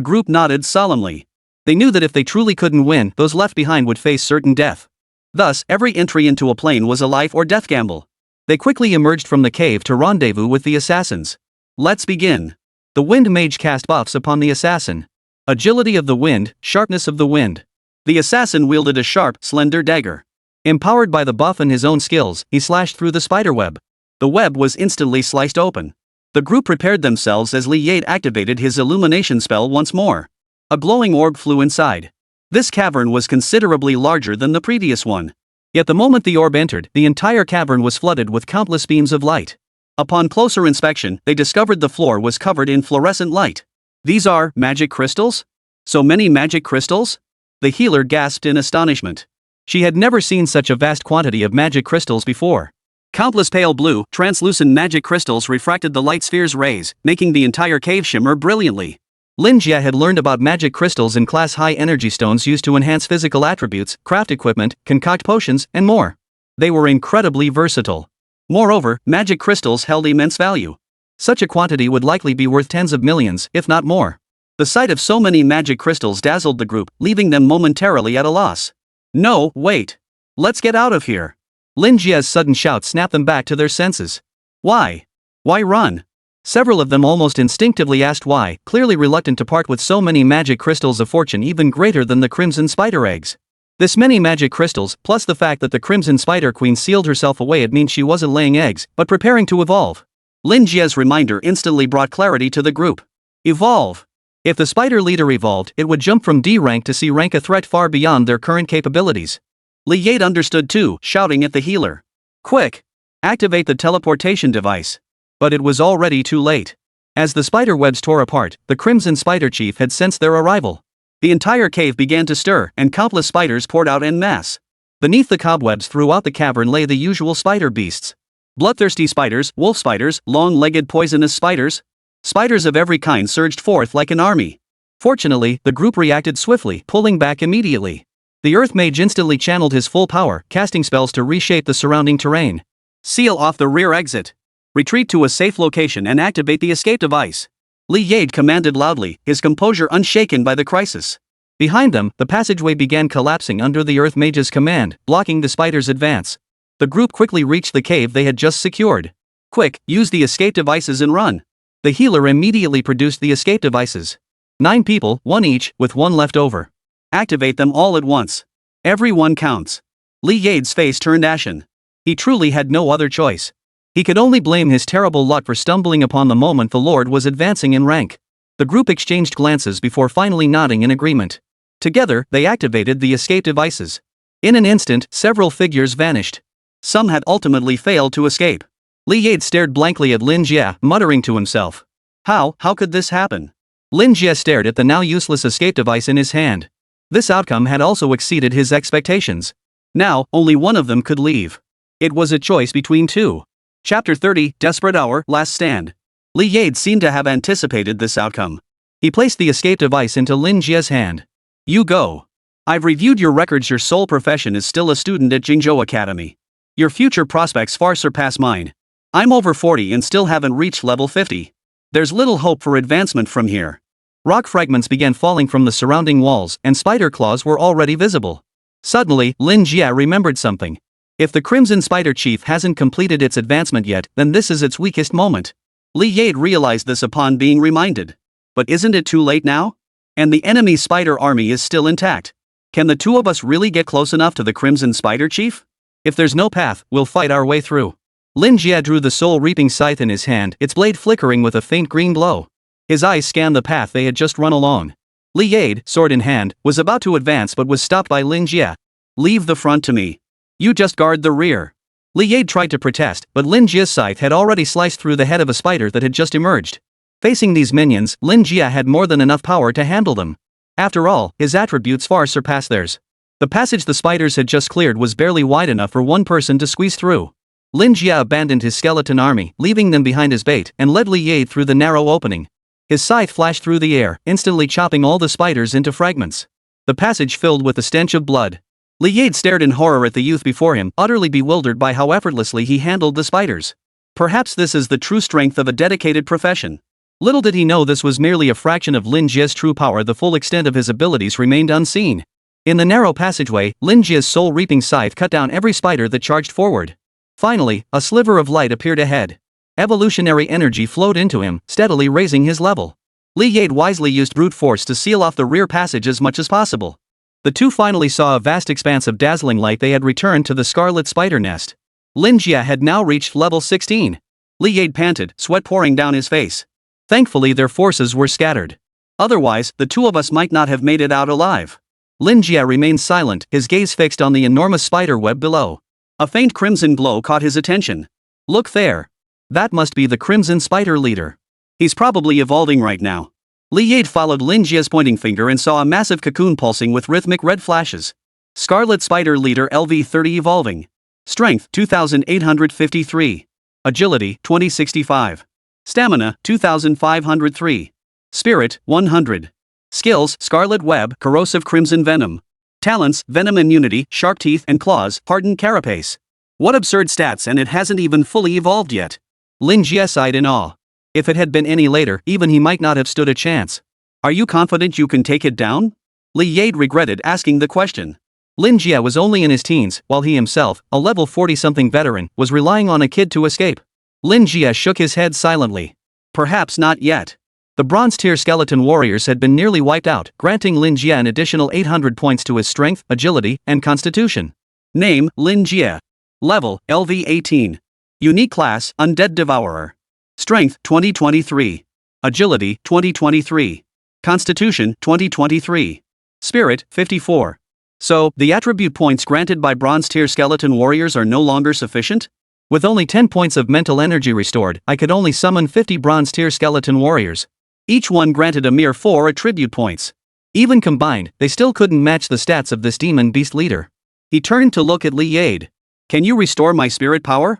group nodded solemnly. They knew that if they truly couldn't win, those left behind would face certain death. Thus, every entry into a plane was a life or death gamble. They quickly emerged from the cave to rendezvous with the assassins. Let's begin. The wind mage cast buffs upon the assassin. Agility of the wind, sharpness of the wind. The assassin wielded a sharp, slender dagger. Empowered by the buff and his own skills, he slashed through the spider web. The web was instantly sliced open. The group prepared themselves as Li Yade activated his illumination spell once more. A glowing orb flew inside. This cavern was considerably larger than the previous one. Yet the moment the orb entered, the entire cavern was flooded with countless beams of light. Upon closer inspection, they discovered the floor was covered in fluorescent light. These are magic crystals? So many magic crystals? The healer gasped in astonishment. She had never seen such a vast quantity of magic crystals before. Countless pale blue, translucent magic crystals refracted the light sphere's rays, making the entire cave shimmer brilliantly. Lin Jie had learned about magic crystals in class high energy stones used to enhance physical attributes, craft equipment, concoct potions, and more. They were incredibly versatile. Moreover, magic crystals held immense value. Such a quantity would likely be worth tens of millions, if not more. The sight of so many magic crystals dazzled the group, leaving them momentarily at a loss. No, wait. Let's get out of here. Lin Jie's sudden shout snapped them back to their senses. Why? Why run? Several of them almost instinctively asked why, clearly reluctant to part with so many magic crystals of fortune even greater than the crimson spider eggs. This many magic crystals, plus the fact that the crimson spider queen sealed herself away, it means she wasn't laying eggs, but preparing to evolve. Lin Jie's reminder instantly brought clarity to the group. Evolve. If the spider leader evolved, it would jump from D rank to C rank, a threat far beyond their current capabilities. Li Yade understood too, shouting at the healer. Quick! Activate the teleportation device. But it was already too late. As the spider webs tore apart, the Crimson Spider Chief had sensed their arrival. The entire cave began to stir, and countless spiders poured out en masse. Beneath the cobwebs throughout the cavern lay the usual spider beasts. Bloodthirsty spiders, wolf spiders, long-legged poisonous spiders. Spiders of every kind surged forth like an army. Fortunately, the group reacted swiftly, pulling back immediately. The Earth Mage instantly channeled his full power, casting spells to reshape the surrounding terrain. Seal off the rear exit. Retreat to a safe location and activate the escape device. Li Yade commanded loudly, his composure unshaken by the crisis. Behind them, the passageway began collapsing under the Earth Mage's command, blocking the spider's advance. The group quickly reached the cave they had just secured. Quick, use the escape devices and run. The healer immediately produced the escape devices. 9 people, 1 each, with 1 left over. Activate them all at once. Everyone counts. Li Yade's face turned ashen. He truly had no other choice. He could only blame his terrible luck for stumbling upon the moment the Lord was advancing in rank. The group exchanged glances before finally nodding in agreement. Together, they activated the escape devices. In an instant, several figures vanished. Some had ultimately failed to escape. Li Yade stared blankly at Lin Jie, muttering to himself. How could this happen? Lin Jie stared at the now useless escape device in his hand. This outcome had also exceeded his expectations. Now, only one of them could leave. It was a choice between 2. Chapter 30, Desperate Hour, Last Stand. Li Yade seemed to have anticipated this outcome. He placed the escape device into Lin Jie's hand. You go. I've reviewed your records. Your sole profession is still a student at Jingzhou Academy. Your future prospects far surpass mine. I'm over 40 and still haven't reached level 50. There's little hope for advancement from here. Rock fragments began falling from the surrounding walls and spider claws were already visible. Suddenly, Lin Jie remembered something. If the Crimson Spider Chief hasn't completed its advancement yet, then this is its weakest moment. Li Yade realized this upon being reminded. But isn't it too late now? And the enemy spider army is still intact. Can the 2 of us really get close enough to the Crimson Spider Chief? If there's no path, we'll fight our way through. Lin Jie drew the soul-reaping scythe in his hand, its blade flickering with a faint green glow. His eyes scanned the path they had just run along. Li Yade, sword in hand, was about to advance but was stopped by Lin Jie. Leave the front to me. You just guard the rear. Li Yade tried to protest, but Lin Jie's scythe had already sliced through the head of a spider that had just emerged. Facing these minions, Lin Jie had more than enough power to handle them. After all, his attributes far surpassed theirs. The passage the spiders had just cleared was barely wide enough for one person to squeeze through. Lin Jie abandoned his skeleton army, leaving them behind as bait, and led Li Yade through the narrow opening. His scythe flashed through the air, instantly chopping all the spiders into fragments. The passage filled with the stench of blood. Li Yade stared in horror at the youth before him, utterly bewildered by how effortlessly he handled the spiders. Perhaps this is the true strength of a dedicated profession. Little did he know this was merely a fraction of Lin Jie's true power. The full extent of his abilities remained unseen. In the narrow passageway, Lin Jie's soul-reaping scythe cut down every spider that charged forward. Finally, a sliver of light appeared ahead. Evolutionary energy flowed into him, steadily raising his level. Li Yade wisely used brute force to seal off the rear passage as much as possible. The 2 finally saw a vast expanse of dazzling light. They had returned to the scarlet spider nest. Lin Jie had now reached level 16. Li Yade panted, sweat pouring down his face. Thankfully their forces were scattered. Otherwise, the 2 of us might not have made it out alive. Lin Jie remained silent, his gaze fixed on the enormous spider web below. A faint crimson glow caught his attention. Look there. That must be the Crimson Spider leader. He's probably evolving right now. Li Yade followed Lin Jie's pointing finger and saw a massive cocoon pulsing with rhythmic red flashes. Scarlet Spider Leader LV30 evolving. Strength 2853. Agility 2065. Stamina 2503. Spirit 100. Skills Scarlet Web, Corrosive Crimson Venom. Talents Venom Immunity, Sharp Teeth and Claws, Hardened Carapace. What absurd stats, and it hasn't even fully evolved yet. Lin Jie sighed in awe. If it had been any later, even he might not have stood a chance. Are you confident you can take it down? Li Yade regretted asking the question. Lin Jie was only in his teens, while he himself, a level 40-something veteran, was relying on a kid to escape. Lin Jie shook his head silently. Perhaps not yet. The bronze-tier skeleton warriors had been nearly wiped out, granting Lin Jie an additional 800 points to his strength, agility, and constitution. Name, Lin Jie. Level, LV18. Unique class, Undead Devourer. Strength, 2023. Agility, 2023. Constitution, 2023. Spirit, 54. So, the attribute points granted by bronze-tier skeleton warriors are no longer sufficient? With only 10 points of mental energy restored, I could only summon 50 bronze-tier skeleton warriors. Each one granted a mere 4 attribute points. Even combined, they still couldn't match the stats of this demon beast leader. He turned to look at Li Yade. Can you restore my spirit power?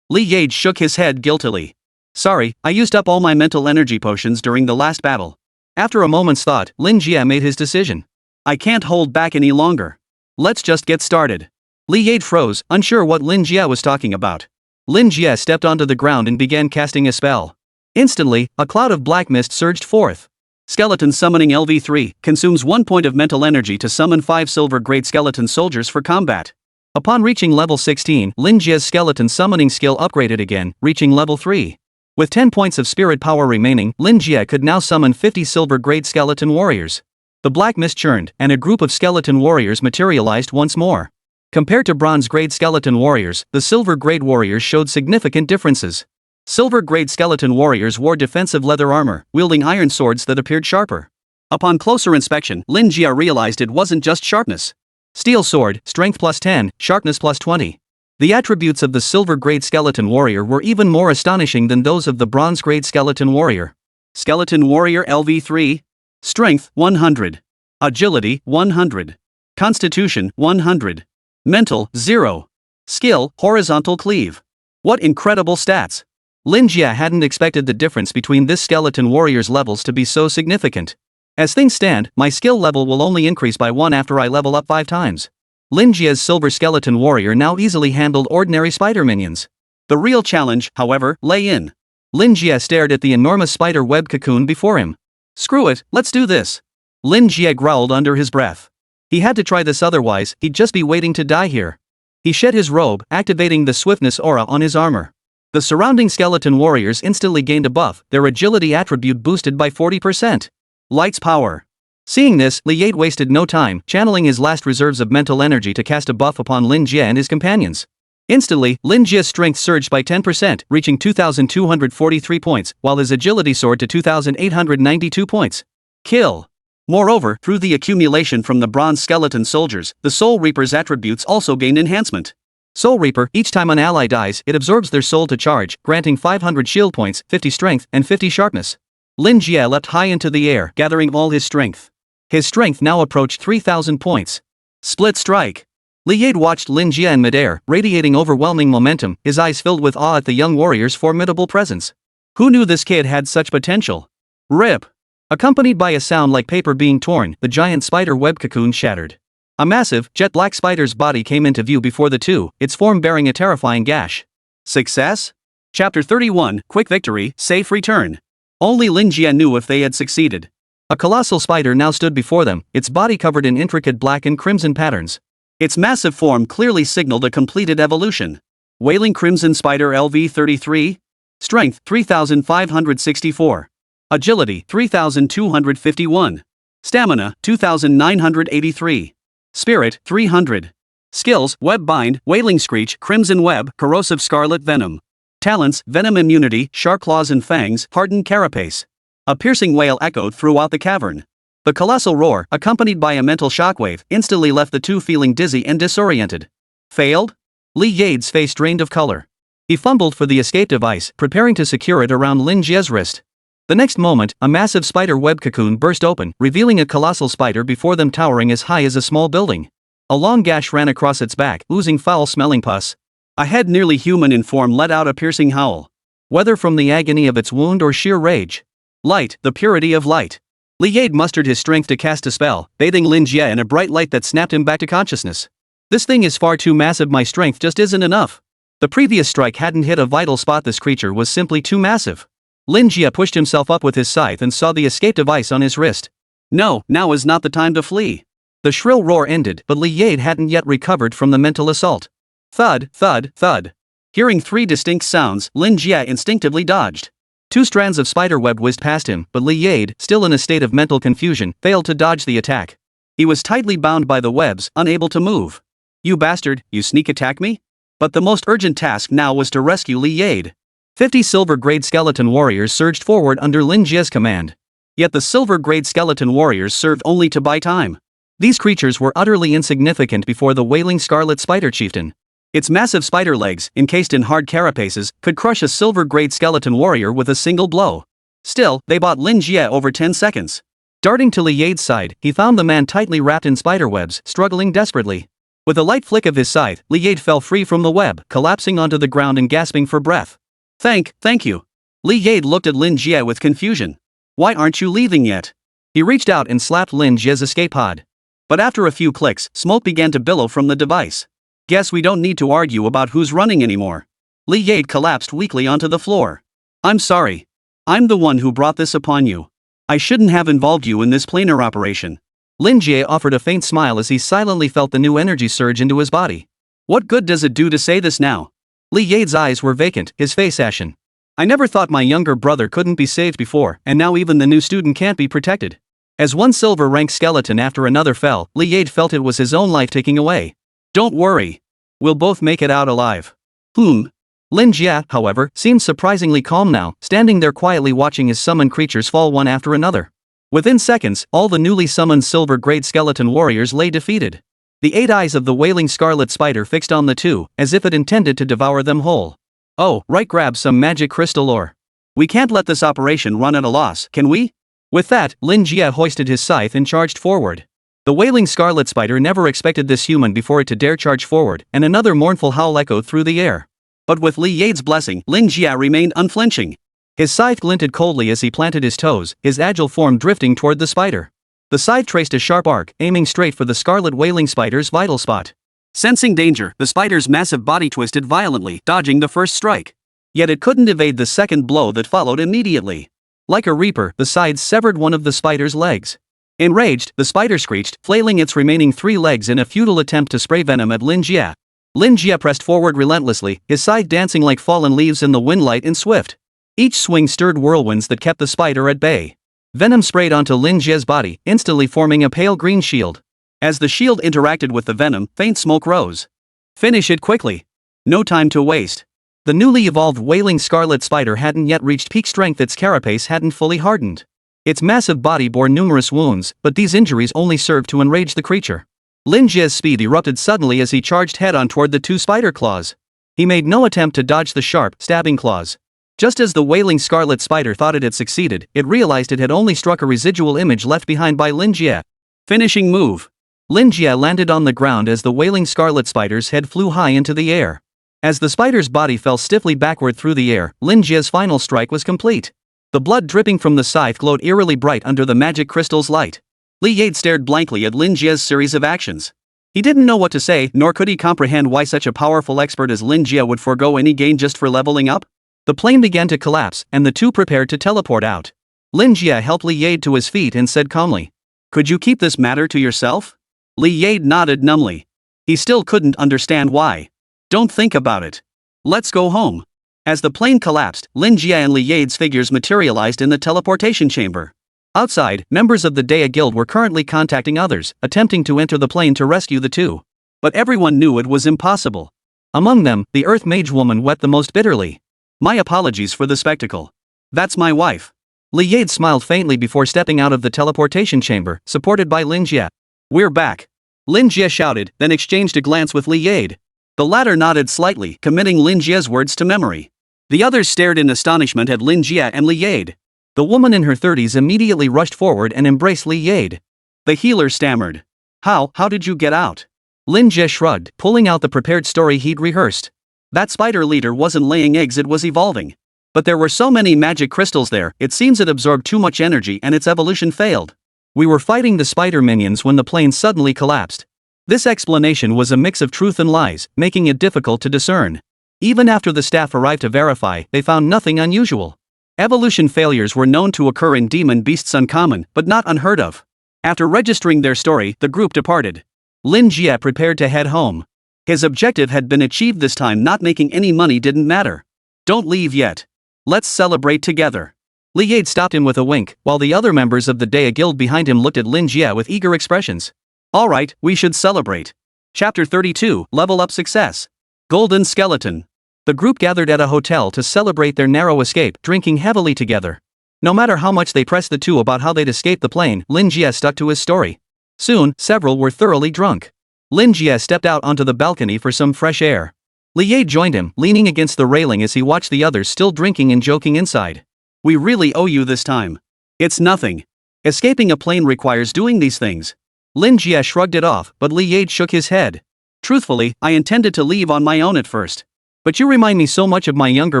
Li Yade shook his head guiltily. Sorry, I used up all my mental energy potions during the last battle. After a moment's thought, Lin Jie made his decision. I can't hold back any longer. Let's just get started. Li Yade froze, unsure what Lin Jie was talking about. Lin Jie stepped onto the ground and began casting a spell. Instantly, a cloud of black mist surged forth. Skeleton Summoning LV3 consumes 1 point of mental energy to summon 5 silver grade skeleton soldiers for combat. Upon reaching level 16, Lin Jie's skeleton summoning skill upgraded again, reaching level 3. With 10 points of spirit power remaining, Lin Jie could now summon 50 silver grade skeleton warriors. The black mist churned, and a group of skeleton warriors materialized once more. Compared to bronze grade skeleton warriors, the silver grade warriors showed significant differences. Silver grade skeleton warriors wore defensive leather armor, wielding iron swords that appeared sharper. Upon closer inspection, Lin Jie realized it wasn't just sharpness. Steel sword, strength plus 10, sharpness plus 20. The attributes of the silver grade skeleton warrior were even more astonishing than those of the bronze grade skeleton warrior. Skeleton warrior LV3. Strength 100. Agility 100. Constitution 100. Mental 0. Skill horizontal cleave. What incredible stats! Lin Jie hadn't expected the difference between this skeleton warrior's levels to be so significant. As things stand, my skill level will only increase by 1 after I level up 5 times. Lin Jie's silver skeleton warrior now easily handled ordinary spider minions. The real challenge, however, lay in. Lin Jie stared at the enormous spider web cocoon before him. Screw it, let's do this. Lin Jie growled under his breath. He had to try this, otherwise, he'd just be waiting to die here. He shed his robe, activating the swiftness aura on his armor. The surrounding skeleton warriors instantly gained a buff, their agility attribute boosted by 40%. Light's power. Seeing this, Li Yade wasted no time, channeling his last reserves of mental energy to cast a buff upon Lin Jie and his companions. Instantly, Lin Jie's strength surged by 10%, reaching 2,243 points, while his agility soared to 2,892 points. Kill. Moreover, through the accumulation from the bronze skeleton soldiers, the Soul Reaper's attributes also gained enhancement. Soul Reaper, each time an ally dies, it absorbs their soul to charge, granting 500 shield points, 50 strength, and 50 sharpness. Lin Jie leapt high into the air, gathering all his strength. His strength now approached 3,000 points. Split strike. Li Yade watched Lin Jie in midair, radiating overwhelming momentum, his eyes filled with awe at the young warrior's formidable presence. Who knew this kid had such potential? Rip. Accompanied by a sound like paper being torn, the giant spider web cocoon shattered. A massive, jet-black spider's body came into view before the two, its form bearing a terrifying gash. Success? Chapter 31, Quick Victory, Safe Return. Only Lin Jie knew if they had succeeded. A colossal spider now stood before them, its body covered in intricate black and crimson patterns. Its massive form clearly signaled a completed evolution. Wailing Crimson Spider LV33. Strength 3,564. Agility 3,251. Stamina 2,983. Spirit 300. Skills: Web Bind, Wailing Screech, Crimson Web, Corrosive Scarlet Venom. Talents: Venom Immunity, Sharp Claws and Fangs, Hardened Carapace. A piercing wail echoed throughout the cavern. The colossal roar, accompanied by a mental shockwave, instantly left the two feeling dizzy and disoriented. Failed? Li Yade's face drained of color. He fumbled for the escape device, preparing to secure it around Lin Jie's wrist. The next moment, a massive spider web cocoon burst open, revealing a colossal spider before them towering as high as a small building. A long gash ran across its back, oozing foul-smelling pus. A head nearly human in form let out a piercing howl. Whether from the agony of its wound or sheer rage. Light, the purity of light. Li Yade mustered his strength to cast a spell, bathing Lin Jie in a bright light that snapped him back to consciousness. This thing is far too massive, my strength just isn't enough. The previous strike hadn't hit a vital spot, this creature was simply too massive. Lin Jie pushed himself up with his scythe and saw the escape device on his wrist. No, now is not the time to flee. The shrill roar ended, but Li Yade hadn't yet recovered from the mental assault. Thud, thud, thud. Hearing 3 distinct sounds, Lin Jie instinctively dodged. 2 strands of spiderweb whizzed past him, but Li Yade, still in a state of mental confusion, failed to dodge the attack. He was tightly bound by the webs, unable to move. You bastard, you sneak attack me? But the most urgent task now was to rescue Li Yade. 50 silver-grade skeleton warriors surged forward under Lin Jie's command. Yet the silver-grade skeleton warriors served only to buy time. These creatures were utterly insignificant before the wailing scarlet spider chieftain. Its massive spider legs, encased in hard carapaces, could crush a silver-grade skeleton warrior with a single blow. Still, they bought Lin Jie over 10 seconds. Darting to Li Yade's side, he found the man tightly wrapped in spiderwebs, struggling desperately. With a light flick of his scythe, Li Yade fell free from the web, collapsing onto the ground and gasping for breath. Thank you. Li Yade looked at Lin Jie with confusion. Why aren't you leaving yet? He reached out and slapped Lin Jie's escape pod. But after a few clicks, smoke began to billow from the device. Guess we don't need to argue about who's running anymore. Li Yade collapsed weakly onto the floor. I'm sorry. I'm the one who brought this upon you. I shouldn't have involved you in this planar operation. Lin Jie offered a faint smile as he silently felt the new energy surge into his body. What good does it do to say this now? Li Yade's eyes were vacant, his face ashen. I never thought my younger brother couldn't be saved before, and now even the new student can't be protected. As one silver-rank skeleton after another fell, Li Yade felt it was his own life taking away. Don't worry. We'll both make it out alive. Lin Jie, however, seemed surprisingly calm now, standing there quietly watching his summoned creatures fall one after another. Within seconds, all the newly summoned silver-grade skeleton warriors lay defeated. The 8 eyes of the wailing scarlet spider fixed on the two, as if it intended to devour them whole. Oh, right, grab some magic crystal ore. We can't let this operation run at a loss, can we? With that, Lin Jie hoisted his scythe and charged forward. The wailing scarlet spider never expected this human before it to dare charge forward, and another mournful howl echoed through the air. But with Li Yade's blessing, Lin Jie remained unflinching. His scythe glinted coldly as he planted his toes, his agile form drifting toward the spider. The scythe traced a sharp arc, aiming straight for the scarlet wailing spider's vital spot. Sensing danger, the spider's massive body twisted violently, dodging the first strike. Yet it couldn't evade the second blow that followed immediately. Like a reaper, the scythe severed one of the spider's legs. Enraged, the spider screeched, flailing its remaining 3 legs in a futile attempt to spray venom at Lin Jie. Lin Jie pressed forward relentlessly, his scythe dancing like fallen leaves in the wind, light and swift. Each swing stirred whirlwinds that kept the spider at bay. Venom sprayed onto Lin Jie's body, instantly forming a pale green shield. As the shield interacted with the venom, faint smoke rose. Finish it quickly. No time to waste. The newly evolved wailing scarlet spider hadn't yet reached peak strength, its carapace hadn't fully hardened. Its massive body bore numerous wounds, but these injuries only served to enrage the creature. Lin Jie's speed erupted suddenly as he charged head-on toward the 2 spider claws. He made no attempt to dodge the sharp, stabbing claws. Just as the wailing scarlet spider thought it had succeeded, it realized it had only struck a residual image left behind by Lin Jie. Finishing move. Lin Jie landed on the ground as the wailing scarlet spider's head flew high into the air. As the spider's body fell stiffly backward through the air, Lin Jie's final strike was complete. The blood dripping from the scythe glowed eerily bright under the magic crystal's light. Li Yade stared blankly at Lin Jie's series of actions. He didn't know what to say, nor could he comprehend why such a powerful expert as Lin Jie would forego any gain just for leveling up. The plane began to collapse, and the two prepared to teleport out. Lin Jie helped Li Yade to his feet and said calmly, "Could you keep this matter to yourself?" Li Yade nodded numbly. He still couldn't understand why. "Don't think about it. Let's go home." As the plane collapsed, Lin Jie and Li Yade's figures materialized in the teleportation chamber. Outside, members of the Dea Guild were currently contacting others, attempting to enter the plane to rescue the two. But everyone knew it was impossible. Among them, the Earth Mage woman wept the most bitterly. "My apologies for the spectacle. That's my wife." Li Yade smiled faintly before stepping out of the teleportation chamber, supported by Lin Jie. "We're back." Lin Jie shouted, then exchanged a glance with Li Yade. The latter nodded slightly, committing Lin Jie's words to memory. The others stared in astonishment at Lin Jie and Li Yade. The woman in her 30s immediately rushed forward and embraced Li Yade. The healer stammered. How did you get out?" Lin Jie shrugged, pulling out the prepared story he'd rehearsed. That spider leader wasn't laying eggs, it was evolving. But there were so many magic crystals there, it seems it absorbed too much energy and its evolution failed. We were fighting the spider minions when the plane suddenly collapsed. This explanation was a mix of truth and lies, making it difficult to discern. Even after the staff arrived to verify, they found nothing unusual. Evolution failures were known to occur in demon beasts, uncommon, but not unheard of. After registering their story, the group departed. Lin Jie prepared to head home. His objective had been achieved this time, not making any money didn't matter. "Don't leave yet. Let's celebrate together." Li Yade stopped him with a wink, while the other members of the Dea Guild behind him looked at Lin Jie with eager expressions. "All right, we should celebrate." Chapter 32, Level Up Success. Golden Skeleton. The group gathered at a hotel to celebrate their narrow escape, drinking heavily together. No matter how much they pressed the two about how they'd escaped the plane, Lin Jie stuck to his story. Soon, several were thoroughly drunk. Lin Jie stepped out onto the balcony for some fresh air. Li Yade joined him, leaning against the railing as he watched the others still drinking and joking inside. "We really owe you this time. It's nothing. Escaping a plane requires doing these things." Lin Jie shrugged it off, but Li Yade shook his head. "Truthfully, I intended to leave on my own at first. But you remind me so much of my younger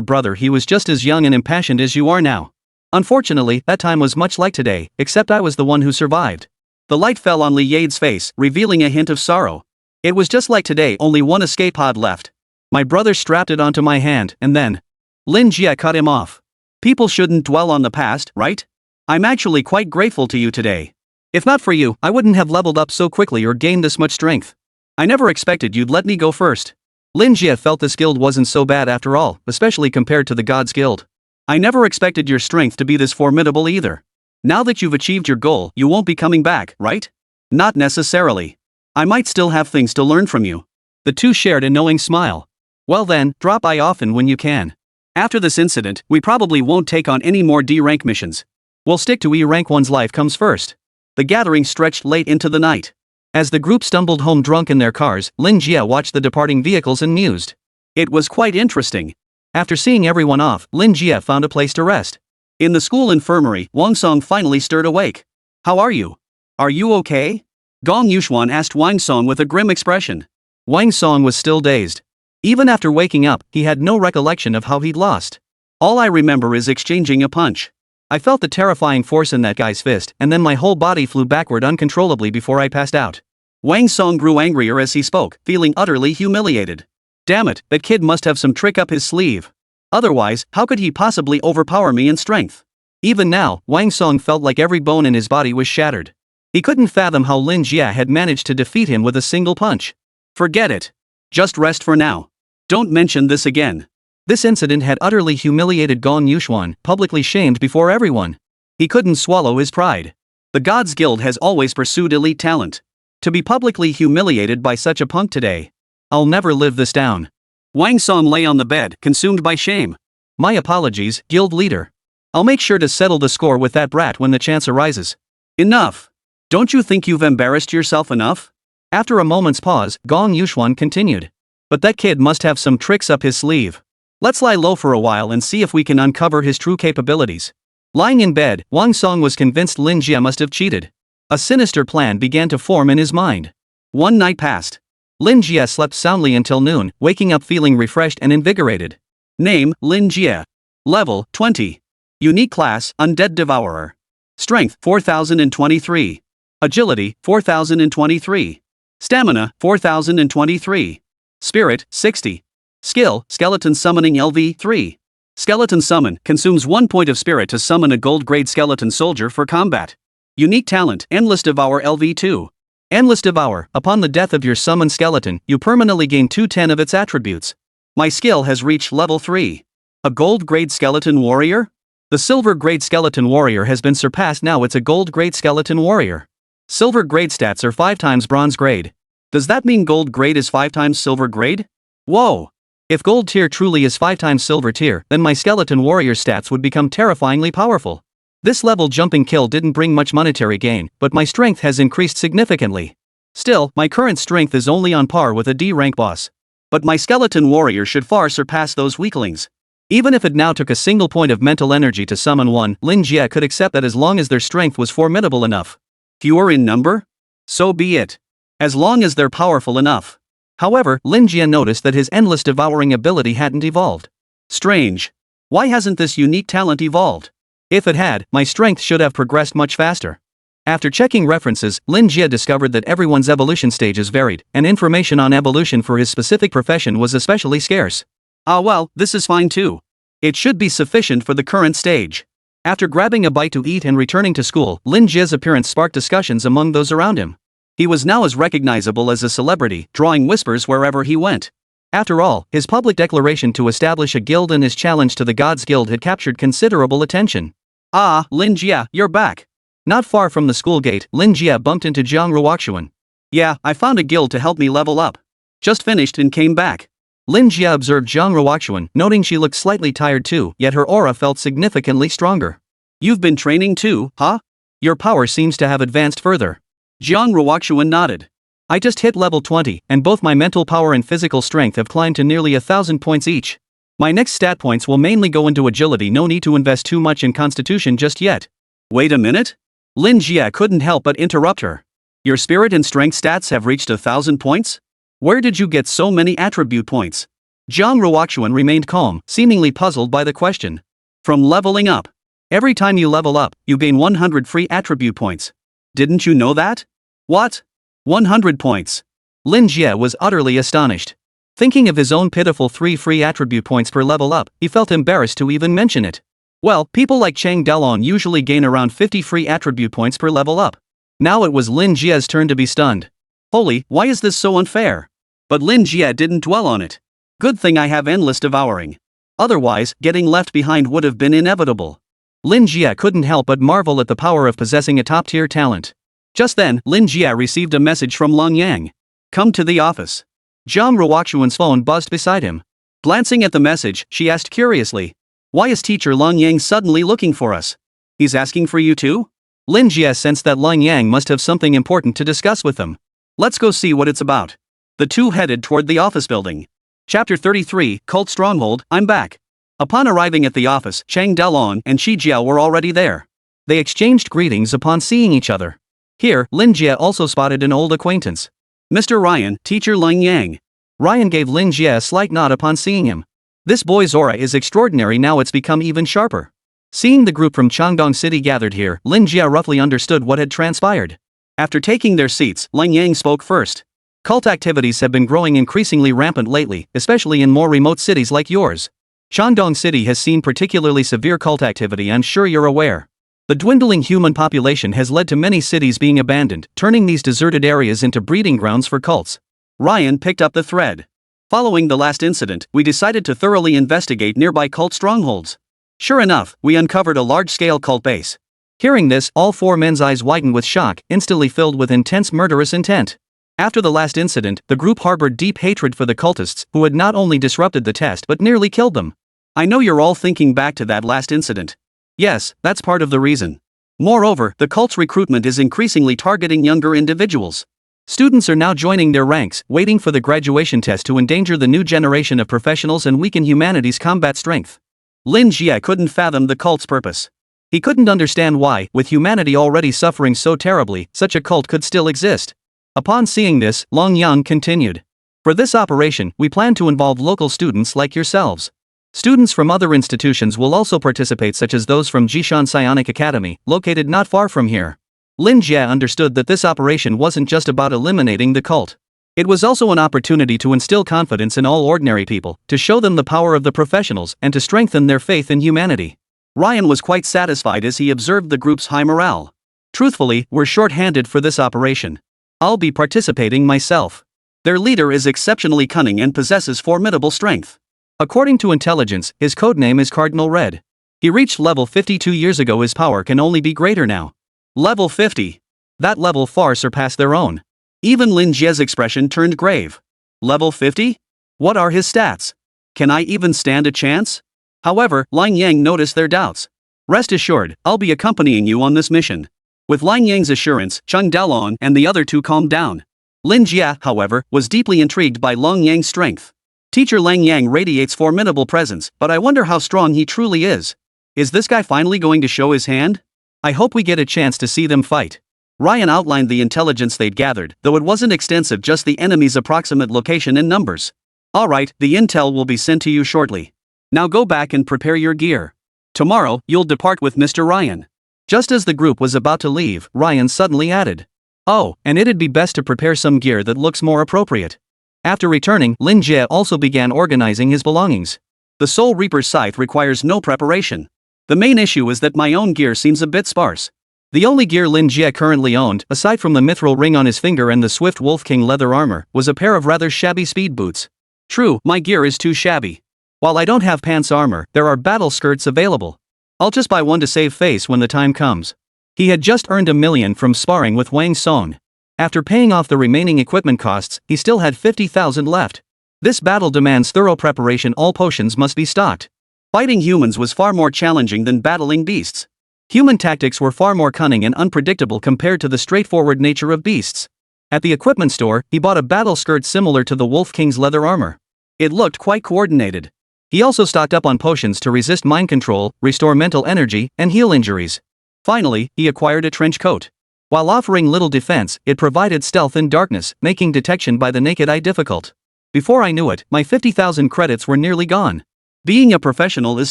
brother. He was just as young and impassioned as you are now. Unfortunately, that time was much like today, except I was the one who survived." The light fell on Li Yade's face, revealing a hint of sorrow. "It was just like today, only one escape pod left. My brother strapped it onto my hand, and then..." Lin Jie cut him off. "People shouldn't dwell on the past, right? I'm actually quite grateful to you today. If not for you, I wouldn't have leveled up so quickly or gained this much strength. I never expected you'd let me go first. Lin Jie felt this guild wasn't so bad after all, especially compared to the Gods Guild. I never expected your strength to be this formidable either. Now that you've achieved your goal, you won't be coming back, right? Not necessarily. I might still have things to learn from you. The two shared a knowing smile. Well then, drop by often when you can. After this incident, we probably won't take on any more D-rank missions. We'll stick to E-rank. One's life comes first. The gathering stretched late into the night. As the group stumbled home drunk in their cars, Lin Jie watched the departing vehicles and mused. It was quite interesting. After seeing everyone off, Lin Jie found a place to rest. In the school infirmary, Wang Song finally stirred awake. How are you? Are you okay? Gong Yuxuan asked Wang Song with a grim expression. Wang Song was still dazed. Even after waking up, he had no recollection of how he'd lost. All I remember is exchanging a punch. I felt the terrifying force in that guy's fist, and then my whole body flew backward uncontrollably before I passed out. Wang Song grew angrier as he spoke, feeling utterly humiliated. Damn it, that kid must have some trick up his sleeve. Otherwise, how could he possibly overpower me in strength? Even now, Wang Song felt like every bone in his body was shattered. He couldn't fathom how Lin Jie had managed to defeat him with a single punch. Forget it. Just rest for now. Don't mention this again. This incident had utterly humiliated Gong Yuxuan, publicly shamed before everyone. He couldn't swallow his pride. The Gods Guild has always pursued elite talent. To be publicly humiliated by such a punk today. I'll never live this down. Wang Song lay on the bed, consumed by shame. My apologies, guild leader. I'll make sure to settle the score with that brat when the chance arises. Enough. Don't you think you've embarrassed yourself enough? After a moment's pause, Gong Yuxuan continued. But that kid must have some tricks up his sleeve. Let's lie low for a while and see if we can uncover his true capabilities. Lying in bed, Wang Song was convinced Lin Jie must have cheated. A sinister plan began to form in his mind. One night passed. Lin Jie slept soundly until noon, waking up feeling refreshed and invigorated. Name, Lin Jie. Level, 20. Unique class, Undead Devourer. Strength, 4023. Agility, 4023. Stamina, 4023. Spirit, 60. Skill, Skeleton Summoning LV, 3. Skeleton Summon, consumes 1 point of spirit to summon a gold-grade skeleton soldier for combat. Unique talent, Endless Devour LV, 2. Endless Devour, upon the death of your summoned skeleton, you permanently gain 210 of its attributes. My skill has reached level 3. A gold-grade skeleton warrior? The silver-grade skeleton warrior has been surpassed. Now it's a gold-grade skeleton warrior. Silver grade stats are 5 times bronze grade. Does that mean gold grade is 5 times silver grade? Whoa! If gold tier truly is 5 times silver tier, then my skeleton warrior stats would become terrifyingly powerful. This level jumping kill didn't bring much monetary gain, but my strength has increased significantly. Still, my current strength is only on par with a D-rank boss. But my skeleton warrior should far surpass those weaklings. Even if it now took a single point of mental energy to summon one, Lin Jie could accept that as long as their strength was formidable enough. Fewer in number? So be it. As long as they're powerful enough. However, Lin Jie noticed that his endless devouring ability hadn't evolved. Strange. Why hasn't this unique talent evolved? If it had, my strength should have progressed much faster. After checking references, Lin Jie discovered that everyone's evolution stages varied, and information on evolution for his specific profession was especially scarce. Ah well, this is fine too. It should be sufficient for the current stage. After grabbing a bite to eat and returning to school, Lin Jie's appearance sparked discussions among those around him. He was now as recognizable as a celebrity, drawing whispers wherever he went. After all, his public declaration to establish a guild and his challenge to the Gods Guild had captured considerable attention. Ah, Lin Jie, you're back. Not far from the school gate, Lin Jie bumped into Jiang Ruoxuan. Yeah, I found a guild to help me level up. Just finished and came back. Lin Jie observed Jiang Ruoxuan, noting she looked slightly tired too, yet her aura felt significantly stronger. You've been training too, huh? Your power seems to have advanced further. Jiang Ruoxuan nodded. I just hit level 20, and both my mental power and physical strength have climbed to nearly 1,000 points each. My next stat points will mainly go into agility. No need to invest too much in constitution just yet. Wait a minute? Lin Jie couldn't help but interrupt her. Your spirit and strength stats have reached 1,000 points? Where did you get so many attribute points? Jiang Ruoxuan remained calm, seemingly puzzled by the question. From leveling up. Every time you level up, you gain 100 free attribute points. Didn't you know that? What? 100 points. Lin Jie was utterly astonished. Thinking of his own pitiful 3 free attribute points per level up, he felt embarrassed to even mention it. Well, people like Chang Delon usually gain around 50 free attribute points per level up. Now it was Lin Jie's turn to be stunned. Holy, why is this so unfair? But Lin Jie didn't dwell on it. Good thing I have endless devouring. Otherwise, getting left behind would have been inevitable. Lin Jie couldn't help but marvel at the power of possessing a top-tier talent. Just then, Lin Jie received a message from Long Yang. Come to the office. Zhang Ruoxuan's phone buzzed beside him. Glancing at the message, she asked curiously. Why is teacher Long Yang suddenly looking for us? He's asking for you too? Lin Jie sensed that Long Yang must have something important to discuss with them. Let's go see what it's about. The two headed toward the office building. Chapter 33, Cult Stronghold, I'm back. Upon arriving at the office, Chang Delon and Shi Jiao were already there. They exchanged greetings upon seeing each other. Here, Lin Jie also spotted an old acquaintance. Mr. Ryan, teacher Long Yang. Ryan gave Lin Jie a slight nod upon seeing him. This boy's aura is extraordinary, now it's become even sharper. Seeing the group from Changdong City gathered here, Lin Jie roughly understood what had transpired. After taking their seats, Long Yang spoke first. Cult activities have been growing increasingly rampant lately, especially in more remote cities like yours. Changdong City has seen particularly severe cult activity, I'm sure you're aware. The dwindling human population has led to many cities being abandoned, turning these deserted areas into breeding grounds for cults. Ryan picked up the thread. Following the last incident, we decided to thoroughly investigate nearby cult strongholds. Sure enough, we uncovered a large-scale cult base. Hearing this, all four men's eyes widened with shock, instantly filled with intense murderous intent. After the last incident, the group harbored deep hatred for the cultists, who had not only disrupted the test but nearly killed them. I know you're all thinking back to that last incident. Yes, that's part of the reason. Moreover, the cult's recruitment is increasingly targeting younger individuals. Students are now joining their ranks, waiting for the graduation test to endanger the new generation of professionals and weaken humanity's combat strength. Lin Jie couldn't fathom the cult's purpose. He couldn't understand why, with humanity already suffering so terribly, such a cult could still exist. Upon seeing this, Long Yang continued. For this operation, we plan to involve local students like yourselves. Students from other institutions will also participate, such as those from Jishan Psionic Academy, located not far from here. Lin Jie understood that this operation wasn't just about eliminating the cult. It was also an opportunity to instill confidence in all ordinary people, to show them the power of the professionals, and to strengthen their faith in humanity. Ryan was quite satisfied as he observed the group's high morale. Truthfully, we're short-handed for this operation. I'll be participating myself. Their leader is exceptionally cunning and possesses formidable strength. According to intelligence, his codename is Cardinal Red. He reached level 52 years ago, his power can only be greater now. Level 50. That level far surpassed their own. Even Lin Jie's expression turned grave. Level 50? What are his stats? Can I even stand a chance? However, Lang Yang noticed their doubts. Rest assured, I'll be accompanying you on this mission. With Lang Yang's assurance, Cheng Dalong and the other two calmed down. Lin Jie, however, was deeply intrigued by Lang Yang's strength. Teacher Lang Yang radiates formidable presence, but I wonder how strong he truly is. Is this guy finally going to show his hand? I hope we get a chance to see them fight. Ryan outlined the intelligence they'd gathered, though it wasn't extensive, just the enemy's approximate location and numbers. Alright, the intel will be sent to you shortly. Now go back and prepare your gear. Tomorrow, you'll depart with Mr. Ryan. Just as the group was about to leave, Ryan suddenly added. Oh, and it'd be best to prepare some gear that looks more appropriate. After returning, Lin Jie also began organizing his belongings. The Soul Reaper's scythe requires no preparation. The main issue is that my own gear seems a bit sparse. The only gear Lin Jie currently owned, aside from the mithril ring on his finger and the Swift Wolf King leather armor, was a pair of rather shabby speed boots. True, my gear is too shabby. While I don't have pants armor, there are battle skirts available. I'll just buy one to save face when the time comes. He had just earned 1 million from sparring with Wang Song. After paying off the remaining equipment costs, he still had 50,000 left. This battle demands thorough preparation, all potions must be stocked. Fighting humans was far more challenging than battling beasts. Human tactics were far more cunning and unpredictable compared to the straightforward nature of beasts. At the equipment store, he bought a battle skirt similar to the Wolf King's leather armor. It looked quite coordinated. He also stocked up on potions to resist mind control, restore mental energy, and heal injuries. Finally, he acquired a trench coat. While offering little defense, it provided stealth in darkness, making detection by the naked eye difficult. Before I knew it, my 50,000 credits were nearly gone. Being a professional is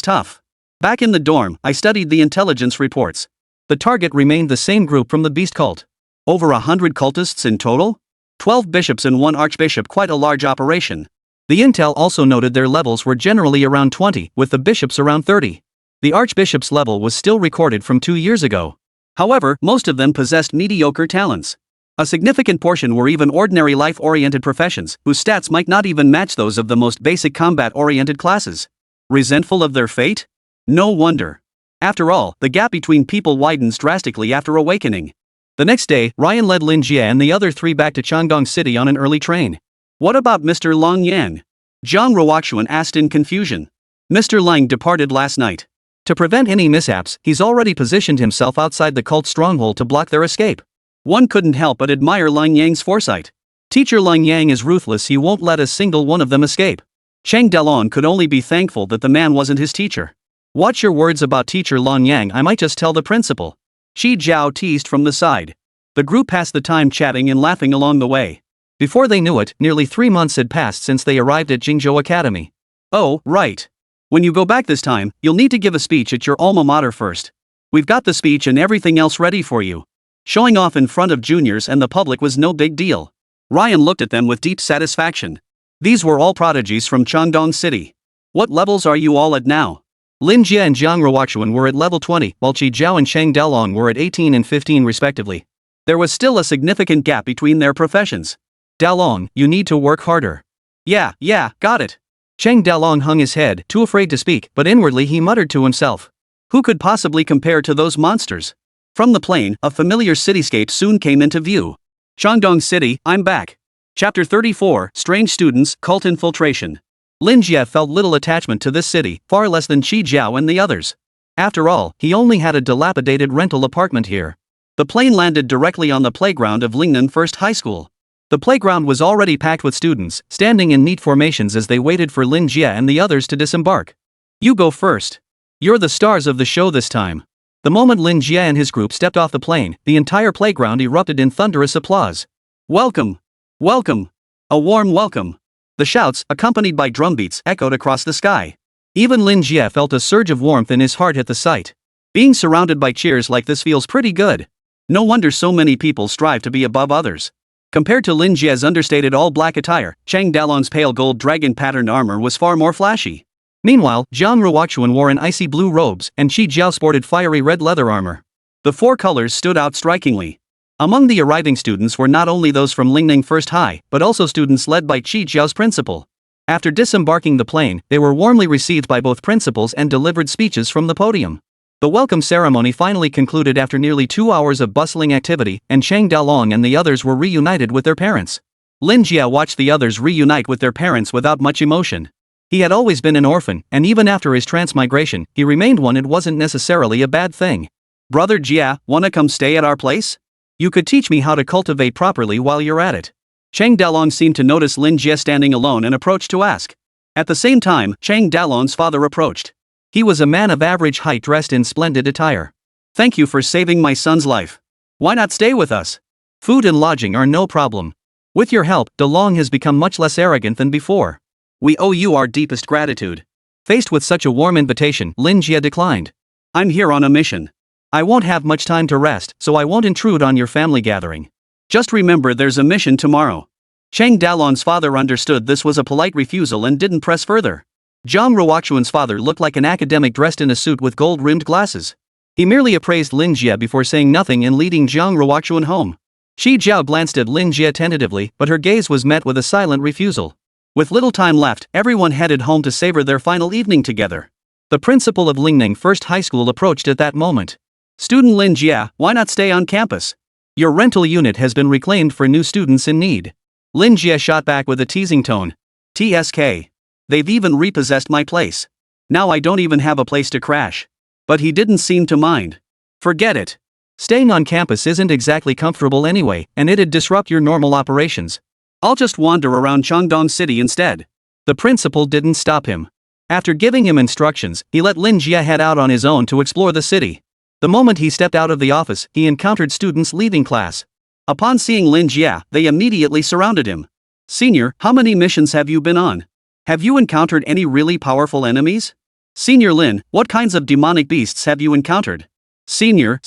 tough. Back in the dorm, I studied the intelligence reports. The target remained the same group from the beast cult. Over 100 cultists in total? 12 bishops and 1 archbishop, quite a large operation. The intel also noted their levels were generally around 20, with the bishops around 30. The archbishop's level was still recorded from 2 years ago. However, most of them possessed mediocre talents. A significant portion were even ordinary life-oriented professions, whose stats might not even match those of the most basic combat-oriented classes. Resentful of their fate? No wonder. After all, the gap between people widens drastically after awakening. The next day, Ryan led Lin Jie and the other 3 back to Changdong City on an early train. What about Mr. Long Yan? Zhang Ruoxuan asked in confusion. Mr. Lang departed last night. To prevent any mishaps, he's already positioned himself outside the cult stronghold to block their escape. One couldn't help but admire Lang Yang's foresight. Teacher Lang Yang is ruthless, he won't let a single one of them escape. Cheng Dalong could only be thankful that the man wasn't his teacher. Watch your words about teacher Lang Yang, I might just tell the principal. Shi Jiao teased from the side. The group passed the time chatting and laughing along the way. Before they knew it, nearly 3 months had passed since they arrived at Jingzhou Academy. Oh, right. When you go back this time, you'll need to give a speech at your alma mater first. We've got the speech and everything else ready for you. Showing off in front of juniors and the public was no big deal. Ryan looked at them with deep satisfaction. These were all prodigies from Changdong City. What levels are you all at now? Lin Jie and Zhang Ruoxuan were at level 20, while Qi Zhao and Cheng Dalong were at 18 and 15 respectively. There was still a significant gap between their professions. Dalong, you need to work harder. Yeah, got it. Cheng Dalong hung his head, too afraid to speak, but inwardly he muttered to himself. Who could possibly compare to those monsters? From the plain, a familiar cityscape soon came into view. Changdong City, I'm back. Chapter 34, Strange Students, Cult Infiltration. Lin Jie felt little attachment to this city, far less than Qi Jiao and the others. After all, he only had a dilapidated rental apartment here. The plane landed directly on the playground of Lingnan First High School. The playground was already packed with students, standing in neat formations as they waited for Lin Jie and the others to disembark. You go first. You're the stars of the show this time. The moment Lin Jie and his group stepped off the plane, the entire playground erupted in thunderous applause. Welcome! Welcome! A warm welcome! The shouts, accompanied by drumbeats, echoed across the sky. Even Lin Jie felt a surge of warmth in his heart at the sight. Being surrounded by cheers like this feels pretty good. No wonder so many people strive to be above others. Compared to Lin Jie's understated all-black attire, Cheng Dalong's pale gold dragon-patterned armor was far more flashy. Meanwhile, Zhang Ruoxuan wore an icy blue robes, and Qi Jiao sported fiery red leather armor. The 4 colors stood out strikingly. Among the arriving students were not only those from Lingnan First High, but also students led by Qi Jiao's principal. After disembarking the plane, they were warmly received by both principals and delivered speeches from the podium. The welcome ceremony finally concluded after nearly 2 hours of bustling activity, and Cheng Dalong and the others were reunited with their parents. Lin Jie watched the others reunite with their parents without much emotion. He had always been an orphan, and even after his transmigration, he remained one. It wasn't necessarily a bad thing. Brother Jia, wanna come stay at our place? You could teach me how to cultivate properly while you're at it. Cheng Dalong seemed to notice Lin Jie standing alone and approached to ask. At the same time, Cheng Dalong's father approached. He was a man of average height dressed in splendid attire. Thank you for saving my son's life. Why not stay with us? Food and lodging are no problem. With your help, Dalong has become much less arrogant than before. We owe you our deepest gratitude. Faced with such a warm invitation, Lin Jie declined. I'm here on a mission. I won't have much time to rest, so I won't intrude on your family gathering. Just remember there's a mission tomorrow. Cheng Dalong's father understood this was a polite refusal and didn't press further. Zhang Ruoxuan's father looked like an academic dressed in a suit with gold-rimmed glasses. He merely appraised Lin Jie before saying nothing and leading Zhang Ruoxuan home. Qi Jiao glanced at Lin Jie tentatively, but her gaze was met with a silent refusal. With little time left, everyone headed home to savor their final evening together. The principal of Lingnan First High School approached at that moment. Student Lin Jie, why not stay on campus? Your rental unit has been reclaimed for new students in need. Lin Jie shot back with a teasing tone. TSK. They've even repossessed my place. Now I don't even have a place to crash. But he didn't seem to mind. Forget it. Staying on campus isn't exactly comfortable anyway, and it'd disrupt your normal operations. I'll just wander around Changdong City instead. The principal didn't stop him. After giving him instructions, he let Lin Jie head out on his own to explore the city. The moment he stepped out of the office, he encountered students leaving class. Upon seeing Lin Jie, they immediately surrounded him. Senior, how many missions have you been on? Have you encountered any really powerful enemies? Senior Lin, what kinds of demonic beasts have you encountered? Senior,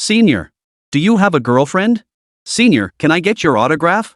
do you have a girlfriend? Senior, can I get your autograph?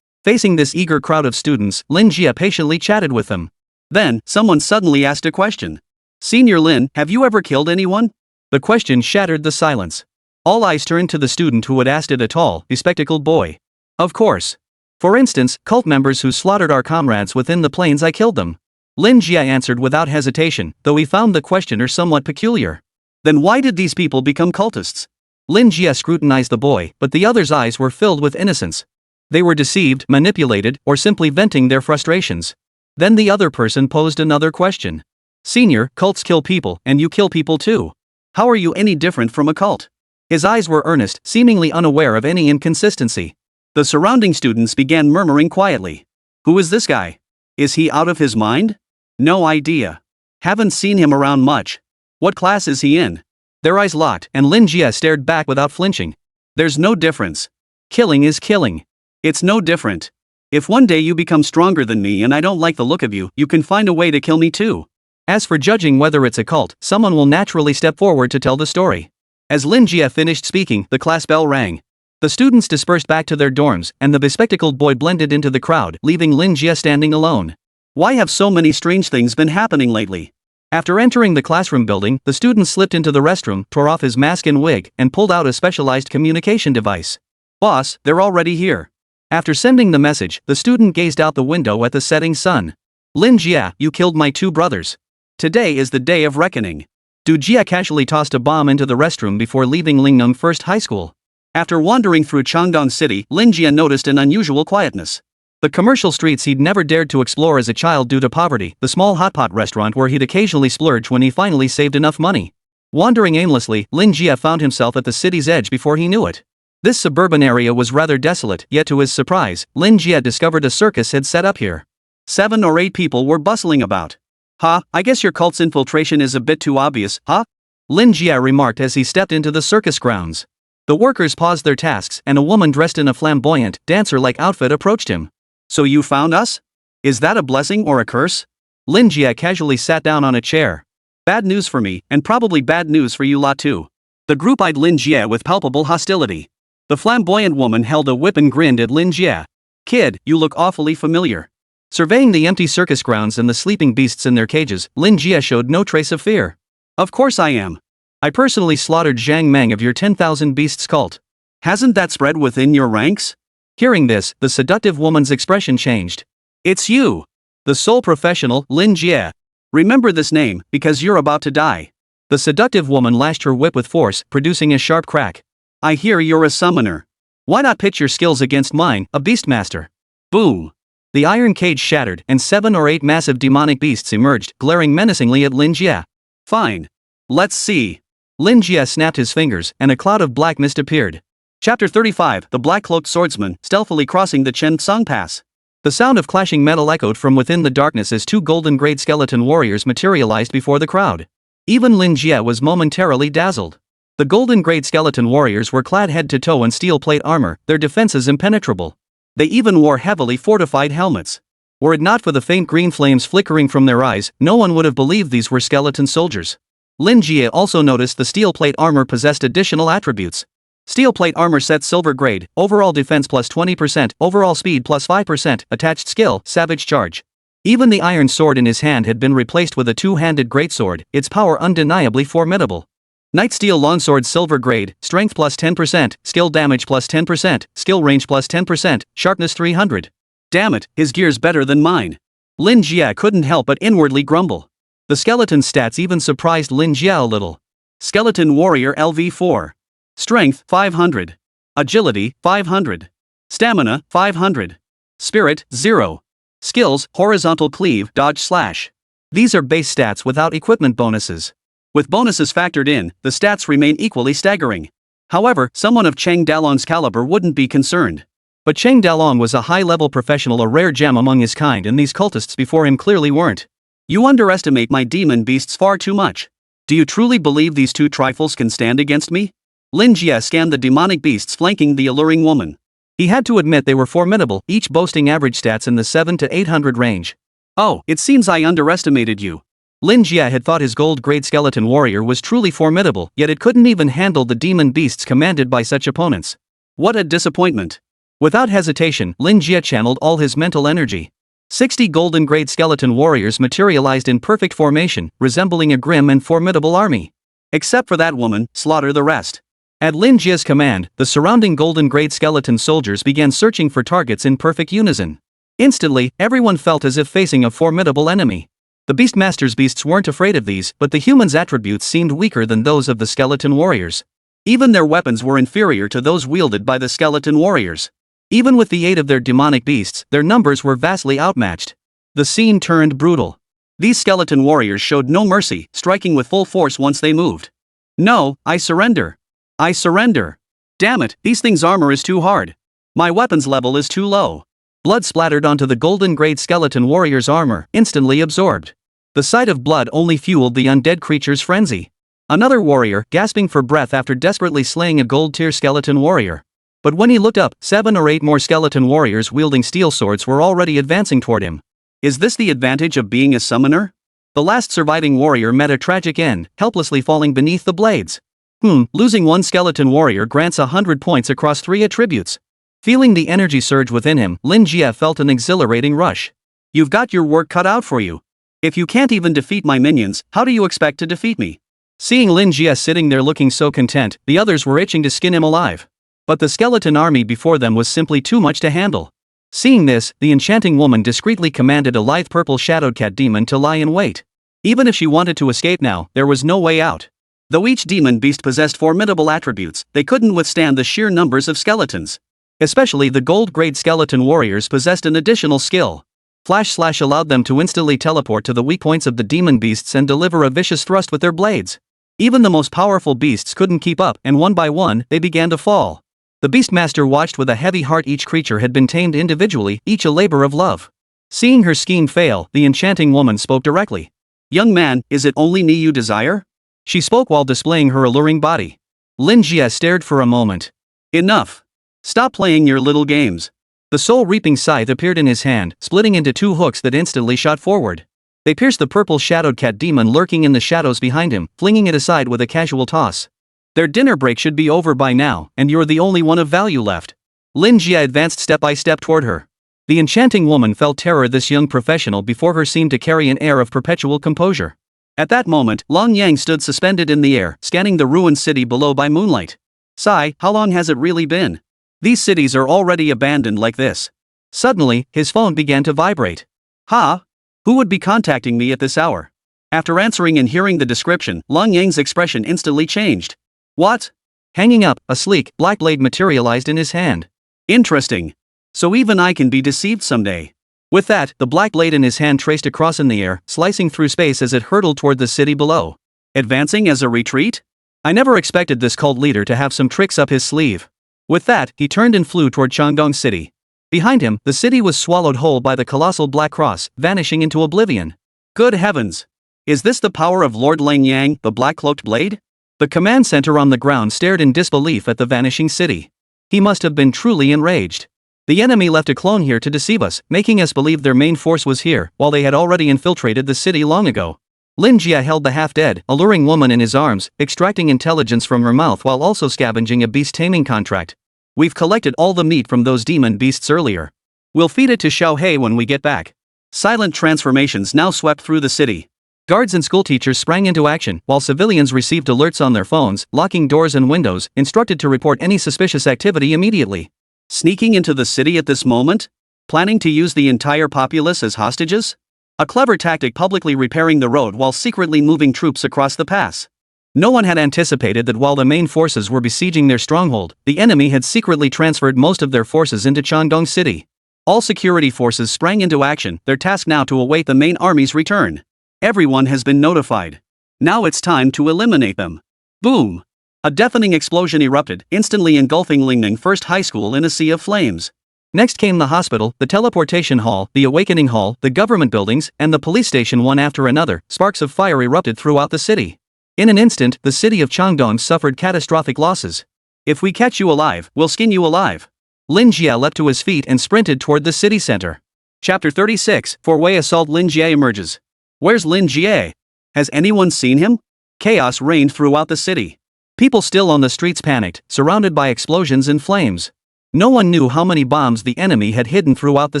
Facing this eager crowd of students, Lin Jie patiently chatted with them. Then, someone suddenly asked a question. Senior Lin, have you ever killed anyone? The question shattered the silence. All eyes turned to the student who had asked it, a tall, bespectacled boy. Of course. For instance, cult members who slaughtered our comrades within the plains, I killed them. Lin Jie answered without hesitation, though he found the questioner somewhat peculiar. Then why did these people become cultists? Lin Jie scrutinized the boy, but the other's eyes were filled with innocence. They were deceived, manipulated, or simply venting their frustrations. Then the other person posed another question. Senior, cults kill people, and you kill people too. How are you any different from a cult? His eyes were earnest, seemingly unaware of any inconsistency. The surrounding students began murmuring quietly. Who is this guy? Is he out of his mind? No idea. Haven't seen him around much. What class is he in? Their eyes locked, and Lin Jie stared back without flinching. There's no difference. Killing is killing. It's no different. If one day you become stronger than me and I don't like the look of you, you can find a way to kill me too. As for judging whether it's a cult, someone will naturally step forward to tell the story. As Lin Jie finished speaking, the class bell rang. The students dispersed back to their dorms, and the bespectacled boy blended into the crowd, leaving Lin Jie standing alone. Why have so many strange things been happening lately? After entering the classroom building, the student slipped into the restroom, tore off his mask and wig, and pulled out a specialized communication device. Boss, they're already here. After sending the message, the student gazed out the window at the setting sun. Lin Jie, you killed my two brothers. Today is the day of reckoning. Du Jie casually tossed a bomb into the restroom before leaving Lingnam First High School. After wandering through Changdong City, Lin Jie noticed an unusual quietness. The commercial streets he'd never dared to explore as a child due to poverty, the small hotpot restaurant where he'd occasionally splurge when he finally saved enough money. Wandering aimlessly, Lin Jie found himself at the city's edge before he knew it. This suburban area was rather desolate, yet to his surprise, Lin Jie discovered a circus had set up here. 7 or 8 people were bustling about. I guess your cult's infiltration is a bit too obvious, huh? Lin Jie remarked as he stepped into the circus grounds. The workers paused their tasks, and a woman dressed in a flamboyant, dancer-like outfit approached him. So you found us? Is that a blessing or a curse? Lin Jie casually sat down on a chair. Bad news for me, and probably bad news for you lot too. The group eyed Lin Jie with palpable hostility. The flamboyant woman held a whip and grinned at Lin Jie. Kid, you look awfully familiar. Surveying the empty circus grounds and the sleeping beasts in their cages, Lin Jie showed no trace of fear. Of course I am. I personally slaughtered Zhang Meng of your 10,000 Beasts cult. Hasn't that spread within your ranks? Hearing this, the seductive woman's expression changed. It's you. The sole professional, Lin Jie. Remember this name, because you're about to die. The seductive woman lashed her whip with force, producing a sharp crack. I hear you're a summoner. Why not pitch your skills against mine, a beastmaster? Boom. The iron cage shattered, and 7 or 8 massive demonic beasts emerged, glaring menacingly at Lin Jie. Fine. Let's see. Lin Jie snapped his fingers, and a cloud of black mist appeared. Chapter 35, The Black-Cloaked Swordsman, stealthily crossing the Chen Tsang Pass. The sound of clashing metal echoed from within the darkness as 2 golden-grade skeleton warriors materialized before the crowd. Even Lin Jie was momentarily dazzled. The golden-grade skeleton warriors were clad head to toe in steel plate armor, their defenses impenetrable. They even wore heavily fortified helmets. Were it not for the faint green flames flickering from their eyes, no one would have believed these were skeleton soldiers. Lin Jie also noticed the steel plate armor possessed additional attributes. Steel plate armor set silver grade, overall defense plus 20%, overall speed plus 5%, attached skill, savage charge. Even the iron sword in his hand had been replaced with a 2-handed greatsword, its power undeniably formidable. Knight Steel Longsword Silver Grade, Strength plus 10%, Skill Damage plus 10%, Skill Range plus 10%, Sharpness 300. Damn it, his gear's better than mine. Lin Jie couldn't help but inwardly grumble. The skeleton's stats even surprised Lin Jie a little. Skeleton Warrior LV4. Strength 500. Agility 500. Stamina 500. Spirit 0. Skills Horizontal Cleave, Dodge Slash. These are base stats without equipment bonuses. With bonuses factored in, the stats remain equally staggering. However, someone of Cheng Dalong's caliber wouldn't be concerned. But Cheng Dalong was a high-level professional, a rare gem among his kind, and these cultists before him clearly weren't. You underestimate my demon beasts far too much. Do you truly believe these 2 trifles can stand against me? Lin Jie scanned the demonic beasts flanking the alluring woman. He had to admit they were formidable, each boasting average stats in the 700 to 800 range. Oh, it seems I underestimated you. Lin Jie had thought his gold-grade skeleton warrior was truly formidable, yet it couldn't even handle the demon beasts commanded by such opponents. What a disappointment. Without hesitation, Lin Jie channeled all his mental energy. 60 golden grade skeleton warriors materialized in perfect formation, resembling a grim and formidable army. Except for that woman, slaughter the rest. At Lin Jia's command, the surrounding golden grade skeleton soldiers began searching for targets in perfect unison. Instantly, everyone felt as if facing a formidable enemy. The Beastmaster's beasts weren't afraid of these, but the humans' attributes seemed weaker than those of the skeleton warriors. Even their weapons were inferior to those wielded by the skeleton warriors. Even with the aid of their demonic beasts, their numbers were vastly outmatched. The scene turned brutal. These skeleton warriors showed no mercy, striking with full force once they moved. No, I surrender. I surrender. Damn it, these things' armor is too hard. My weapons level is too low. Blood splattered onto the golden grade skeleton warrior's armor, instantly absorbed. The sight of blood only fueled the undead creature's frenzy. Another warrior, gasping for breath after desperately slaying a gold-tier skeleton warrior. But when he looked up, 7 or 8 more skeleton warriors wielding steel swords were already advancing toward him. Is this the advantage of being a summoner? The last surviving warrior met a tragic end, helplessly falling beneath the blades. Losing one skeleton warrior grants 100 points across 3 attributes. Feeling the energy surge within him, Lin Jie felt an exhilarating rush. You've got your work cut out for you. If you can't even defeat my minions, how do you expect to defeat me? Seeing Lin Jie sitting there looking so content, the others were itching to skin him alive. But the skeleton army before them was simply too much to handle. Seeing this, the enchanting woman discreetly commanded a lithe purple shadowed cat demon to lie in wait. Even if she wanted to escape now, there was no way out. Though each demon beast possessed formidable attributes, they couldn't withstand the sheer numbers of skeletons. Especially the gold-grade skeleton warriors possessed an additional skill. Flash Slash allowed them to instantly teleport to the weak points of the demon beasts and deliver a vicious thrust with their blades. Even the most powerful beasts couldn't keep up, and one by one, they began to fall. The Beastmaster watched with a heavy heart. Each creature had been tamed individually, each a labor of love. Seeing her scheme fail, the enchanting woman spoke directly. Young man, is it only me you desire? She spoke while displaying her alluring body. Lin Jie stared for a moment. Enough. Stop playing your little games. The soul-reaping scythe appeared in his hand, splitting into 2 hooks that instantly shot forward. They pierced the purple shadowed cat demon lurking in the shadows behind him, flinging it aside with a casual toss. Their dinner break should be over by now, and you're the only one of value left. Lin Jie advanced step by step toward her. The enchanting woman felt terror. This young professional before her seemed to carry an air of perpetual composure. At that moment, Long Yang stood suspended in the air, scanning the ruined city below by moonlight. Sigh, how long has it really been? These cities are already abandoned like this. Suddenly, his phone began to vibrate. Ha! Who would be contacting me at this hour? After answering and hearing the description, Long Yang's expression instantly changed. What? Hanging up, a sleek, black blade materialized in his hand. Interesting. So even I can be deceived someday. With that, the black blade in his hand traced across in the air, slicing through space as it hurtled toward the city below. Advancing as a retreat? I never expected this cult leader to have some tricks up his sleeve. With that, he turned and flew toward Changdong City. Behind him, the city was swallowed whole by the colossal black cross, vanishing into oblivion. Good heavens! Is this the power of Lord Lang Yang, the black-cloaked blade? The command center on the ground stared in disbelief at the vanishing city. He must have been truly enraged. The enemy left a clone here to deceive us, making us believe their main force was here, while they had already infiltrated the city long ago. Lin Jie held the half-dead, alluring woman in his arms, extracting intelligence from her mouth while also scavenging a beast taming contract. We've collected all the meat from those demon beasts earlier. We'll feed it to Xiao He when we get back. Silent transformations now swept through the city. Guards and schoolteachers sprang into action, while civilians received alerts on their phones, locking doors and windows, instructed to report any suspicious activity immediately. Sneaking into the city at this moment? Planning to use the entire populace as hostages? A clever tactic, publicly repairing the road while secretly moving troops across the pass. No one had anticipated that while the main forces were besieging their stronghold, the enemy had secretly transferred most of their forces into Changdong City. All security forces sprang into action, their task now to await the main army's return. Everyone has been notified. Now it's time to eliminate them. Boom! A deafening explosion erupted, instantly engulfing Lingning First High School in a sea of flames. Next came the hospital, the teleportation hall, the awakening hall, the government buildings, and the police station. One after another, sparks of fire erupted throughout the city. In an instant, the city of Changdong suffered catastrophic losses. If we catch you alive, we'll skin you alive. Lin Jie leapt to his feet and sprinted toward the city center. Chapter 36, Four-Way Assault. Lin Jie emerges. Where's Lin Jie? Has anyone seen him? Chaos reigned throughout the city. People still on the streets panicked, surrounded by explosions and flames. No one knew how many bombs the enemy had hidden throughout the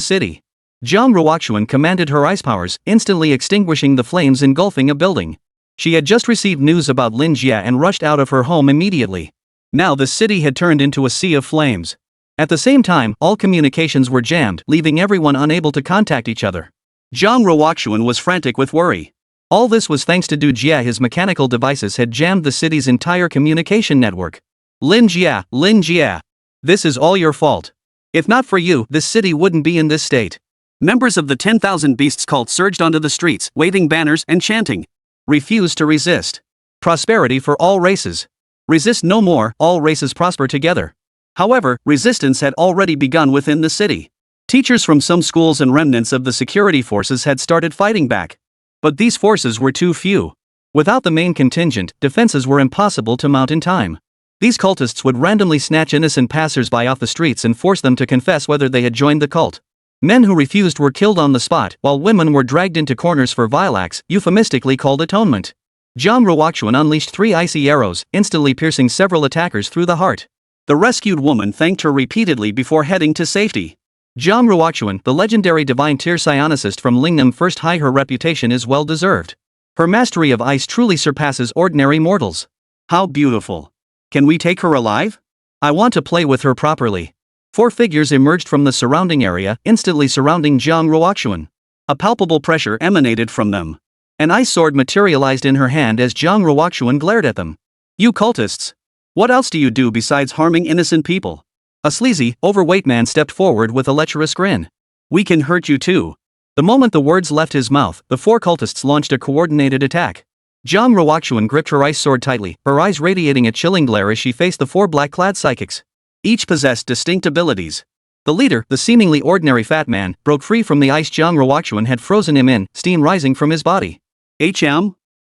city. Jiang Ruoxuan commanded her ice powers, instantly extinguishing the flames engulfing a building. She had just received news about Lin Jie and rushed out of her home immediately. Now the city had turned into a sea of flames. At the same time, all communications were jammed, leaving everyone unable to contact each other. Jiang Ruoxuan was frantic with worry. All this was thanks to Du Jie. His mechanical devices had jammed the city's entire communication network. Lin Jie. This is all your fault. If not for you, this city wouldn't be in this state. Members of the 10,000 Beasts cult surged onto the streets, waving banners and chanting. Refuse to resist. Prosperity for all races. Resist no more, all races prosper together. However, resistance had already begun within the city. Teachers from some schools and remnants of the security forces had started fighting back. But these forces were too few. Without the main contingent, defenses were impossible to mount in time. These cultists would randomly snatch innocent passers-by off the streets and force them to confess whether they had joined the cult. Men who refused were killed on the spot, while women were dragged into corners for vile acts, euphemistically called atonement. Jiang Ruoxuan unleashed 3 icy arrows, instantly piercing several attackers through the heart. The rescued woman thanked her repeatedly before heading to safety. Jiang Ruoxuan, the legendary divine tier psionicist from Lingnam First High, her reputation is well deserved. Her mastery of ice truly surpasses ordinary mortals. How beautiful. Can we take her alive? I want to play with her properly. 4 figures emerged from the surrounding area, instantly surrounding Jiang Ruoxuan. A palpable pressure emanated from them. An ice sword materialized in her hand as Jiang Ruoxuan glared at them. You cultists! What else do you do besides harming innocent people? A sleazy, overweight man stepped forward with a lecherous grin. We can hurt you too. The moment the words left his mouth, the 4 cultists launched a coordinated attack. Jiang Ruoxuan gripped her ice sword tightly, her eyes radiating a chilling glare as she faced the 4 black-clad psychics. Each possessed distinct abilities. The leader, the seemingly ordinary fat man, broke free from the ice Jiang Ruoxuan had frozen him in, steam rising from his body.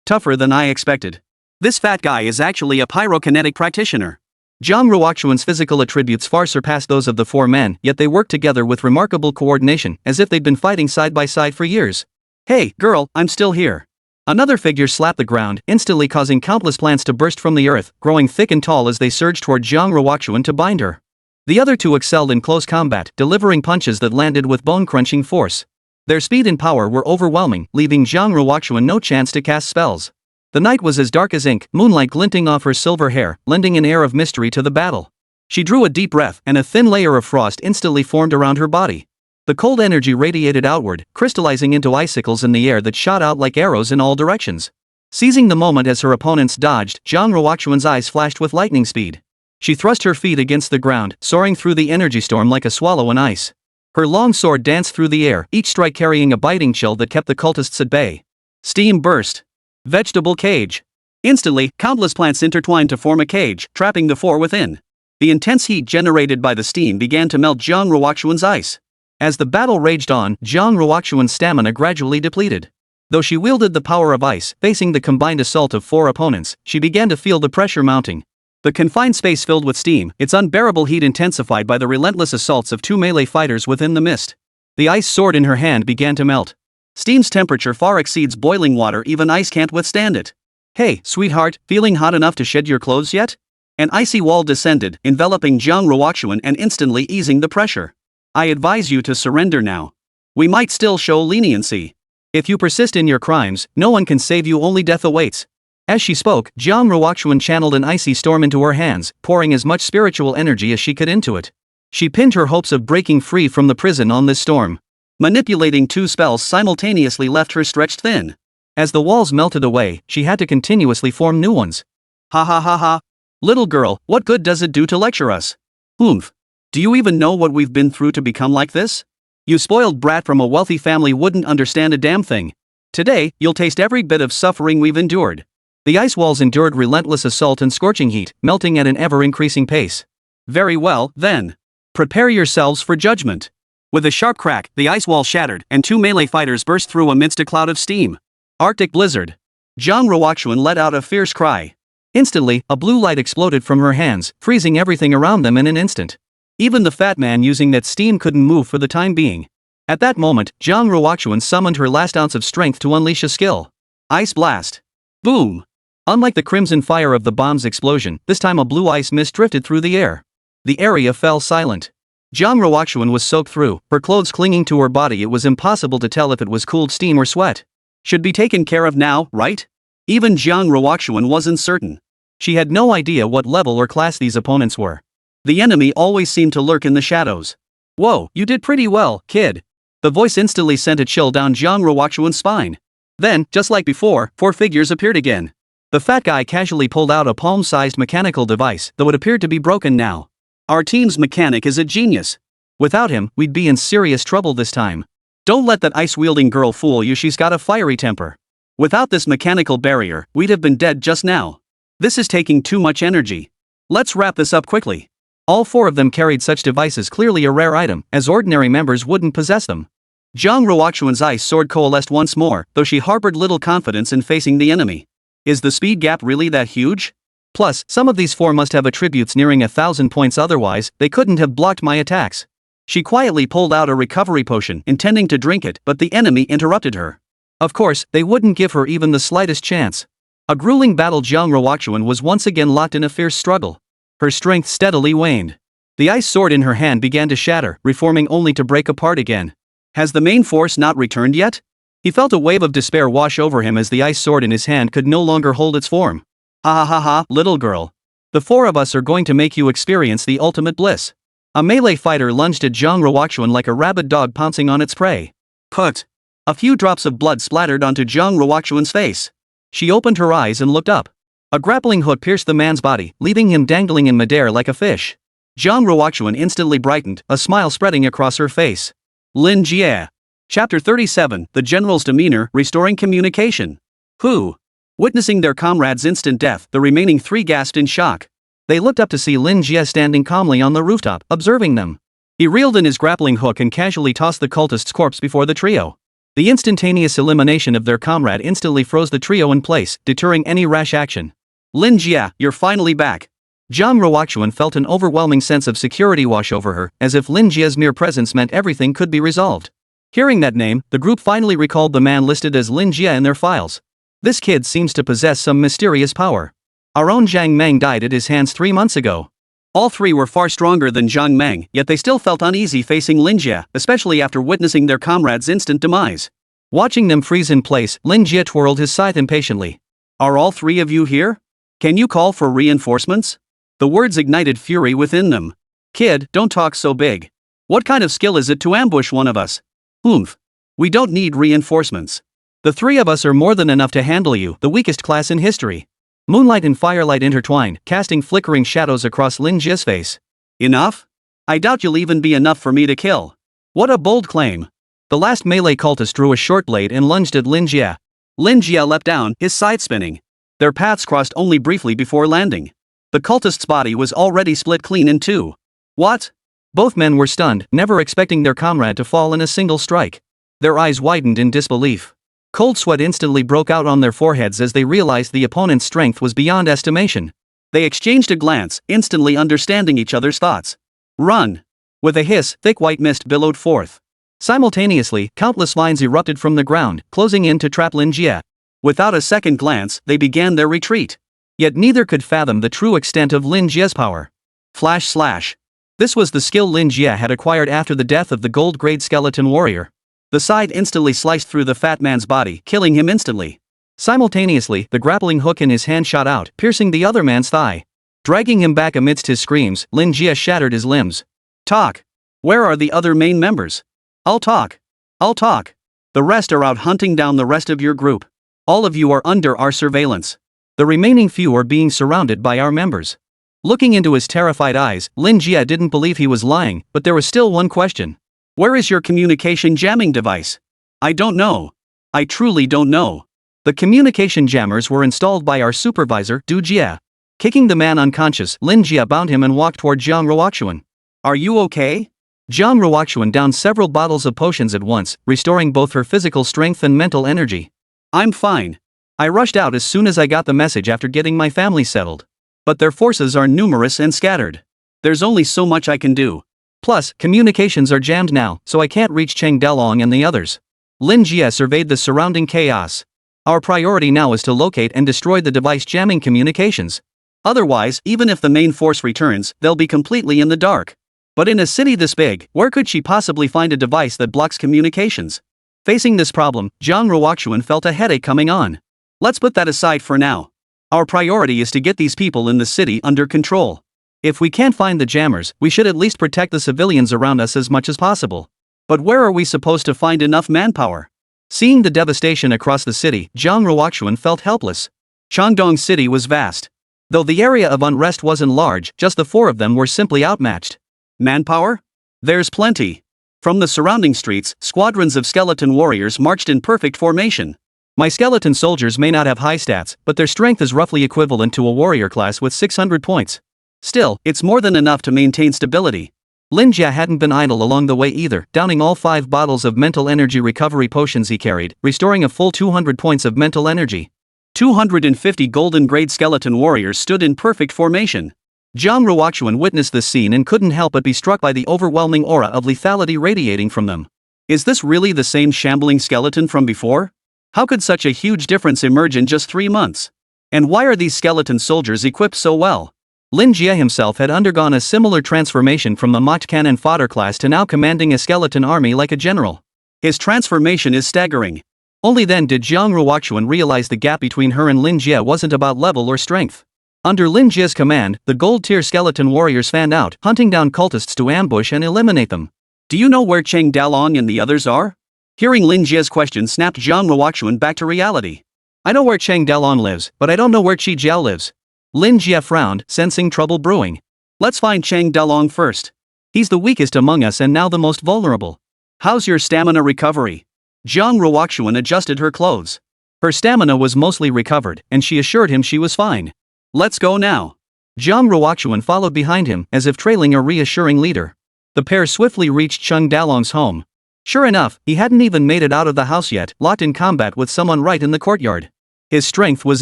Tougher than I expected. This fat guy is actually a pyrokinetic practitioner. Jiang Ruoxuan's physical attributes far surpassed those of the 4 men, yet they worked together with remarkable coordination, as if they'd been fighting side by side for years. Hey, girl, I'm still here. Another figure slapped the ground, instantly causing countless plants to burst from the earth, growing thick and tall as they surged toward Jiang Ruoxuan to bind her. The other 2 excelled in close combat, delivering punches that landed with bone-crunching force. Their speed and power were overwhelming, leaving Jiang Ruoxuan no chance to cast spells. The night was as dark as ink, moonlight glinting off her silver hair, lending an air of mystery to the battle. She drew a deep breath, and a thin layer of frost instantly formed around her body. The cold energy radiated outward, crystallizing into icicles in the air that shot out like arrows in all directions. Seizing the moment as her opponents dodged, Jiang Ruoxuan's eyes flashed with lightning speed. She thrust her feet against the ground, soaring through the energy storm like a swallow on ice. Her long sword danced through the air, each strike carrying a biting chill that kept the cultists at bay. Steam burst. Vegetable cage. Instantly, countless plants intertwined to form a cage, trapping the 4 within. The intense heat generated by the steam began to melt Jiang Ruoxuan's ice. As the battle raged on, Jiang Ruoxuan's stamina gradually depleted. Though she wielded the power of ice, facing the combined assault of 4 opponents, she began to feel the pressure mounting. The confined space filled with steam, its unbearable heat intensified by the relentless assaults of 2 melee fighters within the mist. The ice sword in her hand began to melt. Steam's temperature far exceeds boiling water, even ice can't withstand it. Hey, sweetheart, feeling hot enough to shed your clothes yet? An icy wall descended, enveloping Jiang Ruoxuan and instantly easing the pressure. I advise you to surrender now. We might still show leniency. If you persist in your crimes, no one can save you, only death awaits. As she spoke, Jiang Ruoxuan channeled an icy storm into her hands, pouring as much spiritual energy as she could into it. She pinned her hopes of breaking free from the prison on this storm. Manipulating 2 spells simultaneously left her stretched thin. As the walls melted away, she had to continuously form new ones. Ha ha ha ha. Little girl, what good does it do to lecture us? Oomph. Do you even know what we've been through to become like this? You spoiled brat from a wealthy family wouldn't understand a damn thing. Today, you'll taste every bit of suffering we've endured. The ice walls endured relentless assault and scorching heat, melting at an ever-increasing pace. Very well, then. Prepare yourselves for judgment. With a sharp crack, the ice wall shattered, and 2 melee fighters burst through amidst a cloud of steam. Arctic blizzard. Jiang Ruoxuan let out a fierce cry. Instantly, a blue light exploded from her hands, freezing everything around them in an instant. Even the fat man using that steam couldn't move for the time being. At that moment, Jiang Ruoxuan summoned her last ounce of strength to unleash a skill. Ice blast. Boom. Unlike the crimson fire of the bomb's explosion, this time a blue ice mist drifted through the air. The area fell silent. Jiang Ruoxuan was soaked through, her clothes clinging to her body. It was impossible to tell if it was cooled steam or sweat. Should be taken care of now, right? Even Jiang Ruoxuan wasn't certain. She had no idea what level or class these opponents were. The enemy always seemed to lurk in the shadows. Whoa, you did pretty well, kid. The voice instantly sent a chill down Jiang Ruoxuan's spine. Then, just like before, 4 figures appeared again. The fat guy casually pulled out a palm-sized mechanical device, though it appeared to be broken now. Our team's mechanic is a genius. Without him, we'd be in serious trouble this time. Don't let that ice-wielding girl fool you. She's got a fiery temper. Without this mechanical barrier, we'd have been dead just now. This is taking too much energy. Let's wrap this up quickly. All 4 of them carried such devices, clearly a rare item, as ordinary members wouldn't possess them. Jiang Ruoxuan's ice sword coalesced once more, though she harbored little confidence in facing the enemy. Is the speed gap really that huge? Plus, some of these 4 must have attributes nearing 1,000 points, otherwise, they couldn't have blocked my attacks. She quietly pulled out a recovery potion, intending to drink it, but the enemy interrupted her. Of course, they wouldn't give her even the slightest chance. A grueling battle. Jiang Ruoxuan was once again locked in a fierce struggle. Her strength steadily waned. The ice sword in her hand began to shatter, reforming only to break apart again. Has the main force not returned yet? He felt a wave of despair wash over him as the ice sword in his hand could no longer hold its form. Ha ha ha ha, little girl. The 4 of us are going to make you experience the ultimate bliss. A melee fighter lunged at Jiang Ruoxuan like a rabid dog pouncing on its prey. Put. A few drops of blood splattered onto Jiang Ruoxuan's face. She opened her eyes and looked up. A grappling hook pierced the man's body, leaving him dangling in midair like a fish. Jiang Ruoxuan instantly brightened, a smile spreading across her face. Lin Jie. Chapter 37, The General's Demeanor, Restoring Communication. Who? Witnessing their comrade's instant death, the remaining 3 gasped in shock. They looked up to see Lin Jie standing calmly on the rooftop, observing them. He reeled in his grappling hook and casually tossed the cultist's corpse before the trio. The instantaneous elimination of their comrade instantly froze the trio in place, deterring any rash action. Lin Jie, you're finally back. Jiang Ruoxuan felt an overwhelming sense of security wash over her, as if Lin Jie's mere presence meant everything could be resolved. Hearing that name, the group finally recalled the man listed as Lin Jie in their files. This kid seems to possess some mysterious power. Our own Zhang Meng died at his hands 3 months ago. All 3 were far stronger than Zhang Meng, yet they still felt uneasy facing Lin Jie, especially after witnessing their comrade's instant demise. Watching them freeze in place, Lin Jie twirled his scythe impatiently. Are all 3 of you here? Can you call for reinforcements? The words ignited fury within them. Kid, don't talk so big. What kind of skill is it to ambush one of us? Oomph. We don't need reinforcements. The 3 of us are more than enough to handle you, the weakest class in history. Moonlight and firelight intertwined, casting flickering shadows across Lin Jie's face. Enough? I doubt you'll even be enough for me to kill. What a bold claim. The last melee cultist drew a short blade and lunged at Lin Jie. Lin Jie leapt down, his side spinning. Their paths crossed only briefly before landing. The cultist's body was already split clean in 2. What? Both men were stunned, never expecting their comrade to fall in a single strike. Their eyes widened in disbelief. Cold sweat instantly broke out on their foreheads as they realized the opponent's strength was beyond estimation. They exchanged a glance, instantly understanding each other's thoughts. Run! With a hiss, thick white mist billowed forth. Simultaneously, countless lines erupted from the ground, closing in to trap Lin Jie. Without a second glance, they began their retreat. Yet neither could fathom the true extent of Lin Jie's power. Flash slash. This was the skill Lin Jie had acquired after the death of the gold-grade skeleton warrior. The scythe instantly sliced through the fat man's body, killing him instantly. Simultaneously, the grappling hook in his hand shot out, piercing the other man's thigh. Dragging him back amidst his screams, Lin Jie shattered his limbs. Talk. Where are the other main members? I'll talk. I'll talk. The rest are out hunting down the rest of your group. All of you are under our surveillance. The remaining few are being surrounded by our members. Looking into his terrified eyes, Lin Jie didn't believe he was lying, but there was still one question. Where is your communication jamming device? I don't know. I truly don't know. The communication jammers were installed by our supervisor, Du Jie. Kicking the man unconscious, Lin Jie bound him and walked toward Jiang Ruoxuan. Are you okay? Jiang Ruoxuan downed several bottles of potions at once, restoring both her physical strength and mental energy. I'm fine. I rushed out as soon as I got the message after getting my family settled. But their forces are numerous and scattered. There's only so much I can do. Plus, communications are jammed now, so I can't reach Cheng Delong and the others. Lin Jie surveyed the surrounding chaos. Our priority now is to locate and destroy the device jamming communications. Otherwise, even if the main force returns, they'll be completely in the dark. But in a city this big, where could she possibly find a device that blocks communications? Facing this problem, Jiang Ruoxuan felt a headache coming on. Let's put that aside for now. Our priority is to get these people in the city under control. If we can't find the jammers, we should at least protect the civilians around us as much as possible. But where are we supposed to find enough manpower? Seeing the devastation across the city, Jiang Ruoxuan felt helpless. Changdong City was vast. Though the area of unrest wasn't large, just the four of them were simply outmatched. Manpower? There's plenty. From the surrounding streets, squadrons of skeleton warriors marched in perfect formation. My skeleton soldiers may not have high stats, but their strength is roughly equivalent to a warrior class with 600 points. Still, it's more than enough to maintain stability. Lin Jia hadn't been idle along the way either, downing all 5 bottles of mental energy recovery potions he carried, restoring a full 200 points of mental energy. 250 golden grade skeleton warriors stood in perfect formation. Jiang Ruoxuan witnessed this scene and couldn't help but be struck by the overwhelming aura of lethality radiating from them. Is this really the same shambling skeleton from before? How could such a huge difference emerge in just 3 months? And why are these skeleton soldiers equipped so well? Lin Jia himself had undergone a similar transformation from the mocked cannon fodder class to now commanding a skeleton army like a general. His transformation is staggering. Only then did Jiang Ruoxuan realize the gap between her and Lin Jia wasn't about level or strength. Under Lin Jia's command, the gold-tier skeleton warriors fanned out, hunting down cultists to ambush and eliminate them. Do you know where Cheng Dalong and the others are? Hearing Lin Jia's question snapped Jiang Ruoxuan back to reality. I know where Cheng Dalong lives, but I don't know where Qi Jiao lives. Lin Jia frowned, sensing trouble brewing. Let's find Cheng Dalong first. He's the weakest among us and now the most vulnerable. How's your stamina recovery? Jiang Ruoxuan adjusted her clothes. Her stamina was mostly recovered, and she assured him she was fine. Let's go now. Jiang Ruoxuan followed behind him, as if trailing a reassuring leader. The pair swiftly reached Cheng Dalong's home. Sure enough, he hadn't even made it out of the house yet, locked in combat with someone right in the courtyard. His strength was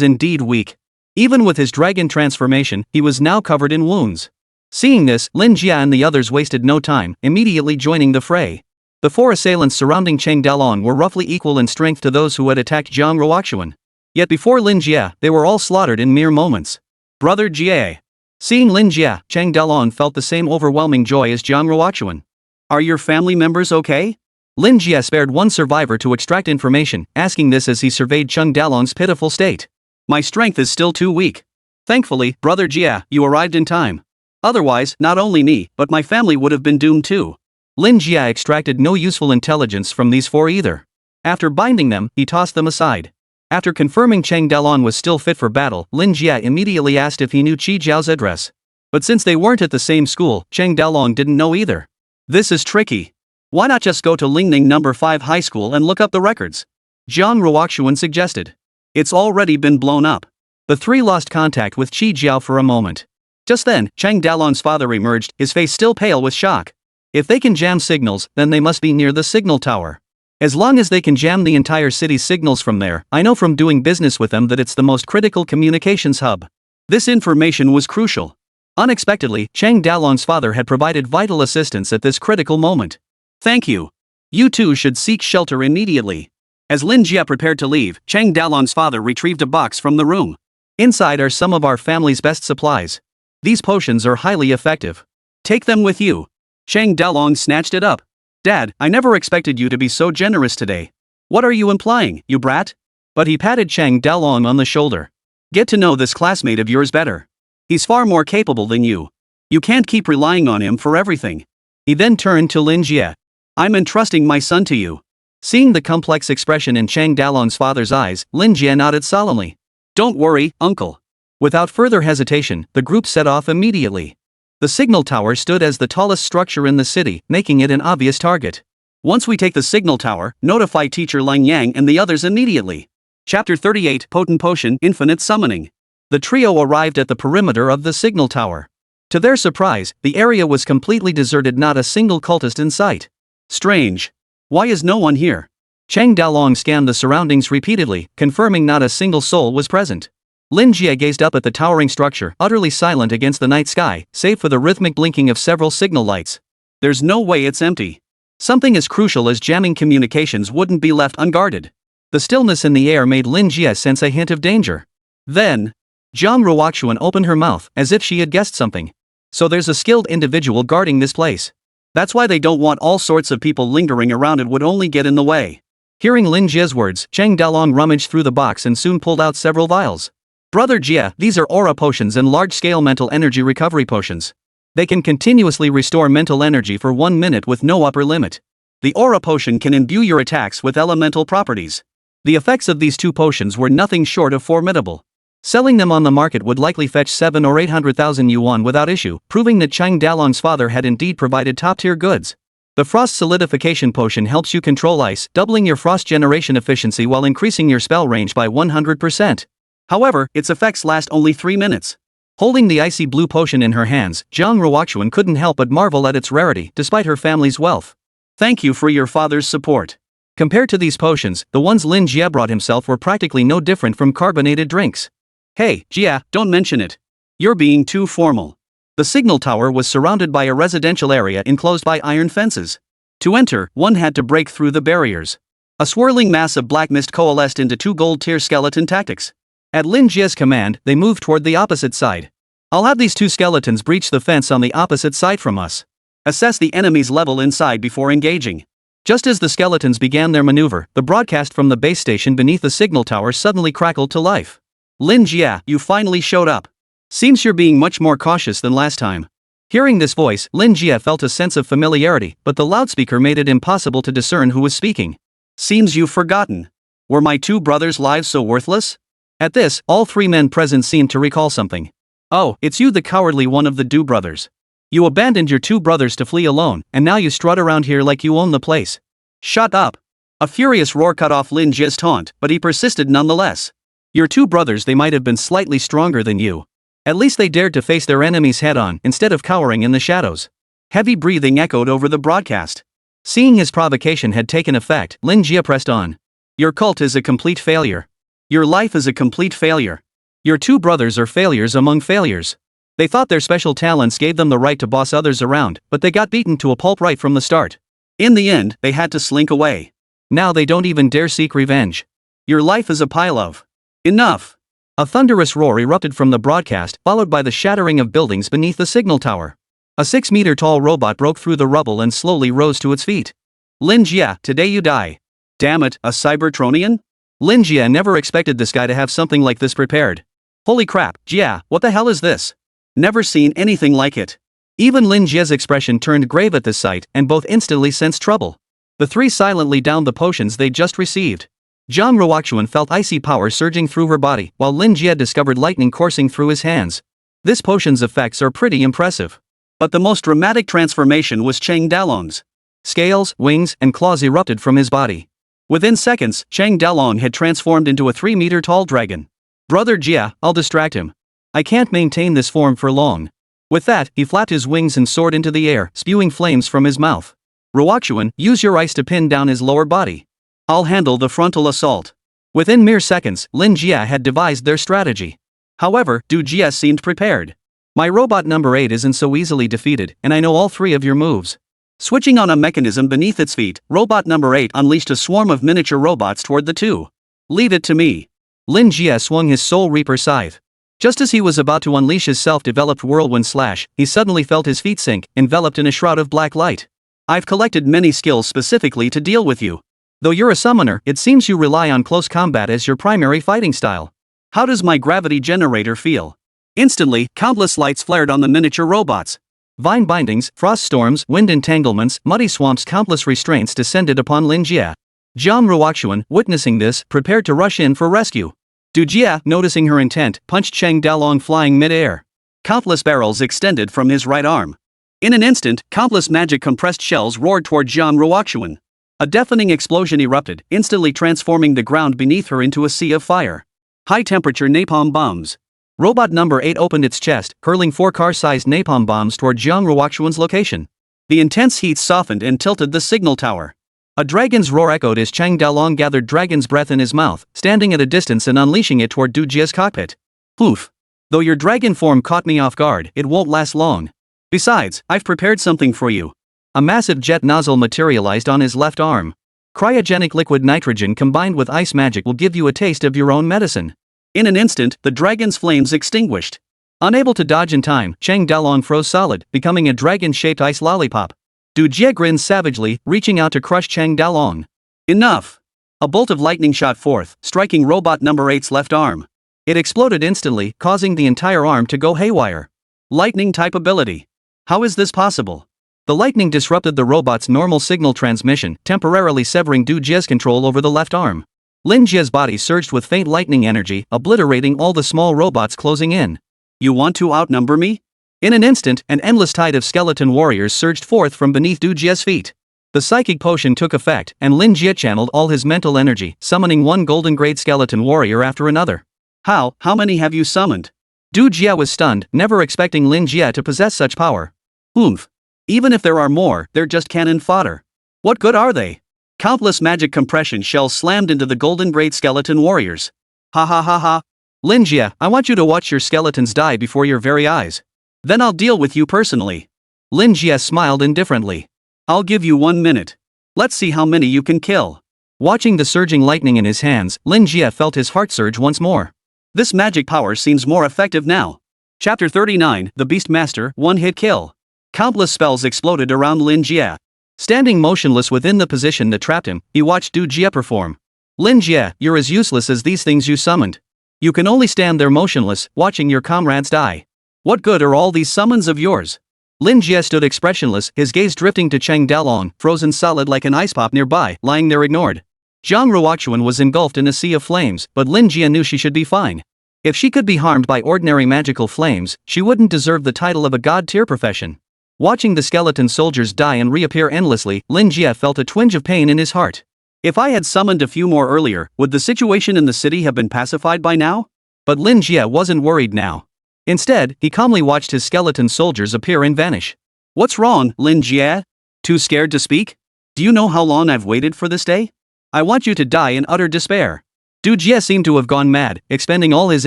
indeed weak. Even with his dragon transformation, he was now covered in wounds. Seeing this, Lin Jia and the others wasted no time, immediately joining the fray. The 4 assailants surrounding Cheng Dalong were roughly equal in strength to those who had attacked Jiang Ruoxuan. Yet before Lin Jia, they were all slaughtered in mere moments. Brother Jie. Seeing Lin Jia, Cheng Dalong felt the same overwhelming joy as Jiang Ruoxuan. Are your family members okay? Lin Jia spared one survivor to extract information, asking this as he surveyed Cheng Dalong's pitiful state. My strength is still too weak. Thankfully, Brother Jia, you arrived in time. Otherwise, not only me, but my family would have been doomed too. Lin Jia extracted no useful intelligence from these 4 either. After binding them, he tossed them aside. After confirming Cheng Dalong was still fit for battle, Lin Jia immediately asked if he knew Qi Jiao's address. But since they weren't at the same school, Cheng Dalong didn't know either. This is tricky. Why not just go to Lingning No. 5 High School and look up the records? Jiang Ruoxuan suggested. It's already been blown up. The 3 lost contact with Qi Jiao for a moment. Just then, Cheng Dalong's father emerged, his face still pale with shock. If they can jam signals, then they must be near the signal tower. As long as they can jam the entire city's signals from there, I know from doing business with them that it's the most critical communications hub. This information was crucial. Unexpectedly, Cheng Dalong's father had provided vital assistance at this critical moment. Thank you. You two should seek shelter immediately. As Lin Jia prepared to leave, Cheng Dalong's father retrieved a box from the room. Inside are some of our family's best supplies. These potions are highly effective. Take them with you. Cheng Dalong snatched it up. Dad, I never expected you to be so generous today. What are you implying, you brat? But he patted Cheng Dalong on the shoulder. Get to know this classmate of yours better. He's far more capable than you. You can't keep relying on him for everything. He then turned to Lin Jia. I'm entrusting my son to you. Seeing the complex expression in Cheng Dalong's father's eyes, Lin Jia nodded solemnly. Don't worry, uncle. Without further hesitation, the group set off immediately. The signal tower stood as the tallest structure in the city, making it an obvious target. Once we take the signal tower, notify teacher Lang Yang and the others immediately. Chapter 38 Potent Potion Infinite Summoning. The trio arrived at the perimeter of the signal tower. To their surprise, the area was completely deserted, not a single cultist in sight. Strange. Why is no one here? Cheng Dalong scanned the surroundings repeatedly, confirming not a single soul was present. Lin Jia gazed up at the towering structure, utterly silent against the night sky, save for the rhythmic blinking of several signal lights. There's no way it's empty. Something as crucial as jamming communications wouldn't be left unguarded. The stillness in the air made Lin Jia sense a hint of danger. Then, Jiang Ruoxuan opened her mouth, as if she had guessed something. So there's a skilled individual guarding this place. That's why they don't want all sorts of people lingering around, it would only get in the way. Hearing Lin Jie's words, Cheng Dalong rummaged through the box and soon pulled out several vials. Brother Jie, these are aura potions and large-scale mental energy recovery potions. They can continuously restore mental energy for 1 minute with no upper limit. The aura potion can imbue your attacks with elemental properties. The effects of these two potions were nothing short of formidable. Selling them on the market would likely fetch 7 or 800,000 yuan without issue, proving that Cheng Dalong's father had indeed provided top-tier goods. The Frost Solidification Potion helps you control ice, doubling your frost generation efficiency while increasing your spell range by 100%. However, its effects last only 3 minutes. Holding the icy blue potion in her hands, Jiang Ruoxuan couldn't help but marvel at its rarity, despite her family's wealth. Thank you for your father's support. Compared to these potions, the ones Lin Jie brought himself were practically no different from carbonated drinks. Hey, Jie, don't mention it. You're being too formal. The signal tower was surrounded by a residential area enclosed by iron fences. To enter, one had to break through the barriers. A swirling mass of black mist coalesced into 2 gold-tier skeleton tactics. At Lin Jie's command, they moved toward the opposite side. I'll have these 2 skeletons breach the fence on the opposite side from us. Assess the enemy's level inside before engaging. Just as the skeletons began their maneuver, the broadcast from the base station beneath the signal tower suddenly crackled to life. Lin Jie, you finally showed up. Seems you're being much more cautious than last time. Hearing this voice, Lin Jie felt a sense of familiarity, but the loudspeaker made it impossible to discern who was speaking. Seems you've forgotten. Were my 2 brothers' lives so worthless? At this, all 3 men present seemed to recall something. Oh, it's you, the cowardly one of the Du brothers. You abandoned your 2 brothers to flee alone, and now you strut around here like you own the place. Shut up. A furious roar cut off Lin Jie's taunt, but he persisted nonetheless. Your 2 brothers, they might have been slightly stronger than you. At least they dared to face their enemies head-on, instead of cowering in the shadows. Heavy breathing echoed over the broadcast. Seeing his provocation had taken effect, Lin Jie pressed on. Your cult is a complete failure. Your life is a complete failure. Your 2 brothers are failures among failures. They thought their special talents gave them the right to boss others around, but they got beaten to a pulp right from the start. In the end, they had to slink away. Now they don't even dare seek revenge. Your life is a pile of... Enough! A thunderous roar erupted from the broadcast, followed by the shattering of buildings beneath the signal tower. A 6-meter-tall robot broke through the rubble and slowly rose to its feet. Lin Jie, today you die. Damn it, a Cybertronian? Lin Jie never expected this guy to have something like this prepared. Holy crap, Jie, what the hell is this? Never seen anything like it. Even Lin Jie's expression turned grave at this sight, and both instantly sensed trouble. The 3 silently downed the potions they'd just received. Jiang Ruoxuan felt icy power surging through her body, while Lin Jie discovered lightning coursing through his hands. This potion's effects are pretty impressive. But the most dramatic transformation was Cheng Dalong's. Scales, wings, and claws erupted from his body. Within seconds, Cheng Dalong had transformed into a 3-meter-tall dragon. Brother Jie, I'll distract him. I can't maintain this form for long. With that, he flapped his wings and soared into the air, spewing flames from his mouth. Ruoxuan, use your ice to pin down his lower body. I'll handle the frontal assault. Within mere seconds, Lin Jie had devised their strategy. However, Du Jie seemed prepared. My robot number 8 isn't so easily defeated, and I know all 3 of your moves. Switching on a mechanism beneath its feet, robot number 8 unleashed a swarm of miniature robots toward the 2. Leave it to me. Lin Jie swung his Soul Reaper scythe. Just as he was about to unleash his self-developed whirlwind slash, he suddenly felt his feet sink, enveloped in a shroud of black light. I've collected many skills specifically to deal with you. Though you're a summoner, it seems you rely on close combat as your primary fighting style. How does my gravity generator feel? Instantly, countless lights flared on the miniature robots. Vine bindings, frost storms, wind entanglements, muddy swamps, countless restraints descended upon Lin Jie. Jiang Ruoxuan, witnessing this, prepared to rush in for rescue. Du Jie, noticing her intent, punched Cheng Dalong flying mid-air. Countless barrels extended from his right arm. In an instant, countless magic compressed shells roared toward Jiang Ruoxuan. A deafening explosion erupted, instantly transforming the ground beneath her into a sea of fire. High-temperature napalm bombs. Robot number 8 opened its chest, hurling 4 car-sized napalm bombs toward Jiang Ruoxuan's location. The intense heat softened and tilted the signal tower. A dragon's roar echoed as Cheng Dalong gathered dragon's breath in his mouth, standing at a distance and unleashing it toward Du Jie's cockpit. Poof. Though your dragon form caught me off guard, it won't last long. Besides, I've prepared something for you. A massive jet nozzle materialized on his left arm. Cryogenic liquid nitrogen combined with ice magic will give you a taste of your own medicine. In an instant, the dragon's flames extinguished. Unable to dodge in time, Chang Dalong froze solid, becoming a dragon-shaped ice lollipop. Du Jie grinned savagely, reaching out to crush Chang Dalong. Enough! A bolt of lightning shot forth, striking robot number 8's left arm. It exploded instantly, causing the entire arm to go haywire. Lightning-type ability. How is this possible? The lightning disrupted the robot's normal signal transmission, temporarily severing Du Jie's control over the left arm. Lin Jie's body surged with faint lightning energy, obliterating all the small robots closing in. You want to outnumber me? In an instant, an endless tide of skeleton warriors surged forth from beneath Du Jie's feet. The psychic potion took effect, and Lin Jie channeled all his mental energy, summoning one golden-grade skeleton warrior after another. How many have you summoned? Du Jie was stunned, never expecting Lin Jie to possess such power. Oomph. Even if there are more, they're just cannon fodder. What good are they? Countless magic compression shells slammed into the golden-grade skeleton warriors. Ha ha ha ha. Lin Jie, I want you to watch your skeletons die before your very eyes. Then I'll deal with you personally. Lin Jie smiled indifferently. I'll give you 1 minute. Let's see how many you can kill. Watching the surging lightning in his hands, Lin Jie felt his heart surge once more. This magic power seems more effective now. Chapter 39, The Beastmaster, One-Hit Kill. Countless spells exploded around Lin Jie. Standing motionless within the position that trapped him, he watched Du Jie perform. Lin Jie, you're as useless as these things you summoned. You can only stand there motionless, watching your comrades die. What good are all these summons of yours? Lin Jie stood expressionless, his gaze drifting to Chang Dalong, frozen solid like an ice pop nearby, lying there ignored. Zhang Ruochuan was engulfed in a sea of flames, but Lin Jie knew she should be fine. If she could be harmed by ordinary magical flames, she wouldn't deserve the title of a god-tier profession. Watching the skeleton soldiers die and reappear endlessly, Lin Jie felt a twinge of pain in his heart. If I had summoned a few more earlier, would the situation in the city have been pacified by now? But Lin Jie wasn't worried now. Instead, he calmly watched his skeleton soldiers appear and vanish. What's wrong, Lin Jie? Too scared to speak? Do you know how long I've waited for this day? I want you to die in utter despair. Du Jie seemed to have gone mad, expending all his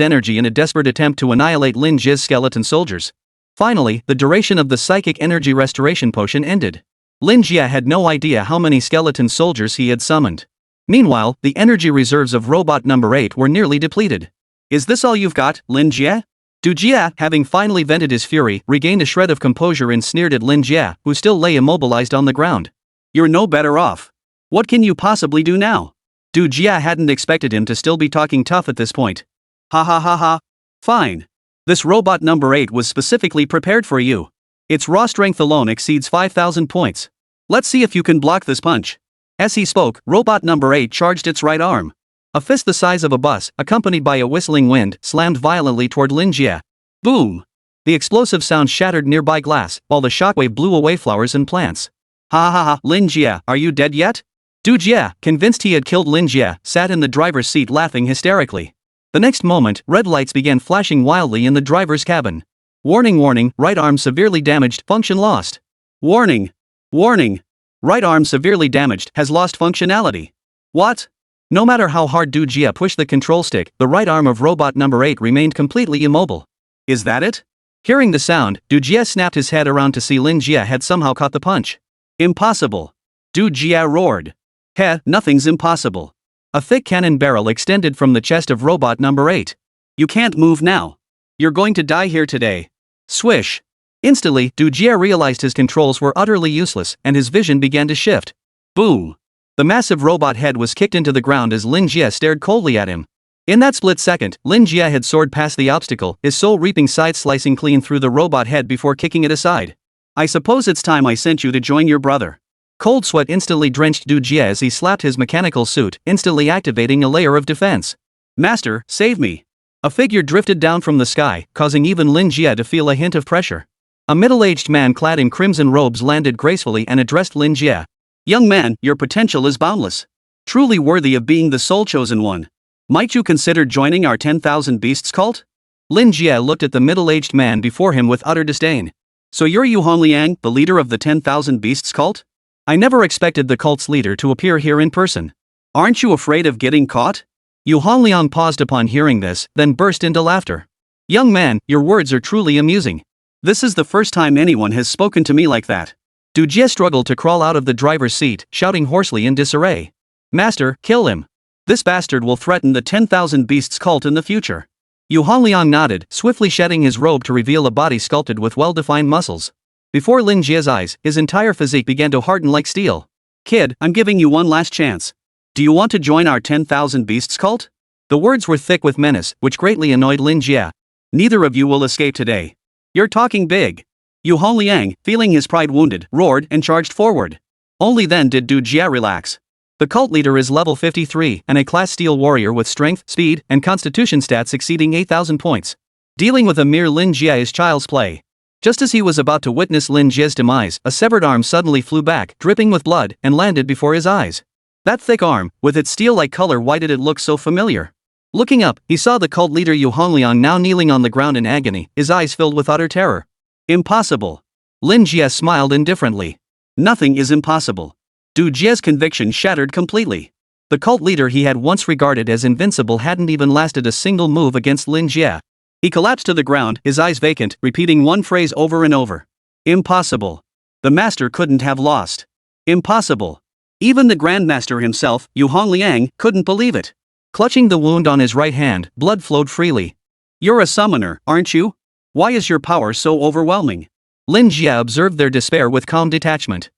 energy in a desperate attempt to annihilate Lin Jie's skeleton soldiers. Finally, the duration of the psychic energy restoration potion ended. Lin Jie had no idea how many skeleton soldiers he had summoned. Meanwhile, the energy reserves of robot number 8 were nearly depleted. Is this all you've got, Lin Jie? Du Jie, having finally vented his fury, regained a shred of composure and sneered at Lin Jie, who still lay immobilized on the ground. You're no better off. What can you possibly do now? Du Jie hadn't expected him to still be talking tough at this point. Ha ha ha ha. Fine. This robot number 8 was specifically prepared for you. Its raw strength alone exceeds 5,000 points. Let's see if you can block this punch. As he spoke, robot number 8 charged its right arm. A fist the size of a bus, accompanied by a whistling wind, slammed violently toward Lin Jie. Boom! The explosive sound shattered nearby glass, while the shockwave blew away flowers and plants. Ha ha ha, Lin Jie, are you dead yet? Du Jie, convinced he had killed Lin Jie, sat in the driver's seat laughing hysterically. The next moment, red lights began flashing wildly in the driver's cabin. Warning, warning, right arm severely damaged, function lost. Warning. Warning. Right arm severely damaged, has lost functionality. What? No matter how hard Du Jie pushed the control stick, the right arm of robot number 8 remained completely immobile. Is that it? Hearing the sound, Du Jie snapped his head around to see Lin Jie had somehow caught the punch. Impossible. Du Jie roared. Heh, nothing's impossible. A thick cannon barrel extended from the chest of robot number 8. You can't move now. You're going to die here today. Swish. Instantly, Du Jie realized his controls were utterly useless, and his vision began to shift. Boom. The massive robot head was kicked into the ground as Lin Jie stared coldly at him. In that split second, Lin Jie had soared past the obstacle, his soul reaping side slicing clean through the robot head before kicking it aside. I suppose it's time I sent you to join your brother. Cold sweat instantly drenched Du Jie as he slapped his mechanical suit, instantly activating a layer of defense. Master, save me. A figure drifted down from the sky, causing even Lin Jie to feel a hint of pressure. A middle-aged man clad in crimson robes landed gracefully and addressed Lin Jie. Young man, your potential is boundless. Truly worthy of being the sole chosen one. Might you consider joining our 10,000 Beasts cult? Lin Jie looked at the middle-aged man before him with utter disdain. So you're Yu Hongliang, the leader of the 10,000 Beasts cult? I never expected the cult's leader to appear here in person. Aren't you afraid of getting caught? Yu Hongliang paused upon hearing this, then burst into laughter. Young man, your words are truly amusing. This is the first time anyone has spoken to me like that. Du Jie struggled to crawl out of the driver's seat, shouting hoarsely in disarray. Master, kill him. This bastard will threaten the 10,000 Beasts cult in the future. Yu Hongliang nodded, swiftly shedding his robe to reveal a body sculpted with well-defined muscles. Before Lin Jie's eyes, his entire physique began to harden like steel. Kid, I'm giving you one last chance. Do you want to join our 10,000 Beasts cult? The words were thick with menace, which greatly annoyed Lin Jie. Neither of you will escape today. You're talking big. Yu Hongliang, feeling his pride wounded, roared and charged forward. Only then did Du Jie relax. The cult leader is level 53 and a class steel warrior with strength, speed, and constitution stats exceeding 8,000 points. Dealing with a mere Lin Jie is child's play. Just as he was about to witness Lin Jie's demise, a severed arm suddenly flew back, dripping with blood, and landed before his eyes. That thick arm, with its steel-like color, why did it look so familiar? Looking up, he saw the cult leader Yu Hongliang now kneeling on the ground in agony, his eyes filled with utter terror. Impossible. Lin Jie smiled indifferently. Nothing is impossible. Du Jie's conviction shattered completely. The cult leader he had once regarded as invincible hadn't even lasted a single move against Lin Jie. He collapsed to the ground, his eyes vacant, repeating one phrase over and over. Impossible. The master couldn't have lost. Impossible. Even the grandmaster himself, Yu Hongliang, couldn't believe it. Clutching the wound on his right hand, blood flowed freely. You're a summoner, aren't you? Why is your power so overwhelming? Lin Jie observed their despair with calm detachment.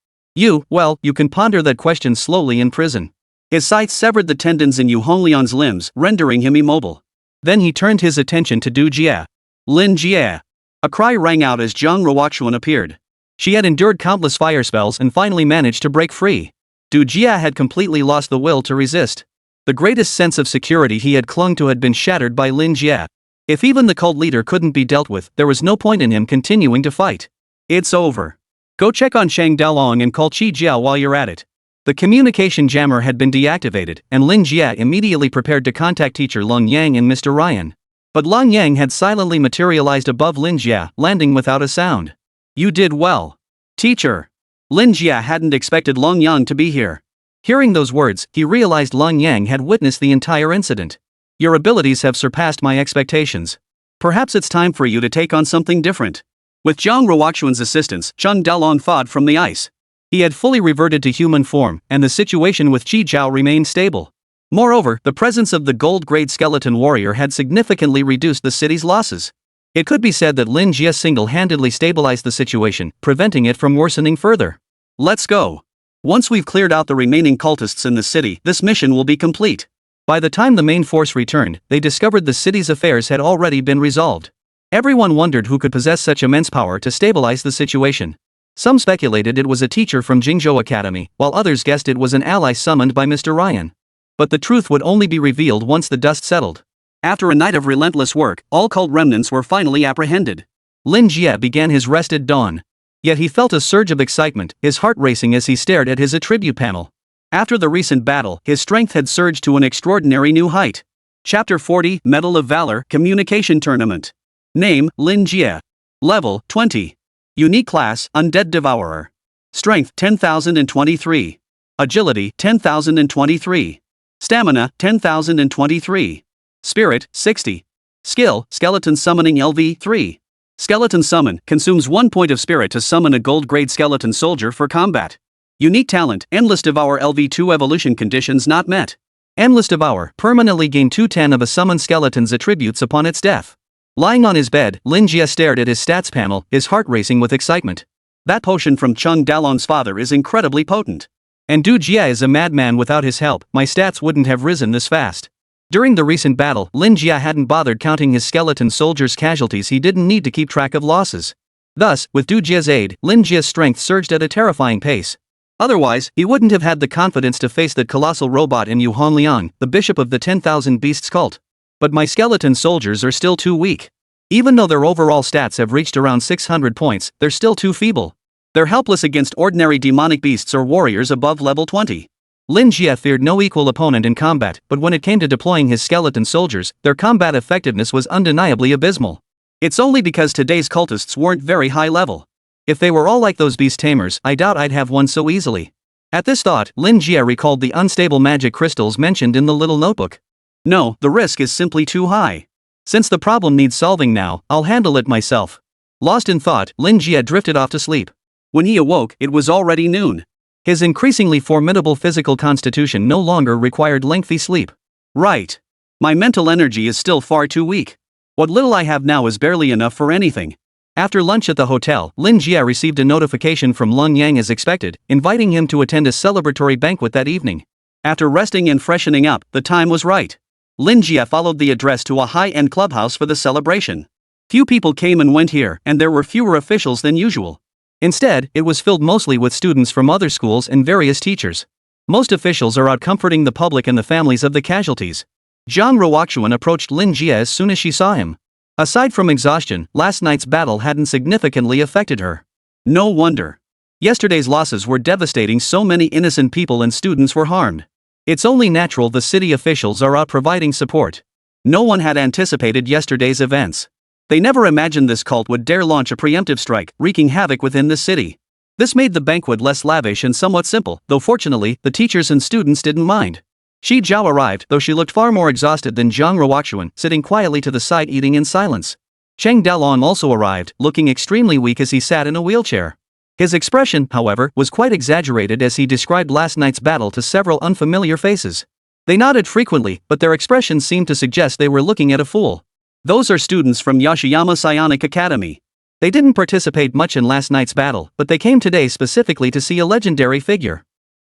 Well, you can ponder that question slowly in prison. His scythe severed the tendons in Yu Hongliang's limbs, rendering him immobile. Then he turned his attention to Du Jie. Lin Jie. A cry rang out as Zhang Ruoxuan appeared. She had endured countless fire spells and finally managed to break free. Du Jie had completely lost the will to resist. The greatest sense of security he had clung to had been shattered by Lin Jie. If even the cult leader couldn't be dealt with, there was no point in him continuing to fight. It's over. Go check on Shang Dalong and call Qi Jiao while you're at it. The communication jammer had been deactivated, and Lin Jie immediately prepared to contact teacher Lung Yang and Mr. Ryan. But Lung Yang had silently materialized above Lin Jie, landing without a sound. You did well. Teacher. Lin Jie hadn't expected Lung Yang to be here. Hearing those words, he realized Lung Yang had witnessed the entire incident. Your abilities have surpassed my expectations. Perhaps it's time for you to take on something different. With Zhang Ruoxuan's assistance, Cheng Dalong thawed from the ice. He had fully reverted to human form, and the situation with Qi Jiao remained stable. Moreover, the presence of the gold-grade skeleton warrior had significantly reduced the city's losses. It could be said that Lin Jie single-handedly stabilized the situation, preventing it from worsening further. Let's go. Once we've cleared out the remaining cultists in the city, this mission will be complete. By the time the main force returned, they discovered the city's affairs had already been resolved. Everyone wondered who could possess such immense power to stabilize the situation. Some speculated it was a teacher from Jingzhou Academy, while others guessed it was an ally summoned by Mr. Ryan. But the truth would only be revealed once the dust settled. After a night of relentless work, all cult remnants were finally apprehended. Lin Jie began his rest at dawn. Yet he felt a surge of excitement, his heart racing as he stared at his attribute panel. After the recent battle, his strength had surged to an extraordinary new height. Chapter 40, Medal of Valor, Communication Tournament. Name, Lin Jie. Level, 20. Unique class, Undead Devourer. Strength, 10,023. Agility, 10,023. Stamina, 10,023. Spirit, 60. Skill, Skeleton Summoning LV, 3. Skeleton Summon, consumes 1 point of spirit to summon a gold-grade skeleton soldier for combat. Unique talent, Endless Devour LV2 evolution conditions not met. Endless Devour, permanently gain 210 of a summoned skeleton's attributes upon its death. Lying on his bed, Lin Jie stared at his stats panel, his heart racing with excitement. That potion from Cheng Dalong's father is incredibly potent. And Du Jie is a madman. Without his help, my stats wouldn't have risen this fast. During the recent battle, Lin Jie hadn't bothered counting his skeleton soldiers' casualties. He didn't need to keep track of losses. Thus, with Du Jie's aid, Lin Jie's strength surged at a terrifying pace. Otherwise, he wouldn't have had the confidence to face that colossal robot in Yu Hongliang, the bishop of the 10,000 Beasts cult. But my skeleton soldiers are still too weak. Even though their overall stats have reached around 600 points, they're still too feeble. They're helpless against ordinary demonic beasts or warriors above level 20. Lin Jie feared no equal opponent in combat, but when it came to deploying his skeleton soldiers, their combat effectiveness was undeniably abysmal. It's only because today's cultists weren't very high level. If they were all like those beast tamers, I doubt I'd have won so easily. At this thought, Lin Jie recalled the unstable magic crystals mentioned in the little notebook. No, the risk is simply too high. Since the problem needs solving now, I'll handle it myself. Lost in thought, Lin Jie drifted off to sleep. When he awoke, it was already noon. His increasingly formidable physical constitution no longer required lengthy sleep. Right. My mental energy is still far too weak. What little I have now is barely enough for anything. After lunch at the hotel, Lin Jie received a notification from Lun Yang as expected, inviting him to attend a celebratory banquet that evening. After resting and freshening up, the time was right. Lin Jie followed the address to a high-end clubhouse for the celebration. Few people came and went here, and there were fewer officials than usual. Instead, it was filled mostly with students from other schools and various teachers. Most officials are out comforting the public and the families of the casualties. Zhang Ruoxuan approached Lin Jie as soon as she saw him. Aside from exhaustion, last night's battle hadn't significantly affected her. No wonder. Yesterday's losses were devastating, so many innocent people and students were harmed. It's only natural the city officials are out providing support. No one had anticipated yesterday's events. They never imagined this cult would dare launch a preemptive strike, wreaking havoc within the city. This made the banquet less lavish and somewhat simple, though fortunately, the teachers and students didn't mind. Shi Zhao arrived, though she looked far more exhausted than Zhang Ruoxuan, sitting quietly to the side eating in silence. Cheng Dalong also arrived, looking extremely weak as he sat in a wheelchair. His expression, however, was quite exaggerated as he described last night's battle to several unfamiliar faces. They nodded frequently, but their expressions seemed to suggest they were looking at a fool. Those are students from Yoshiyama Psionic Academy. They didn't participate much in last night's battle, but they came today specifically to see a legendary figure.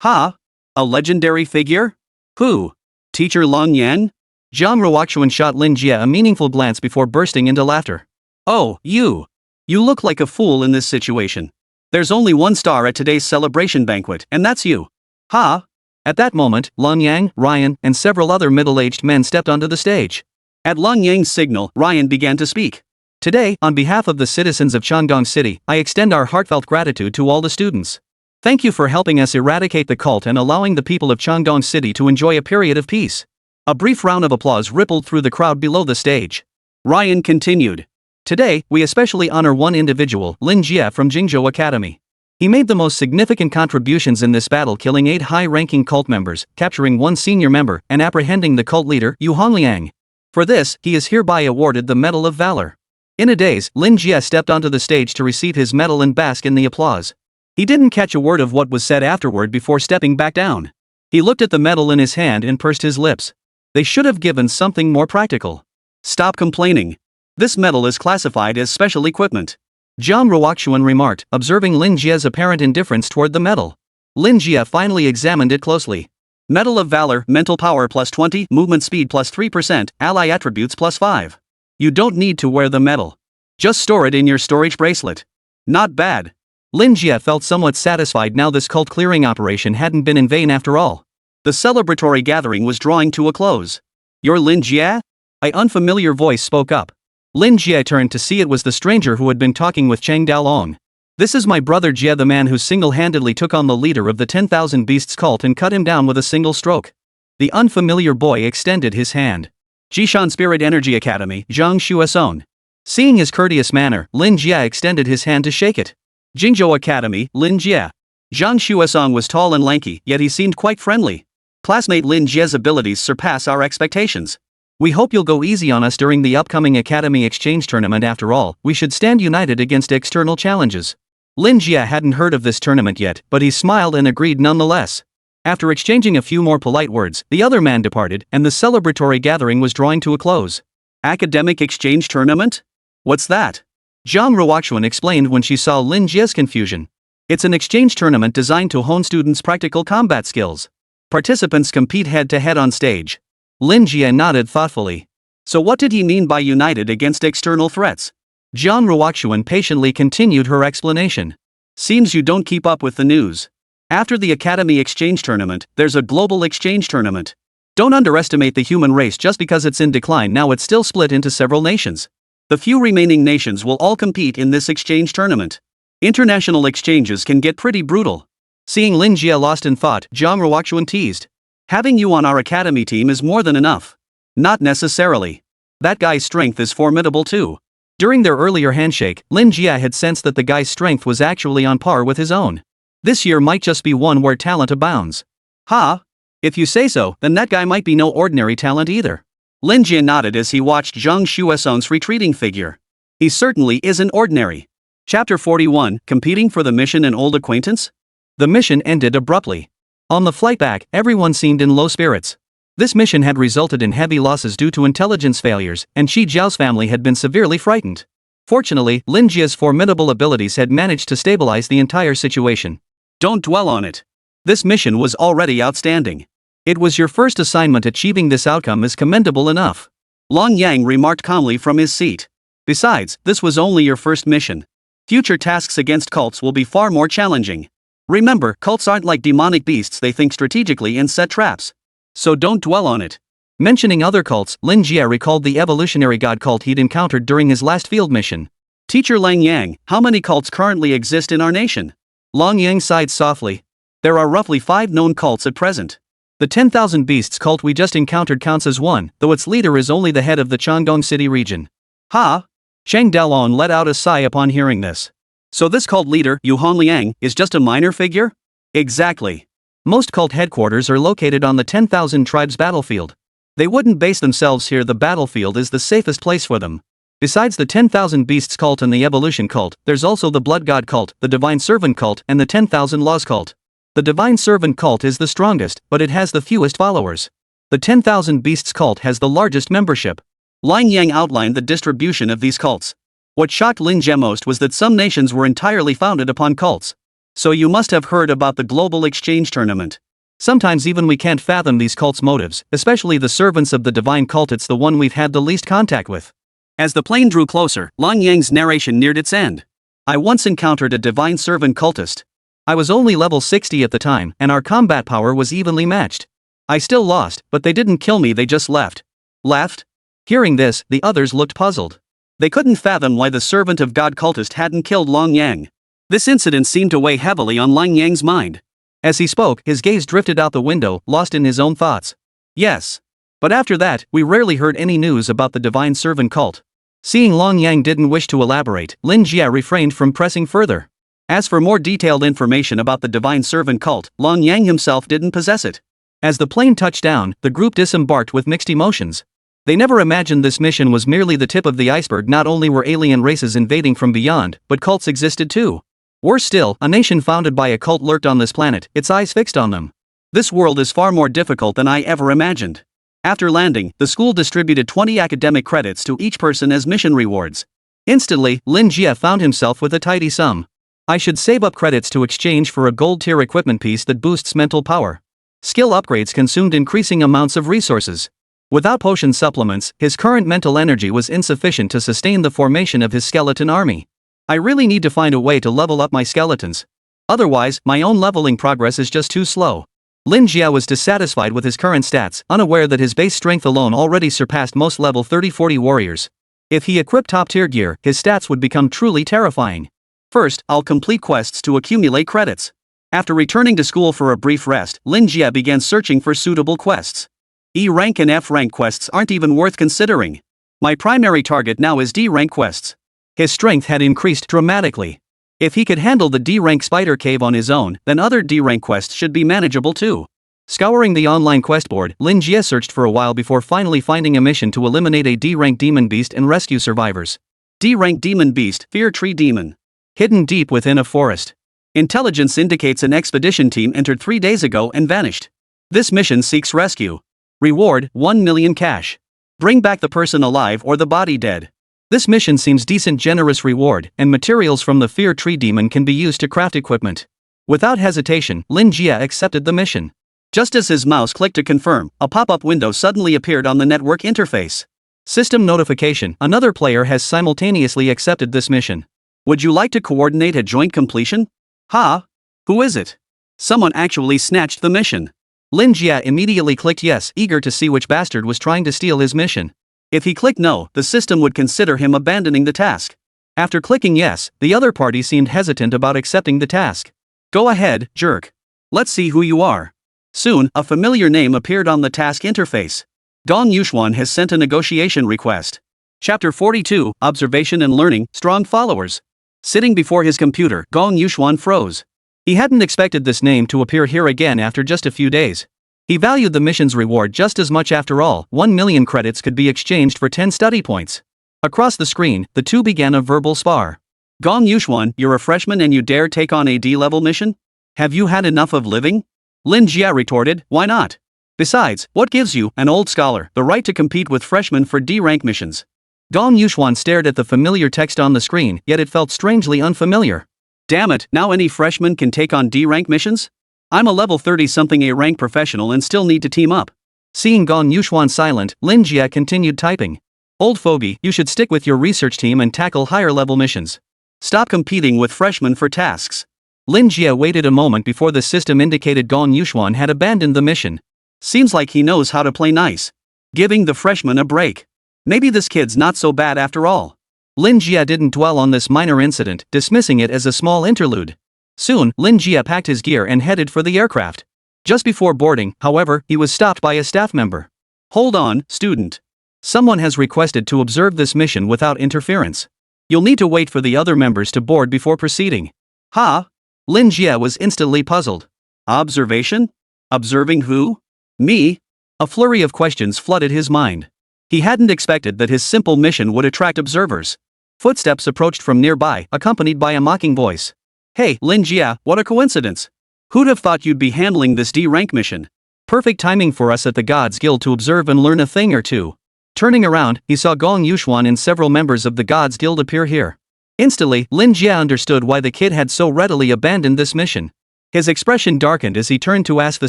Ha? A legendary figure? Who? Teacher Long Yan? Zhang Ruoxuan shot Lin Jie a meaningful glance before bursting into laughter. Oh, you. You look like a fool in this situation. There's only one star at today's celebration banquet, and that's you. Ha? At that moment, Lun Yang, Ryan, and several other middle-aged men stepped onto the stage. At Lun Yang's signal, Ryan began to speak. Today, on behalf of the citizens of Changdong City, I extend our heartfelt gratitude to all the students. Thank you for helping us eradicate the cult and allowing the people of Changdong City to enjoy a period of peace. A brief round of applause rippled through the crowd below the stage. Ryan continued. Today, we especially honor one individual, Lin Jie from Jingzhou Academy. He made the most significant contributions in this battle, killing 8 high-ranking cult members, capturing 1 senior member, and apprehending the cult leader, Yu Hongliang. For this, he is hereby awarded the Medal of Valor. In a daze, Lin Jie stepped onto the stage to receive his medal and bask in the applause. He didn't catch a word of what was said afterward before stepping back down. He looked at the medal in his hand and pursed his lips. They should have given something more practical. Stop complaining. This medal is classified as special equipment. Zhang Ruoxuan remarked, observing Lin Jie's apparent indifference toward the medal. Lin Jie finally examined it closely. Medal of Valor, mental power plus 20, movement speed plus 3%, ally attributes plus 5. You don't need to wear the medal. Just store it in your storage bracelet. Not bad. Lin Jie felt somewhat satisfied now this cult clearing operation hadn't been in vain after all. The celebratory gathering was drawing to a close. You're Lin Jie? An unfamiliar voice spoke up. Lin Jie turned to see it was the stranger who had been talking with Cheng Dalong. This is my brother Jie, the man who single-handedly took on the leader of the 10,000 Beasts cult and cut him down with a single stroke. The unfamiliar boy extended his hand. Jishan Spirit Energy Academy, Zhang Xueson. Seeing his courteous manner, Lin Jie extended his hand to shake it. Jingzhou Academy, Lin Jie. Zhang Xuesong was tall and lanky, yet he seemed quite friendly. Classmate Lin Jie's abilities surpass our expectations. We hope you'll go easy on us during the upcoming Academy Exchange Tournament. After all, we should stand united against external challenges. Lin Jie hadn't heard of this tournament yet, but he smiled and agreed nonetheless. After exchanging a few more polite words, the other man departed, and the celebratory gathering was drawing to a close. Academic Exchange Tournament? What's that? Zhang Ruoxuan explained when she saw Lin Jie's confusion. It's an exchange tournament designed to hone students' practical combat skills. Participants compete head-to-head on stage. Lin Jie nodded thoughtfully. So what did he mean by united against external threats? Zhang Ruoxuan patiently continued her explanation. Seems you don't keep up with the news. After the Academy Exchange Tournament, there's a global exchange tournament. Don't underestimate the human race just because it's in decline now. It's still split into several nations. The few remaining nations will all compete in this exchange tournament. International exchanges can get pretty brutal. Seeing Lin Jie lost in thought, Zhang Ruoxuan teased. Having you on our academy team is more than enough. Not necessarily. That guy's strength is formidable too. During their earlier handshake, Lin Jie had sensed that the guy's strength was actually on par with his own. This year might just be one where talent abounds. Ha? If you say so, then that guy might be no ordinary talent either. Lin Jie nodded as he watched Zhang Xuesong's retreating figure. He certainly isn't ordinary. Chapter 41, Competing for the Mission and Old Acquaintance? The mission ended abruptly. On the flight back, everyone seemed in low spirits. This mission had resulted in heavy losses due to intelligence failures, and Shi Jiao's family had been severely frightened. Fortunately, Lin Jia's formidable abilities had managed to stabilize the entire situation. Don't dwell on it. This mission was already outstanding. It was your first assignment. Achieving this outcome is commendable enough. Long Yang remarked calmly from his seat. Besides, this was only your first mission. Future tasks against cults will be far more challenging. Remember, cults aren't like demonic beasts, they think strategically and set traps. So don't dwell on it. Mentioning other cults, Lin Jie recalled the evolutionary god cult he'd encountered during his last field mission. Teacher Lang Yang, how many cults currently exist in our nation? Long Yang sighed softly. There are roughly 5 known cults at present. The 10,000 Beasts cult we just encountered counts as one, though its leader is only the head of the Changdong City region. Ha! Shang Dalong let out a sigh upon hearing this. So this cult leader, Yu Honliang, is just a minor figure? Exactly. Most cult headquarters are located on the 10,000 tribes battlefield. They wouldn't base themselves here. The battlefield is the safest place for them. Besides the 10,000 Beasts cult and the Evolution cult, there's also the Blood God cult, the Divine Servant cult, and the 10,000 Laws cult. The Divine Servant cult is the strongest, but it has the fewest followers. The 10,000 Beasts cult has the largest membership. Lang Yang outlined the distribution of these cults. What shocked Lin Jie most was that some nations were entirely founded upon cults. So you must have heard about the global exchange tournament. Sometimes even we can't fathom these cults' motives, especially the servants of the divine cult. It's the one we've had the least contact with. As the plane drew closer, Lang Yang's narration neared its end. I once encountered a divine servant cultist. I was only level 60 at the time, and our combat power was evenly matched. I still lost, but they didn't kill me, they just left. Left? Hearing this, the others looked puzzled. They couldn't fathom why the servant of God cultist hadn't killed Lang Yang. This incident seemed to weigh heavily on Lang Yang's mind. As he spoke, his gaze drifted out the window, lost in his own thoughts. Yes. But after that, we rarely heard any news about the divine servant cult. Seeing Lang Yang didn't wish to elaborate, Lin Jie refrained from pressing further. As for more detailed information about the divine servant cult, Lang Yang himself didn't possess it. As the plane touched down, the group disembarked with mixed emotions. They never imagined this mission was merely the tip of the iceberg. Not only were alien races invading from beyond, but cults existed too. Worse still, a nation founded by a cult lurked on this planet, its eyes fixed on them. This world is far more difficult than I ever imagined. After landing, the school distributed 20 academic credits to each person as mission rewards. Instantly, Lin Jie found himself with a tidy sum. I should save up credits to exchange for a gold-tier equipment piece that boosts mental power. Skill upgrades consumed increasing amounts of resources. Without potion supplements, his current mental energy was insufficient to sustain the formation of his skeleton army. I really need to find a way to level up my skeletons. Otherwise, my own leveling progress is just too slow. Lin Jie was dissatisfied with his current stats, unaware that his base strength alone already surpassed most level 30-40 warriors. If he equipped top-tier gear, his stats would become truly terrifying. First, I'll complete quests to accumulate credits. After returning to school for a brief rest, Lin Jie began searching for suitable quests. E-rank and F-rank quests aren't even worth considering. My primary target now is D-rank quests. His strength had increased dramatically. If he could handle the D-rank spider cave on his own, then other D-rank quests should be manageable too. Scouring the online quest board, Lin Jie searched for a while before finally finding a mission to eliminate a D-rank demon beast and rescue survivors. D-rank demon beast, Fear Tree Demon. Hidden deep within a forest. Intelligence indicates an expedition team entered 3 days ago and vanished. This mission seeks rescue. Reward, 1 million cash. Bring back the person alive or the body dead. This mission seems decent. Generous reward, and materials from the Fear Tree Demon can be used to craft equipment. Without hesitation, Lin Jie accepted the mission. Just as his mouse clicked to confirm, a pop-up window suddenly appeared on the network interface. System notification, another player has simultaneously accepted this mission. Would you like to coordinate a joint completion? Ha! Who is it? Someone actually snatched the mission. Lin Jie immediately clicked yes, eager to see which bastard was trying to steal his mission. If he clicked no, the system would consider him abandoning the task. After clicking yes, the other party seemed hesitant about accepting the task. Go ahead, jerk. Let's see who you are. Soon, a familiar name appeared on the task interface. Gong Yuxuan has sent a negotiation request. Chapter 42, Observation and Learning, Strong Followers. Sitting before his computer, Gong Yuxuan froze. He hadn't expected this name to appear here again after just a few days. He valued the mission's reward just as much. After all, 1 million credits could be exchanged for 10 study points. Across the screen, the two began a verbal spar. Gong Yuxuan, you're a freshman and you dare take on a D-level mission? Have you had enough of living? Lin Jie retorted, why not? Besides, what gives you, an old scholar, the right to compete with freshmen for D-rank missions? Gong Yuxuan stared at the familiar text on the screen, yet it felt strangely unfamiliar. Damn it, now any freshman can take on D-rank missions? I'm a level 30-something A-rank professional and still need to team up. Seeing Gong Yuxuan silent, Lin Jie continued typing. Old fogey, you should stick with your research team and tackle higher-level missions. Stop competing with freshmen for tasks. Lin Jie waited a moment before the system indicated Gong Yuxuan had abandoned the mission. Seems like he knows how to play nice. Giving the freshman a break. Maybe this kid's not so bad after all. Lin Jie didn't dwell on this minor incident, dismissing it as a small interlude. Soon, Lin Jie packed his gear and headed for the aircraft. Just before boarding, however, he was stopped by a staff member. Hold on, student. Someone has requested to observe this mission without interference. You'll need to wait for the other members to board before proceeding. Ha? Lin Jie was instantly puzzled. Observation? Observing who? Me? A flurry of questions flooded his mind. He hadn't expected that his simple mission would attract observers. Footsteps approached from nearby, accompanied by a mocking voice. Hey, Lin Jie, what a coincidence. Who'd have thought you'd be handling this D-rank mission? Perfect timing for us at the Gods Guild to observe and learn a thing or two. Turning around, he saw Gong Yuxuan and several members of the Gods Guild appear here. Instantly, Lin Jie understood why the kid had so readily abandoned this mission. His expression darkened as he turned to ask the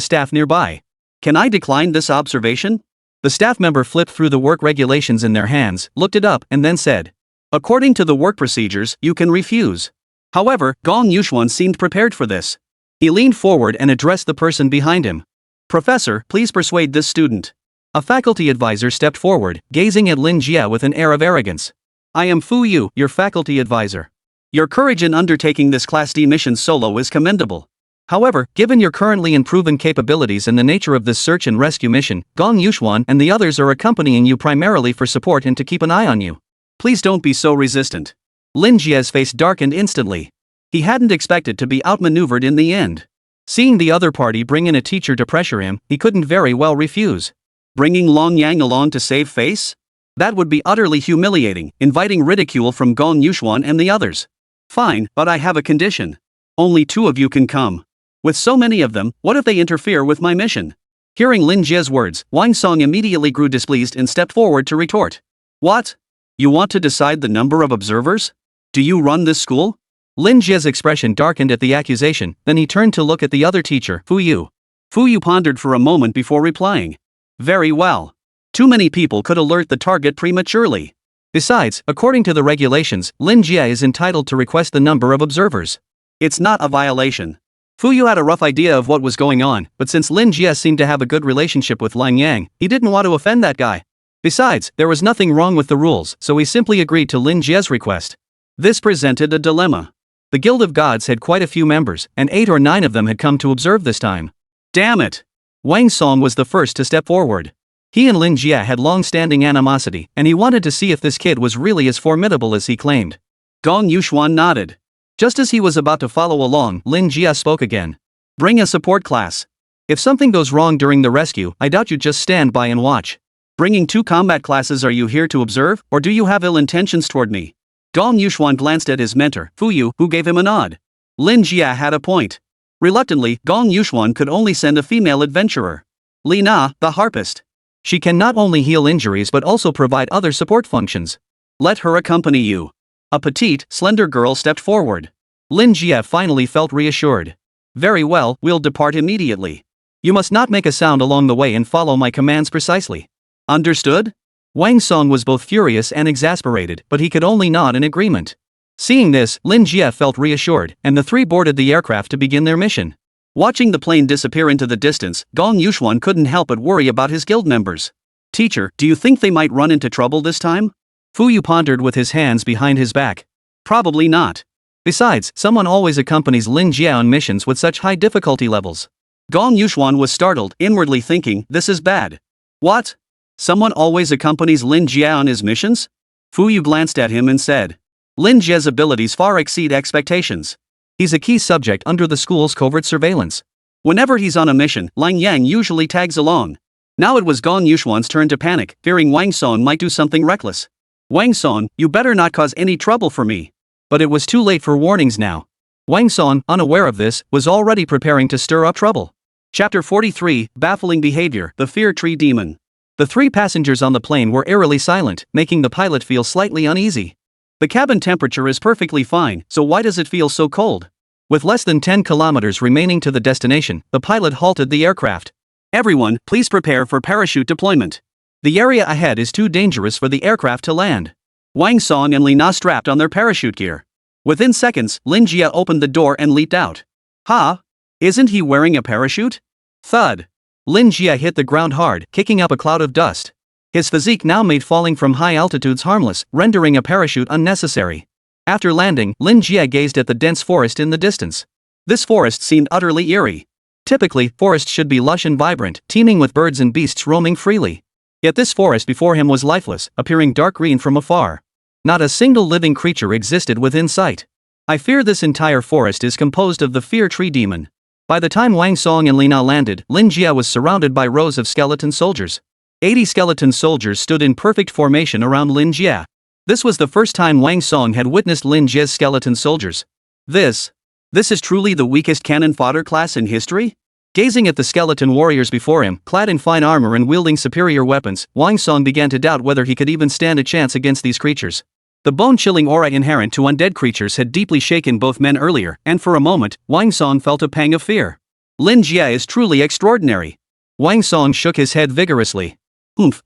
staff nearby. Can I decline this observation? The staff member flipped through the work regulations in their hands, looked it up, and then said, according to the work procedures, you can refuse. However, Gong Yuxuan seemed prepared for this. He leaned forward and addressed the person behind him. Professor, please persuade this student. A faculty advisor stepped forward, gazing at Lin Jie with an air of arrogance. I am Fu Yu, your faculty advisor. Your courage in undertaking this Class D mission solo is commendable. However, given your currently unproven capabilities and the nature of this search and rescue mission, Gong Yuxuan and the others are accompanying you primarily for support and to keep an eye on you. Please don't be so resistant. Lin Jie's face darkened instantly. He hadn't expected to be outmaneuvered in the end. Seeing the other party bring in a teacher to pressure him, he couldn't very well refuse. Bringing Long Yang along to save face? That would be utterly humiliating, inviting ridicule from Gong Yuxuan and the others. Fine, but I have a condition. Only 2 of you can come. With so many of them, what if they interfere with my mission? Hearing Lin Jie's words, Wang Song immediately grew displeased and stepped forward to retort. What? You want to decide the number of observers? Do you run this school? Lin Jie's expression darkened at the accusation, then he turned to look at the other teacher, Fu Yu. Fu Yu pondered for a moment before replying. Very well. Too many people could alert the target prematurely. Besides, according to the regulations, Lin Jie is entitled to request the number of observers. It's not a violation. Fu Yu had a rough idea of what was going on, but since Lin Jie seemed to have a good relationship with Lang Yang, he didn't want to offend that guy. Besides, there was nothing wrong with the rules, so he simply agreed to Lin Jie's request. This presented a dilemma. The Guild of Gods had quite a few members, and 8 or 9 of them had come to observe this time. Damn it! Wang Song was the first to step forward. He and Lin Jie had long-standing animosity, and he wanted to see if this kid was really as formidable as he claimed. Gong Yuxuan nodded. Just as he was about to follow along, Lin Jie spoke again. Bring a support class. If something goes wrong during the rescue, I doubt you'd just stand by and watch. Bringing 2 combat classes, are you here to observe, or do you have ill intentions toward me? Gong Yuxuan glanced at his mentor, Fu Yu, who gave him a nod. Lin Jie had a point. Reluctantly, Gong Yuxuan could only send a female adventurer. Li Na, the harpist. She can not only heal injuries but also provide other support functions. Let her accompany you. A petite, slender girl stepped forward. Lin Jie finally felt reassured. Very well, we'll depart immediately. You must not make a sound along the way and follow my commands precisely. Understood? Wang Song was both furious and exasperated, but he could only nod in agreement. Seeing this, Lin Jie felt reassured, and the 3 boarded the aircraft to begin their mission. Watching the plane disappear into the distance, Gong Yuxuan couldn't help but worry about his guild members. Teacher, do you think they might run into trouble this time? Fu Yu pondered with his hands behind his back. Probably not. Besides, someone always accompanies Lin Jie on missions with such high difficulty levels. Gong Yuxuan was startled, inwardly thinking, this is bad. What? Someone always accompanies Lin Jie on his missions? Fu Yu glanced at him and said. Lin Jie's abilities far exceed expectations. He's a key subject under the school's covert surveillance. Whenever he's on a mission, Lang Yang usually tags along. Now it was Gong Yuxuan's turn to panic, fearing Wang Song might do something reckless. Wang Song, you better not cause any trouble for me. But it was too late for warnings now. Wang Song, unaware of this, was already preparing to stir up trouble. Chapter 43, Baffling Behavior, the Fear Tree Demon. The three passengers on the plane were eerily silent, making the pilot feel slightly uneasy. The cabin temperature is perfectly fine, so why does it feel so cold? With less than 10 kilometers remaining to the destination, the pilot halted the aircraft. Everyone, please prepare for parachute deployment. The area ahead is too dangerous for the aircraft to land. Wang Song and Li Na strapped on their parachute gear. Within seconds, Lin Jie opened the door and leaped out. Ha! Isn't he wearing a parachute? Thud. Lin Jie hit the ground hard, kicking up a cloud of dust. His physique now made falling from high altitudes harmless, rendering a parachute unnecessary. After landing, Lin Jie gazed at the dense forest in the distance. This forest seemed utterly eerie. Typically, forests should be lush and vibrant, teeming with birds and beasts roaming freely. Yet this forest before him was lifeless, appearing dark green from afar. Not a single living creature existed within sight. I fear this entire forest is composed of the Fear Tree Demon. By the time Wang Song and Li Na landed, Lin Jie was surrounded by rows of skeleton soldiers. 80 skeleton soldiers stood in perfect formation around Lin Jie. This was the first time Wang Song had witnessed Lin Jie's skeleton soldiers. This is truly the weakest cannon fodder class in history? Gazing at the skeleton warriors before him, clad in fine armor and wielding superior weapons, Wang Song began to doubt whether he could even stand a chance against these creatures. The bone-chilling aura inherent to undead creatures had deeply shaken both men earlier, and for a moment, Wang Song felt a pang of fear. Lin Jie is truly extraordinary. Wang Song shook his head vigorously.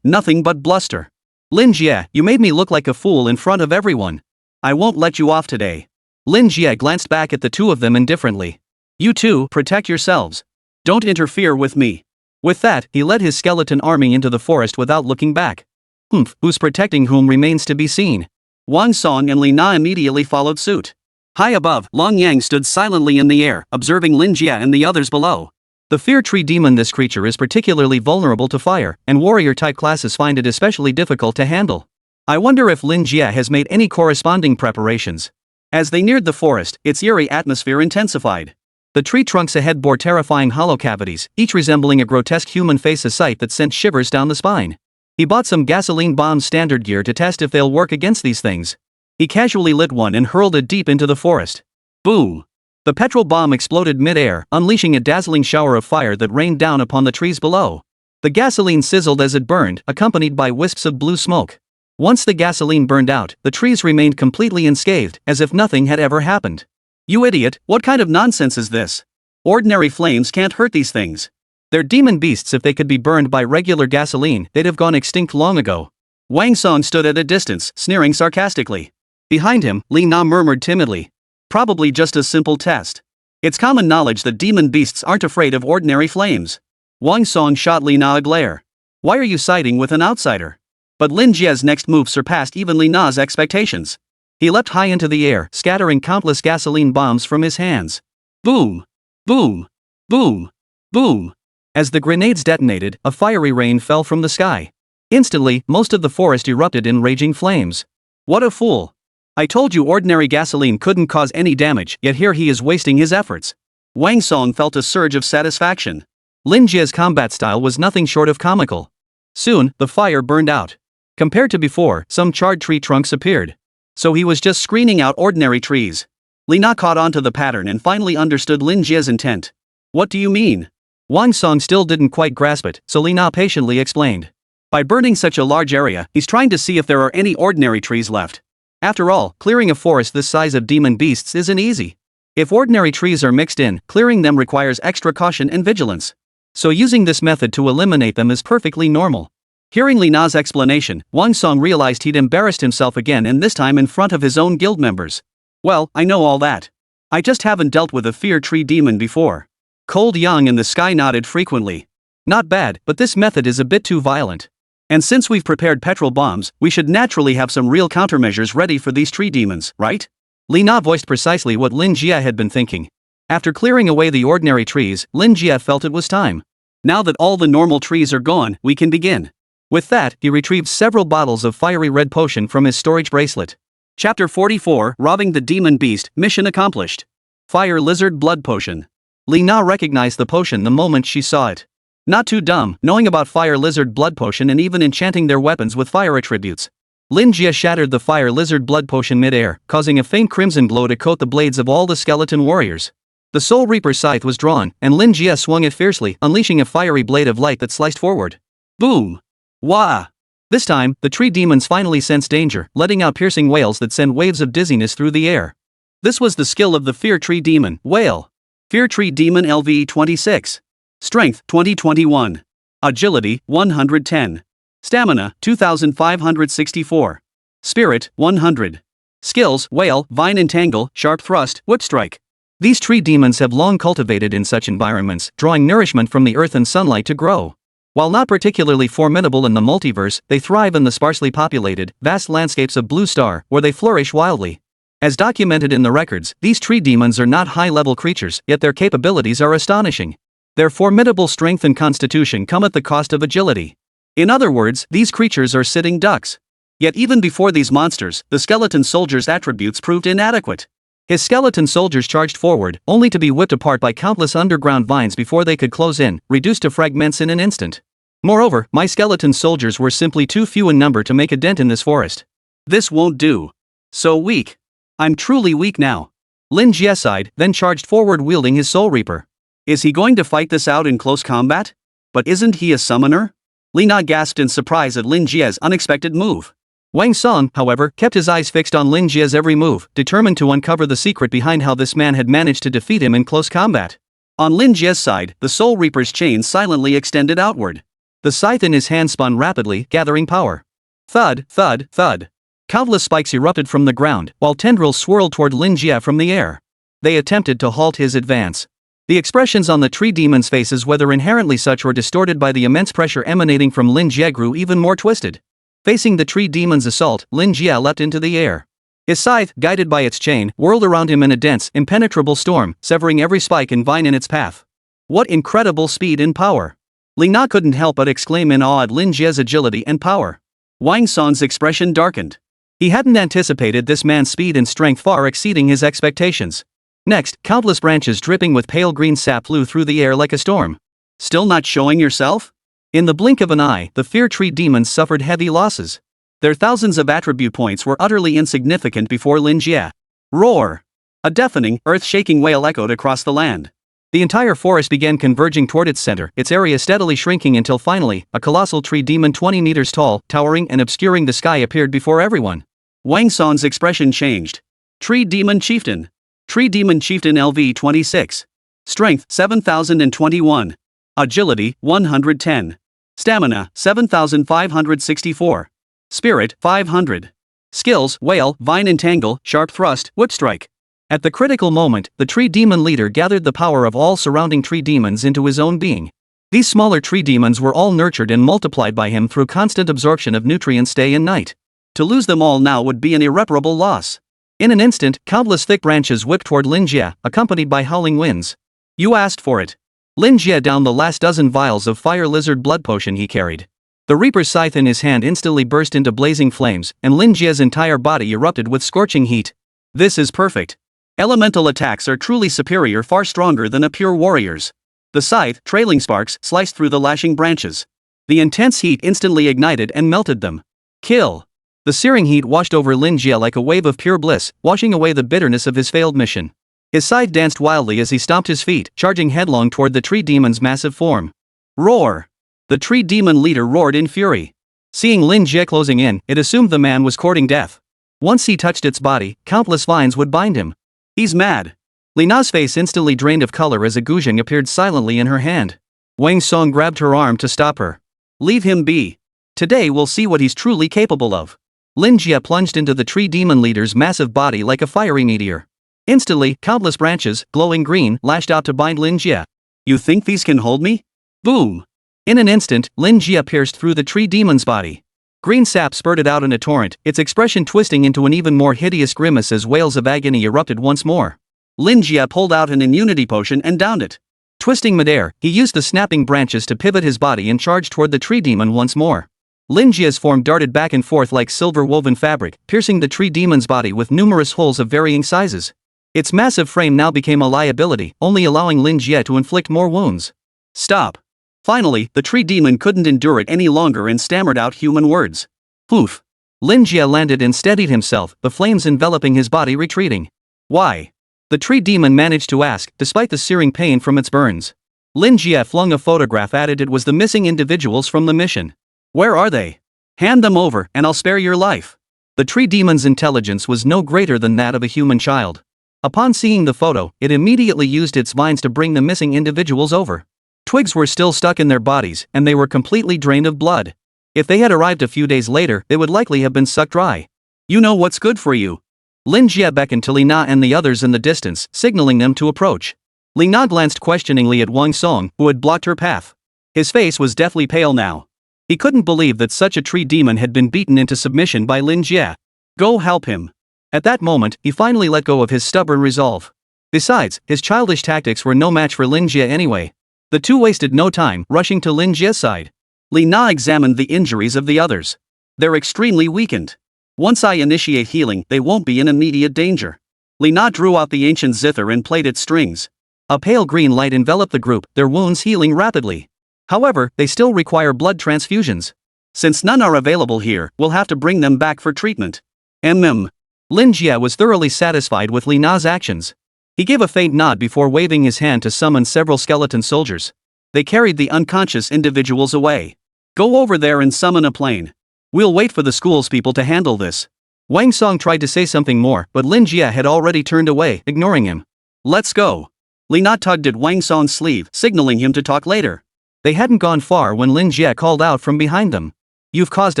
Nothing but bluster. Lin Jie, you made me look like a fool in front of everyone. I won't let you off today. Lin Jie glanced back at the two of them indifferently. You two, protect yourselves. Don't interfere with me. With that, he led his skeleton army into the forest without looking back. Who's protecting whom remains to be seen. Wang Song and Li Na immediately followed suit. High above, Long Yang stood silently in the air, observing Lin Jie and the others below. The Fear Tree Demon. This creature is particularly vulnerable to fire, and warrior-type classes find it especially difficult to handle. I wonder if Lin Jie has made any corresponding preparations. As they neared the forest, its eerie atmosphere intensified. The tree trunks ahead bore terrifying hollow cavities, each resembling a grotesque human face, a sight that sent shivers down the spine. He bought some gasoline bomb standard gear to test if they'll work against these things. He casually lit one and hurled it deep into the forest. Boom! The petrol bomb exploded mid-air, unleashing a dazzling shower of fire that rained down upon the trees below. The gasoline sizzled as it burned, accompanied by wisps of blue smoke. Once the gasoline burned out, the trees remained completely unscathed, as if nothing had ever happened. You idiot, what kind of nonsense is this? Ordinary flames can't hurt these things. They're demon beasts. If they could be burned by regular gasoline, they'd have gone extinct long ago. Wang Song stood at a distance, sneering sarcastically. Behind him, Li Na murmured timidly. Probably just a simple test. It's common knowledge that demon beasts aren't afraid of ordinary flames. Wang Song shot Li Na a glare. Why are you siding with an outsider? But Lin Jie's next move surpassed even Li Na's expectations. He leapt high into the air, scattering countless gasoline bombs from his hands. Boom! Boom! Boom! Boom! As the grenades detonated, a fiery rain fell from the sky. Instantly, most of the forest erupted in raging flames. What a fool! I told you ordinary gasoline couldn't cause any damage, yet here he is wasting his efforts. Wang Song felt a surge of satisfaction. Lin Jie's combat style was nothing short of comical. Soon, the fire burned out. Compared to before, some charred tree trunks appeared. So he was just screening out ordinary trees. Li Na caught on to the pattern and finally understood Lin Jie's intent. What do you mean? Wang Song still didn't quite grasp it, so Li Na patiently explained. By burning such a large area, he's trying to see if there are any ordinary trees left. After all, clearing a forest this size of demon beasts isn't easy. If ordinary trees are mixed in, clearing them requires extra caution and vigilance. So using this method to eliminate them is perfectly normal. Hearing Li Na's explanation, Wang Song realized he'd embarrassed himself again, and this time in front of his own guild members. Well, I know all that. I just haven't dealt with a Fear Tree Demon before. Cold Yang in the sky nodded frequently. Not bad, but this method is a bit too violent. And since we've prepared petrol bombs, we should naturally have some real countermeasures ready for these tree demons, right? Li Na voiced precisely what Lin Jie had been thinking. After clearing away the ordinary trees, Lin Jie felt it was time. Now that all the normal trees are gone, we can begin. With that, he retrieved several bottles of fiery red potion from his storage bracelet. Chapter 44, Robbing the Demon Beast, Mission Accomplished. Fire Lizard Blood Potion. Li Na recognized the potion the moment she saw it. Not too dumb, knowing about Fire Lizard Blood Potion and even enchanting their weapons with fire attributes. Lin Jie shattered the Fire Lizard Blood Potion mid-air, causing a faint crimson glow to coat the blades of all the skeleton warriors. The Soul Reaper's scythe was drawn, and Lin Jie swung it fiercely, unleashing a fiery blade of light that sliced forward. Boom! Wah! This time, the tree demons finally sensed danger, letting out piercing wails that sent waves of dizziness through the air. This was the skill of the Fear Tree Demon, Wail. Fear Tree Demon LV 26. Strength 2021. Agility 110. Stamina 2564. Spirit 100. Skills Wail, Vine Entangle, Sharp Thrust, Whip Strike. These tree demons have long cultivated in such environments, drawing nourishment from the earth and sunlight to grow. While not particularly formidable in the multiverse, they thrive in the sparsely populated, vast landscapes of Blue Star, where they flourish wildly. As documented in the records, these tree demons are not high-level creatures, yet their capabilities are astonishing. Their formidable strength and constitution come at the cost of agility. In other words, these creatures are sitting ducks. Yet even before these monsters, the skeleton soldier's attributes proved inadequate. His skeleton soldiers charged forward, only to be whipped apart by countless underground vines before they could close in, reduced to fragments in an instant. Moreover, my skeleton soldiers were simply too few in number to make a dent in this forest. This won't do. So weak. I'm truly weak now. Lin Jie sighed, then charged forward wielding his Soul Reaper. Is he going to fight this out in close combat? But isn't he a summoner? Li Na gasped in surprise at Lin Jie's unexpected move. Wang Song, however, kept his eyes fixed on Lin Jie's every move, determined to uncover the secret behind how this man had managed to defeat him in close combat. On Lin Jie's side, the Soul Reaper's chain silently extended outward. The scythe in his hand spun rapidly, gathering power. Thud, thud, thud. Countless spikes erupted from the ground, while tendrils swirled toward Lin Jie from the air. They attempted to halt his advance. The expressions on the tree demons' faces, whether inherently such or distorted by the immense pressure emanating from Lin Jie, grew even more twisted. Facing the tree demon's assault, Lin Jie leapt into the air. His scythe, guided by its chain, whirled around him in a dense, impenetrable storm, severing every spike and vine in its path. What incredible speed and power! Li Na couldn't help but exclaim in awe at Lin Jie's agility and power. Wang Song's expression darkened. He hadn't anticipated this man's speed and strength far exceeding his expectations. Next, countless branches dripping with pale green sap flew through the air like a storm. Still not showing yourself? In the blink of an eye, the Fear Tree demons suffered heavy losses. Their thousands of attribute points were utterly insignificant before Lin Jie. Roar! A deafening, earth-shaking wail echoed across the land. The entire forest began converging toward its center, its area steadily shrinking until finally, a colossal tree demon 20 meters tall, towering and obscuring the sky appeared before everyone. Wang Song's expression changed. Tree Demon Chieftain. Tree Demon Chieftain LV 26. Strength 7021. Agility 110. Stamina 7564. Spirit 500. Skills Wail, Vine Entangle, Sharp Thrust, Whip Strike. At the critical moment, the tree demon leader gathered the power of all surrounding tree demons into his own being. These smaller tree demons were all nurtured and multiplied by him through constant absorption of nutrients day and night. To lose them all now would be an irreparable loss. In an instant, countless thick branches whipped toward Lin Jie, accompanied by howling winds. You asked for it. Lin Jie downed the last dozen vials of fire lizard blood potion he carried. The Reaper's scythe in his hand instantly burst into blazing flames, and Lin Jie's entire body erupted with scorching heat. This is perfect. Elemental attacks are truly superior, far stronger than a pure warrior's. The scythe, trailing sparks, sliced through the lashing branches. The intense heat instantly ignited and melted them. Kill! The searing heat washed over Lin Jie like a wave of pure bliss, washing away the bitterness of his failed mission. His scythe danced wildly as he stomped his feet, charging headlong toward the tree demon's massive form. Roar! The tree demon leader roared in fury. Seeing Lin Jie closing in, it assumed the man was courting death. Once he touched its body, countless vines would bind him. He's mad. Li Na's face instantly drained of color as a guzheng appeared silently in her hand. Wang Song grabbed her arm to stop her. Leave him be. Today we'll see what he's truly capable of. Lin Jie plunged into the tree demon leader's massive body like a fiery meteor. Instantly, countless branches, glowing green, lashed out to bind Lin Jie. You think these can hold me? Boom! In an instant, Lin Jie pierced through the tree demon's body. Green sap spurted out in a torrent, its expression twisting into an even more hideous grimace as wails of agony erupted once more. Lin Jie pulled out an immunity potion and downed it. Twisting midair, he used the snapping branches to pivot his body and charge toward the tree demon once more. Lin Jie's form darted back and forth like silver-woven fabric, piercing the tree demon's body with numerous holes of varying sizes. Its massive frame now became a liability, only allowing Lin Jie to inflict more wounds. Stop! Finally, the tree demon couldn't endure it any longer and stammered out human words. Poof! Lin Jie landed and steadied himself, the flames enveloping his body retreating. Why? The tree demon managed to ask, despite the searing pain from its burns. Lin Jie flung a photograph at it. It was the missing individuals from the mission. Where are they? Hand them over, and I'll spare your life. The tree demon's intelligence was no greater than that of a human child. Upon seeing the photo, it immediately used its vines to bring the missing individuals over. Twigs were still stuck in their bodies, and they were completely drained of blood. If they had arrived a few days later, they would likely have been sucked dry. You know what's good for you. Lin Jie beckoned to Li Na and the others in the distance, signaling them to approach. Li Na glanced questioningly at Wang Song, who had blocked her path. His face was deathly pale now. He couldn't believe that such a tree demon had been beaten into submission by Lin Jie. Go help him. At that moment, he finally let go of his stubborn resolve. Besides, his childish tactics were no match for Lin Jie anyway. The two wasted no time, rushing to Lin Jie's side. Li Na examined the injuries of the others. They're extremely weakened. Once I initiate healing, they won't be in immediate danger. Li Na drew out the ancient zither and played its strings. A pale green light enveloped the group, their wounds healing rapidly. However, they still require blood transfusions. Since none are available here, we'll have to bring them back for treatment. Lin Jie was thoroughly satisfied with Li Na's actions. He gave a faint nod before waving his hand to summon several skeleton soldiers. They carried the unconscious individuals away. Go over there and summon a plane. We'll wait for the school's people to handle this. Wang Song tried to say something more, but Lin Jie had already turned away, ignoring him. Let's go. Li Na tugged at Wang Song's sleeve, signaling him to talk later. They hadn't gone far when Lin Jie called out from behind them. You've caused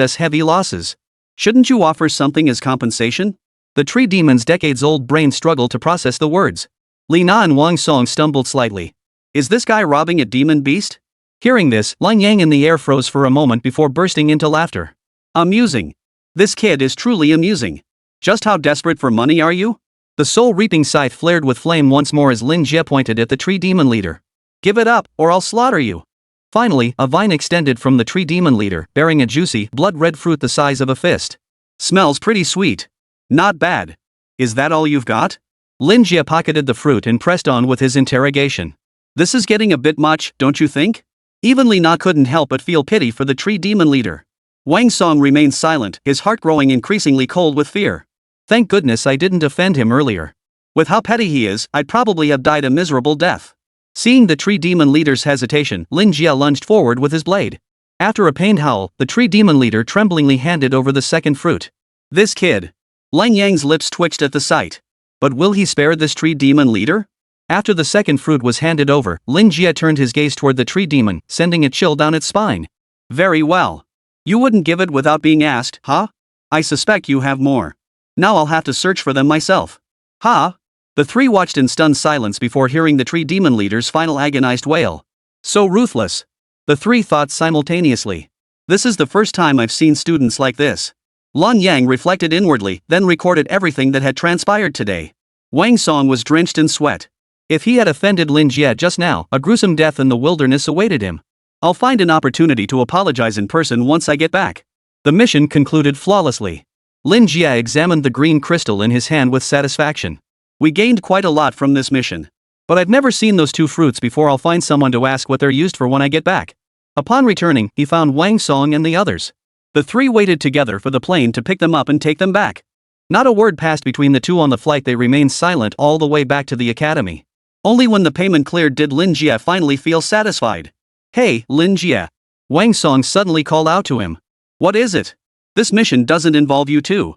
us heavy losses. Shouldn't you offer something as compensation? The tree demon's decades-old brain struggled to process the words. Li Na and Wang Song stumbled slightly. Is this guy robbing a demon beast? Hearing this, Lan Yang in the air froze for a moment before bursting into laughter. Amusing. This kid is truly amusing. Just how desperate for money are you? The soul-reaping scythe flared with flame once more as Lin Jie pointed at the tree demon leader. Give it up, or I'll slaughter you. Finally, a vine extended from the tree demon leader, bearing a juicy, blood-red fruit the size of a fist. Smells pretty sweet. Not bad. Is that all you've got? Lin Jie pocketed the fruit and pressed on with his interrogation. This is getting a bit much, don't you think? Even Li Na couldn't help but feel pity for the tree demon leader. Wang Song remained silent, his heart growing increasingly cold with fear. Thank goodness I didn't offend him earlier. With how petty he is, I'd probably have died a miserable death. Seeing the tree demon leader's hesitation, Lin Jie lunged forward with his blade. After a pained howl, the tree demon leader tremblingly handed over the second fruit. This kid. Lang Yang's lips twitched at the sight. But will he spare this tree demon leader? After the second fruit was handed over, Lin Jie turned his gaze toward the tree demon, sending a chill down its spine. Very well. You wouldn't give it without being asked, huh? I suspect you have more. Now I'll have to search for them myself. Huh? The three watched in stunned silence before hearing the tree demon leader's final agonized wail. So ruthless. The three thought simultaneously. This is the first time I've seen students like this. Lan Yang reflected inwardly, then recorded everything that had transpired today. Wang Song was drenched in sweat. If he had offended Lin Jie just now, a gruesome death in the wilderness awaited him. I'll find an opportunity to apologize in person once I get back. The mission concluded flawlessly. Lin Jie examined the green crystal in his hand with satisfaction. We gained quite a lot from this mission. But I've never seen those two fruits before. I'll find someone to ask what they're used for when I get back. Upon returning, he found Wang Song and the others. The three waited together for the plane to pick them up and take them back. Not a word passed between the two on the flight. They remained silent all the way back to the academy. Only when the payment cleared did Lin Jie finally feel satisfied. Hey, Lin Jie. Wang Song suddenly called out to him. What is it? This mission doesn't involve you too.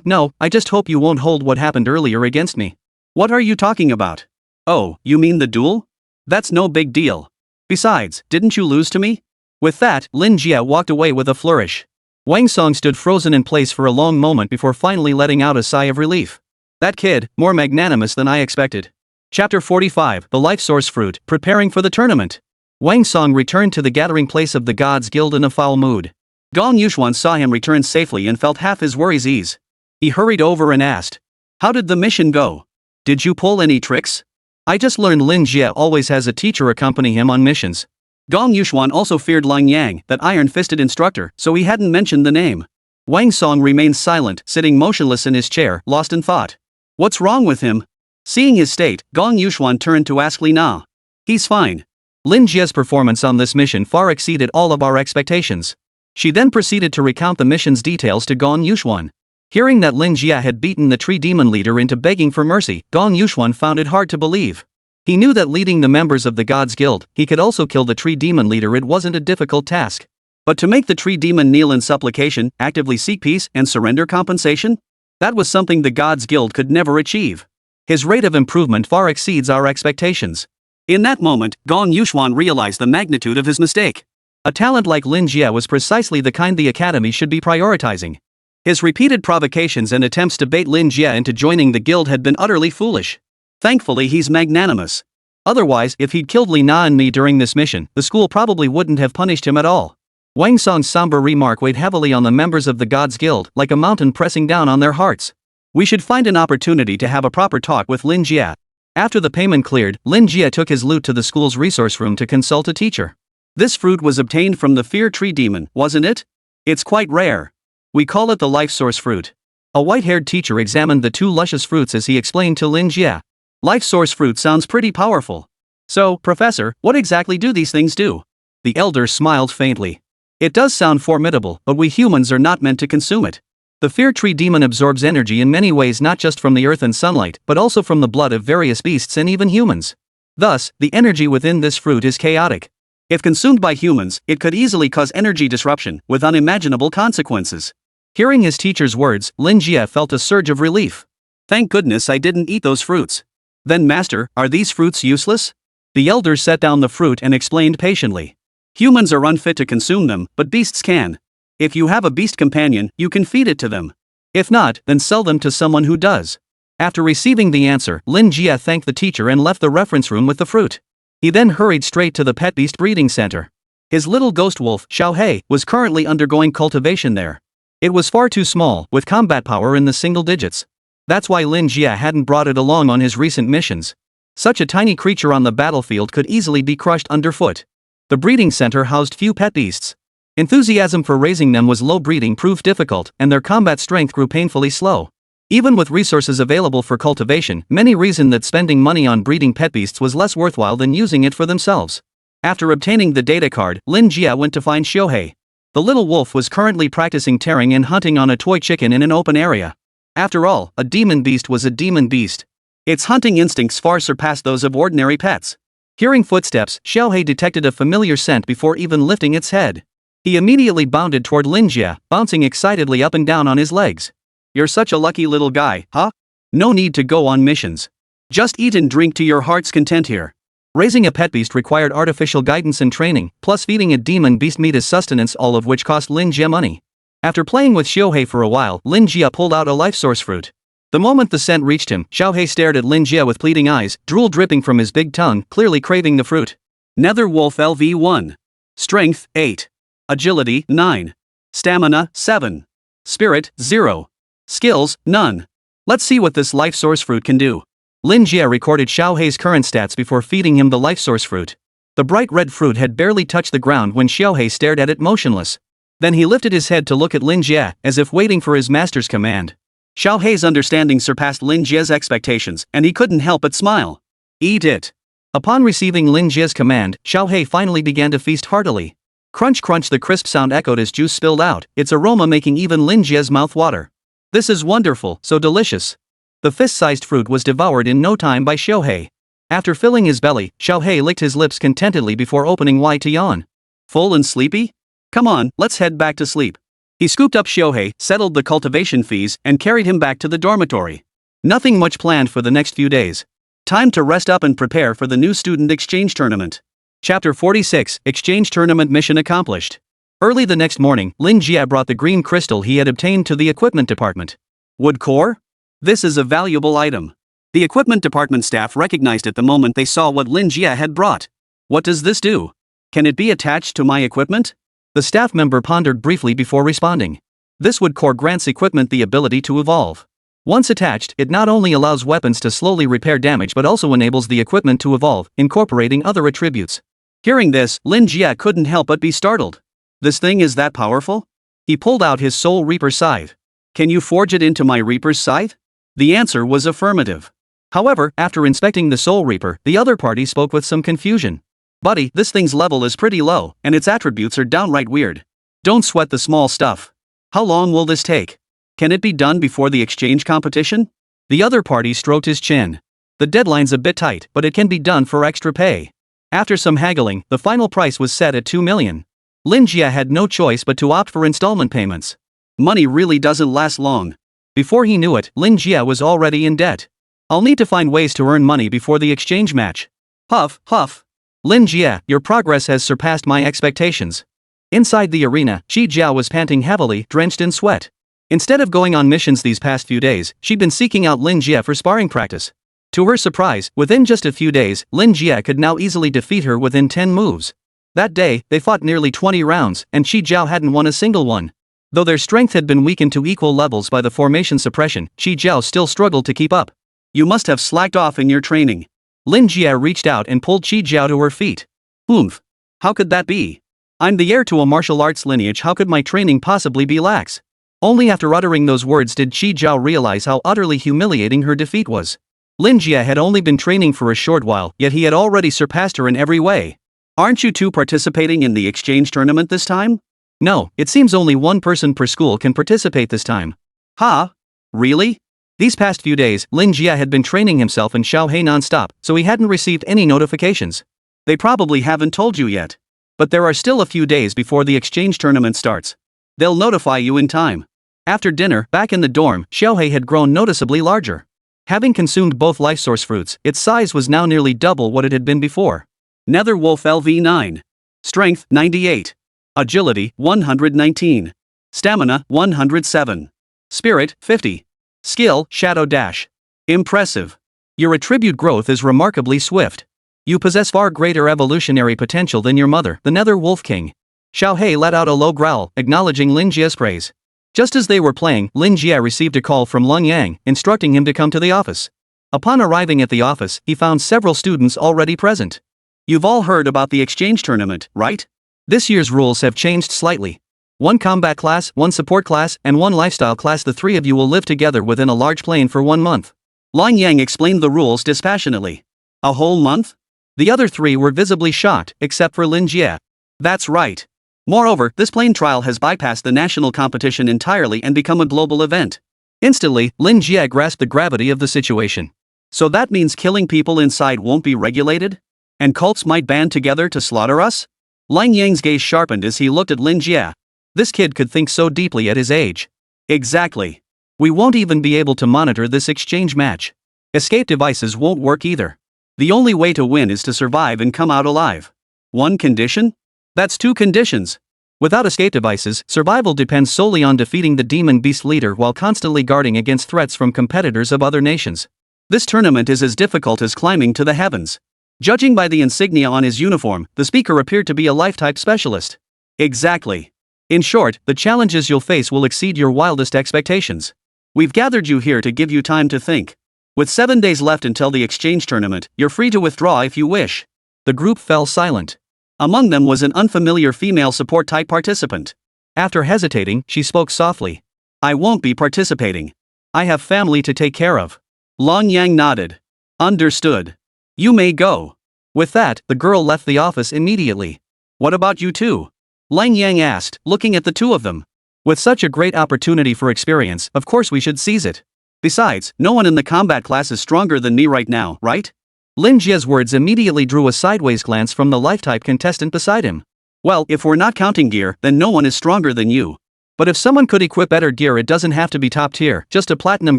No, I just hope you won't hold what happened earlier against me. What are you talking about? Oh, you mean the duel? That's no big deal. Besides, didn't you lose to me? With that, Lin Jie walked away with a flourish. Wang Song stood frozen in place for a long moment before finally letting out a sigh of relief. That kid, more magnanimous than I expected. Chapter 45, The Life Source Fruit, Preparing for the Tournament. Wang Song returned to the gathering place of the Gods Guild in a foul mood. Gong Yuxuan saw him return safely and felt half his worries ease. He hurried over and asked, how did the mission go? Did you pull any tricks? I just learned Lin Jie always has a teacher accompany him on missions. Gong Yuxuan also feared Lang Yang, that iron-fisted instructor, so he hadn't mentioned the name. Wang Song remained silent, sitting motionless in his chair, lost in thought. What's wrong with him? Seeing his state, Gong Yuxuan turned to ask Li Na. He's fine. Lin Jie's performance on this mission far exceeded all of our expectations. She then proceeded to recount the mission's details to Gong Yuxuan. Hearing that Lin Jie had beaten the tree demon leader into begging for mercy, Gong Yuxuan found it hard to believe. He knew that leading the members of the Gods Guild, he could also kill the tree demon leader. It wasn't a difficult task. But to make the tree demon kneel in supplication, actively seek peace, and surrender compensation? That was something the Gods Guild could never achieve. His rate of improvement far exceeds our expectations. In that moment, Gong Yuxuan realized the magnitude of his mistake. A talent like Lin Jie was precisely the kind the Academy should be prioritizing. His repeated provocations and attempts to bait Lin Jie into joining the guild had been utterly foolish. Thankfully he's magnanimous. Otherwise, if he'd killed Li Na and me during this mission, the school probably wouldn't have punished him at all. Wang Song's somber remark weighed heavily on the members of the Gods Guild, like a mountain pressing down on their hearts. We should find an opportunity to have a proper talk with Lin Jie. After the payment cleared, Lin Jie took his loot to the school's resource room to consult a teacher. This fruit was obtained from the fear tree demon, wasn't it? It's quite rare. We call it the life source fruit. A white-haired teacher examined the two luscious fruits as he explained to Lin Jie. Life source fruit sounds pretty powerful. So, Professor, what exactly do these things do? The elder smiled faintly. It does sound formidable, but we humans are not meant to consume it. The fear tree demon absorbs energy in many ways, not just from the earth and sunlight, but also from the blood of various beasts and even humans. Thus, the energy within this fruit is chaotic. If consumed by humans, it could easily cause energy disruption, with unimaginable consequences. Hearing his teacher's words, Lin Jie felt a surge of relief. Thank goodness I didn't eat those fruits. Then Master, are these fruits useless? The elder set down the fruit and explained patiently. Humans are unfit to consume them, but beasts can. If you have a beast companion, you can feed it to them. If not, then sell them to someone who does. After receiving the answer, Lin Jie thanked the teacher and left the reference room with the fruit. He then hurried straight to the pet beast breeding center. His little ghost wolf, Xiao He, was currently undergoing cultivation there. It was far too small, with combat power in the single digits. That's why Lin Jie hadn't brought it along on his recent missions. Such a tiny creature on the battlefield could easily be crushed underfoot. The breeding center housed few pet beasts. Enthusiasm for raising them was low. Breeding proved difficult, and their combat strength grew painfully slow. Even with resources available for cultivation, many reasoned that spending money on breeding pet beasts was less worthwhile than using it for themselves. After obtaining the data card, Lin Jie went to find Xiaohei. The little wolf was currently practicing tearing and hunting on a toy chicken in an open area. After all, a demon beast was a demon beast. Its hunting instincts far surpassed those of ordinary pets. Hearing footsteps, Xiaohei detected a familiar scent before even lifting its head. He immediately bounded toward Lin Jie, bouncing excitedly up and down on his legs. You're such a lucky little guy, huh? No need to go on missions. Just eat and drink to your heart's content here. Raising a pet beast required artificial guidance and training, plus feeding a demon beast meat as sustenance, all of which cost Lin Jie money. After playing with Xiaohei for a while, Lin Jie pulled out a life source fruit. The moment the scent reached him, Xiaohei stared at Lin Jie with pleading eyes, drool dripping from his big tongue, clearly craving the fruit. Netherwolf LV1. Strength, 8. Agility, 9. Stamina, 7. Spirit, 0. Skills, none. Let's see what this life source fruit can do. Lin Jie recorded Xiaohei's current stats before feeding him the life source fruit. The bright red fruit had barely touched the ground when Xiaohei stared at it motionless. Then he lifted his head to look at Lin Jie, as if waiting for his master's command. Xiaohei's understanding surpassed Lin Jie's expectations, and he couldn't help but smile. Eat it. Upon receiving Lin Jie's command, Xiaohei finally began to feast heartily. Crunch crunch, the crisp sound echoed as juice spilled out, its aroma making even Lin Jie's mouth water. This is wonderful, so delicious. The fist-sized fruit was devoured in no time by Xiaohei. After filling his belly, Xiaohei licked his lips contentedly before opening wide to yawn. Full and sleepy? Come on, let's head back to sleep. He scooped up Xiaohei, settled the cultivation fees, and carried him back to the dormitory. Nothing much planned for the next few days. Time to rest up and prepare for the new student exchange tournament. Chapter 46, Exchange Tournament Mission Accomplished. Early the next morning, Lin Jie brought the green crystal he had obtained to the equipment department. Wood core? This is a valuable item. The equipment department staff recognized it the moment they saw what Lin Jie had brought. What does this do? Can it be attached to my equipment? The staff member pondered briefly before responding. This wood core grants equipment the ability to evolve. Once attached, it not only allows weapons to slowly repair damage but also enables the equipment to evolve, incorporating other attributes. Hearing this, Lin Jie couldn't help but be startled. This thing is that powerful? He pulled out his Soul Reaper scythe. Can you forge it into my Reaper's scythe? The answer was affirmative. However, after inspecting the Soul Reaper, the other party spoke with some confusion. Buddy, this thing's level is pretty low, and its attributes are downright weird. Don't sweat the small stuff. How long will this take? Can it be done before the exchange competition? The other party stroked his chin. The deadline's a bit tight, but it can be done for extra pay. After some haggling, the final price was set at 2 million. Lin Jie had no choice but to opt for installment payments. Money really doesn't last long. Before he knew it, Lin Jie was already in debt. I'll need to find ways to earn money before the exchange match. Huff, huff. Lin Jie, your progress has surpassed my expectations. Inside the arena, Qi Jiao was panting heavily, drenched in sweat. Instead of going on missions these past few days, she'd been seeking out Lin Jie for sparring practice. To her surprise, within just a few days, Lin Jie could now easily defeat her within 10 moves. That day, they fought nearly 20 rounds, and Qi Jiao hadn't won a single one. Though their strength had been weakened to equal levels by the formation suppression, Qi Jiao still struggled to keep up. You must have slacked off in your training. Lin Jie reached out and pulled Qi Jiao to her feet. Oomph. How could that be? I'm the heir to a martial arts lineage, how could my training possibly be lax? Only after uttering those words did Qi Jiao realize how utterly humiliating her defeat was. Lin Jie had only been training for a short while, yet he had already surpassed her in every way. Aren't you two participating in the exchange tournament this time? No, it seems only one person per school can participate this time. Huh? Really? These past few days, Lin Jie had been training himself in Xiaohe non-stop, so he hadn't received any notifications. They probably haven't told you yet. But there are still a few days before the exchange tournament starts. They'll notify you in time. After dinner, back in the dorm, Xiaohe had grown noticeably larger. Having consumed both life source fruits, its size was now nearly double what it had been before. Netherwolf LV9. Strength 98. Agility 119. Stamina 107. Spirit 50. Skill Shadow Dash. Impressive. Your attribute growth is remarkably swift. You possess far greater evolutionary potential than your mother, the Netherwolf King. Xiaohe let out a low growl, acknowledging Lin Jie's praise. Just as they were playing, Lin Jie received a call from Lung Yang, instructing him to come to the office. Upon arriving at the office, he found several students already present. You've all heard about the exchange tournament, right? This year's rules have changed slightly. One combat class, one support class, and one lifestyle class. The three of you will live together within a large plane for 1 month. Lung Yang explained the rules dispassionately. A whole month? The other three were visibly shocked, except for Lin Jie. That's right. Moreover, this plane trial has bypassed the national competition entirely and become a global event. Instantly, Lin Jie grasped the gravity of the situation. So that means killing people inside won't be regulated? And cults might band together to slaughter us? Lung Yang's gaze sharpened as he looked at Lin Jie. This kid could think so deeply at his age. Exactly. We won't even be able to monitor this exchange match. Escape devices won't work either. The only way to win is to survive and come out alive. One condition? That's 2 conditions. Without escape devices, survival depends solely on defeating the demon beast leader while constantly guarding against threats from competitors of other nations. This tournament is as difficult as climbing to the heavens. Judging by the insignia on his uniform, the speaker appeared to be a life-type specialist. Exactly. In short, the challenges you'll face will exceed your wildest expectations. We've gathered you here to give you time to think. With 7 days left until the exchange tournament, you're free to withdraw if you wish. The group fell silent. Among them was an unfamiliar female support-type participant. After hesitating, she spoke softly. I won't be participating. I have family to take care of. Lung Yang nodded. Understood. You may go. With that, the girl left the office immediately. What about you two? Lung Yang asked, looking at the two of them. With such a great opportunity for experience, of course we should seize it. Besides, no one in the combat class is stronger than me right now, right? Lin Jie's words immediately drew a sideways glance from the life-type contestant beside him. Well, if we're not counting gear, then no one is stronger than you. But if someone could equip better gear, it doesn't have to be top tier, just a platinum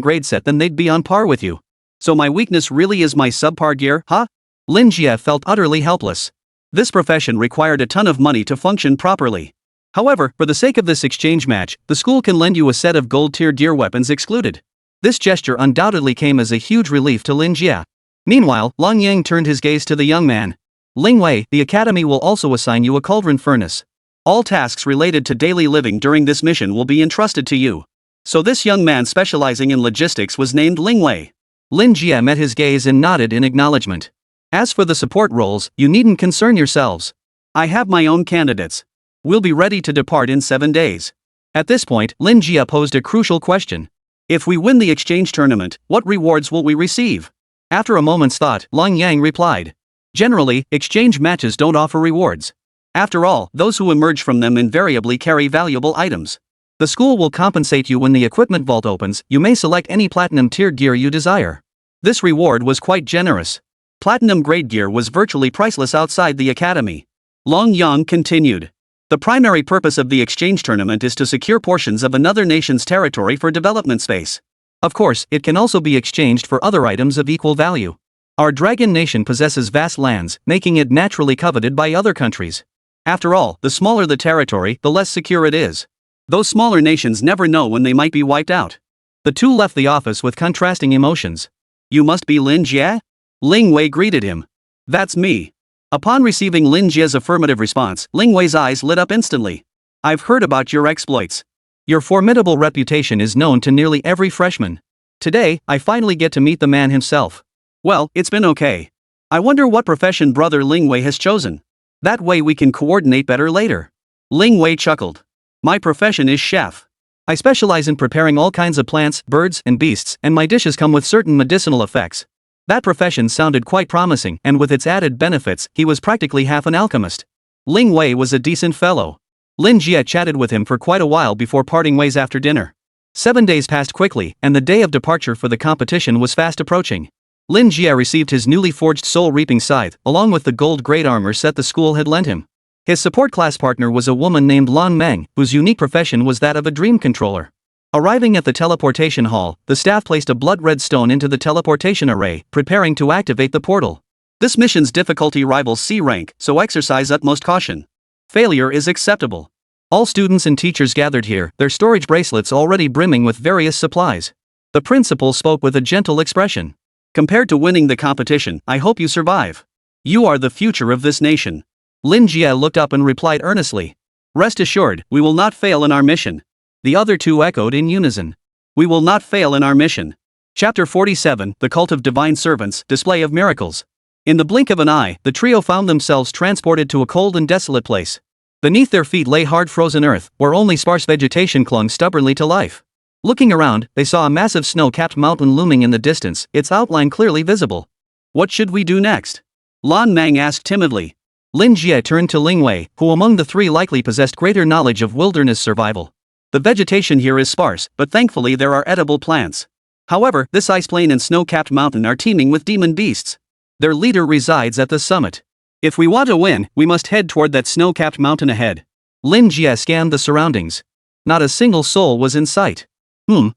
grade set, then they'd be on par with you. So my weakness really is my subpar gear, huh? Lin Jie felt utterly helpless. This profession required a ton of money to function properly. However, for the sake of this exchange match, the school can lend you a set of gold-tier gear, weapons excluded. This gesture undoubtedly came as a huge relief to Lin Jie. Meanwhile, Lung Yang turned his gaze to the young man. Ling Wei, the academy will also assign you a cauldron furnace. All tasks related to daily living during this mission will be entrusted to you. So this young man specializing in logistics was named Ling Wei. Lin Jie met his gaze and nodded in acknowledgement. As for the support roles, you needn't concern yourselves. I have my own candidates. We'll be ready to depart in 7 days. At this point, Lin Jie posed a crucial question. If we win the exchange tournament, what rewards will we receive? After a moment's thought, Lung Yang replied. Generally, exchange matches don't offer rewards. After all, those who emerge from them invariably carry valuable items. The school will compensate you when the equipment vault opens. You may select any platinum tier gear you desire. This reward was quite generous. Platinum grade gear was virtually priceless outside the academy. Long Yang continued. The primary purpose of the exchange tournament is to secure portions of another nation's territory for development space. Of course, it can also be exchanged for other items of equal value. Our dragon nation possesses vast lands, making it naturally coveted by other countries. After all, the smaller the territory, the less secure it is. Those smaller nations never know when they might be wiped out. The two left the office with contrasting emotions. You must be Lin Jie? Ling Wei greeted him. That's me. Upon receiving Lin Jie's affirmative response, Ling Wei's eyes lit up instantly. I've heard about your exploits. Your formidable reputation is known to nearly every freshman. Today, I finally get to meet the man himself. Well, it's been okay. I wonder what profession brother Ling Wei has chosen. That way we can coordinate better later. Ling Wei chuckled. My profession is chef. I specialize in preparing all kinds of plants, birds, and beasts, and my dishes come with certain medicinal effects. That profession sounded quite promising, and with its added benefits, he was practically half an alchemist. Ling Wei was a decent fellow. Lin Jie chatted with him for quite a while before parting ways after dinner. 7 days passed quickly, and the day of departure for the competition was fast approaching. Lin Jie received his newly forged soul-reaping scythe, along with the gold-grade armor set the school had lent him. His support class partner was a woman named Lan Meng, whose unique profession was that of a dream controller. Arriving at the teleportation hall, the staff placed a blood-red stone into the teleportation array, preparing to activate the portal. This mission's difficulty rivals C rank, so exercise utmost caution. Failure is acceptable. All students and teachers gathered here, their storage bracelets already brimming with various supplies. The principal spoke with a gentle expression. Compared to winning the competition, I hope you survive. You are the future of this nation. Lin Jie looked up and replied earnestly. Rest assured, we will not fail in our mission. The other two echoed in unison. We will not fail in our mission. Chapter 47, The Cult of Divine Servants, Display of Miracles. In the blink of an eye, the trio found themselves transported to a cold and desolate place. Beneath their feet lay hard frozen earth, where only sparse vegetation clung stubbornly to life. Looking around, they saw a massive snow-capped mountain looming in the distance, its outline clearly visible. What should we do next? Lan Meng asked timidly. Lin Jie turned to Ling Wei, who among the three likely possessed greater knowledge of wilderness survival. The vegetation here is sparse, but thankfully there are edible plants. However, this ice plain and snow-capped mountain are teeming with demon beasts. Their leader resides at the summit. If we want to win, we must head toward that snow-capped mountain ahead. Lin Jie scanned the surroundings. Not a single soul was in sight.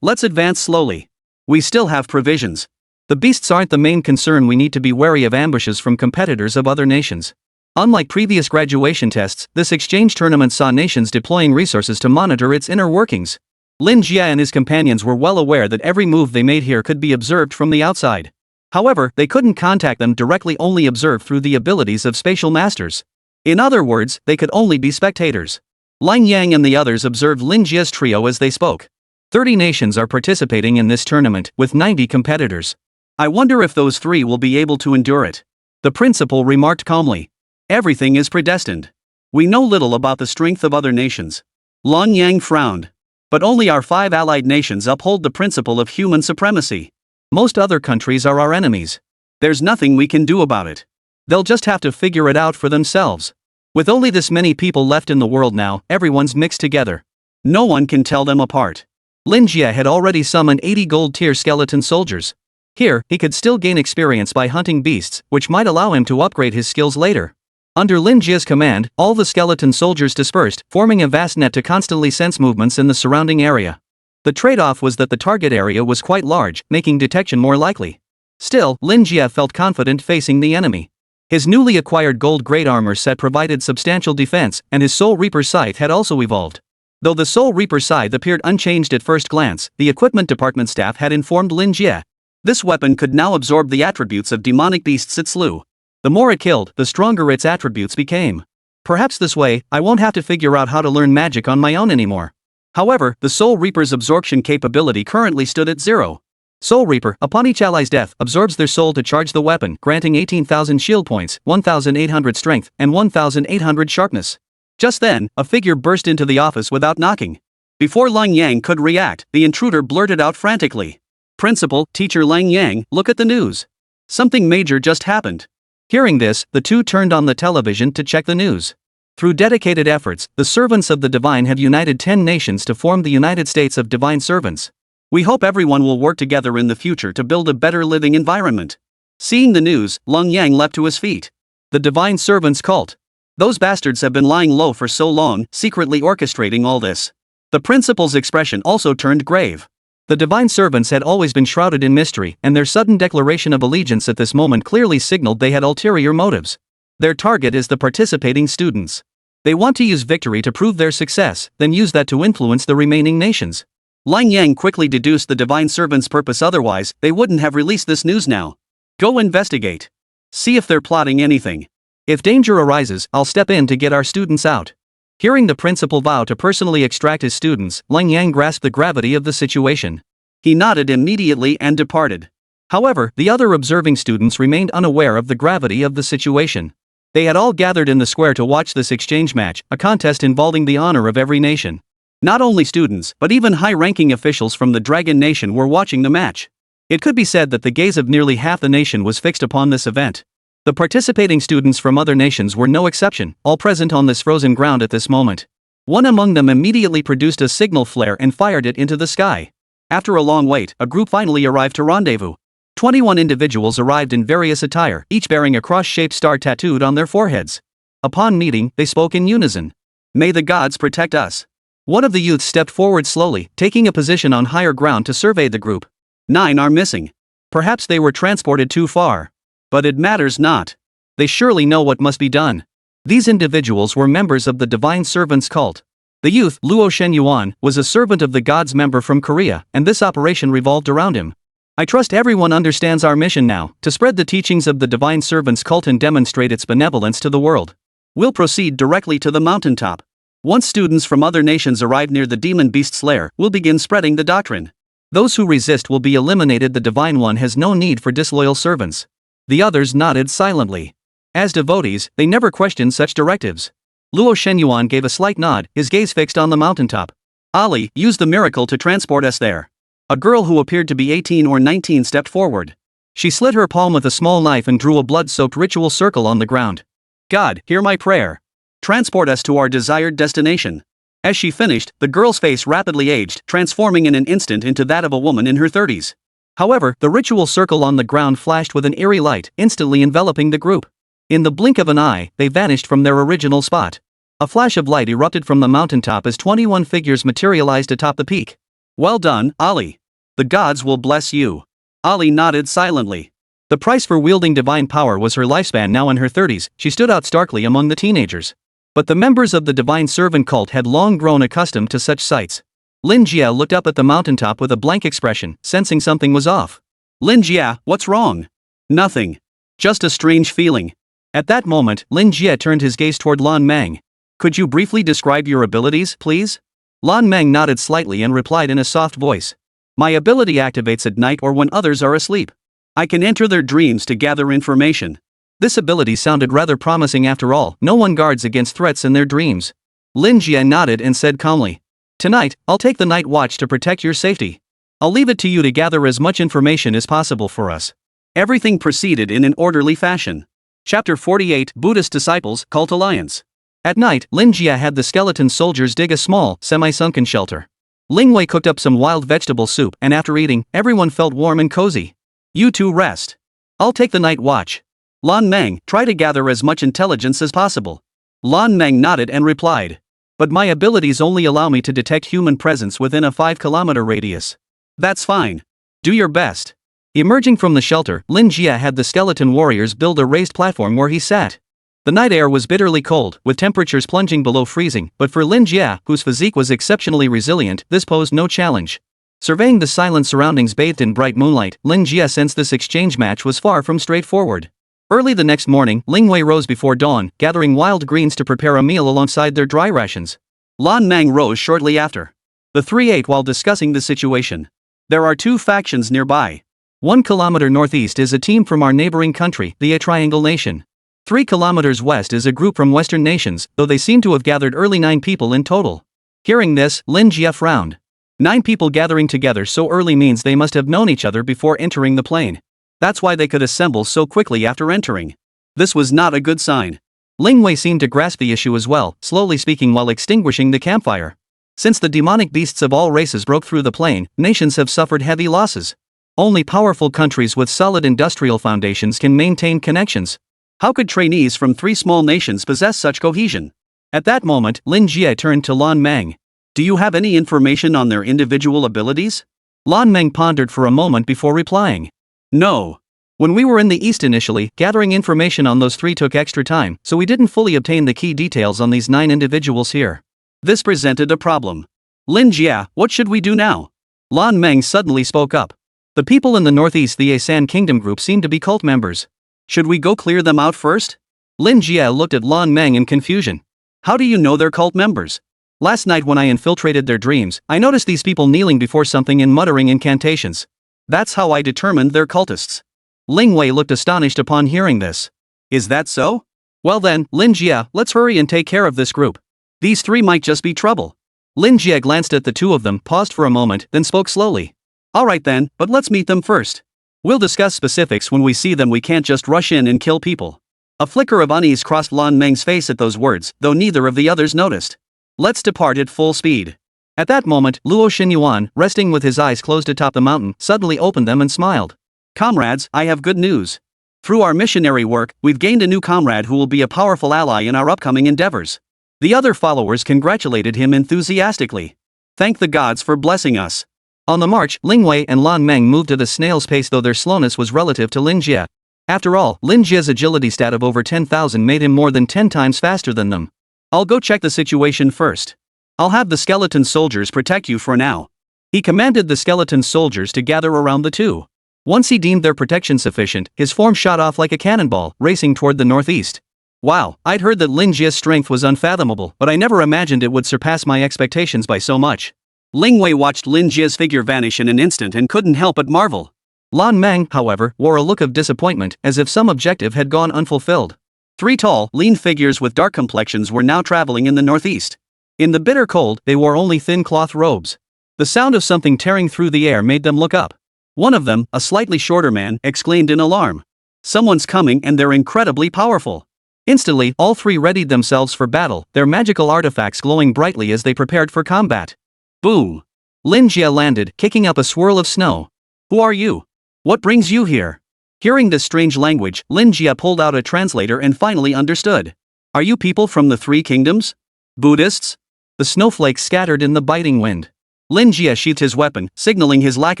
Let's advance slowly. We still have provisions. The beasts aren't the main concern. We need to be wary of ambushes from competitors of other nations. Unlike previous graduation tests, this exchange tournament saw nations deploying resources to monitor its inner workings. Lin Jie and his companions were well aware that every move they made here could be observed from the outside. However, they couldn't contact them directly, only observe through the abilities of spatial masters. In other words, they could only be spectators. Lang Yang and the others observed Lin Jie's trio as they spoke. 30 nations are participating in this tournament, with 90 competitors. I wonder if those three will be able to endure it. The principal remarked calmly. Everything is predestined. We know little about the strength of other nations. Lan Yang frowned. But only our 5 allied nations uphold the principle of human supremacy. Most other countries are our enemies. There's nothing we can do about it. They'll just have to figure it out for themselves. With only this many people left in the world now, everyone's mixed together. No one can tell them apart. Lin Jie had already summoned 80 gold-tier skeleton soldiers. Here, he could still gain experience by hunting beasts, which might allow him to upgrade his skills later. Under Lin Jie's command, all the skeleton soldiers dispersed, forming a vast net to constantly sense movements in the surrounding area. The trade-off was that the target area was quite large, making detection more likely. Still, Lin Jie felt confident facing the enemy. His newly acquired gold-grade armor set provided substantial defense, and his Soul Reaper scythe had also evolved. Though the Soul Reaper scythe appeared unchanged at first glance, the equipment department staff had informed Lin Jie. This weapon could now absorb the attributes of demonic beasts it slew. The more it killed, the stronger its attributes became. Perhaps this way, I won't have to figure out how to learn magic on my own anymore. However, the Soul Reaper's absorption capability currently stood at 0. Soul Reaper, upon each ally's death, absorbs their soul to charge the weapon, granting 18,000 shield points, 1,800 strength, and 1,800 sharpness. Just then, a figure burst into the office without knocking. Before Lang Yang could react, the intruder blurted out frantically. Principal, Teacher Lang Yang, look at the news. Something major just happened. Hearing this, the two turned on the television to check the news. Through dedicated efforts, the servants of the divine have united 10 nations to form the United States of Divine Servants. We hope everyone will work together in the future to build a better living environment. Seeing the news, Lung Yang leapt to his feet. The Divine Servants cult. Those bastards have been lying low for so long, secretly orchestrating all this. The principal's expression also turned grave. The Divine Servants had always been shrouded in mystery, and their sudden declaration of allegiance at this moment clearly signaled they had ulterior motives. Their target is the participating students. They want to use victory to prove their success, then use that to influence the remaining nations. Lang Yang quickly deduced the Divine Servants' purpose, otherwise, they wouldn't have released this news now. Go investigate. See if they're plotting anything. If danger arises, I'll step in to get our students out. Hearing the principal vow to personally extract his students, Lang Yang grasped the gravity of the situation. He nodded immediately and departed. However, the other observing students remained unaware of the gravity of the situation. They had all gathered in the square to watch this exchange match, a contest involving the honor of every nation. Not only students, but even high-ranking officials from the Dragon Nation were watching the match. It could be said that the gaze of nearly half the nation was fixed upon this event. The participating students from other nations were no exception, all present on this frozen ground at this moment. One among them immediately produced a signal flare and fired it into the sky. After a long wait, a group finally arrived to rendezvous. 21 individuals arrived in various attire, each bearing a cross-shaped star tattooed on their foreheads. Upon meeting, they spoke in unison. "May the gods protect us." One of the youths stepped forward slowly, taking a position on higher ground to survey the group. 9 are missing. Perhaps they were transported too far. But it matters not. They surely know what must be done. These individuals were members of the Divine Servants cult. The youth, Luo Shenyuan, was a servant of the gods member from Korea, and this operation revolved around him. I trust everyone understands our mission now, to spread the teachings of the Divine Servants cult and demonstrate its benevolence to the world. We'll proceed directly to the mountaintop. Once students from other nations arrive near the demon beast's lair, we'll begin spreading the doctrine. Those who resist will be eliminated. The Divine One has no need for disloyal servants. The others nodded silently. As devotees, they never questioned such directives. Luo Shenyuan gave a slight nod, his gaze fixed on the mountaintop. Ali, use the miracle to transport us there. A girl who appeared to be 18 or 19 stepped forward. She slit her palm with a small knife and drew a blood-soaked ritual circle on the ground. God, hear my prayer. Transport us to our desired destination. As she finished, the girl's face rapidly aged, transforming in an instant into that of a woman in her 30s. However, the ritual circle on the ground flashed with an eerie light, instantly enveloping the group. In the blink of an eye, they vanished from their original spot. A flash of light erupted from the mountaintop as 21 figures materialized atop the peak. Well done, Ali. The gods will bless you. Ali nodded silently. The price for wielding divine power was her lifespan. Now in her 30s, she stood out starkly among the teenagers. But the members of the Divine Servant cult had long grown accustomed to such sights. Lin Jia looked up at the mountaintop with a blank expression, sensing something was off. Lin Jia, what's wrong? Nothing. Just a strange feeling. At that moment, Lin Jia turned his gaze toward Lan Meng. Could you briefly describe your abilities, please? Lan Meng nodded slightly and replied in a soft voice. My ability activates at night or when others are asleep. I can enter their dreams to gather information. This ability sounded rather promising after all. No one guards against threats in their dreams. Lin Jia nodded and said calmly. Tonight, I'll take the night watch to protect your safety. I'll leave it to you to gather as much information as possible for us. Everything proceeded in an orderly fashion. Chapter 48, Buddhist Disciples, Cult Alliance. At night, Lin Jia had the skeleton soldiers dig a small, semi-sunken shelter. Ling Wei cooked up some wild vegetable soup, and after eating, everyone felt warm and cozy. You two rest. I'll take the night watch. Lan Meng, try to gather as much intelligence as possible. Lan Meng nodded and replied. But my abilities only allow me to detect human presence within a 5-kilometer radius. That's fine. Do your best. Emerging from the shelter, Lin Jia had the skeleton warriors build a raised platform where he sat. The night air was bitterly cold, with temperatures plunging below freezing, but for Lin Jia, whose physique was exceptionally resilient, this posed no challenge. Surveying the silent surroundings bathed in bright moonlight, Lin Jia sensed this exchange match was far from straightforward. Early the next morning, Ling Wei rose before dawn, gathering wild greens to prepare a meal alongside their dry rations. Lan Meng rose shortly after. The three ate while discussing the situation. There are 2 factions nearby. 1 kilometer northeast is a team from our neighboring country, the Triangle Nation. 3 kilometers west is a group from Western nations, though they seem to have gathered early 9 people in total. Hearing this, Lin Jia frowned. 9 people gathering together so early means they must have known each other before entering the plane. That's why they could assemble so quickly after entering. This was not a good sign. Ling Wei seemed to grasp the issue as well, slowly speaking while extinguishing the campfire. Since the demonic beasts of all races broke through the plain, nations have suffered heavy losses. Only powerful countries with solid industrial foundations can maintain connections. How could trainees from 3 small nations possess such cohesion? At that moment, Lin Jie turned to Lan Meng. Do you have any information on their individual abilities? Lan Meng pondered for a moment before replying. No. When we were in the East initially, gathering information on those 3 took extra time, so we didn't fully obtain the key details on these 9 individuals here. This presented a problem. Lin Jia, what should we do now? Lan Meng suddenly spoke up. The people in the northeast the Asan Kingdom group seem to be cult members. Should we go clear them out first? Lin Jia looked at Lan Meng in confusion. How do you know they're cult members? Last night when I infiltrated their dreams, I noticed these people kneeling before something and muttering incantations. That's how I determined they're cultists. Ling Wei looked astonished upon hearing this. Is that so? Well then, Lin Jia, let's hurry and take care of this group. These 3 might just be trouble. Lin Jia glanced at the 2 of them, paused for a moment, then spoke slowly. Alright then, but let's meet them first. We'll discuss specifics when we see them. We can't just rush in and kill people. A flicker of unease crossed Lan Meng's face at those words, though neither of the others noticed. Let's depart at full speed. At that moment, Luo Xinyuan, resting with his eyes closed atop the mountain, suddenly opened them and smiled. Comrades, I have good news. Through our missionary work, we've gained a new comrade who will be a powerful ally in our upcoming endeavors. The other followers congratulated him enthusiastically. Thank the gods for blessing us. On the march, Ling Wei and Lan Meng moved at a snail's pace, though their slowness was relative to Lin Jie. After all, Lin Jie's agility stat of over 10,000 made him more than 10 times faster than them. I'll go check the situation first. I'll have the skeleton soldiers protect you for now. He commanded the skeleton soldiers to gather around the 2. Once he deemed their protection sufficient, his form shot off like a cannonball, racing toward the northeast. Wow, I'd heard that Lin Jie's strength was unfathomable, but I never imagined it would surpass my expectations by so much. Ling Wei watched Lin Jie's figure vanish in an instant and couldn't help but marvel. Lan Meng, however, wore a look of disappointment, as if some objective had gone unfulfilled. 3 tall, lean figures with dark complexions were now traveling in the northeast. In the bitter cold, they wore only thin cloth robes. The sound of something tearing through the air made them look up. One of them, a slightly shorter man, exclaimed in alarm. Someone's coming and they're incredibly powerful. Instantly, all 3 readied themselves for battle, their magical artifacts glowing brightly as they prepared for combat. Boom! Lin Jie landed, kicking up a swirl of snow. Who are you? What brings you here? Hearing this strange language, Lin Jie pulled out a translator and finally understood. Are you people from the 3 kingdoms? Buddhists? The snowflakes scattered in the biting wind. Lin Jie sheathed his weapon, signaling his lack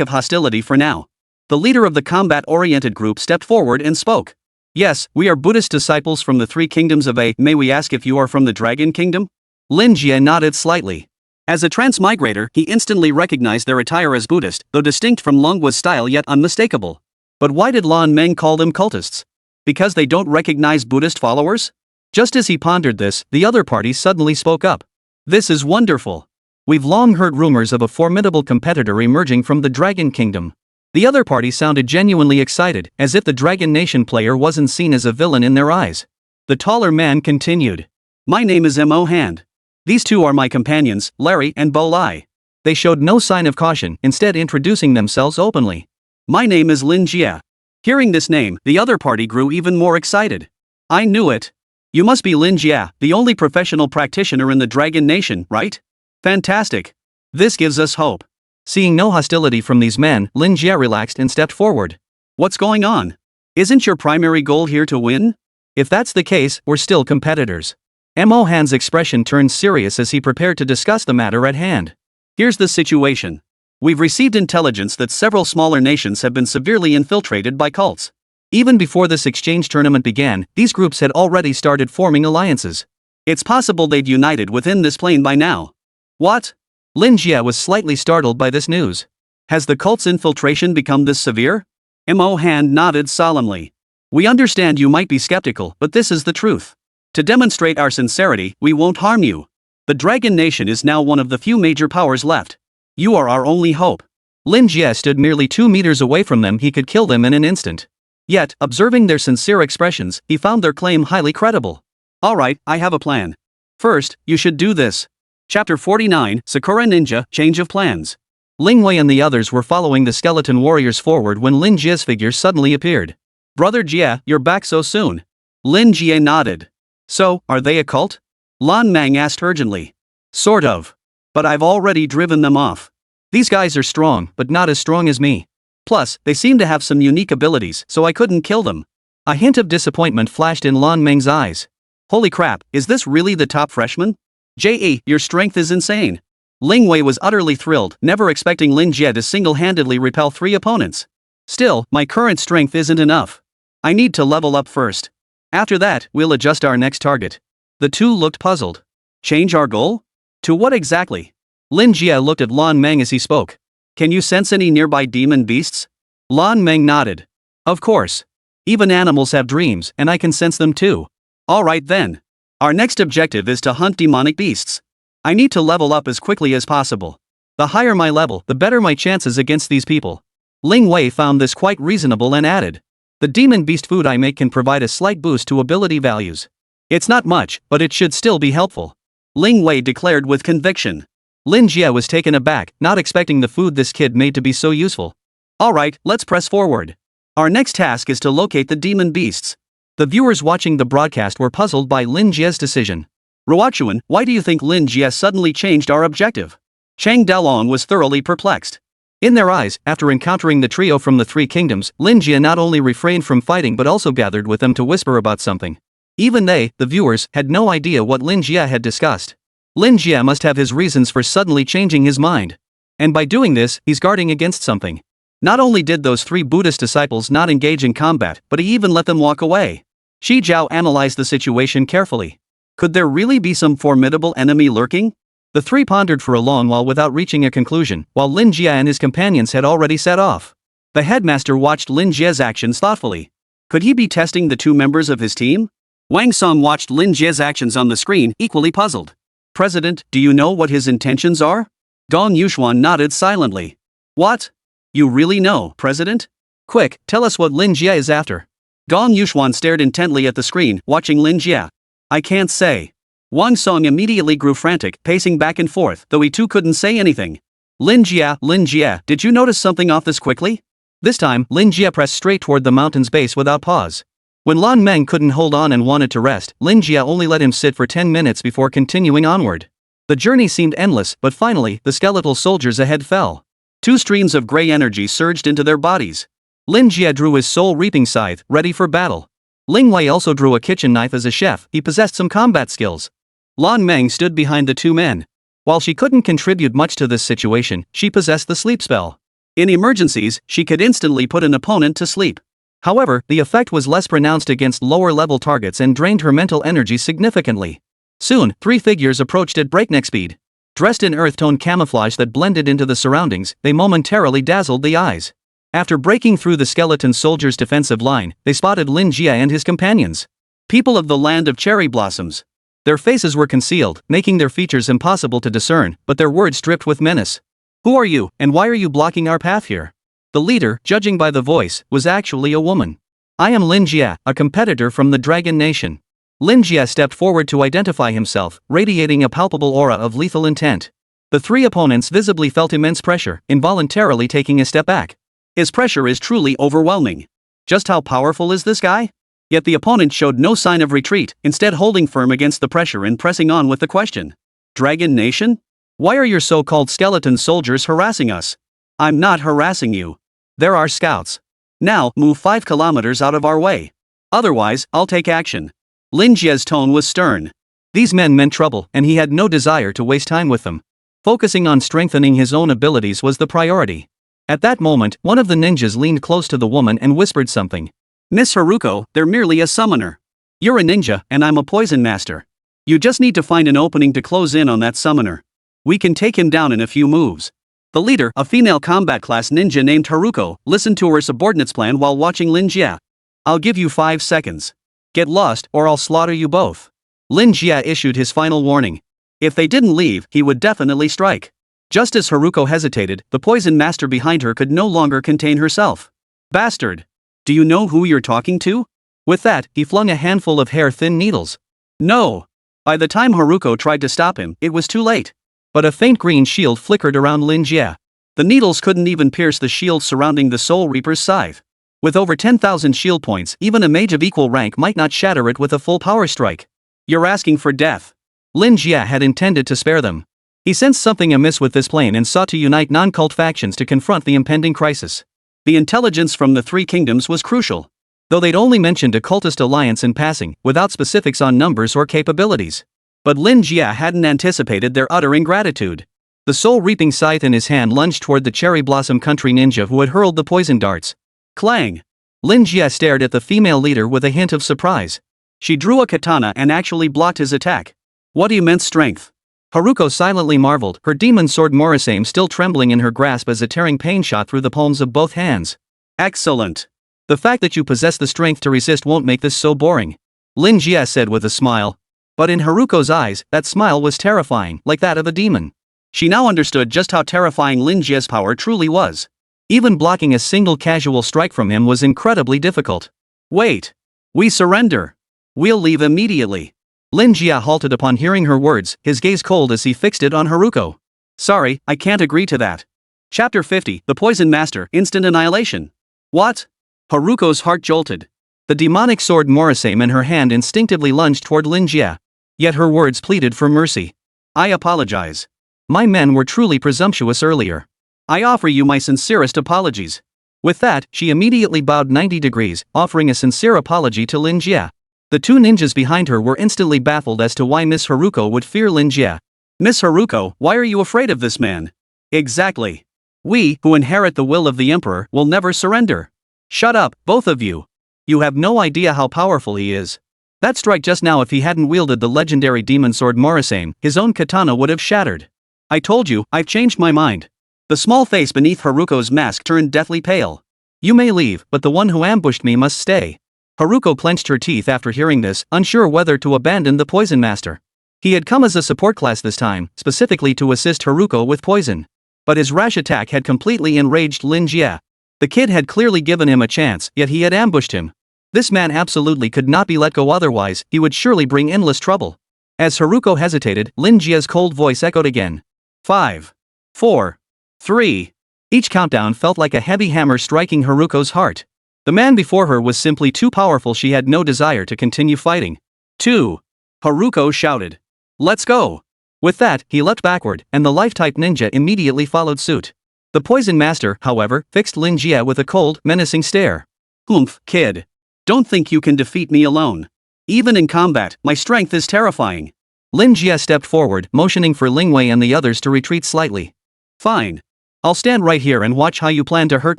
of hostility for now. The leader of the combat-oriented group stepped forward and spoke. Yes, we are Buddhist disciples from the 3 kingdoms of A. May we ask if you are from the Dragon Kingdom? Lin Jie nodded slightly. As a transmigrator, he instantly recognized their attire as Buddhist, though distinct from Longwa's style yet unmistakable. But why did Lan Meng call them cultists? Because they don't recognize Buddhist followers? Just as he pondered this, the other party suddenly spoke up. This is wonderful. We've long heard rumors of a formidable competitor emerging from the Dragon Kingdom. The other party sounded genuinely excited, as if the Dragon Nation player wasn't seen as a villain in their eyes. The taller man continued. My name is Mo Hand. These 2 are my companions, Larry and Bo Lai. They showed no sign of caution, instead introducing themselves openly. My name is Lin Jie. Hearing this name, the other party grew even more excited. I knew it. You must be Lin Jie, the only professional practitioner in the Dragon Nation, right? Fantastic. This gives us hope. Seeing no hostility from these men, Lin Jie relaxed and stepped forward. What's going on? Isn't your primary goal here to win? If that's the case, we're still competitors. Mo Han's expression turned serious as he prepared to discuss the matter at hand. Here's the situation. We've received intelligence that several smaller nations have been severely infiltrated by cults. Even before this exchange tournament began, these groups had already started forming alliances. It's possible they'd united within this plane by now. What? Lin Jie was slightly startled by this news. Has the cult's infiltration become this severe? Mo Han nodded solemnly. We understand you might be skeptical, but this is the truth. To demonstrate our sincerity, we won't harm you. The Dragon Nation is now one of the few major powers left. You are our only hope. Lin Jie stood merely 2 meters away from them. He could kill them in an instant. Yet, observing their sincere expressions, he found their claim highly credible. Alright, I have a plan. First, you should do this. Chapter 49, Sakura Ninja, Change of Plans. Ling Wei and the others were following the skeleton warriors forward when Lin Jie's figure suddenly appeared. Brother Jie, you're back so soon. Lin Jie nodded. So, are they a cult? Lan Mang asked urgently. Sort of. But I've already driven them off. These guys are strong, but not as strong as me. Plus, they seem to have some unique abilities, so I couldn't kill them. A hint of disappointment flashed in Lan Meng's eyes. Holy crap, is this really the top freshman? J.E., your strength is insane. Ling Wei was utterly thrilled, never expecting Lin Jie to single-handedly repel 3 opponents. Still, my current strength isn't enough. I need to level up first. After that, we'll adjust our next target. The two looked puzzled. Change our goal? To what exactly? Lin Jie looked at Lan Meng as he spoke. Can you sense any nearby demon beasts? Lan Meng nodded. Of course. Even animals have dreams, and I can sense them too. Alright then. Our next objective is to hunt demonic beasts. I need to level up as quickly as possible. The higher my level, the better my chances against these people. Ling Wei found this quite reasonable and added. The demon beast food I make can provide a slight boost to ability values. It's not much, but it should still be helpful. Ling Wei declared with conviction. Lin Jie was taken aback, not expecting the food this kid made to be so useful. Alright, let's press forward. Our next task is to locate the demon beasts. The viewers watching the broadcast were puzzled by Lin Jie's decision. Ruochuan, why do you think Lin Jie suddenly changed our objective? Chang Dalong was thoroughly perplexed. In their eyes, after encountering the trio from the 3 kingdoms, Lin Jie not only refrained from fighting but also gathered with them to whisper about something. Even they, the viewers, had no idea what Lin Jie had discussed. Lin Jie must have his reasons for suddenly changing his mind. And by doing this, he's guarding against something. Not only did those 3 Buddhist disciples not engage in combat, but he even let them walk away. Shi Jiao analyzed the situation carefully. Could there really be some formidable enemy lurking? The 3 pondered for a long while without reaching a conclusion, while Lin Jie and his companions had already set off. The headmaster watched Lin Jie's actions thoughtfully. Could he be testing the 2 members of his team? Wang Song watched Lin Jie's actions on the screen, equally puzzled. President, do you know what his intentions are? Dong Yuxuan nodded silently. What? You really know, President? Quick, tell us what Lin Jie is after. Dong Yuxuan stared intently at the screen, watching Lin Jie. I can't say. Wang Song immediately grew frantic, pacing back and forth, though he too couldn't say anything. Lin Jie, did you notice something off this quickly? This time, Lin Jie pressed straight toward the mountain's base without pause. When Lan Meng couldn't hold on and wanted to rest, Lin Jie only let him sit for 10 minutes before continuing onward. The journey seemed endless, but finally, the skeletal soldiers ahead fell. 2 streams of gray energy surged into their bodies. Lin Jie drew his soul-reaping scythe, ready for battle. Ling Wei also drew a kitchen knife as a chef, he possessed some combat skills. Lan Meng stood behind the 2 men. While she couldn't contribute much to this situation, she possessed the sleep spell. In emergencies, she could instantly put an opponent to sleep. However, the effect was less pronounced against lower-level targets and drained her mental energy significantly. Soon, 3 figures approached at breakneck speed. Dressed in earth-tone camouflage that blended into the surroundings, they momentarily dazzled the eyes. After breaking through the skeleton soldiers' defensive line, they spotted Lin Jie and his companions. People of the land of cherry blossoms. Their faces were concealed, making their features impossible to discern, but their words dripped with menace. Who are you, and why are you blocking our path here? The leader, judging by the voice, was actually a woman. I am Lin Jie, a competitor from the Dragon Nation. Lin Jie stepped forward to identify himself, radiating a palpable aura of lethal intent. The 3 opponents visibly felt immense pressure, involuntarily taking a step back. His pressure is truly overwhelming. Just how powerful is this guy? Yet the opponent showed no sign of retreat, instead holding firm against the pressure and pressing on with the question. Dragon Nation? Why are your so-called skeleton soldiers harassing us? I'm not harassing you. There are scouts. Now, move 5 kilometers out of our way. Otherwise, I'll take action. Lin Jie's tone was stern. These men meant trouble, and he had no desire to waste time with them. Focusing on strengthening his own abilities was the priority. At that moment, one of the ninjas leaned close to the woman and whispered something. Miss Haruko, they're merely a summoner. You're a ninja, and I'm a poison master. You just need to find an opening to close in on that summoner. We can take him down in a few moves. The leader, a female combat class ninja named Haruko, listened to her subordinate's plan while watching Lin Jie. I'll give you 5 seconds. Get lost, or I'll slaughter you both. Lin Jie issued his final warning. If they didn't leave, he would definitely strike. Just as Haruko hesitated, the poison master behind her could no longer contain herself. Bastard! Do you know who you're talking to? With that, he flung a handful of hair-thin needles. No! By the time Haruko tried to stop him, it was too late. But a faint green shield flickered around Lin Jie. The needles couldn't even pierce the shield surrounding the Soul Reaper's scythe. With over 10,000 shield points, even a mage of equal rank might not shatter it with a full power strike. You're asking for death. Lin Jie had intended to spare them. He sensed something amiss with this plan and sought to unite non-cult factions to confront the impending crisis. The intelligence from the three kingdoms was crucial. Though they'd only mentioned a cultist alliance in passing, without specifics on numbers or capabilities. But Lin Jie hadn't anticipated their utter ingratitude. The soul-reaping scythe in his hand lunged toward the cherry blossom country ninja who had hurled the poison darts. Clang! Lin Jie stared at the female leader with a hint of surprise. She drew a katana and actually blocked his attack. What immense strength! Haruko silently marveled, her demon sword Morrisame still trembling in her grasp as a tearing pain shot through the palms of both hands. Excellent! The fact that you possess the strength to resist won't make this so boring. Lin Jie said with a smile. But in Haruko's eyes, that smile was terrifying, like that of a demon. She now understood just how terrifying Lin Jie's power truly was. Even blocking a single casual strike from him was incredibly difficult. Wait! We surrender! We'll leave immediately. Lin Jie halted upon hearing her words, his gaze cold as he fixed it on Haruko. Sorry, I can't agree to that. Chapter 50, The Poison Master, Instant Annihilation. What? Haruko's heart jolted. The demonic sword Morrisame in her hand instinctively lunged toward Lin Jie. Yet her words pleaded for mercy. I apologize. My men were truly presumptuous earlier. I offer you my sincerest apologies. With that, she immediately bowed 90 degrees, offering a sincere apology to Lin Jie. The two ninjas behind her were instantly baffled as to why Miss Haruko would fear Lin Jie. Miss Haruko, why are you afraid of this man? Exactly. We, who inherit the will of the Emperor, will never surrender. Shut up, both of you. You have no idea how powerful he is. That strike just now, if he hadn't wielded the legendary demon sword Morrisame, his own katana would have shattered. I told you, I've changed my mind. The small face beneath Haruko's mask turned deathly pale. You may leave, but the one who ambushed me must stay. Haruko clenched her teeth after hearing this, unsure whether to abandon the Poison Master. He had come as a support class this time, specifically to assist Haruko with poison. But his rash attack had completely enraged Lin Jie. The kid had clearly given him a chance, yet he had ambushed him. This man absolutely could not be let go, otherwise he would surely bring endless trouble. As Haruko hesitated, Lin Jie's cold voice echoed again. 5, 4, 3. Each countdown felt like a heavy hammer striking Haruko's heart. The man before her was simply too powerful. She had no desire to continue fighting. 2. Haruko shouted. Let's go! With that, he leapt backward, and the life-type ninja immediately followed suit. The Poison Master, however, fixed Lin Jie with a cold, menacing stare. Humph, kid. Don't think you can defeat me alone. Even in combat, my strength is terrifying. Lin Jie stepped forward, motioning for Lingwei and the others to retreat slightly. Fine. I'll stand right here and watch how you plan to hurt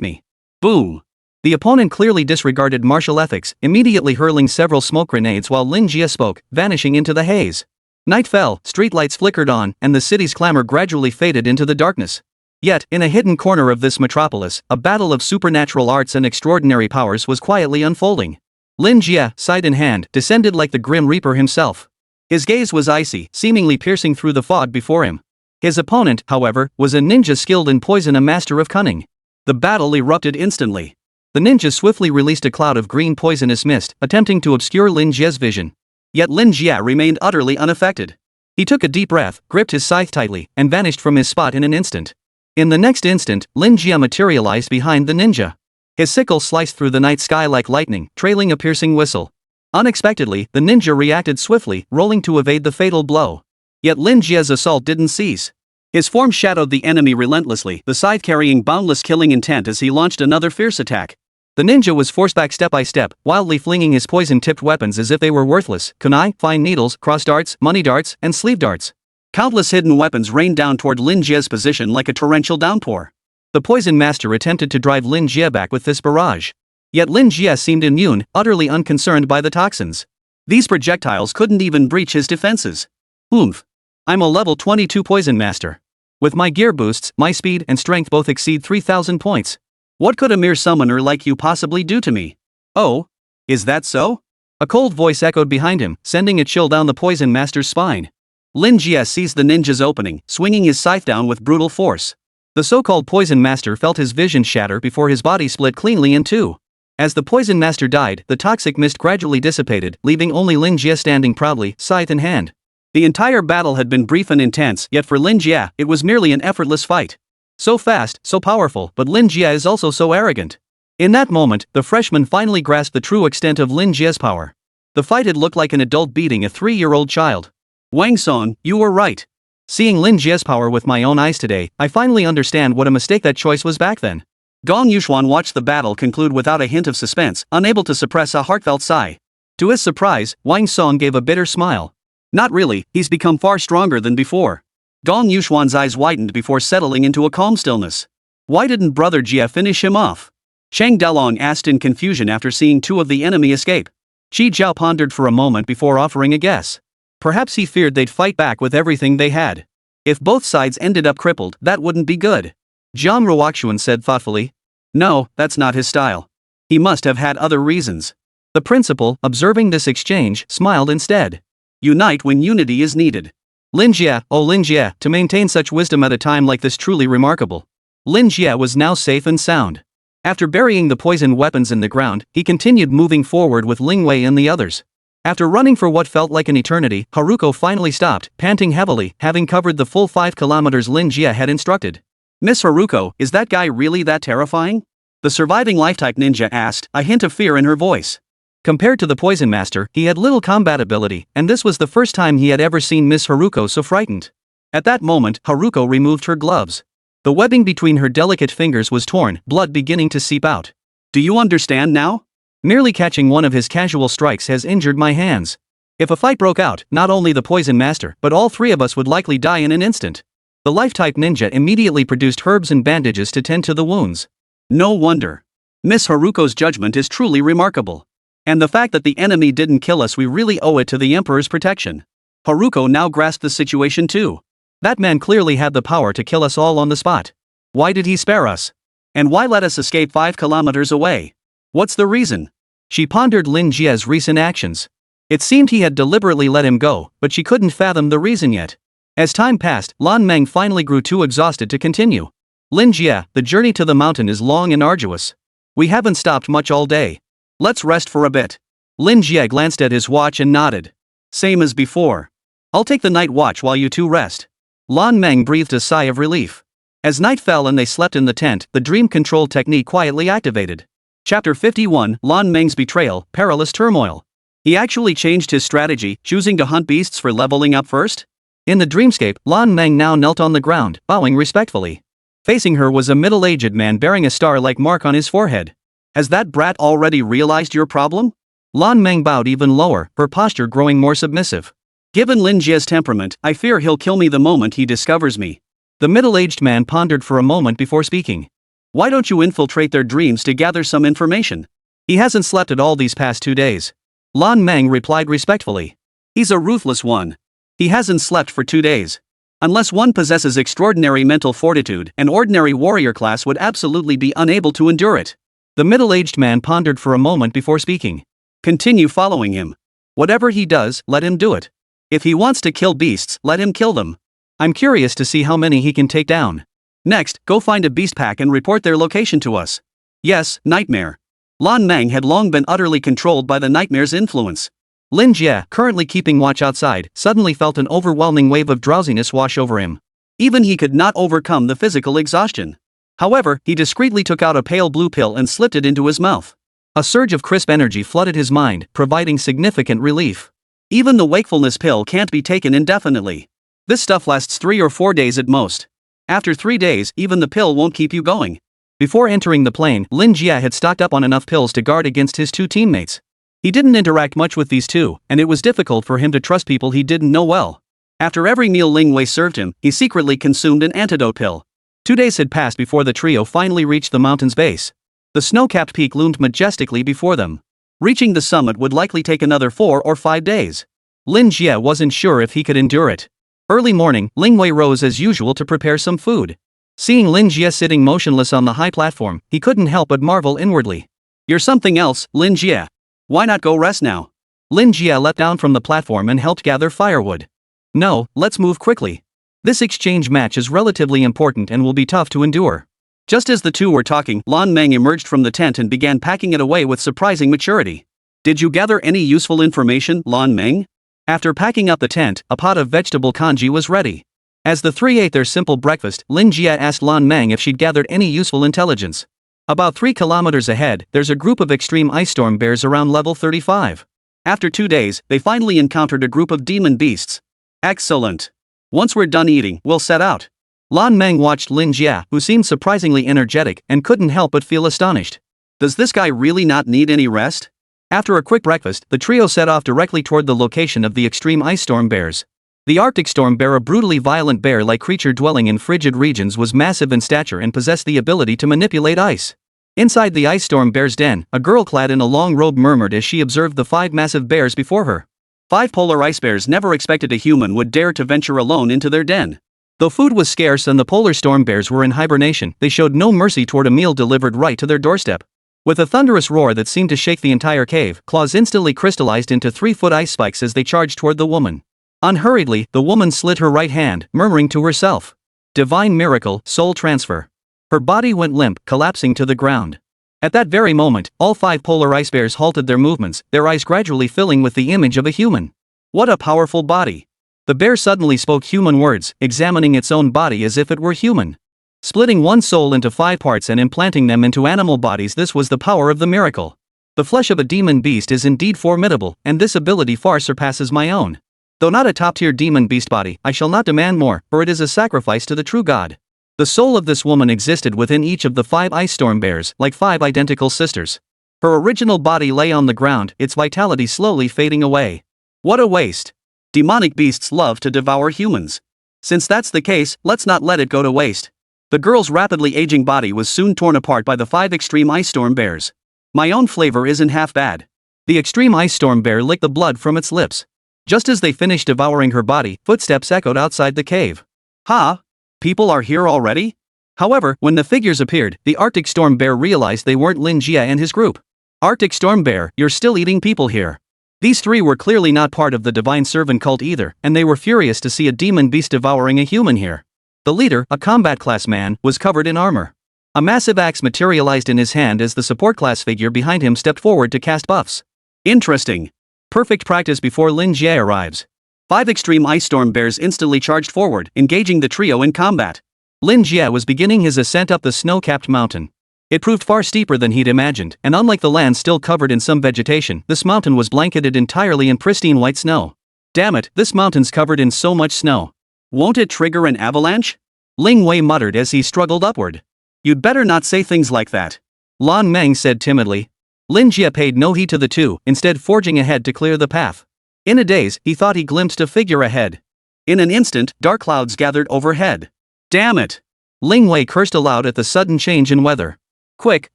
me. Boom. The opponent clearly disregarded martial ethics, immediately hurling several smoke grenades while Lin Jie spoke, vanishing into the haze. Night fell, streetlights flickered on, and the city's clamor gradually faded into the darkness. Yet, in a hidden corner of this metropolis, a battle of supernatural arts and extraordinary powers was quietly unfolding. Lin Jie, scythe in hand, descended like the Grim Reaper himself. His gaze was icy, seemingly piercing through the fog before him. His opponent, however, was a ninja skilled in poison, a master of cunning. The battle erupted instantly. The ninja swiftly released a cloud of green poisonous mist, attempting to obscure Lin Jie's vision. Yet Lin Jie remained utterly unaffected. He took a deep breath, gripped his scythe tightly, and vanished from his spot in an instant. In the next instant, Lin Jie materialized behind the ninja. His sickle sliced through the night sky like lightning, trailing a piercing whistle. Unexpectedly, the ninja reacted swiftly, rolling to evade the fatal blow. Yet Lin Jie's assault didn't cease. His form shadowed the enemy relentlessly, the scythe carrying boundless killing intent as he launched another fierce attack. The ninja was forced back step by step, wildly flinging his poison-tipped weapons as if they were worthless: kunai, fine needles, cross darts, money darts, and sleeve darts. Countless hidden weapons rained down toward Lin Jie's position like a torrential downpour. The Poison Master attempted to drive Lin Jie back with this barrage. Yet Lin Jie seemed immune, utterly unconcerned by the toxins. These projectiles couldn't even breach his defenses. Oomph. I'm a level 22 Poison Master. With my gear boosts, my speed and strength both exceed 3,000 points. What could a mere summoner like you possibly do to me? Oh? Is that so? A cold voice echoed behind him, sending a chill down the Poison Master's spine. Lin Jie seized the ninja's opening, swinging his scythe down with brutal force. The so-called Poison Master felt his vision shatter before his body split cleanly in two. As the Poison Master died, the toxic mist gradually dissipated, leaving only Lin Jie standing proudly, scythe in hand. The entire battle had been brief and intense, yet for Lin Jie, it was merely an effortless fight. So fast, so powerful, but Lin Jie is also so arrogant. In that moment, the freshman finally grasped the true extent of Lin Jie's power. The fight had looked like an adult beating a 3-year-old child. Wang Song, you were right. Seeing Lin Jie's power with my own eyes today, I finally understand what a mistake that choice was back then. Gong Yuxuan watched the battle conclude without a hint of suspense, unable to suppress a heartfelt sigh. To his surprise, Wang Song gave a bitter smile. Not really, he's become far stronger than before. Gong Yuxuan's eyes widened before settling into a calm stillness. Why didn't Brother Jie finish him off? Shang Dalong asked in confusion after seeing 2 of the enemy escape. Qi Jiao pondered for a moment before offering a guess. Perhaps he feared they'd fight back with everything they had. If both sides ended up crippled, that wouldn't be good. Jiang Ruoxuan said thoughtfully. No, that's not his style. He must have had other reasons. The principal, observing this exchange, smiled instead. Unite when unity is needed. Lin Jie, oh Lin Jie, to maintain such wisdom at a time like this truly remarkable. Lin Jie was now safe and sound. After burying the poison weapons in the ground, he continued moving forward with Ling Wei and the others. After running for what felt like an eternity, Haruko finally stopped, panting heavily, having covered the full 5 kilometers Lin Jie had instructed. Miss Haruko, is that guy really that terrifying? The surviving life-type ninja asked, a hint of fear in her voice. Compared to the Poison Master, he had little combat ability, and this was the first time he had ever seen Miss Haruko so frightened. At that moment, Haruko removed her gloves. The webbing between her delicate fingers was torn, blood beginning to seep out. Do you understand now? Merely catching one of his casual strikes has injured my hands. If a fight broke out, not only the Poison Master, but all 3 of us would likely die in an instant. The life-type ninja immediately produced herbs and bandages to tend to the wounds. No wonder. Miss Haruko's judgment is truly remarkable. And the fact that the enemy didn't kill us, we really owe it to the Emperor's protection. Haruko now grasped the situation too. That man clearly had the power to kill us all on the spot. Why did he spare us? And why let us escape 5 kilometers away? What's the reason? She pondered Lin Jie's recent actions. It seemed he had deliberately let him go, but she couldn't fathom the reason yet. As time passed, Lan Meng finally grew too exhausted to continue. Lin Jie, the journey to the mountain is long and arduous. We haven't stopped much all day. Let's rest for a bit. Lin Jie glanced at his watch and nodded. Same as before. I'll take the night watch while you 2 rest. Lan Meng breathed a sigh of relief. As night fell and they slept in the tent, the dream control technique quietly activated. Chapter 51, Lan Meng's Betrayal, Perilous Turmoil. He actually changed his strategy, choosing to hunt beasts for leveling up first? In the dreamscape, Lan Meng now knelt on the ground, bowing respectfully. Facing her was a middle-aged man bearing a star-like mark on his forehead. Has that brat already realized your problem? Lan Meng bowed even lower, her posture growing more submissive. Given Lin Jie's temperament, I fear he'll kill me the moment he discovers me. The middle-aged man pondered for a moment before speaking. Why don't you infiltrate their dreams to gather some information? He hasn't slept at all these past 2 days. Lan Meng replied respectfully. He's a ruthless one. He hasn't slept for 2 days. Unless one possesses extraordinary mental fortitude, an ordinary warrior class would absolutely be unable to endure it. The middle-aged man pondered for a moment before speaking. Continue following him. Whatever he does, let him do it. If he wants to kill beasts, let him kill them. I'm curious to see how many he can take down. Next, go find a beast pack and report their location to us. Yes, nightmare. Lan Meng had long been utterly controlled by the nightmare's influence. Lin Jie, currently keeping watch outside, suddenly felt an overwhelming wave of drowsiness wash over him. Even he could not overcome the physical exhaustion. However, he discreetly took out a pale blue pill and slipped it into his mouth. A surge of crisp energy flooded his mind, providing significant relief. Even the wakefulness pill can't be taken indefinitely. This stuff lasts 3 or 4 days at most. After 3 days, even the pill won't keep you going. Before entering the plane, Lin Jie had stocked up on enough pills to guard against his 2 teammates. He didn't interact much with these 2, and it was difficult for him to trust people he didn't know well. After every meal Ling Wei served him, he secretly consumed an antidote pill. 2 days had passed before the trio finally reached the mountain's base. The snow-capped peak loomed majestically before them. Reaching the summit would likely take another 4 or 5 days. Lin Jie wasn't sure if he could endure it. Early morning, Ling Wei rose as usual to prepare some food. Seeing Lin Jie sitting motionless on the high platform, he couldn't help but marvel inwardly. You're something else, Lin Jie. Why not go rest now? Lin Jie leapt down from the platform and helped gather firewood. No, let's move quickly. This exchange match is relatively important and will be tough to endure. Just as the 2 were talking, Lan Meng emerged from the tent and began packing it away with surprising maturity. Did you gather any useful information, Lan Meng? After packing up the tent, a pot of vegetable congee was ready. As the 3 ate their simple breakfast, Lin Jie asked Lan Meng if she'd gathered any useful intelligence. About 3 kilometers ahead, there's a group of extreme ice storm bears around level 35. After 2 days, they finally encountered a group of demon beasts. Excellent. Once we're done eating, we'll set out. Lan Meng watched Lin Jia, who seemed surprisingly energetic, and couldn't help but feel astonished. Does this guy really not need any rest? After a quick breakfast, the trio set off directly toward the location of the extreme ice storm bears. The Arctic storm bear, a brutally violent bear-like creature dwelling in frigid regions, was massive in stature and possessed the ability to manipulate ice. Inside the ice storm bear's den, a girl clad in a long robe murmured as she observed the 5 massive bears before her. 5 polar ice bears never expected a human would dare to venture alone into their den. Though food was scarce and the polar storm bears were in hibernation, they showed no mercy toward a meal delivered right to their doorstep. With a thunderous roar that seemed to shake the entire cave, claws instantly crystallized into 3-foot ice spikes as they charged toward the woman. Unhurriedly, the woman slid her right hand, murmuring to herself, "Divine miracle, soul transfer." Her body went limp, collapsing to the ground. At that very moment, all 5 polar ice bears halted their movements, their eyes gradually filling with the image of a human. What a powerful body! The bear suddenly spoke human words, examining its own body as if it were human. Splitting one soul into 5 parts and implanting them into animal bodies, this was the power of the miracle. The flesh of a demon beast is indeed formidable, and this ability far surpasses my own. Though not a top-tier demon beast body, I shall not demand more, for it is a sacrifice to the true god. The soul of this woman existed within each of the 5 ice storm bears, like 5 identical sisters. Her original body lay on the ground, its vitality slowly fading away. What a waste! Demonic beasts love to devour humans. Since that's the case, let's not let it go to waste. The girl's rapidly aging body was soon torn apart by the 5 extreme ice storm bears. My own flavor isn't half bad. The extreme ice storm bear licked the blood from its lips. Just as they finished devouring her body, footsteps echoed outside the cave. Ha! People are here already? However, when the figures appeared, the Arctic storm bear realized they weren't Lin Jia and his group. Arctic storm bear, you're still eating people here. These 3 were clearly not part of the divine servant cult either, and they were furious to see a demon beast devouring a human here. The leader, a combat class man, was covered in armor. A massive axe materialized in his hand as the support class figure behind him stepped forward to cast buffs. Interesting. Perfect practice before Lin Jia arrives. 5 extreme ice storm bears instantly charged forward, engaging the trio in combat. Lin Jia was beginning his ascent up the snow-capped mountain. It proved far steeper than he'd imagined, and unlike the land still covered in some vegetation, this mountain was blanketed entirely in pristine white snow. Damn it, this mountain's covered in so much snow. Won't it trigger an avalanche? Ling Wei muttered as he struggled upward. You'd better not say things like that. Lan Meng said timidly. Lin Jia paid no heed to the two, instead forging ahead to clear the path. In a daze, he thought he glimpsed a figure ahead. In an instant, dark clouds gathered overhead. Damn it! Ling Wei cursed aloud at the sudden change in weather. Quick,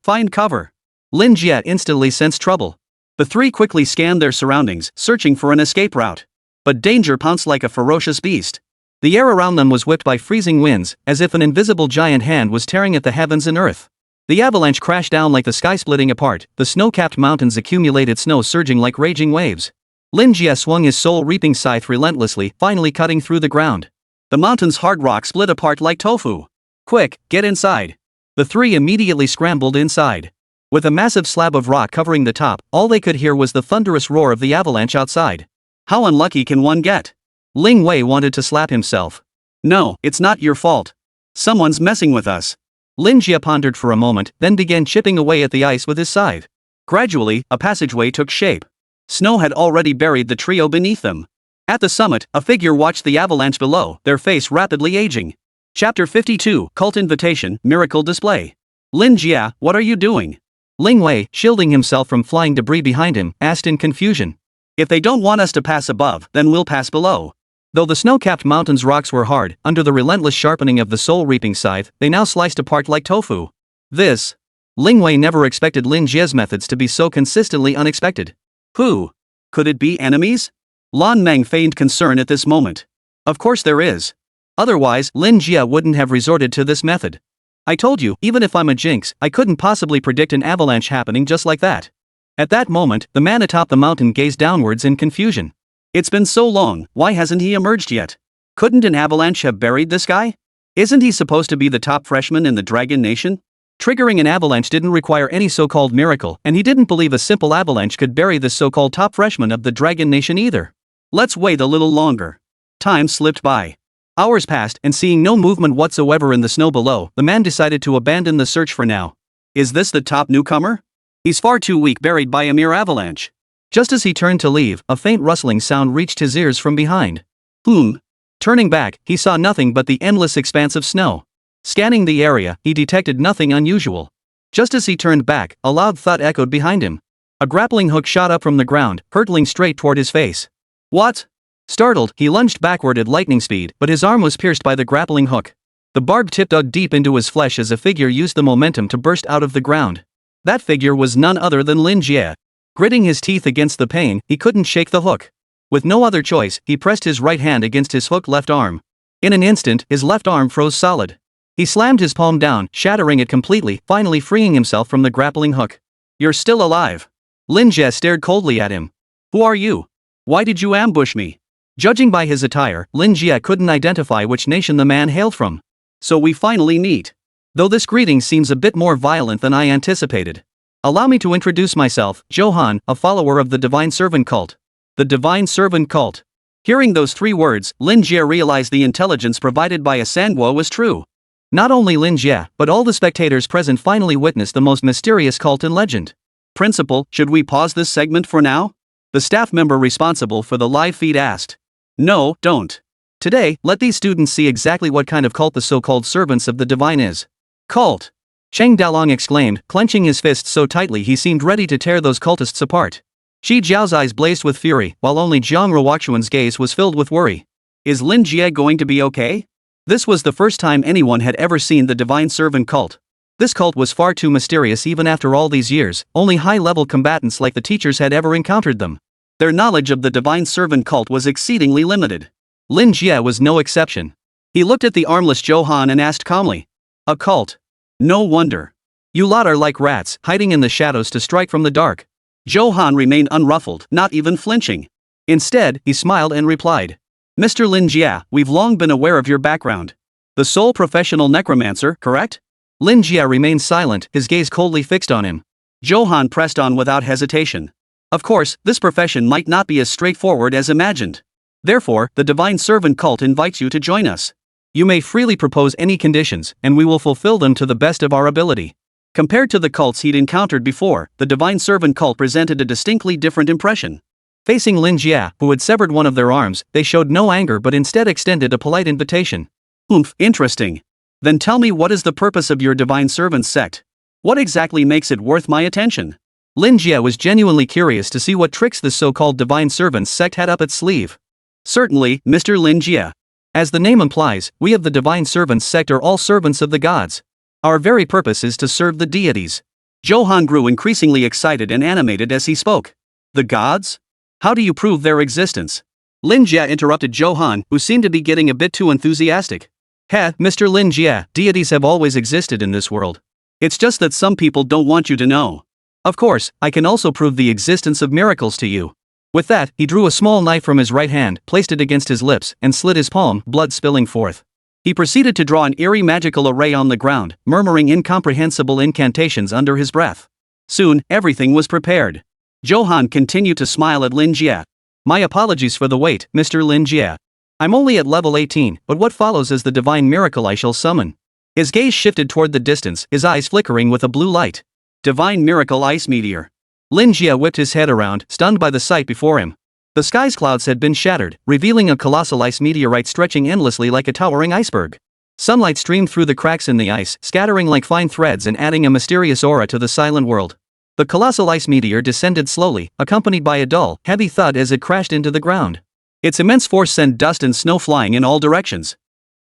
find cover. Lin Jia instantly sensed trouble. The 3 quickly scanned their surroundings, searching for an escape route. But danger pounced like a ferocious beast. The air around them was whipped by freezing winds, as if an invisible giant hand was tearing at the heavens and earth. The avalanche crashed down like the sky splitting apart, the snow-capped mountains accumulated snow surging like raging waves. Lin Jia swung his soul-reaping scythe relentlessly, finally cutting through the ground. The mountain's hard rock split apart like tofu. Quick, get inside. The 3 immediately scrambled inside. With a massive slab of rock covering the top, all they could hear was the thunderous roar of the avalanche outside. How unlucky can one get? Ling Wei wanted to slap himself. No, it's not your fault. Someone's messing with us. Lin Jia pondered for a moment, then began chipping away at the ice with his scythe. Gradually, a passageway took shape. Snow had already buried the trio beneath them. At the summit, a figure watched the avalanche below, their face rapidly aging. Chapter 52, Cult Invitation, Miracle Display. Lin Jia, what are you doing? Ling Wei, shielding himself from flying debris behind him, asked in confusion. If they don't want us to pass above, then we'll pass below. Though the snow-capped mountain's rocks were hard, under the relentless sharpening of the soul-reaping scythe, they now sliced apart like tofu. This. Ling Wei never expected Lin Jia's methods to be so consistently unexpected. Who? Could it be enemies? Lan Meng feigned concern at this moment. Of course there is. Otherwise, Lin Jia wouldn't have resorted to this method. I told you, even if I'm a jinx, I couldn't possibly predict an avalanche happening just like that. At that moment, the man atop the mountain gazed downwards in confusion. It's been so long, why hasn't he emerged yet? Couldn't an avalanche have buried this guy? Isn't he supposed to be the top freshman in the Dragon Nation? Triggering an avalanche didn't require any so-called miracle, and he didn't believe a simple avalanche could bury this so-called top freshman of the Dragon Nation either. Let's wait a little longer. Time slipped by. Hours passed, and seeing no movement whatsoever in the snow below, the man decided to abandon the search for now. Is this the top newcomer? He's far too weak, buried by a mere avalanche. Just as he turned to leave, a faint rustling sound reached his ears from behind. Turning back, he saw nothing but the endless expanse of snow. Scanning the area, he detected nothing unusual. Just as he turned back, a loud thud echoed behind him. A grappling hook shot up from the ground, hurtling straight toward his face. What? Startled, he lunged backward at lightning speed, but his arm was pierced by the grappling hook. The barbed tip dug deep into his flesh as a figure used the momentum to burst out of the ground. That figure was none other than Lin Jie. Gritting his teeth against the pain, he couldn't shake the hook. With no other choice, he pressed his right hand against his hooked left arm. In an instant, his left arm froze solid. He slammed his palm down, shattering it completely, finally freeing himself from the grappling hook. You're still alive. Lin Jie stared coldly at him. Who are you? Why did you ambush me? Judging by his attire, Lin Jie couldn't identify which nation the man hailed from. So we finally meet. Though this greeting seems a bit more violent than I anticipated. Allow me to introduce myself, Johan, a follower of the Divine Servant cult. The Divine Servant cult. Hearing those 3 words, Lin Jie realized the intelligence provided by a manhwa was true. Not only Lin Jie, but all the spectators present finally witnessed the most mysterious cult in legend. Principal, should we pause this segment for now? The staff member responsible for the live feed asked. No, don't. Today, let these students see exactly what kind of cult the so-called servants of the divine is. Cult! Cheng Dalong exclaimed, clenching his fists so tightly he seemed ready to tear those cultists apart. Shi Jiao's eyes blazed with fury, while only Jiang Ruoxuan's gaze was filled with worry. Is Lin Jie going to be okay? This was the first time anyone had ever seen the Divine Servant cult. This cult was far too mysterious even after all these years, only high-level combatants like the teachers had ever encountered them. Their knowledge of the Divine Servant cult was exceedingly limited. Lin Jie was no exception. He looked at the armless Johan and asked calmly. A cult? No wonder. You lot are like rats, hiding in the shadows to strike from the dark. Johan remained unruffled, not even flinching. Instead, he smiled and replied. Mr. Lin Jie, we've long been aware of your background. The sole professional necromancer, correct? Lin Jie remained silent, his gaze coldly fixed on him. Johan pressed on without hesitation. Of course, this profession might not be as straightforward as imagined. Therefore, the Divine Servant cult invites you to join us. You may freely propose any conditions, and we will fulfill them to the best of our ability. Compared to the cults he'd encountered before, the Divine Servant cult presented a distinctly different impression. Facing Lin Jie, who had severed one of their arms, they showed no anger but instead extended a polite invitation. Interesting. Then tell me, what is the purpose of your Divine Servant sect? What exactly makes it worth my attention? Lin Jie was genuinely curious to see what tricks this so-called Divine Servants sect had up its sleeve. Certainly, Mr. Lin Jie. As the name implies, we of the Divine Servants sect are all servants of the gods. Our very purpose is to serve the deities. Johan grew increasingly excited and animated as he spoke. The gods? How do you prove their existence? Lin Jie interrupted Johan, who seemed to be getting a bit too enthusiastic. Mr. Lin Jie, deities have always existed in this world. It's just that some people don't want you to know. Of course, I can also prove the existence of miracles to you. With that, he drew a small knife from his right hand, placed it against his lips, and slit his palm, blood spilling forth. He proceeded to draw an eerie magical array on the ground, murmuring incomprehensible incantations under his breath. Soon, everything was prepared. Johan continued to smile at Lin Jie. My apologies for the wait, Mr. Lin Jie. I'm only at level 18, but what follows is the divine miracle I shall summon. His gaze shifted toward the distance, his eyes flickering with a blue light. Divine miracle ice meteor. Lin Jie whipped his head around, stunned by the sight before him. The sky's clouds had been shattered, revealing a colossal ice meteorite stretching endlessly like a towering iceberg. Sunlight streamed through the cracks in the ice, scattering like fine threads and adding a mysterious aura to the silent world. The colossal ice meteor descended slowly, accompanied by a dull, heavy thud as it crashed into the ground. Its immense force sent dust and snow flying in all directions.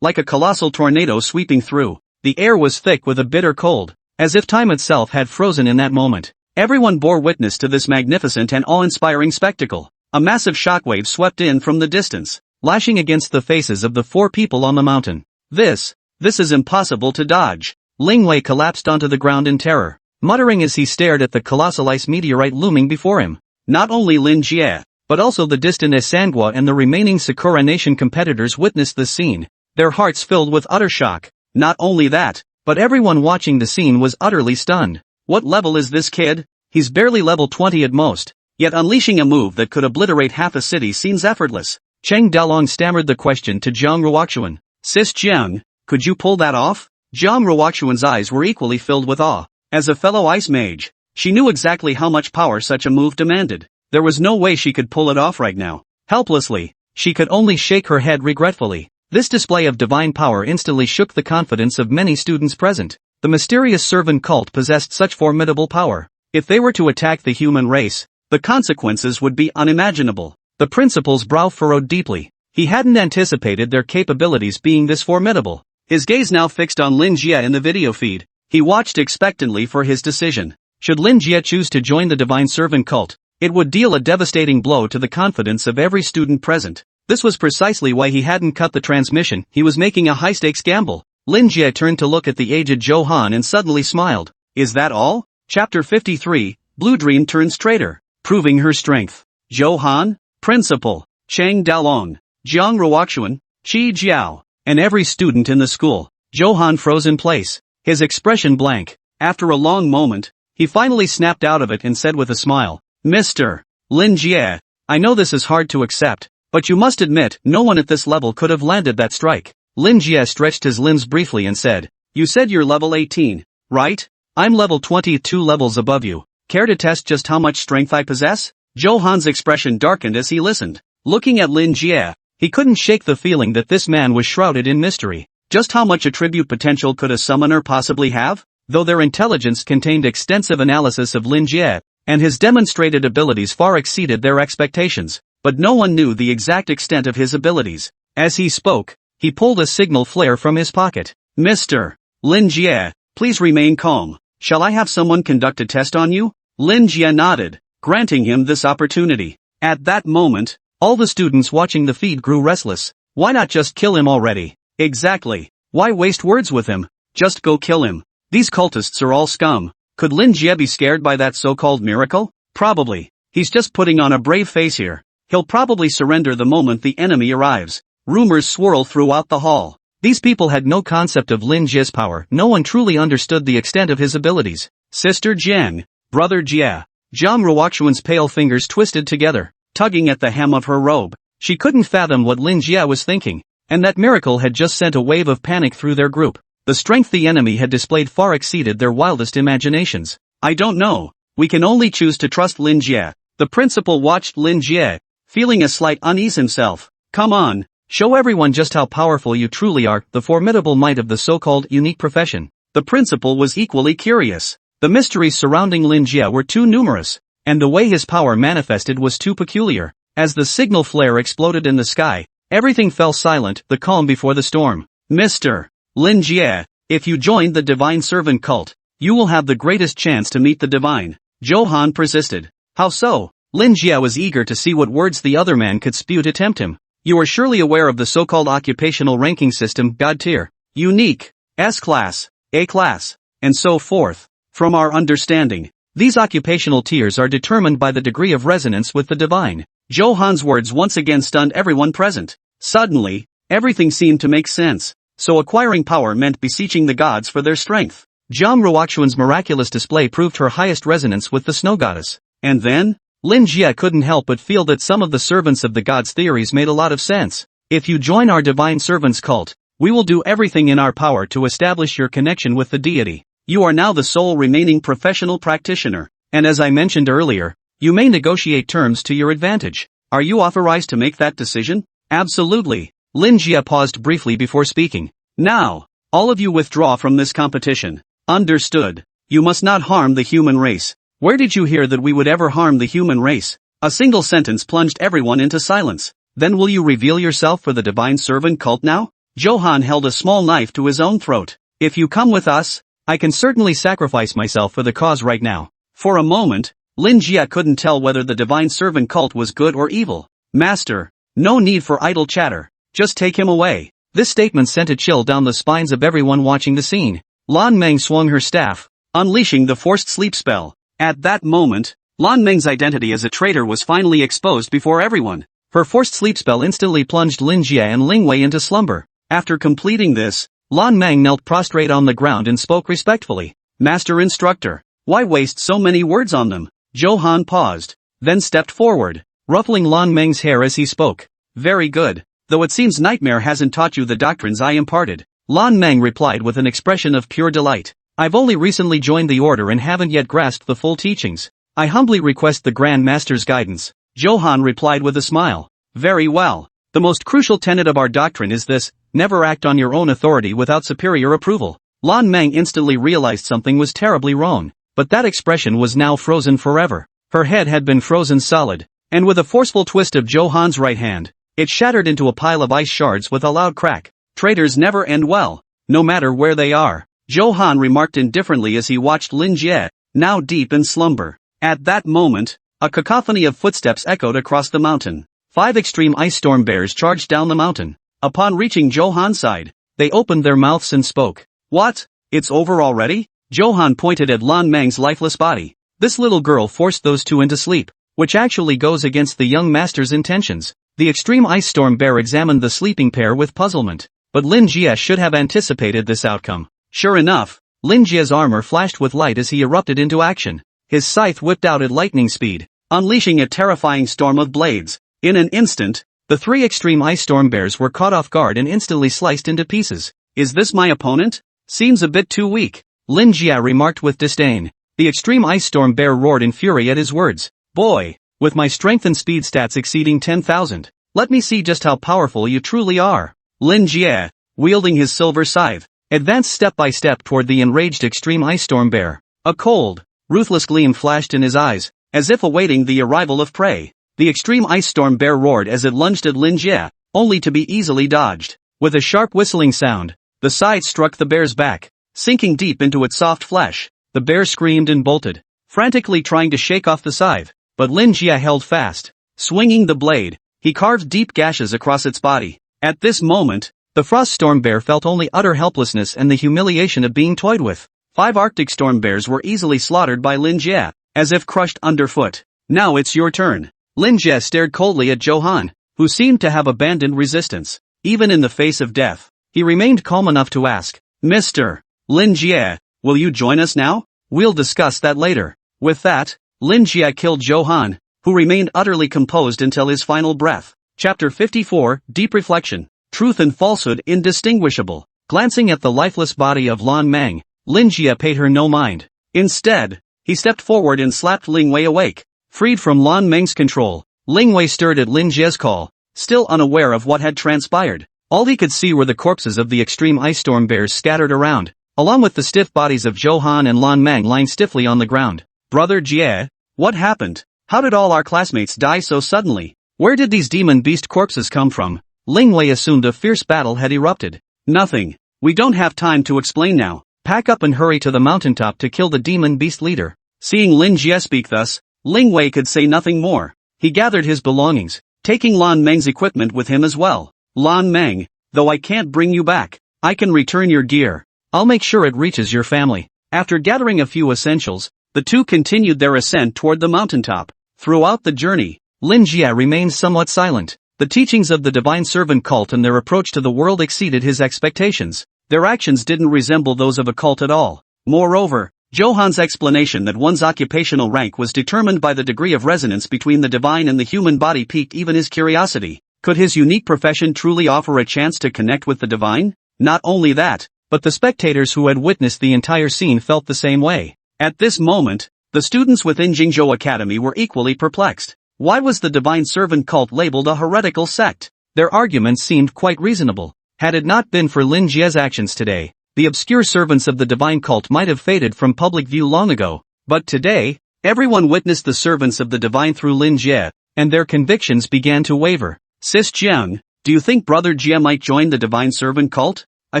Like a colossal tornado sweeping through, the air was thick with a bitter cold, as if time itself had frozen in that moment. Everyone bore witness to this magnificent and awe-inspiring spectacle. A massive shockwave swept in from the distance, lashing against the faces of the 4 people on the mountain. This is impossible to dodge. Ling Wei collapsed onto the ground in terror, muttering as he stared at the colossal ice meteorite looming before him. Not only Lin Jie, but also the distant Esangwa and the remaining Sakura Nation competitors witnessed the scene, their hearts filled with utter shock. Not only that, but everyone watching the scene was utterly stunned. What level is this kid? He's barely level 20 at most, yet unleashing a move that could obliterate half a city seems effortless. Cheng Dalong stammered the question to Jiang Ruoxuan. Sis Jiang, could you pull that off? Jiang Ruoxuan's eyes were equally filled with awe. As a fellow ice mage, she knew exactly how much power such a move demanded. There was no way she could pull it off right now. Helplessly, she could only shake her head regretfully. This display of divine power instantly shook the confidence of many students present. The mysterious servant cult possessed such formidable power. If they were to attack the human race, the consequences would be unimaginable. The principal's brow furrowed deeply. He hadn't anticipated their capabilities being this formidable. His gaze now fixed on Lin Jie in the video feed. He watched expectantly for his decision. Should Lin Jie choose to join the divine servant cult, it would deal a devastating blow to the confidence of every student present. This was precisely why he hadn't cut the transmission. He was making a high-stakes gamble. Lin Jie turned to look at the aged Zhou Han and suddenly smiled. Is that all? Chapter 53, Blue Dream turns traitor. Proving her strength. Zhou Han, Principal, Chang Dalong, Jiang Ruoxuan, Qi Jiao, and every student in the school. Zhou Han froze in place, his expression blank. After a long moment, he finally snapped out of it and said with a smile, Mr. Lin Jie, I know this is hard to accept, but you must admit no one at this level could have landed that strike. Lin Jie stretched his limbs briefly and said, You said you're level 18, right? I'm level 22 levels above you. Care to test just how much strength I possess? Zhou Han's expression darkened as he listened. Looking at Lin Jie, he couldn't shake the feeling that this man was shrouded in mystery. Just how much attribute potential could a summoner possibly have? Though their intelligence contained extensive analysis of Lin Jie, and his demonstrated abilities far exceeded their expectations, but no one knew the exact extent of his abilities. As he spoke, he pulled a signal flare from his pocket. Mr. Lin Jie, please remain calm. Shall I have someone conduct a test on you? Lin Jie nodded, granting him this opportunity. At that moment, all the students watching the feed grew restless. Why not just kill him already? Exactly. Why waste words with him? Just go kill him. These cultists are all scum. Could Lin Jie be scared by that so-called miracle? Probably. He's just putting on a brave face here. He'll probably surrender the moment the enemy arrives. Rumors swirl throughout the hall. These people had no concept of Lin Jie's power. No one truly understood the extent of his abilities. Sister Jiang, Brother Jie. Jiang Ruoxuan's pale fingers twisted together, tugging at the hem of her robe. She couldn't fathom what Lin Jie was thinking, and that miracle had just sent a wave of panic through their group. The strength the enemy had displayed far exceeded their wildest imaginations. I don't know. We can only choose to trust Lin Jie. The principal watched Lin Jie, feeling a slight unease himself. Come on, show everyone just how powerful you truly are, the formidable might of the so-called unique profession. The principal was equally curious. The mysteries surrounding Lin Jie were too numerous, and the way his power manifested was too peculiar. As the signal flare exploded in the sky, everything fell silent, the calm before the storm. Mr. Lin Jie, if you join the divine servant cult, you will have the greatest chance to meet the divine. Zhou Han persisted. How so? Lin Jie was eager to see what words the other man could spew to tempt him. You are surely aware of the so-called occupational ranking system, God tier, unique, S-class, A-class, and so forth. From our understanding, these occupational tiers are determined by the degree of resonance with the divine. Zhou Han's words once again stunned everyone present. Suddenly, everything seemed to make sense. So acquiring power meant beseeching the gods for their strength. Jiang Ruoxuan's miraculous display proved her highest resonance with the snow goddess. And then, Lin Jie couldn't help but feel that some of the servants of the gods' theories made a lot of sense. If you join our divine servants cult, we will do everything in our power to establish your connection with the deity. You are now the sole remaining professional practitioner, and as I mentioned earlier, you may negotiate terms to your advantage. Are you authorized to make that decision? Absolutely. Lin Jie paused briefly before speaking. Now, all of you withdraw from this competition. Understood. You must not harm the human race. Where did you hear that we would ever harm the human race? A single sentence plunged everyone into silence. Then will you reveal yourself for the divine servant cult now? Zhou Han held a small knife to his own throat. If you come with us, I can certainly sacrifice myself for the cause right now. For a moment, Lin Jie couldn't tell whether the divine servant cult was good or evil. Master, no need for idle chatter. Just take him away. This statement sent a chill down the spines of everyone watching the scene. Lan Meng swung her staff, unleashing the forced sleep spell. At that moment, Lan Meng's identity as a traitor was finally exposed before everyone. Her forced sleep spell instantly plunged Lin Jie and Ling Wei into slumber. After completing this, Lan Meng knelt prostrate on the ground and spoke respectfully. Master Instructor, why waste so many words on them? Zhou Han paused, then stepped forward, ruffling Lan Meng's hair as he spoke. Very good. Though it seems Nightmare hasn't taught you the doctrines I imparted. Lan Meng replied with an expression of pure delight. I've only recently joined the order and haven't yet grasped the full teachings. I humbly request the Grand Master's guidance. Johan replied with a smile. Very well. The most crucial tenet of our doctrine is this: never act on your own authority without superior approval. Lan Meng instantly realized something was terribly wrong, but that expression was now frozen forever. Her head had been frozen solid, and with a forceful twist of Johan's right hand, it shattered into a pile of ice shards with a loud crack. Traitors never end well, no matter where they are, Johan remarked indifferently as he watched Lin Jie, now deep in slumber. At that moment, a cacophony of footsteps echoed across the mountain. 5 extreme ice storm bears charged down the mountain. Upon reaching Johan's side, they opened their mouths and spoke. What? It's over already? Johan pointed at Lan Meng's lifeless body. This little girl forced those two into sleep, which actually goes against the young master's intentions. The extreme ice storm bear examined the sleeping pair with puzzlement, but Lin Jie should have anticipated this outcome. Sure enough, Lin Jie's armor flashed with light as he erupted into action. His scythe whipped out at lightning speed, unleashing a terrifying storm of blades. In an instant, the 3 extreme ice storm bears were caught off guard and instantly sliced into pieces. Is this my opponent? Seems a bit too weak, Lin Jie remarked with disdain. The extreme ice storm bear roared in fury at his words. Boy, with my strength and speed stats exceeding 10,000, let me see just how powerful you truly are. Lin Jie, wielding his silver scythe, advanced step by step toward the enraged extreme ice storm bear. A cold, ruthless gleam flashed in his eyes, as if awaiting the arrival of prey. The extreme ice storm bear roared as it lunged at Lin Jie, only to be easily dodged. With a sharp whistling sound, the scythe struck the bear's back, sinking deep into its soft flesh. The bear screamed and bolted, frantically trying to shake off the scythe, but Lin Jie held fast. Swinging the blade, he carved deep gashes across its body. At this moment, the frost storm bear felt only utter helplessness and the humiliation of being toyed with. 5 arctic storm bears were easily slaughtered by Lin Jie, as if crushed underfoot. Now it's your turn. Lin Jie stared coldly at Johan, who seemed to have abandoned resistance. Even in the face of death, he remained calm enough to ask, Mr. Lin Jie, will you join us now? We'll discuss that later. With that, Lin Jie killed Johan, who remained utterly composed until his final breath. Chapter 54, Deep Reflection. Truth and falsehood indistinguishable. Glancing at the lifeless body of Lan Meng, Lin Jie paid her no mind. Instead, he stepped forward and slapped Ling Wei awake. Freed from Lan Meng's control, Ling Wei stirred at Lin Jie's call, still unaware of what had transpired. All he could see were the corpses of the extreme ice storm bears scattered around, along with the stiff bodies of Johan and Lan Meng lying stiffly on the ground. Brother Jie, what happened? How did all our classmates die so suddenly? Where did these demon beast corpses come from? Ling Wei assumed a fierce battle had erupted. Nothing. We don't have time to explain now. Pack up and hurry to the mountaintop to kill the demon beast leader. Seeing Lin Jie speak thus, Ling Wei could say nothing more. He gathered his belongings, taking Lan Meng's equipment with him as well. Lan Meng, though I can't bring you back, I can return your gear. I'll make sure it reaches your family. After gathering a few essentials, the two continued their ascent toward the mountaintop. Throughout the journey, Lin Jie remained somewhat silent. The teachings of the Divine Servant cult and their approach to the world exceeded his expectations. Their actions didn't resemble those of a cult at all. Moreover, Johan's explanation that one's occupational rank was determined by the degree of resonance between the divine and the human body piqued even his curiosity. Could his unique profession truly offer a chance to connect with the divine? Not only that, but the spectators who had witnessed the entire scene felt the same way. At this moment, the students within Jingzhou Academy were equally perplexed. Why was the Divine Servant cult labeled a heretical sect? Their arguments seemed quite reasonable. Had it not been for Lin Jie's actions today, the obscure servants of the divine cult might have faded from public view long ago. But today, everyone witnessed the servants of the divine through Lin Jie, and their convictions began to waver. Sis Jiang, do you think Brother Jie might join the Divine Servant cult? I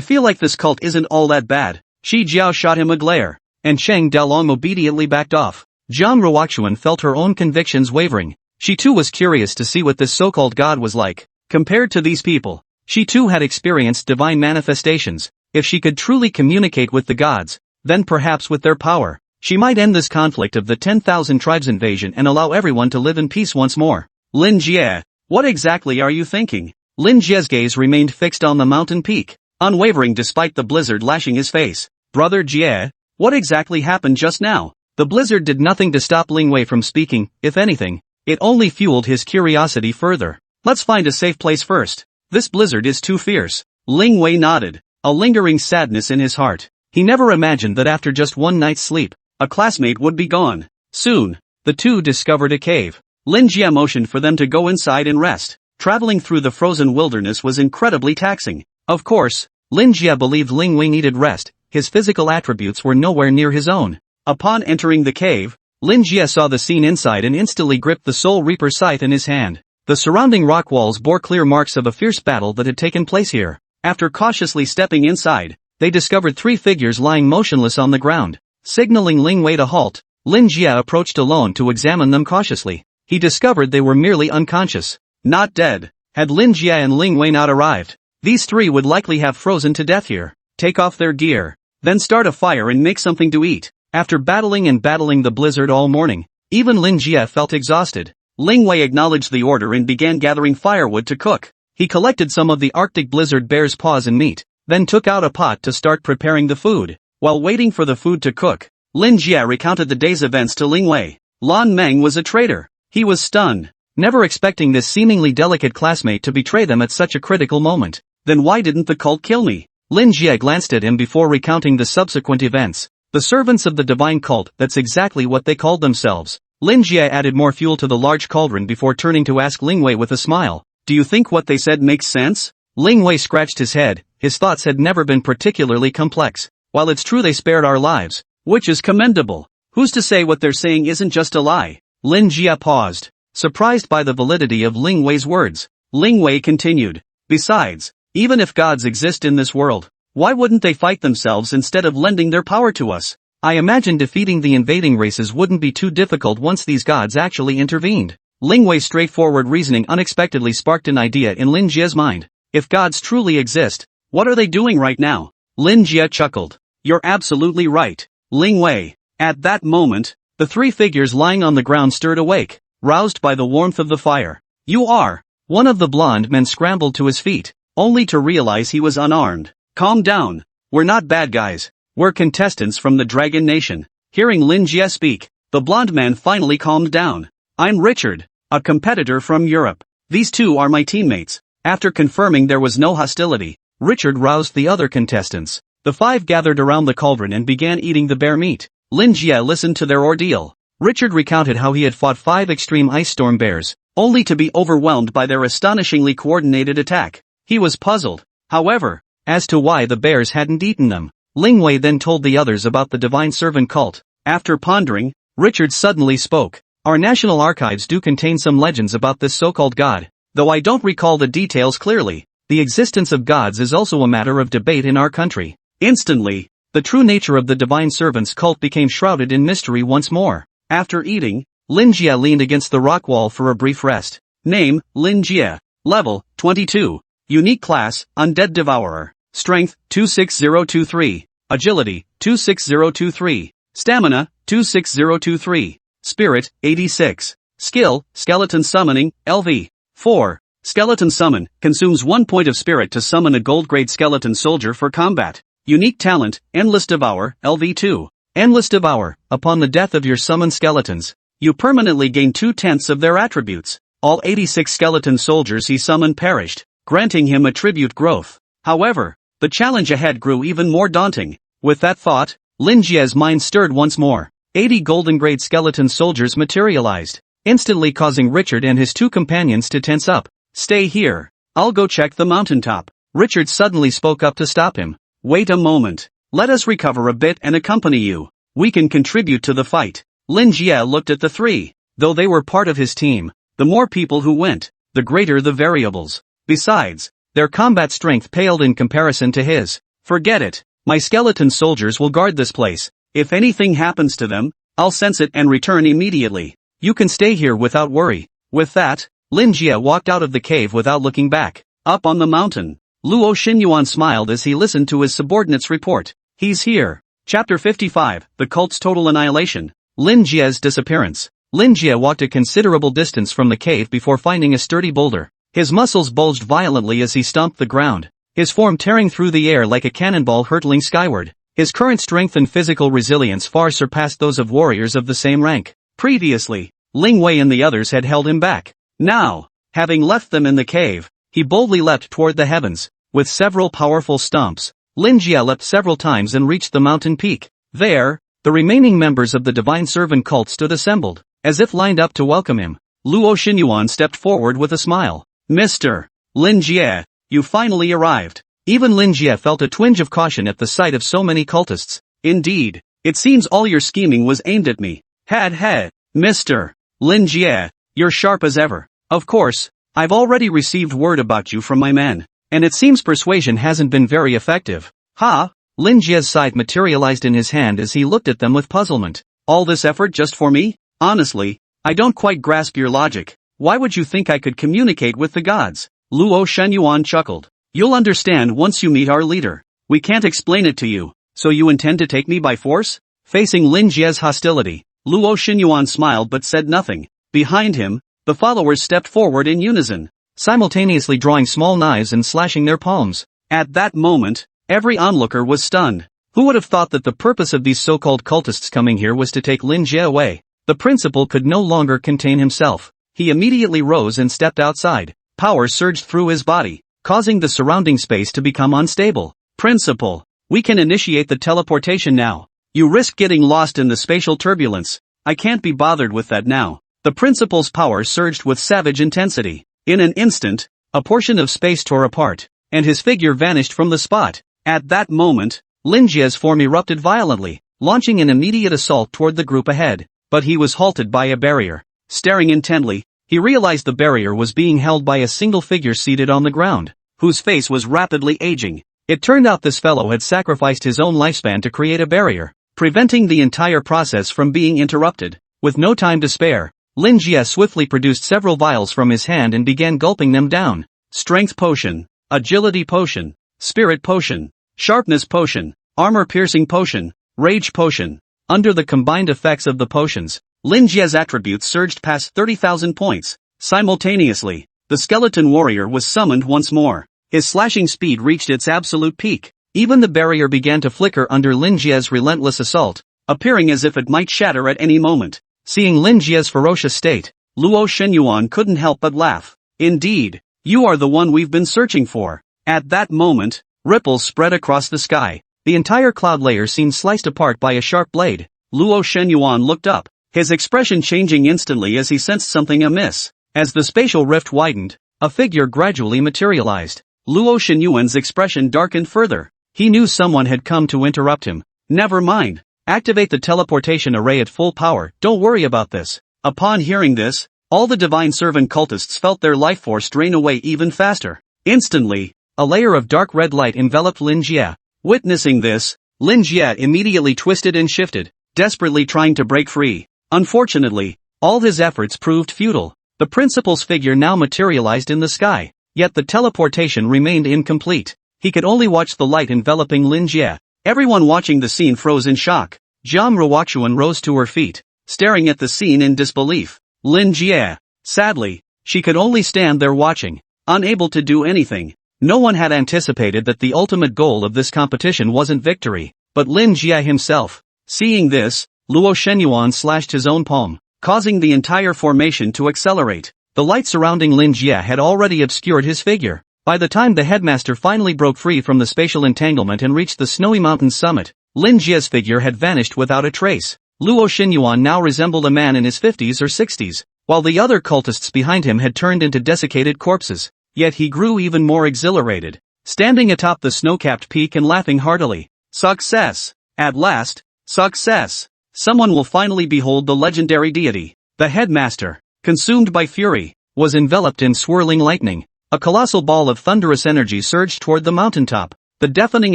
feel like this cult isn't all that bad. Shi Jiao shot him a glare, and Cheng Dalong obediently backed off. Zhang Ruoxuan felt her own convictions wavering. She too was curious to see what this so-called god was like. Compared to these people, she too had experienced divine manifestations. If she could truly communicate with the gods, then perhaps with their power, she might end this conflict of the 10,000 tribes invasion and allow everyone to live in peace once more. Lin Jie, what exactly are you thinking? Lin Jie's gaze remained fixed on the mountain peak, unwavering despite the blizzard lashing his face. Brother Jie, what exactly happened just now? The blizzard did nothing to stop Ling Wei from speaking. If anything, it only fueled his curiosity further. Let's find a safe place first. This blizzard is too fierce. Ling Wei nodded, a lingering sadness in his heart. He never imagined that after just one night's sleep, a classmate would be gone. Soon, the two discovered a cave. Lin Jie motioned for them to go inside and rest. Traveling through the frozen wilderness was incredibly taxing. Of course, Lin Jie believed Ling Wei needed rest, his physical attributes were nowhere near his own. Upon entering the cave, Lin Jie saw the scene inside and instantly gripped the Soul Reaper scythe in his hand. The surrounding rock walls bore clear marks of a fierce battle that had taken place here. After cautiously stepping inside, they discovered three figures lying motionless on the ground. Signaling Ling Wei to halt, Lin Jie approached alone to examine them cautiously. He discovered they were merely unconscious, not dead. Had Lin Jie and Ling Wei not arrived, these three would likely have frozen to death here. Take off their gear, then start a fire and make something to eat. After battling the blizzard all morning, even Lin Jie felt exhausted. Ling Wei acknowledged the order and began gathering firewood to cook. He collected some of the Arctic blizzard bear's paws and meat, then took out a pot to start preparing the food. While waiting for the food to cook, Lin Jie recounted the day's events to Ling Wei. Lan Meng was a traitor. He was stunned, never expecting this seemingly delicate classmate to betray them at such a critical moment. Then why didn't the cult kill me? Lin Jie glanced at him before recounting the subsequent events. The servants of the divine cult, that's exactly what they called themselves. Lin Jie added more fuel to the large cauldron before turning to ask Ling Wei with a smile. Do you think what they said makes sense? Ling Wei scratched his head, his thoughts had never been particularly complex. While it's true they spared our lives, which is commendable, who's to say what they're saying isn't just a lie? Lin Jie paused, surprised by the validity of Ling Wei's words. Ling Wei continued. Besides, even if gods exist in this world, why wouldn't they fight themselves instead of lending their power to us? I imagine defeating the invading races wouldn't be too difficult once these gods actually intervened. Ling Wei's straightforward reasoning unexpectedly sparked an idea in Lin Jie's mind. If gods truly exist, what are they doing right now? Lin Jie chuckled. You're absolutely right, Ling Wei. At that moment, the three figures lying on the ground stirred awake, roused by the warmth of the fire. You are. One of the blonde men scrambled to his feet, only to realize he was unarmed. Calm down. We're not bad guys. We're contestants from the Dragon Nation. Hearing Lin Jie speak, the blonde man finally calmed down. I'm Richard, a competitor from Europe. These two are my teammates. After confirming there was no hostility, Richard roused the other contestants. The five gathered around the cauldron and began eating the bear meat. Lin Jie listened to their ordeal. Richard recounted how he had fought 5 extreme ice storm bears, only to be overwhelmed by their astonishingly coordinated attack. He was puzzled, however, as to why the bears hadn't eaten them. Ling Wei then told the others about the divine servant cult. After pondering, Richard suddenly spoke. Our national archives do contain some legends about this so-called god, though I don't recall the details clearly. The existence of gods is also a matter of debate in our country. Instantly, the true nature of the divine servant's cult became shrouded in mystery once more. After eating, Lin Jie leaned against the rock wall for a brief rest. Name, Lin Jie. Level, 22. Unique class, Undead Devourer. Strength, 26023. Agility, 26023. Stamina, 26023. Spirit, 86. Skill, Skeleton Summoning, LV. 4. Skeleton Summon, consumes 1 point of spirit to summon a gold-grade skeleton soldier for combat. Unique talent, Endless Devour, LV2. Endless Devour, upon the death of your summoned skeletons, you permanently gain 2/10 of their attributes. All 86 skeleton soldiers he summoned perished, granting him attribute growth. However, the challenge ahead grew even more daunting. With that thought, Lin Jie's mind stirred once more. 80 golden-grade skeleton soldiers materialized, instantly causing Richard and his 2 companions to tense up. Stay here. I'll go check the mountaintop. Richard suddenly spoke up to stop him. Wait a moment. Let us recover a bit and accompany you. We can contribute to the fight. Lin Jie looked at the 3. Though they were part of his team, the more people who went, the greater the variables. Besides, their combat strength paled in comparison to his. Forget it. My skeleton soldiers will guard this place. If anything happens to them, I'll sense it and return immediately. You can stay here without worry. With that, Lin Jie walked out of the cave without looking back. Up on the mountain, Luo Xinyuan smiled as he listened to his subordinate's report. He's here. Chapter 55, The Cult's Total Annihilation. Lin Jie's disappearance. Lin Jie walked a considerable distance from the cave before finding a sturdy boulder. His muscles bulged violently as he stomped the ground, his form tearing through the air like a cannonball hurtling skyward. His current strength and physical resilience far surpassed those of warriors of the same rank. Previously, Ling Wei and the others had held him back. Now, having left them in the cave, he boldly leapt toward the heavens. With several powerful stomps, Lin Jie leapt several times and reached the mountain peak. There, the remaining members of the divine servant cult stood assembled. as if lined up to welcome him. Luo Xinyuan stepped forward with a smile. Mr. Lin Jie, you finally arrived. Even Lin Jie felt a twinge of caution at the sight of so many cultists. Indeed, it seems all your scheming was aimed at me. Had. Mr. Lin Jie, you're sharp as ever. Of course, I've already received word about you from my men, and it seems persuasion hasn't been very effective. Ha! Lin Jie's scythe materialized in his hand as he looked at them with puzzlement. All this effort just for me? Honestly, I don't quite grasp your logic. Why would you think I could communicate with the gods? Luo Shenyuan chuckled. You'll understand once you meet our leader. We can't explain it to you. So you intend to take me by force? Facing Lin Jie's hostility, Luo Shenyuan smiled but said nothing. Behind him, the followers stepped forward in unison, simultaneously drawing small knives and slashing their palms. At that moment, every onlooker was stunned. Who would have thought that the purpose of these so-called cultists coming here was to take Lin Jie away? The principal could no longer contain himself. He immediately rose and stepped outside. Power surged through his body, causing the surrounding space to become unstable. Principal, we can initiate the teleportation now. You risk getting lost in the spatial turbulence. I can't be bothered with that now. The principal's power surged with savage intensity. In an instant, a portion of space tore apart, and his figure vanished from the spot. At that moment, Lin Jie's form erupted violently, launching an immediate assault toward the group ahead. But he was halted by a barrier. Staring intently, he realized the barrier was being held by a single figure seated on the ground, whose face was rapidly aging. It turned out this fellow had sacrificed his own lifespan to create a barrier, preventing the entire process from being interrupted. With no time to spare, Lin Jie swiftly produced several vials from his hand and began gulping them down. Strength potion, agility potion, spirit potion, sharpness potion, armor-piercing potion, rage potion. Under the combined effects of the potions, Lin Jie's attributes surged past 30,000 points. Simultaneously, the skeleton warrior was summoned once more. His slashing speed reached its absolute peak. Even the barrier began to flicker under Lin Jie's relentless assault, appearing as if it might shatter at any moment. Seeing Lin Jie's ferocious state, Luo Shenyuan couldn't help but laugh. Indeed, you are the one we've been searching for. At that moment, ripples spread across the sky. The entire cloud layer seemed sliced apart by a sharp blade. Luo Shenyuan looked up, his expression changing instantly as he sensed something amiss. As the spatial rift widened, a figure gradually materialized. Luo Shenyuan's expression darkened further. He knew someone had come to interrupt him. Never mind. Activate the teleportation array at full power, don't worry about this. Upon hearing this, all the divine servant cultists felt their life force drain away even faster. Instantly, a layer of dark red light enveloped Lin Jie. Witnessing this, Lin Jie immediately twisted and shifted, desperately trying to break free. Unfortunately, all his efforts proved futile. The principal's figure now materialized in the sky, yet the teleportation remained incomplete. He could only watch the light enveloping Lin Jie. Everyone watching the scene froze in shock. Jiang Ruoxuan rose to her feet, staring at the scene in disbelief. Lin Jie. Sadly, she could only stand there watching, unable to do anything. No one had anticipated that the ultimate goal of this competition wasn't victory, but Lin Jie himself. Seeing this, Luo Shenyuan slashed his own palm, causing the entire formation to accelerate. The light surrounding Lin Jie had already obscured his figure. By the time the headmaster finally broke free from the spatial entanglement and reached the snowy mountain summit, Lin Jie's figure had vanished without a trace. Luo Shenyuan now resembled a man in his 50s or 60s, while the other cultists behind him had turned into desiccated corpses. Yet he grew even more exhilarated, standing atop the snow-capped peak and laughing heartily. Success! At last, success! Someone will finally behold the legendary deity. The headmaster, consumed by fury, was enveloped in swirling lightning. A colossal ball of thunderous energy surged toward the mountaintop. The deafening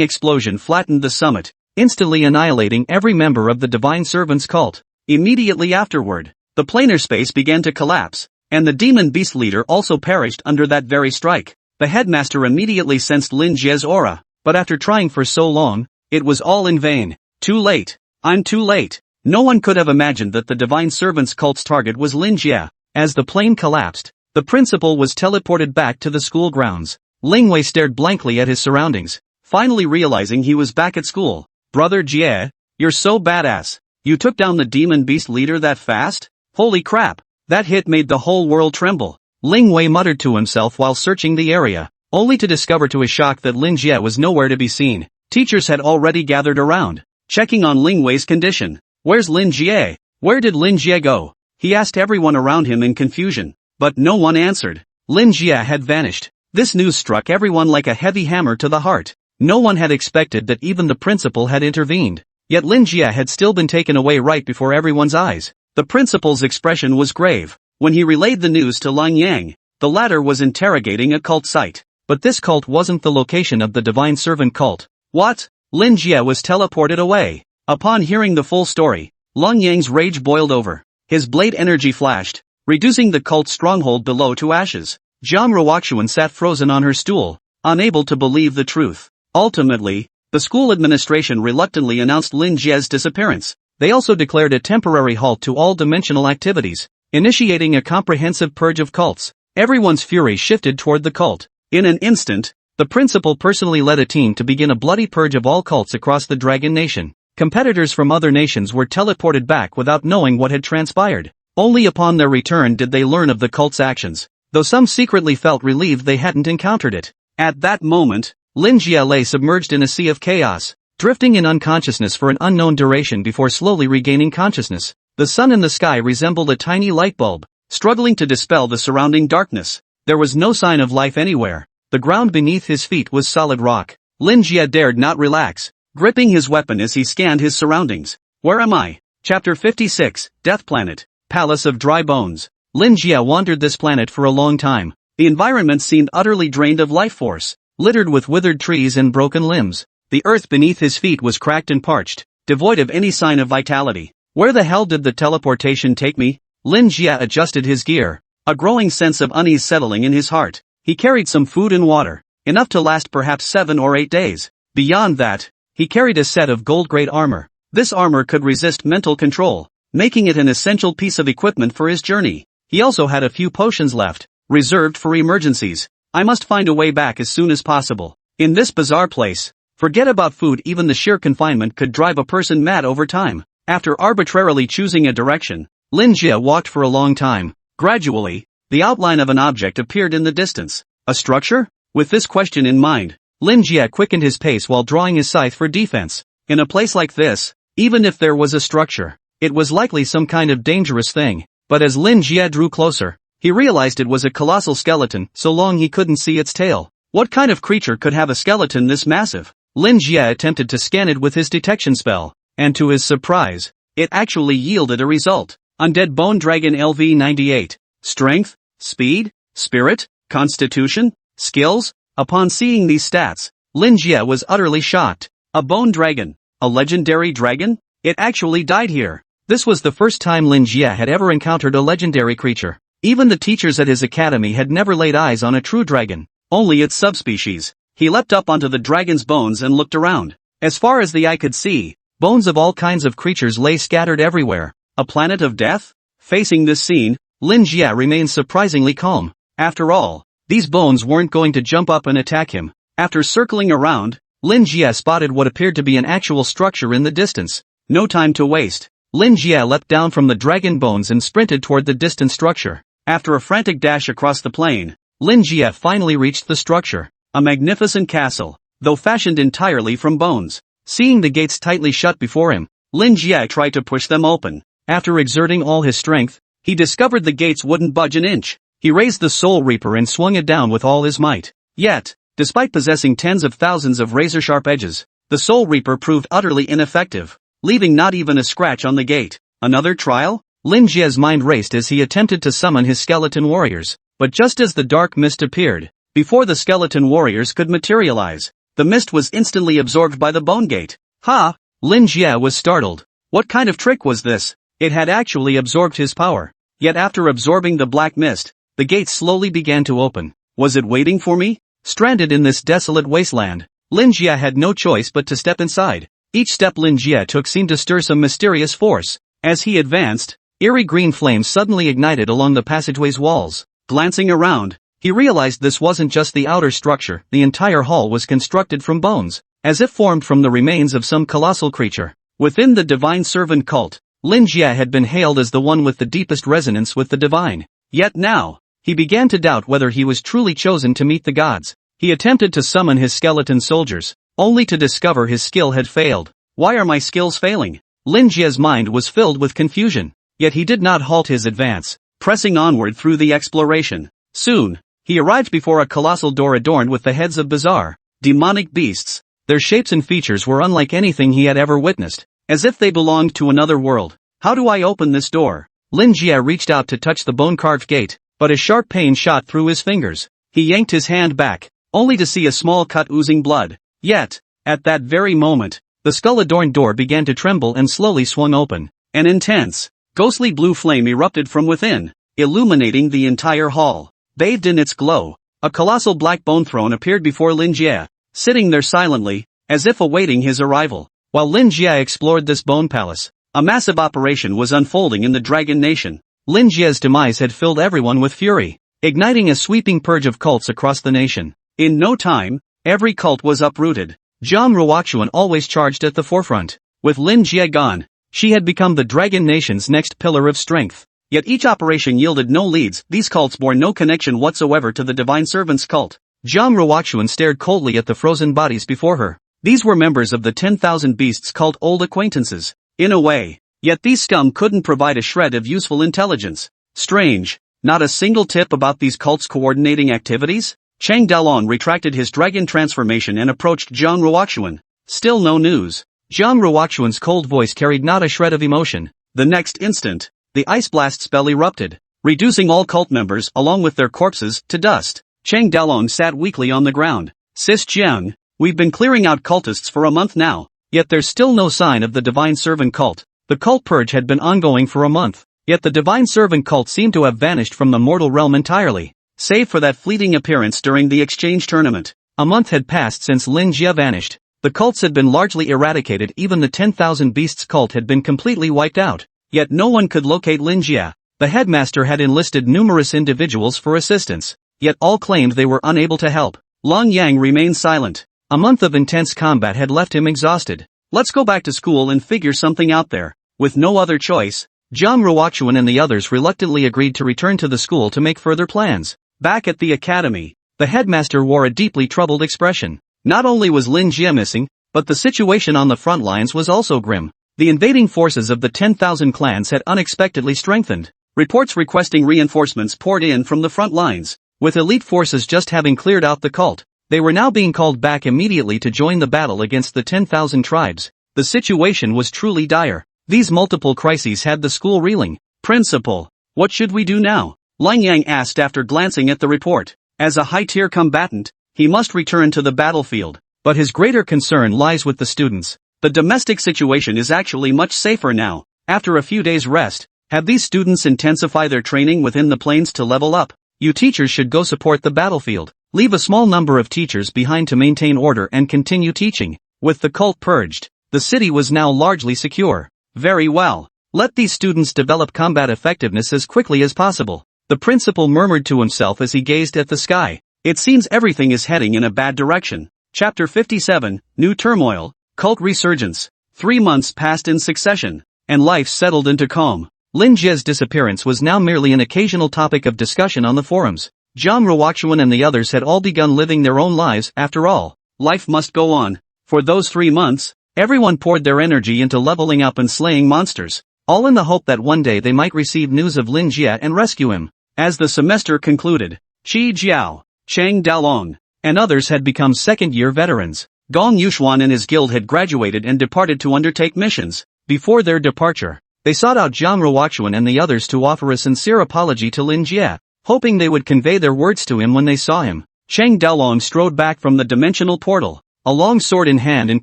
explosion flattened the summit, instantly annihilating every member of the divine servant's cult. Immediately afterward, the planar space began to collapse, and the demon beast leader also perished under that very strike. The headmaster immediately sensed Lin Jie's aura, but after trying for so long, it was all in vain. Too late. I'm too late. No one could have imagined that the divine servant's cult's target was Lin Jie. As the plane collapsed, the principal was teleported back to the school grounds. Ling Wei stared blankly at his surroundings, finally realizing he was back at school. Brother Jie, you're so badass. You took down the demon beast leader that fast? Holy crap. That hit made the whole world tremble. Ling Wei muttered to himself while searching the area, only to discover to his shock that Lin Jie was nowhere to be seen. Teachers had already gathered around, checking on Ling Wei's condition. Where's Lin Jie? Where did Lin Jie go? He asked everyone around him in confusion, but no one answered. Lin Jie had vanished. This news struck everyone like a heavy hammer to the heart. No one had expected that even the principal had intervened. Yet Lin Jie had still been taken away right before everyone's eyes. The principal's expression was grave. When he relayed the news to Lang Yang, the latter was interrogating a cult site. But this cult wasn't the location of the divine servant cult. What? Lin Jie was teleported away. Upon hearing the full story, Lang Yang's rage boiled over. His blade energy flashed, reducing the cult's stronghold below to ashes. Jiang Ruoxuan sat frozen on her stool, unable to believe the truth. Ultimately, the school administration reluctantly announced Lin Jie's disappearance. They also declared a temporary halt to all dimensional activities, initiating a comprehensive purge of cults. Everyone's fury shifted toward the cult. In an instant, the principal personally led a team to begin a bloody purge of all cults across the Dragon Nation. Competitors from other nations were teleported back without knowing what had transpired. Only upon their return did they learn of the cult's actions, though some secretly felt relieved they hadn't encountered it. At that moment, Lin Jie lay submerged in a sea of chaos, drifting in unconsciousness for an unknown duration before slowly regaining consciousness. The sun in the sky resembled a tiny light bulb, struggling to dispel the surrounding darkness. There was no sign of life anywhere. The ground beneath his feet was solid rock. Lin Jie dared not relax, gripping his weapon as he scanned his surroundings. Where am I? Chapter 56, Death Planet, Palace of Dry Bones. Lin Jie wandered this planet for a long time. The environment seemed utterly drained of life force, littered with withered trees and broken limbs. The earth beneath his feet was cracked and parched, devoid of any sign of vitality. Where the hell did the teleportation take me? Lin Jie adjusted his gear, a growing sense of unease settling in his heart. He carried some food and water, enough to last perhaps 7 or 8 days. Beyond that, he carried a set of gold-grade armor. This armor could resist mental control, making it an essential piece of equipment for his journey. He also had a few potions left, reserved for emergencies. I must find a way back as soon as possible. In this bizarre place, forget about food, even the sheer confinement could drive a person mad over time. After arbitrarily choosing a direction, Lin Jie walked for a long time. Gradually, the outline of an object appeared in the distance. A structure? With this question in mind, Lin Jie quickened his pace while drawing his scythe for defense. In a place like this, even if there was a structure, it was likely some kind of dangerous thing. But as Lin Jie drew closer, he realized it was a colossal skeleton, so long he couldn't see its tail. What kind of creature could have a skeleton this massive? Lin Jie attempted to scan it with his detection spell, and to his surprise, it actually yielded a result. Undead Bone Dragon LV98. Strength, Speed, Spirit, Constitution, Skills. Upon seeing these stats, Lin Jie was utterly shocked. A bone dragon? A legendary dragon? It actually died here. This was the first time Lin Jie had ever encountered a legendary creature. Even the teachers at his academy had never laid eyes on a true dragon, only its subspecies. He leapt up onto the dragon's bones and looked around. As far as the eye could see, bones of all kinds of creatures lay scattered everywhere. A planet of death? Facing this scene, Lin Jie remained surprisingly calm. After all, these bones weren't going to jump up and attack him. After circling around, Lin Jie spotted what appeared to be an actual structure in the distance. No time to waste. Lin Jie leapt down from the dragon bones and sprinted toward the distant structure. After a frantic dash across the plain, Lin Jie finally reached the structure. A magnificent castle, though fashioned entirely from bones. Seeing the gates tightly shut before him, Lin Jie tried to push them open. After exerting all his strength, he discovered the gates wouldn't budge an inch. He raised the Soul Reaper and swung it down with all his might. Yet, despite possessing tens of thousands of razor-sharp edges, the Soul Reaper proved utterly ineffective, leaving not even a scratch on the gate. Another trial? Lin Jie's mind raced as he attempted to summon his skeleton warriors. But just as the dark mist appeared, before the skeleton warriors could materialize, the mist was instantly absorbed by the bone gate. Ha! Lin Jie was startled. What kind of trick was this? It had actually absorbed his power. Yet after absorbing the black mist, the gate slowly began to open. Was it waiting for me? Stranded in this desolate wasteland, Lin Jie had no choice but to step inside. Each step Lin Jie took seemed to stir some mysterious force. As he advanced, eerie green flames suddenly ignited along the passageway's walls. Glancing around, he realized this wasn't just the outer structure, the entire hall was constructed from bones, as if formed from the remains of some colossal creature. Within the divine servant cult, Lin Jie had been hailed as the one with the deepest resonance with the divine. Yet now, he began to doubt whether he was truly chosen to meet the gods. He attempted to summon his skeleton soldiers, only to discover his skill had failed. Why are my skills failing? Lin Jie's mind was filled with confusion. Yet he did not halt his advance, pressing onward through the exploration. Soon, he arrived before a colossal door adorned with the heads of bizarre, demonic beasts. Their shapes and features were unlike anything he had ever witnessed, as if they belonged to another world. How do I open this door? Lin Jie reached out to touch the bone-carved gate, but a sharp pain shot through his fingers. He yanked his hand back, only to see a small cut oozing blood. Yet, at that very moment, the skull-adorned door began to tremble and slowly swung open. An intense, ghostly blue flame erupted from within, illuminating the entire hall. Bathed in its glow, a colossal black bone throne appeared before Lin Jie, sitting there silently, as if awaiting his arrival. While Lin Jie explored this bone palace, a massive operation was unfolding in the Dragon Nation. Lin Jie's demise had filled everyone with fury, igniting a sweeping purge of cults across the nation. In no time, every cult was uprooted. Zhang Ruoxuan always charged at the forefront. With Lin Jie gone, she had become the Dragon Nation's next pillar of strength. Yet each operation yielded no leads. These cults bore no connection whatsoever to the Divine Servant's cult. Zhang Ruoxuan stared coldly at the frozen bodies before her. These were members of the 10,000 Beasts called old acquaintances. In a way. Yet these scum couldn't provide a shred of useful intelligence. Strange. Not a single tip about these cults coordinating activities? Chang Dalong retracted his dragon transformation and approached Zhang Ruoxuan. Still no news. Zhang Ruoxuan's cold voice carried not a shred of emotion. The next instant, the ice blast spell erupted, reducing all cult members along with their corpses to dust. Chang Dalong sat weakly on the ground. Sis Jiang, we've been clearing out cultists for a month now, yet there's still no sign of the Divine Servant cult. The cult purge had been ongoing for a month, yet the Divine Servant cult seemed to have vanished from the mortal realm entirely, save for that fleeting appearance during the exchange tournament. A month had passed since Lin Jie vanished. The cults had been largely eradicated. Even the 10,000 Beasts cult had been completely wiped out. Yet no one could locate Lin Jie. The headmaster had enlisted numerous individuals for assistance, yet all claimed they were unable to help. Long Yang remained silent. A month of intense combat had left him exhausted. Let's go back to school and figure something out there. With no other choice, Zhang Ruoxuan and the others reluctantly agreed to return to the school to make further plans. Back at the academy, the headmaster wore a deeply troubled expression. Not only was Lin Jie missing, but the situation on the front lines was also grim. The invading forces of the 10,000 clans had unexpectedly strengthened. Reports requesting reinforcements poured in from the front lines. With elite forces just having cleared out the cult, they were now being called back immediately to join the battle against the 10,000 tribes. The situation was truly dire. These multiple crises had the school reeling. Principal, what should we do now? Lang Yang asked after glancing at the report. As a high-tier combatant, he must return to the battlefield. But his greater concern lies with the students. The domestic situation is actually much safer now. After a few days' rest, have these students intensify their training within the planes to level up. You teachers should go support the battlefield. Leave a small number of teachers behind to maintain order and continue teaching. With the cult purged, the city was now largely secure. Very well. Let these students develop combat effectiveness as quickly as possible. The principal murmured to himself as he gazed at the sky. It seems everything is heading in a bad direction. Chapter 57, New Turmoil, Cult Resurgence. 3 months passed in succession, and life settled into calm. Lin Jie's disappearance was now merely an occasional topic of discussion on the forums. Zhang Ruoxuan and the others had all begun living their own lives. After all, life must go on. For those 3 months, everyone poured their energy into leveling up and slaying monsters, all in the hope that one day they might receive news of Lin Jie and rescue him. As the semester concluded, Qi Jiao, Chang Dalong, and others had become second-year veterans. Gong Yuxuan and his guild had graduated and departed to undertake missions. Before their departure, they sought out Zhang Ruoxuan and the others to offer a sincere apology to Lin Jie, hoping they would convey their words to him when they saw him. Chang Dalong strode back from the dimensional portal, a long sword in hand and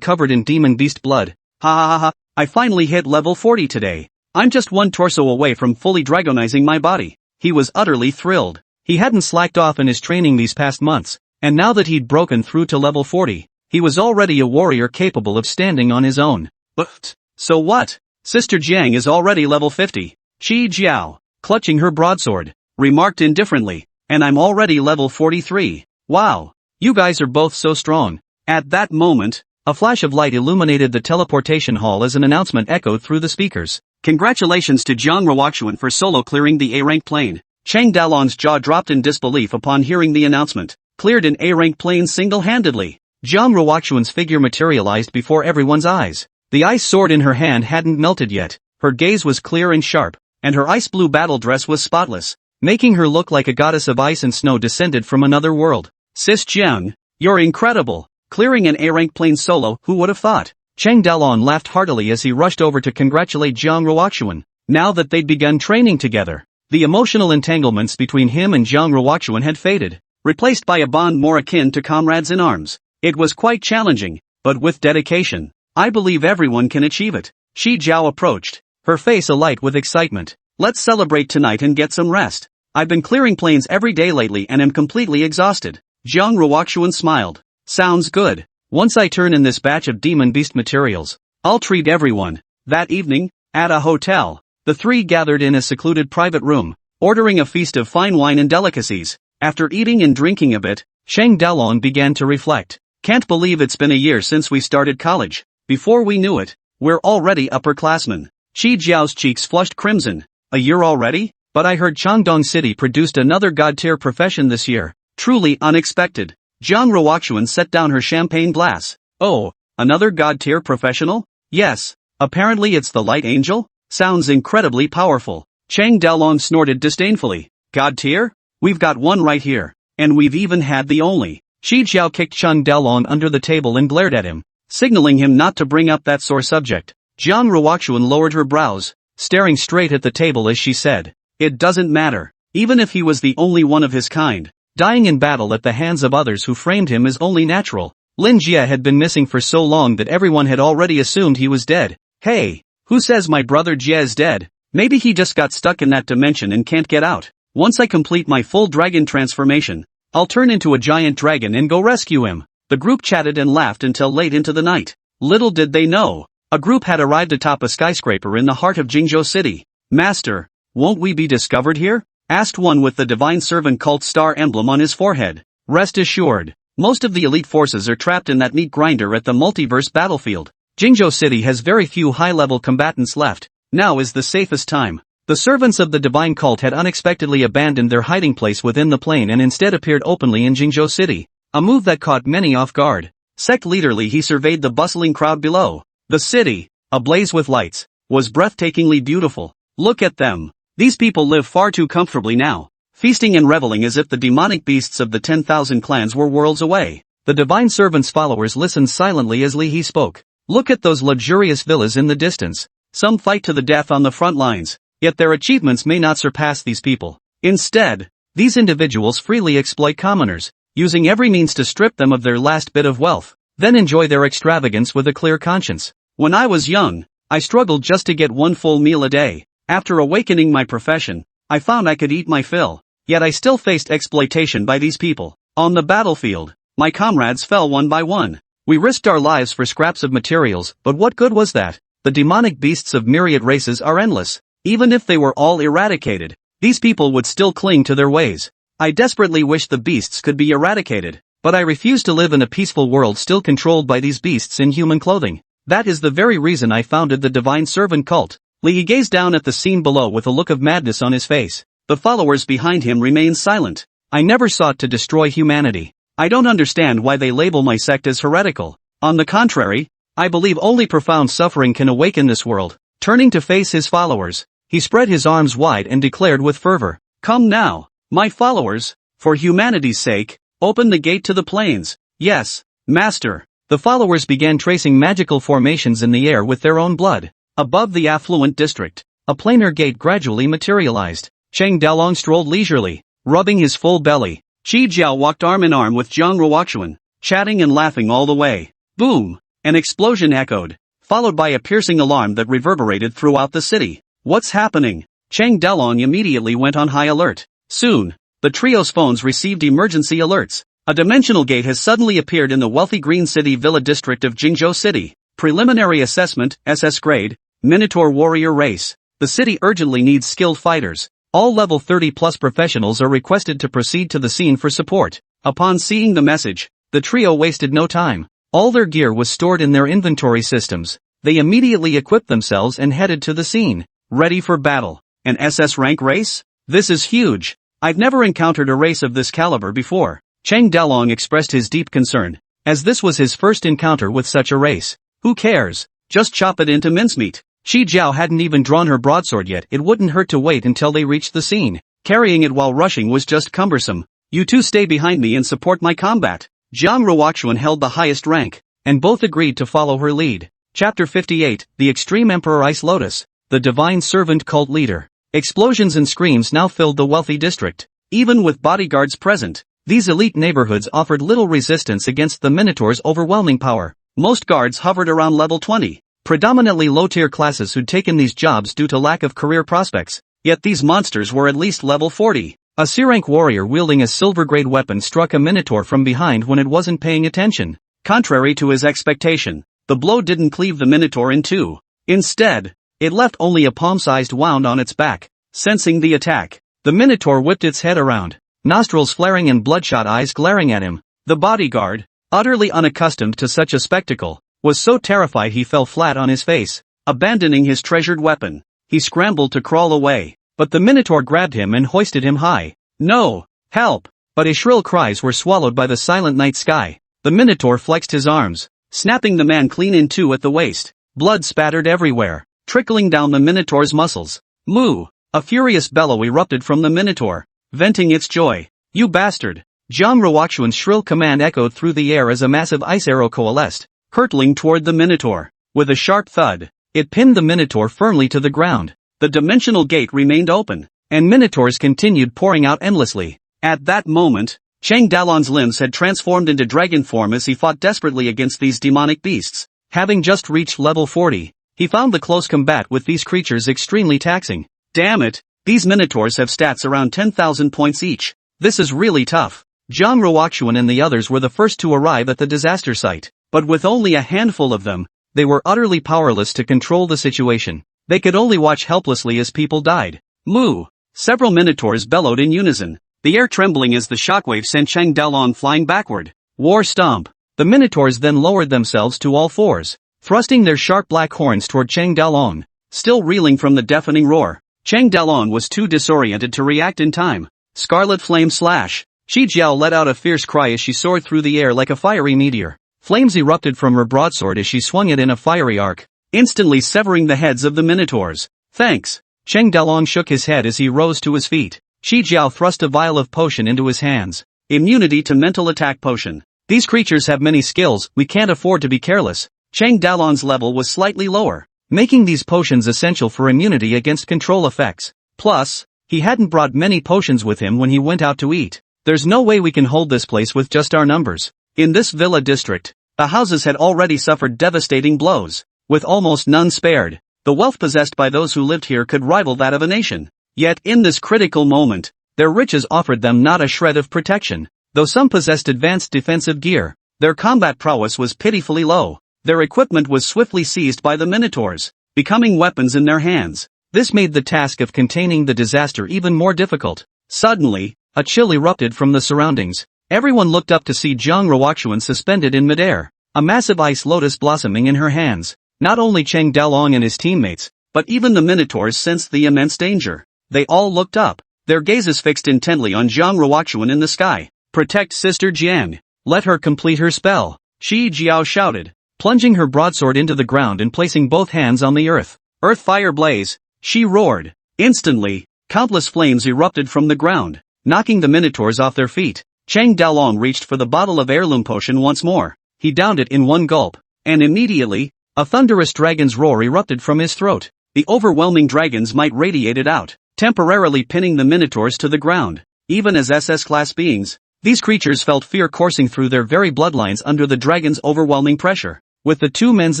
covered in demon beast blood. Ha ha ha ha, I finally hit level 40 today. I'm just one torso away from fully dragonizing my body. He was utterly thrilled. He hadn't slacked off in his training these past months, and now that he'd broken through to level 40, he was already a warrior capable of standing on his own. But, so what? Sister Jiang is already level 50. Qi Jiao, clutching her broadsword, remarked indifferently, and I'm already level 43. Wow, you guys are both so strong. At that moment, a flash of light illuminated the teleportation hall as an announcement echoed through the speakers. Congratulations to Zhang Ruoxuan for solo clearing the A-rank plane. Chang Dalong's jaw dropped in disbelief upon hearing the announcement. Cleared an A-rank plane single-handedly. Zhang Ruoxuan's figure materialized before everyone's eyes. The ice sword in her hand hadn't melted yet. Her gaze was clear and sharp, and her ice blue battle dress was spotless, making her look like a goddess of ice and snow descended from another world. Sis Jiang, you're incredible, clearing an A-rank plane solo, who would have thought? Chang Dalong laughed heartily as he rushed over to congratulate Jiang Ruoxuan. Now that they'd begun training together, the emotional entanglements between him and Jiang Ruoxuan had faded, replaced by a bond more akin to comrades in arms. It was quite challenging, but with dedication, I believe everyone can achieve it. Shi Jiao approached, her face alight with excitement. Let's celebrate tonight and get some rest. I've been clearing planes every day lately and am completely exhausted. Jiang Ruoxuan smiled. Sounds good. Once I turn in this batch of demon beast materials, I'll treat everyone. That evening, at a hotel, the three gathered in a secluded private room, ordering a feast of fine wine and delicacies. After eating and drinking a bit, Shang Dalong began to reflect. Can't believe it's been a year since we started college. Before we knew it, we're already upperclassmen. Qi Jiao's cheeks flushed crimson. A year already? But I heard Changdong City produced another god-tier profession this year. Truly unexpected. Jiang Ruoxuan set down her champagne glass. Oh, another god-tier professional? Yes. Apparently it's the Light Angel? Sounds incredibly powerful. Chang Dalong snorted disdainfully. God-tier? We've got one right here. And we've even had the only. Qi Jiao kicked Chang Dalong under the table and glared at him, signaling him not to bring up that sore subject. Jiang Ruoxuan lowered her brows, staring straight at the table as she said, "It doesn't matter. Even if he was the only one of his kind, dying in battle at the hands of others who framed him is only natural." Lin Jie had been missing for so long that everyone had already assumed he was dead. Hey, who says my brother Jie is dead? Maybe he just got stuck in that dimension and can't get out. Once I complete my full dragon transformation, I'll turn into a giant dragon and go rescue him. The group chatted and laughed until late into the night. Little did they know, a group had arrived atop a skyscraper in the heart of Jingzhou City. Master, won't we be discovered here? Asked one with the divine servant cult star emblem on his forehead. Rest assured, most of the elite forces are trapped in that meat grinder at the multiverse battlefield. Jingzhou City has very few high-level combatants left. Now is the safest time. The servants of the divine cult had unexpectedly abandoned their hiding place within the plane and instead appeared openly in Jingzhou City, a move that caught many off guard. Sect leaderly he surveyed the bustling crowd below. The city, ablaze with lights, was breathtakingly beautiful. Look at them. These people live far too comfortably now, feasting and reveling as if the demonic beasts of the 10,000 clans were worlds away. The divine servant's followers listened silently as Li He spoke. Look at those luxurious villas in the distance. Some fight to the death on the front lines. Yet their achievements may not surpass these people. Instead, these individuals freely exploit commoners, using every means to strip them of their last bit of wealth, then enjoy their extravagance with a clear conscience. When I was young, I struggled just to get one full meal a day. After awakening my profession, I found I could eat my fill. Yet I still faced exploitation by these people. On the battlefield, my comrades fell one by one. We risked our lives for scraps of materials, but what good was that? The demonic beasts of myriad races are endless. Even if they were all eradicated, these people would still cling to their ways. I desperately wish the beasts could be eradicated, but I refuse to live in a peaceful world still controlled by these beasts in human clothing. That is the very reason I founded the Divine Servant cult. Li gazed down at the scene below with a look of madness on his face. The followers behind him remained silent. I never sought to destroy humanity. I don't understand why they label my sect as heretical. On the contrary, I believe only profound suffering can awaken this world. Turning to face his followers, he spread his arms wide and declared with fervor, "Come now, my followers, for humanity's sake, open the gate to the plains." "Yes, master." The followers began tracing magical formations in the air with their own blood. Above the affluent district, a planar gate gradually materialized. Cheng Dalong strolled leisurely, rubbing his full belly. Qi Jiao walked arm in arm with Jiang Ruoxuan, chatting and laughing all the way. Boom! An explosion echoed, followed by a piercing alarm that reverberated throughout the city. What's happening? Cheng Dalong immediately went on high alert. Soon, the trio's phones received emergency alerts. A dimensional gate has suddenly appeared in the wealthy Green City Villa district of Jingzhou City. Preliminary assessment, SS grade, Minotaur warrior race. The city urgently needs skilled fighters. All level 30+ professionals are requested to proceed to the scene for support. Upon seeing the message, the trio wasted no time. All their gear was stored in their inventory systems. They immediately equipped themselves and headed to the scene. Ready for battle. An SS rank race? This is huge. I've never encountered a race of this caliber before. Cheng Dalong expressed his deep concern, as this was his first encounter with such a race. Who cares? Just chop it into mincemeat. Shi Jiao hadn't even drawn her broadsword yet. It wouldn't hurt to wait until they reached the scene. Carrying it while rushing was just cumbersome. You two stay behind me and support my combat. Jiang Ruoxuan held the highest rank, and both agreed to follow her lead. Chapter 58, The Extreme Emperor Ice Lotus, the Divine Servant Cult Leader. Explosions and screams now filled the wealthy district. Even with bodyguards present, these elite neighborhoods offered little resistance against the Minotaur's overwhelming power. Most guards hovered around level 20, predominantly low-tier classes who'd taken these jobs due to lack of career prospects. Yet these monsters were at least level 40. A C-rank warrior wielding a silver-grade weapon struck a Minotaur from behind when it wasn't paying attention. Contrary to his expectation, the blow didn't cleave the Minotaur in two. Instead, it left only a palm-sized wound on its back. Sensing the attack, the Minotaur whipped its head around, nostrils flaring and bloodshot eyes glaring at him. The bodyguard, utterly unaccustomed to such a spectacle, was so terrified he fell flat on his face. Abandoning his treasured weapon, he scrambled to crawl away, but the Minotaur grabbed him and hoisted him high. No! Help! But his shrill cries were swallowed by the silent night sky. The Minotaur flexed his arms, snapping the man clean in two at the waist. Blood spattered everywhere, trickling down the Minotaur's muscles. Moo! A furious bellow erupted from the Minotaur, venting its joy. You bastard! Jiang Ruoxuan's shrill command echoed through the air as a massive ice arrow coalesced, hurtling toward the Minotaur. With a sharp thud, it pinned the Minotaur firmly to the ground. The dimensional gate remained open, and Minotaurs continued pouring out endlessly. At that moment, Cheng Dalon's limbs had transformed into dragon form as he fought desperately against these demonic beasts. Having just reached level 40, he found the close combat with these creatures extremely taxing. Damn it, these Minotaurs have stats around 10,000 points each. This is really tough. Jiang Ruoxuan and the others were the first to arrive at the disaster site, but with only a handful of them, they were utterly powerless to control the situation. They could only watch helplessly as people died. Moo! Several Minotaurs bellowed in unison, the air trembling as the shockwave sent Cheng Dalon flying backward. War stomp! The Minotaurs then lowered themselves to all fours, thrusting their sharp black horns toward Cheng Dalon. Still reeling from the deafening roar, Cheng Dalon was too disoriented to react in time. Scarlet flame slash! Shi Jiao let out a fierce cry as she soared through the air like a fiery meteor. Flames erupted from her broadsword as she swung it in a fiery arc, instantly severing the heads of the Minotaurs. Thanks! Cheng Dalon shook his head as he rose to his feet. Shi Jiao thrust a vial of potion into his hands. Immunity to mental attack potion. These creatures have many skills, we can't afford to be careless. Cheng Dalon's level was slightly lower, making these potions essential for immunity against control effects. Plus, he hadn't brought many potions with him when he went out to eat. There's no way we can hold this place with just our numbers. In this villa district, the houses had already suffered devastating blows, with almost none spared. The wealth possessed by those who lived here could rival that of a nation. Yet in this critical moment, their riches offered them not a shred of protection. Though some possessed advanced defensive gear, their combat prowess was pitifully low. Their equipment was swiftly seized by the Minotaurs, becoming weapons in their hands. This made the task of containing the disaster even more difficult. Suddenly, a chill erupted from the surroundings. Everyone looked up to see Jiang Ruoxuan suspended in midair, a massive ice lotus blossoming in her hands. Not only Cheng Dalong and his teammates, but even the Minotaurs sensed the immense danger. They all looked up, their gazes fixed intently on Jiang Ruoxuan in the sky. Protect Sister Jiang. Let her complete her spell, Shi Jiao shouted, plunging her broadsword into the ground and placing both hands on the earth. Earth fire blaze, she roared. Instantly, countless flames erupted from the ground, knocking the Minotaurs off their feet. Cheng Dalong reached for the bottle of heirloom potion once more. He downed it in one gulp, and immediately, a thunderous dragon's roar erupted from his throat. The overwhelming dragon's might radiated out, temporarily pinning the Minotaurs to the ground. Even as SS-class beings, these creatures felt fear coursing through their very bloodlines under the dragon's overwhelming pressure. With the two men's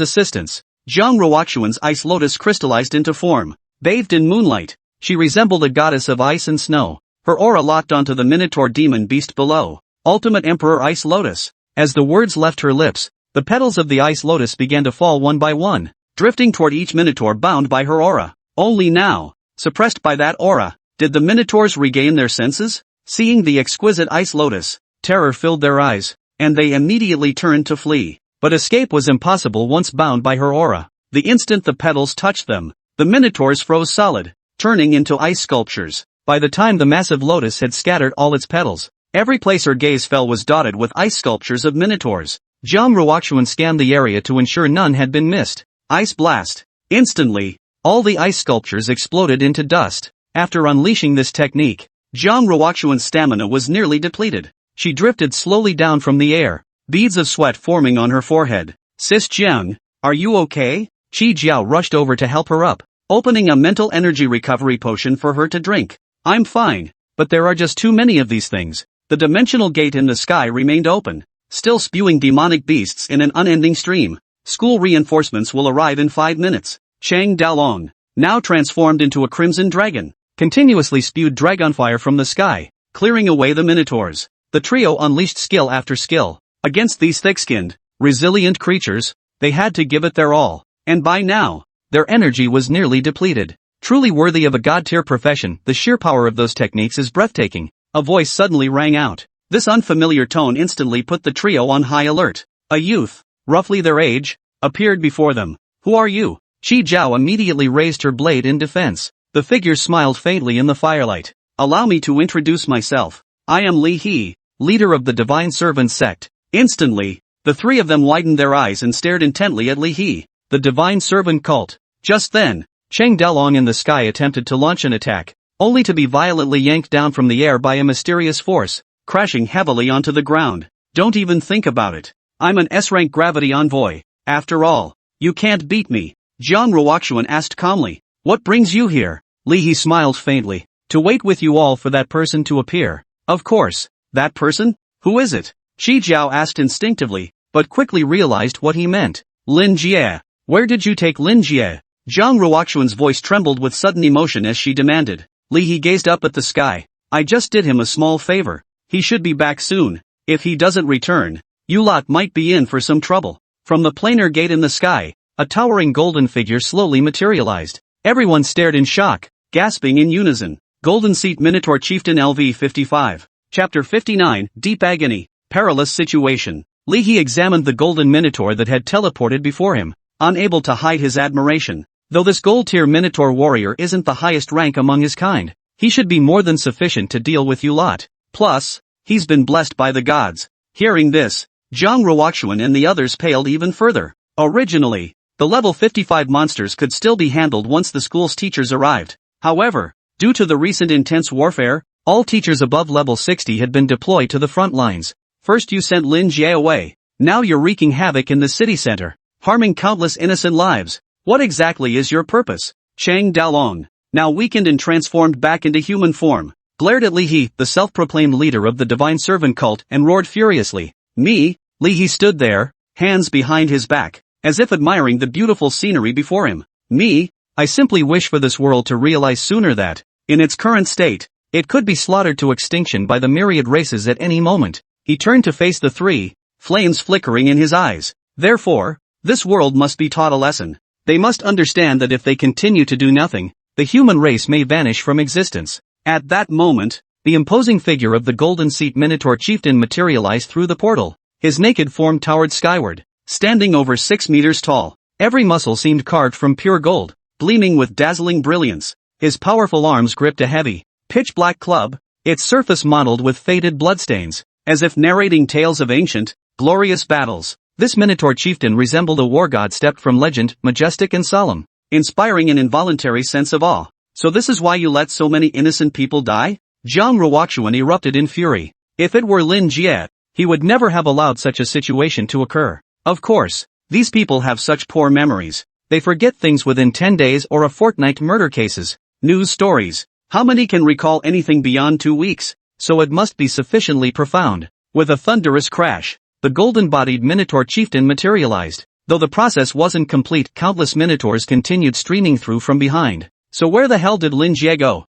assistance, Jiang Ruoxuan's ice lotus crystallized into form. Bathed in moonlight, she resembled a goddess of ice and snow. Her aura locked onto the Minotaur demon beast below. Ultimate Emperor Ice Lotus. As the words left her lips, the petals of the ice lotus began to fall one by one, drifting toward each Minotaur bound by her aura. Only now, suppressed by that aura, did the Minotaurs regain their senses. Seeing the exquisite ice lotus, terror filled their eyes, and they immediately turned to flee. But escape was impossible once bound by her aura. The instant the petals touched them, the Minotaurs froze solid, turning into ice sculptures. By the time the massive lotus had scattered all its petals, every place her gaze fell was dotted with ice sculptures of Minotaurs. Jiang Ruoxuan scanned the area to ensure none had been missed. Ice blast. Instantly, all the ice sculptures exploded into dust. After unleashing this technique, Jiang Ruoxuan's stamina was nearly depleted. She drifted slowly down from the air, beads of sweat forming on her forehead. Sis Jiang, are you okay? Qi Jiao rushed over to help her up, opening a mental energy recovery potion for her to drink. I'm fine, but there are just too many of these things. The dimensional gate in the sky remained open, still spewing demonic beasts in an unending stream. School reinforcements will arrive in 5 minutes. Chang Dalong, now transformed into a crimson dragon, continuously spewed dragonfire from the sky, clearing away the minotaurs. The trio unleashed skill after skill. Against these thick-skinned, resilient creatures, they had to give it their all. And by now, their energy was nearly depleted. Truly worthy of a god-tier profession, the sheer power of those techniques is breathtaking. A voice suddenly rang out. This unfamiliar tone instantly put the trio on high alert. A youth, roughly their age, appeared before them. Who are you? Qi Jiao immediately raised her blade in defense. The figure smiled faintly in the firelight. Allow me to introduce myself. I am Li He, leader of the Divine Servant sect. Instantly, the three of them widened their eyes and stared intently at Li He, the Divine Servant cult. Just then, Cheng Dalong in the sky attempted to launch an attack, only to be violently yanked down from the air by a mysterious force, crashing heavily onto the ground. Don't even think about it. I'm an S-rank gravity envoy. After all, you can't beat me. Jiang Ruoxuan asked calmly. What brings you here? Li He smiled faintly. To wait with you all for that person to appear. Of course. That person? Who is it? Qi Jiao asked instinctively, but quickly realized what he meant. Lin Jie. Where did you take Lin Jie? Jiang Ruoxuan's voice trembled with sudden emotion as she demanded. Li He gazed up at the sky. I just did him a small favor. He should be back soon. If he doesn't return, you lot might be in for some trouble. From the planar gate in the sky, a towering golden figure slowly materialized. Everyone stared in shock, gasping in unison. Golden Seat Minotaur Chieftain LV 55. Chapter 59, Deep Agony, Perilous Situation. Li He examined the golden minotaur that had teleported before him, unable to hide his admiration. Though this gold-tier minotaur warrior isn't the highest rank among his kind, he should be more than sufficient to deal with you lot. Plus, he's been blessed by the gods. Hearing this, Jiang Ruoxuan and the others paled even further. Originally, the level 55 monsters could still be handled once the school's teachers arrived. However, due to the recent intense warfare, all teachers above level 60 had been deployed to the front lines. First you sent Lin Jie away. Now you're wreaking havoc in the city center, harming countless innocent lives. What exactly is your purpose? Chang Dalong, now weakened and transformed back into human form, glared at Li He, the self-proclaimed leader of the Divine Servant cult, and roared furiously. Me? Li He stood there, hands behind his back, as if admiring the beautiful scenery before him. Me? I simply wish for this world to realize sooner that, in its current state, it could be slaughtered to extinction by the myriad races at any moment. He turned to face the three, flames flickering in his eyes. Therefore, this world must be taught a lesson. They must understand that if they continue to do nothing, the human race may vanish from existence. At that moment, the imposing figure of the Golden Seat Minotaur Chieftain materialized through the portal. His naked form towered skyward, standing over 6 meters tall. Every muscle seemed carved from pure gold, gleaming with dazzling brilliance. His powerful arms gripped a heavy, pitch-black club, its surface mottled with faded bloodstains, as if narrating tales of ancient, glorious battles. This Minotaur chieftain resembled a war god stepped from legend, majestic and solemn, inspiring an involuntary sense of awe. So this is why you let so many innocent people die? Jiang Ruoxuan erupted in fury. If it were Lin Jie, he would never have allowed such a situation to occur. Of course, these people have such poor memories. They forget things within 10 days or a fortnight. Murder cases, news stories. How many can recall anything beyond 2 weeks? So it must be sufficiently profound. With a thunderous crash, the golden-bodied Minotaur chieftain materialized. Though the process wasn't complete, countless Minotaurs continued streaming through from behind. So where the hell did Lin Jie go?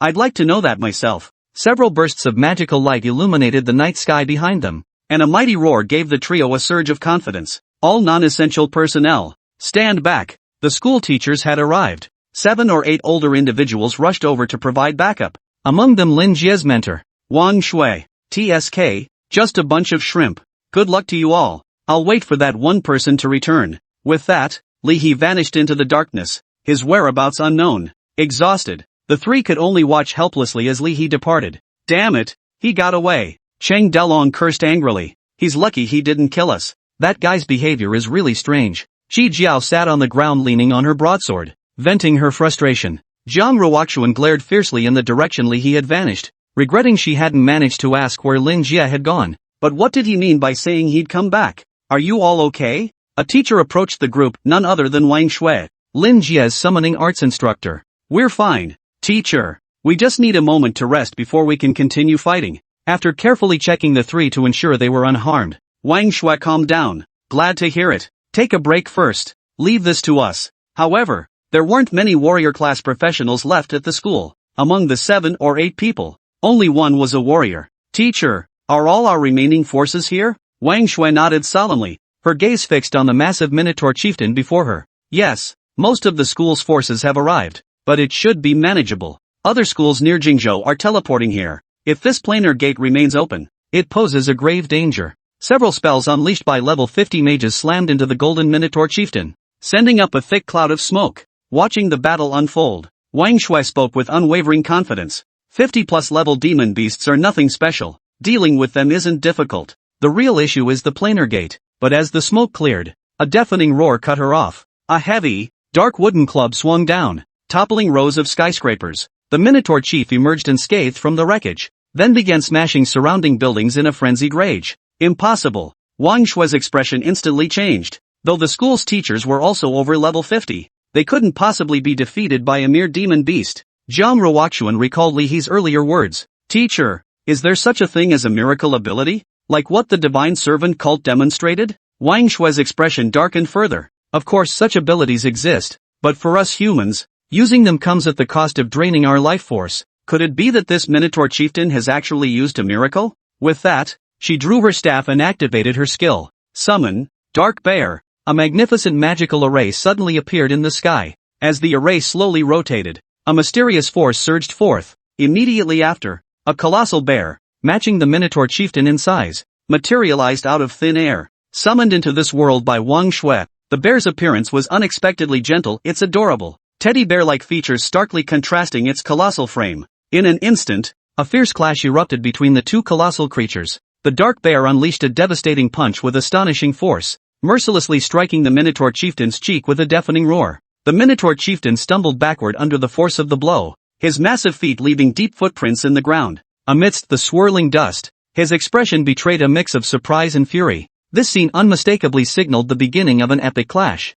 I'd like to know that myself. Several bursts of magical light illuminated the night sky behind them, and a mighty roar gave the trio a surge of confidence. All non-essential personnel, stand back. The school teachers had arrived. 7 or 8 older individuals rushed over to provide backup. Among them Lin Jie's mentor, Wang Shui. TSK, just a bunch of shrimp. Good luck to you all. I'll wait for that one person to return. With that, Li He vanished into the darkness, his whereabouts unknown. Exhausted, the three could only watch helplessly as Li He departed. Damn it, he got away. Cheng Delong cursed angrily. He's lucky he didn't kill us. That guy's behavior is really strange. Qi Jiao sat on the ground leaning on her broadsword, venting her frustration. Jiang Ruoxuan glared fiercely in the direction Li He had vanished, regretting she hadn't managed to ask where Lin Jie had gone. But what did he mean by saying he'd come back? Are you all okay? A teacher approached the group, none other than Wang Shui, Lin Jie's summoning arts instructor. We're fine, teacher. We just need a moment to rest before we can continue fighting. After carefully checking the three to ensure they were unharmed, Wang Shui calmed down. Glad to hear it. Take a break first. Leave this to us. However, there weren't many warrior class professionals left at the school. Among the 7 or 8 people, only one was a warrior. Teacher, are all our remaining forces here? Wang Shui nodded solemnly, her gaze fixed on the massive Minotaur chieftain before her. Yes, most of the school's forces have arrived, but it should be manageable. Other schools near Jingzhou are teleporting here. If this planar gate remains open, it poses a grave danger. Several spells unleashed by level 50 mages slammed into the golden Minotaur chieftain, sending up a thick cloud of smoke. Watching the battle unfold, Wang Shui spoke with unwavering confidence. 50+ level demon beasts are nothing special. Dealing with them isn't difficult. The real issue is the planar gate. But as the smoke cleared, a deafening roar cut her off. A heavy, dark wooden club swung down, toppling rows of skyscrapers. The Minotaur chief emerged unscathed from the wreckage, then began smashing surrounding buildings in a frenzied rage. Impossible. Wang Shui's expression instantly changed. Though the school's teachers were also over level 50, they couldn't possibly be defeated by a mere demon beast. Jiang Ruoxuan recalled Li He's earlier words. Teacher, is there such a thing as a miracle ability? Like what the divine servant cult demonstrated? Wang Shui's expression darkened further. Of course such abilities exist, but for us humans, using them comes at the cost of draining our life force. Could it be that this Minotaur chieftain has actually used a miracle? With that, she drew her staff and activated her skill. Summon, Dark Bear. A magnificent magical array suddenly appeared in the sky. As the array slowly rotated, a mysterious force surged forth. Immediately after, a colossal bear, matching the Minotaur chieftain in size, materialized out of thin air. Summoned into this world by Wang Shui, the bear's appearance was unexpectedly gentle. Its adorable, teddy bear-like features starkly contrasting its colossal frame. In an instant, a fierce clash erupted between the two colossal creatures. The dark bear unleashed a devastating punch with astonishing force, mercilessly striking the Minotaur chieftain's cheek with a deafening roar. The Minotaur chieftain stumbled backward under the force of the blow, his massive feet leaving deep footprints in the ground. Amidst the swirling dust, his expression betrayed a mix of surprise and fury. This scene unmistakably signaled the beginning of an epic clash.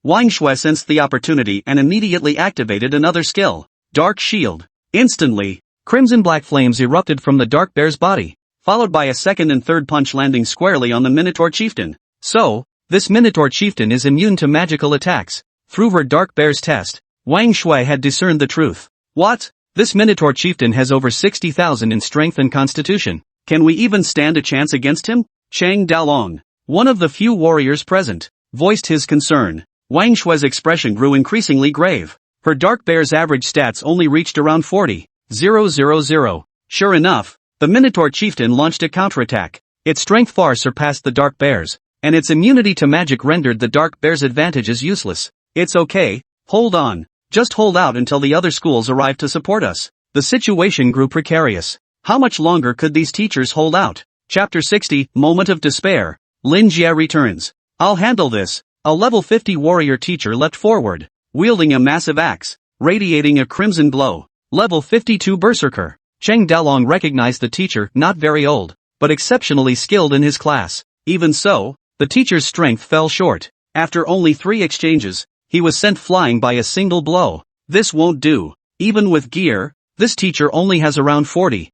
Wang Shui sensed the opportunity and immediately activated another skill, Dark Shield. Instantly, crimson-black flames erupted from the dark bear's body, followed by a second and third punch landing squarely on the Minotaur chieftain. So, this Minotaur chieftain is immune to magical attacks. Through her dark bear's test, Wang Shui had discerned the truth. What? This Minotaur chieftain has over 60,000 in strength and constitution. Can we even stand a chance against him? Chang Daolong, one of the few warriors present, voiced his concern. Wang Shui's expression grew increasingly grave. Her dark bear's average stats only reached around 40,000. Sure enough, the Minotaur chieftain launched a counterattack. Its strength far surpassed the dark bear's, and its immunity to magic rendered the dark bear's advantages useless. It's okay, hold on. Just hold out until the other schools arrive to support us. The situation grew precarious. How much longer could these teachers hold out? Chapter 60, Moment of Despair. Lin Jie returns. I'll handle this. A level 50 warrior teacher leapt forward, wielding a massive axe, radiating a crimson glow. Level 52 berserker. Cheng Daolong recognized the teacher, not very old, but exceptionally skilled in his class. Even so, the teacher's strength fell short. After only 3 exchanges, he was sent flying by a single blow. This won't do. Even with gear, this teacher only has around 40,000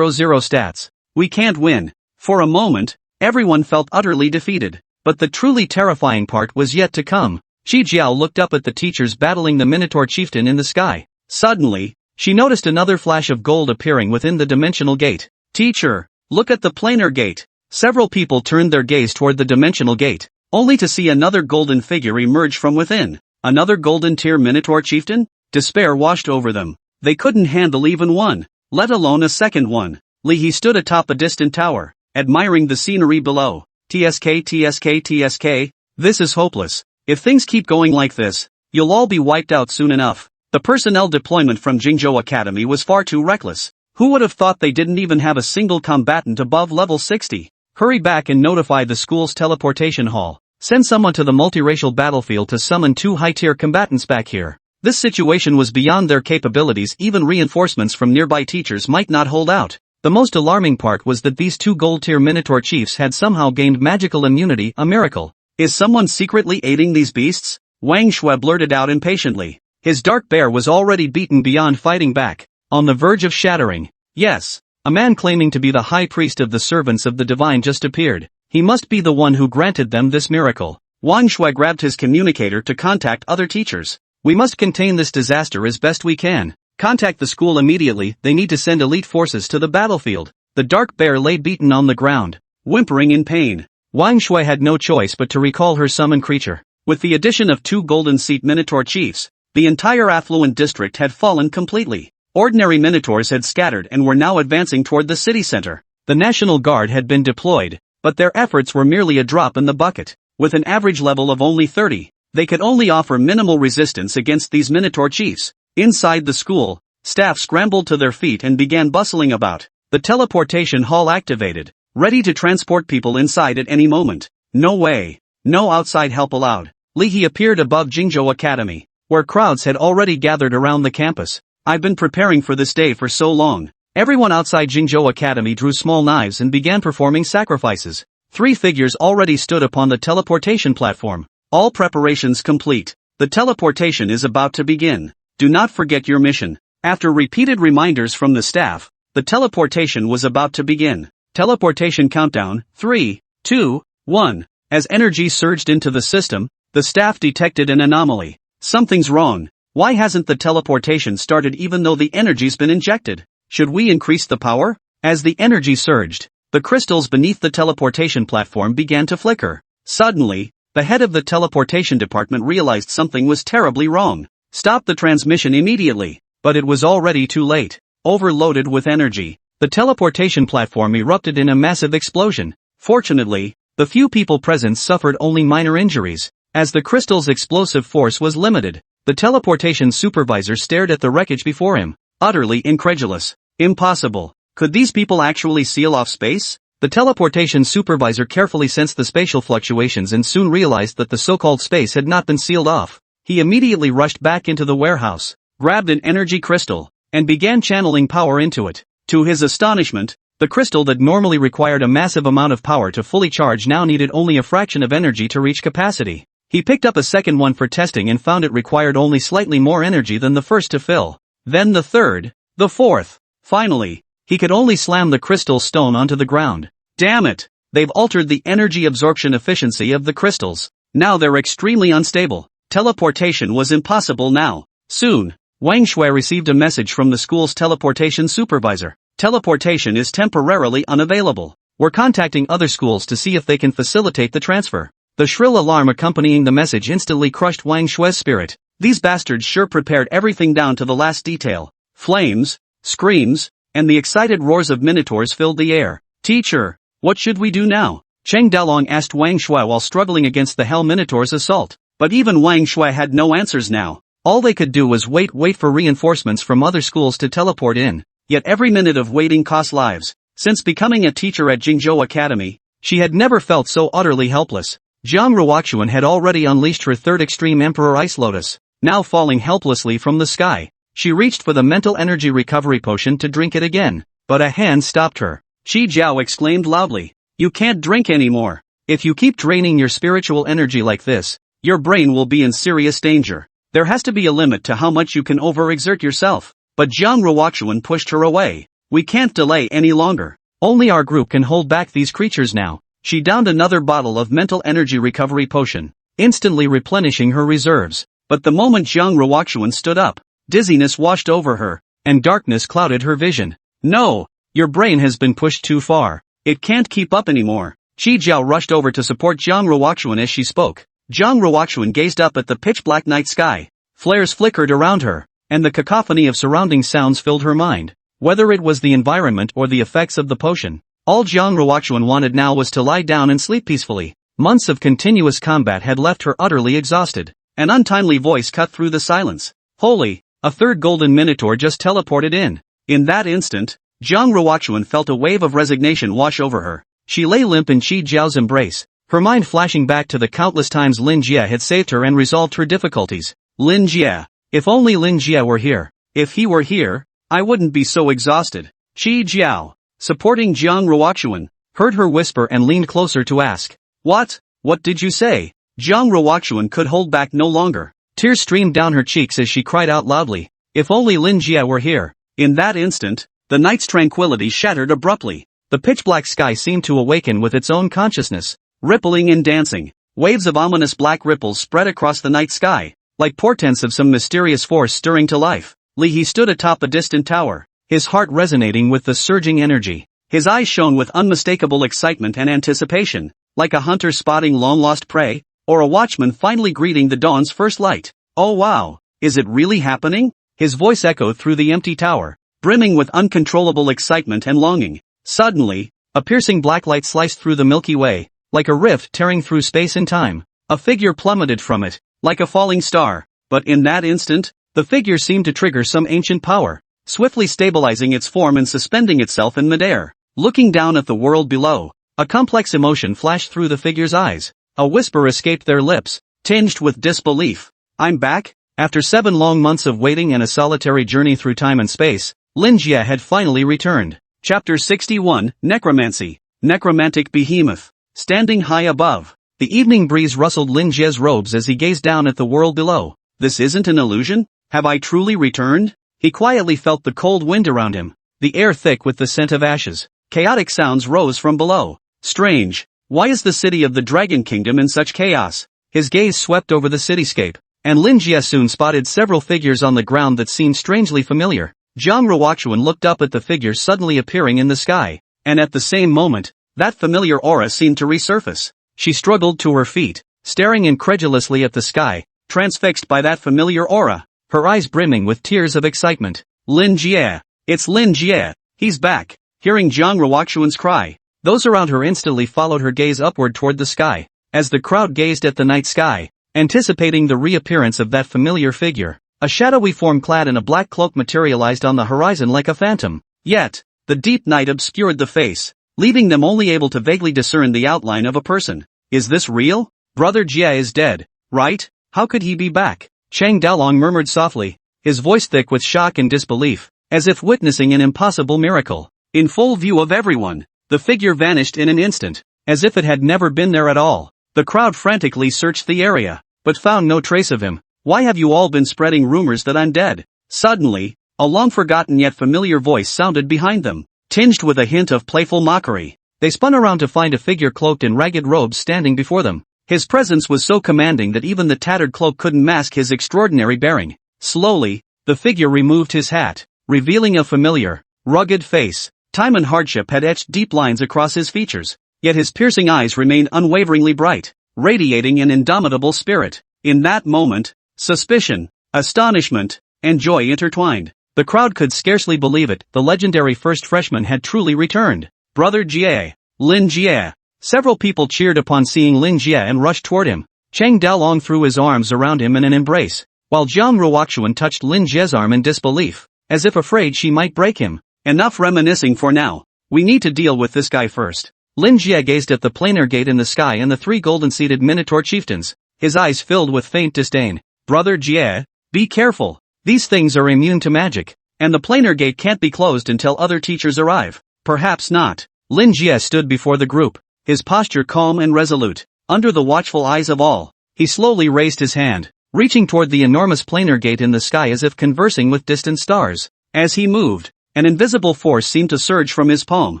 stats. We can't win. For a moment, everyone felt utterly defeated. But the truly terrifying part was yet to come. Qi Jiao looked up at the teachers battling the Minotaur chieftain in the sky. Suddenly, she noticed another flash of gold appearing within the dimensional gate. Teacher, look at the planar gate. Several people turned their gaze toward the dimensional gate, only to see another golden figure emerge from within. Another golden tier Minotaur chieftain? Despair washed over them. They couldn't handle even one, let alone a second one. Li He stood atop a distant tower, admiring the scenery below. TSK. This is hopeless. If things keep going like this, you'll all be wiped out soon enough. The personnel deployment from Jingzhou Academy was far too reckless. Who would have thought they didn't even have a single combatant above level 60? Hurry back and notify the school's teleportation hall. Send someone to the multiracial battlefield to summon 2 high-tier combatants back here. This situation was beyond their capabilities. Even reinforcements from nearby teachers might not hold out. The most alarming part was that these 2 gold-tier Minotaur chiefs had somehow gained magical immunity, a miracle. Is someone secretly aiding these beasts? Wang Shui blurted out impatiently. His dark bear was already beaten beyond fighting back, on the verge of shattering. Yes, a man claiming to be the high priest of the servants of the divine just appeared. He must be the one who granted them this miracle. Wang Shui grabbed his communicator to contact other teachers. We must contain this disaster as best we can. Contact the school immediately. They need to send elite forces to the battlefield. The dark bear lay beaten on the ground, whimpering in pain. Wang Shui had no choice but to recall her summoned creature. With the addition of 2 golden seat Minotaur chiefs, the entire affluent district had fallen completely. Ordinary Minotaurs had scattered and were now advancing toward the city center. The National Guard had been deployed, but their efforts were merely a drop in the bucket. With an average level of only 30, they could only offer minimal resistance against these Minotaur chiefs. Inside the school, staff scrambled to their feet and began bustling about. The teleportation hall activated, ready to transport people inside at any moment. No way. No outside help allowed. Li He appeared above Jingzhou Academy, where crowds had already gathered around the campus. I've been preparing for this day for so long. Everyone outside Jingzhou Academy drew small knives and began performing sacrifices. 3 figures already stood upon the teleportation platform. All preparations complete. The teleportation is about to begin. Do not forget your mission. After repeated reminders from the staff, the teleportation was about to begin. Teleportation countdown, 3, 2, 1. As energy surged into the system, the staff detected an anomaly. Something's wrong. Why hasn't the teleportation started even though the energy's been injected? Should we increase the power? As the energy surged, the crystals beneath the teleportation platform began to flicker. Suddenly, the head of the teleportation department realized something was terribly wrong. Stop the transmission immediately. But it was already too late. Overloaded with energy, the teleportation platform erupted in a massive explosion. Fortunately, the few people present suffered only minor injuries, as the crystal's explosive force was limited. The teleportation supervisor stared at the wreckage before him, utterly incredulous. Impossible. Could these people actually seal off space? The teleportation supervisor carefully sensed the spatial fluctuations and soon realized that the so-called space had not been sealed off. He immediately rushed back into the warehouse, grabbed an energy crystal, and began channeling power into it. To his astonishment, the crystal that normally required a massive amount of power to fully charge now needed only a fraction of energy to reach capacity. He picked up a second one for testing and found it required only slightly more energy than the first to fill. Then the third, the fourth. Finally, he could only slam the crystal stone onto the ground. Damn it! They've altered the energy absorption efficiency of the crystals. Now they're extremely unstable. Teleportation was impossible now. Soon, Wang Shui received a message from the school's teleportation supervisor. Teleportation is temporarily unavailable. We're contacting other schools to see if they can facilitate the transfer. The shrill alarm accompanying the message instantly crushed Wang Shui's spirit. These bastards sure prepared everything down to the last detail. Flames, screams, and the excited roars of minotaurs filled the air. Teacher, what should we do now? Cheng Dalong asked Wang Shui while struggling against the Hell Minotaur's assault. But even Wang Shui had no answers now. All they could do was wait for reinforcements from other schools to teleport in. Yet every minute of waiting cost lives. Since becoming a teacher at Jingzhou Academy, she had never felt so utterly helpless. Jiang Ruoxuan had already unleashed her third extreme Emperor Ice Lotus, now falling helplessly from the sky. She reached for the mental energy recovery potion to drink it again, but a hand stopped her. Qi Jiao exclaimed loudly, "You can't drink anymore. If you keep draining your spiritual energy like this, your brain will be in serious danger. There has to be a limit to how much you can overexert yourself." But Jiang Ruoxuan pushed her away. "We can't delay any longer. Only our group can hold back these creatures now." She downed another bottle of mental energy recovery potion, instantly replenishing her reserves. But the moment Jiang Ruoxuan stood up, dizziness washed over her, and darkness clouded her vision. "No! Your brain has been pushed too far. It can't keep up anymore." Qi Jiao rushed over to support Jiang Ruoxuan as she spoke. Jiang Ruoxuan gazed up at the pitch-black night sky. Flares flickered around her, and the cacophony of surrounding sounds filled her mind. Whether it was the environment or the effects of the potion, all Jiang Ruoxuan wanted now was to lie down and sleep peacefully. Months of continuous combat had left her utterly exhausted. An untimely voice cut through the silence. "Holy, a third golden minotaur just teleported in." In that instant, Jiang Ruoxuan felt a wave of resignation wash over her. She lay limp in Qi Jiao's embrace, her mind flashing back to the countless times Lin Jie had saved her and resolved her difficulties. Lin Jie. If only Lin Jie were here. If he were here, I wouldn't be so exhausted. Qi Jiao, supporting Jiang Ruoxuan, heard her whisper and leaned closer to ask. What did you say? Jiang Ruoxuan could hold back no longer. Tears streamed down her cheeks as she cried out loudly. If only Lin Jie were here. In that instant, the night's tranquility shattered abruptly. The pitch-black sky seemed to awaken with its own consciousness, rippling and dancing. Waves of ominous black ripples spread across the night sky, like portents of some mysterious force stirring to life. Li He stood atop a distant tower, his heart resonating with the surging energy. His eyes shone with unmistakable excitement and anticipation, like a hunter spotting long-lost prey, or a watchman finally greeting the dawn's first light. Oh wow, is it really happening? His voice echoed through the empty tower, brimming with uncontrollable excitement and longing. Suddenly, a piercing black light sliced through the Milky Way, like a rift tearing through space and time. A figure plummeted from it, like a falling star. But in that instant, the figure seemed to trigger some ancient power, swiftly stabilizing its form and suspending itself in midair. Looking down at the world below, a complex emotion flashed through the figure's eyes. A whisper escaped their lips, tinged with disbelief. I'm back? After 7 long months of waiting and a solitary journey through time and space, Lin Jie had finally returned. Chapter 61, Necromancy. Necromantic Behemoth. Standing high above, the evening breeze rustled Lin Jie's robes as he gazed down at the world below. This isn't an illusion? Have I truly returned? He quietly felt the cold wind around him, the air thick with the scent of ashes. Chaotic sounds rose from below. Strange. Why is the city of the Dragon Kingdom in such chaos? His gaze swept over the cityscape, and Lin Jie soon spotted several figures on the ground that seemed strangely familiar. Jiang Ruoxuan looked up at the figure suddenly appearing in the sky, and at the same moment, that familiar aura seemed to resurface. She struggled to her feet, staring incredulously at the sky, transfixed by that familiar aura, her eyes brimming with tears of excitement. Lin Jie. It's Lin Jie. He's back. Hearing Jiang Ruoxuan's cry, those around her instantly followed her gaze upward toward the sky. As the crowd gazed at the night sky, anticipating the reappearance of that familiar figure, a shadowy form clad in a black cloak materialized on the horizon like a phantom. Yet, the deep night obscured the face, leaving them only able to vaguely discern the outline of a person. Is this real? Brother Jie is dead, right? How could he be back? Chang Daolong murmured softly, his voice thick with shock and disbelief, as if witnessing an impossible miracle. In full view of everyone, the figure vanished in an instant, as if it had never been there at all. The crowd frantically searched the area, but found no trace of him. Why have you all been spreading rumors that I'm dead? Suddenly, a long-forgotten yet familiar voice sounded behind them, tinged with a hint of playful mockery. They spun around to find a figure cloaked in ragged robes standing before them. His presence was so commanding that even the tattered cloak couldn't mask his extraordinary bearing. Slowly, the figure removed his hat, revealing a familiar, rugged face. Time and hardship had etched deep lines across his features, yet his piercing eyes remained unwaveringly bright, radiating an indomitable spirit. In that moment, suspicion, astonishment, and joy intertwined. The crowd could scarcely believe it. The legendary first freshman had truly returned. Brother Jie. Lin Jie. Several people cheered upon seeing Lin Jie and rushed toward him. Chang Daolong threw his arms around him in an embrace, while Jiang Ruoxuan touched Lin Jie's arm in disbelief, as if afraid she might break him. Enough reminiscing for now. We need to deal with this guy first. Lin Jie gazed at the planar gate in the sky and the 3 golden-seated Minotaur chieftains, his eyes filled with faint disdain. Brother Jie, be careful. These things are immune to magic, and the planar gate can't be closed until other teachers arrive. Perhaps not. Lin Jie stood before the group, his posture calm and resolute. Under the watchful eyes of all, he slowly raised his hand, reaching toward the enormous planar gate in the sky as if conversing with distant stars. As he moved, an invisible force seemed to surge from his palm,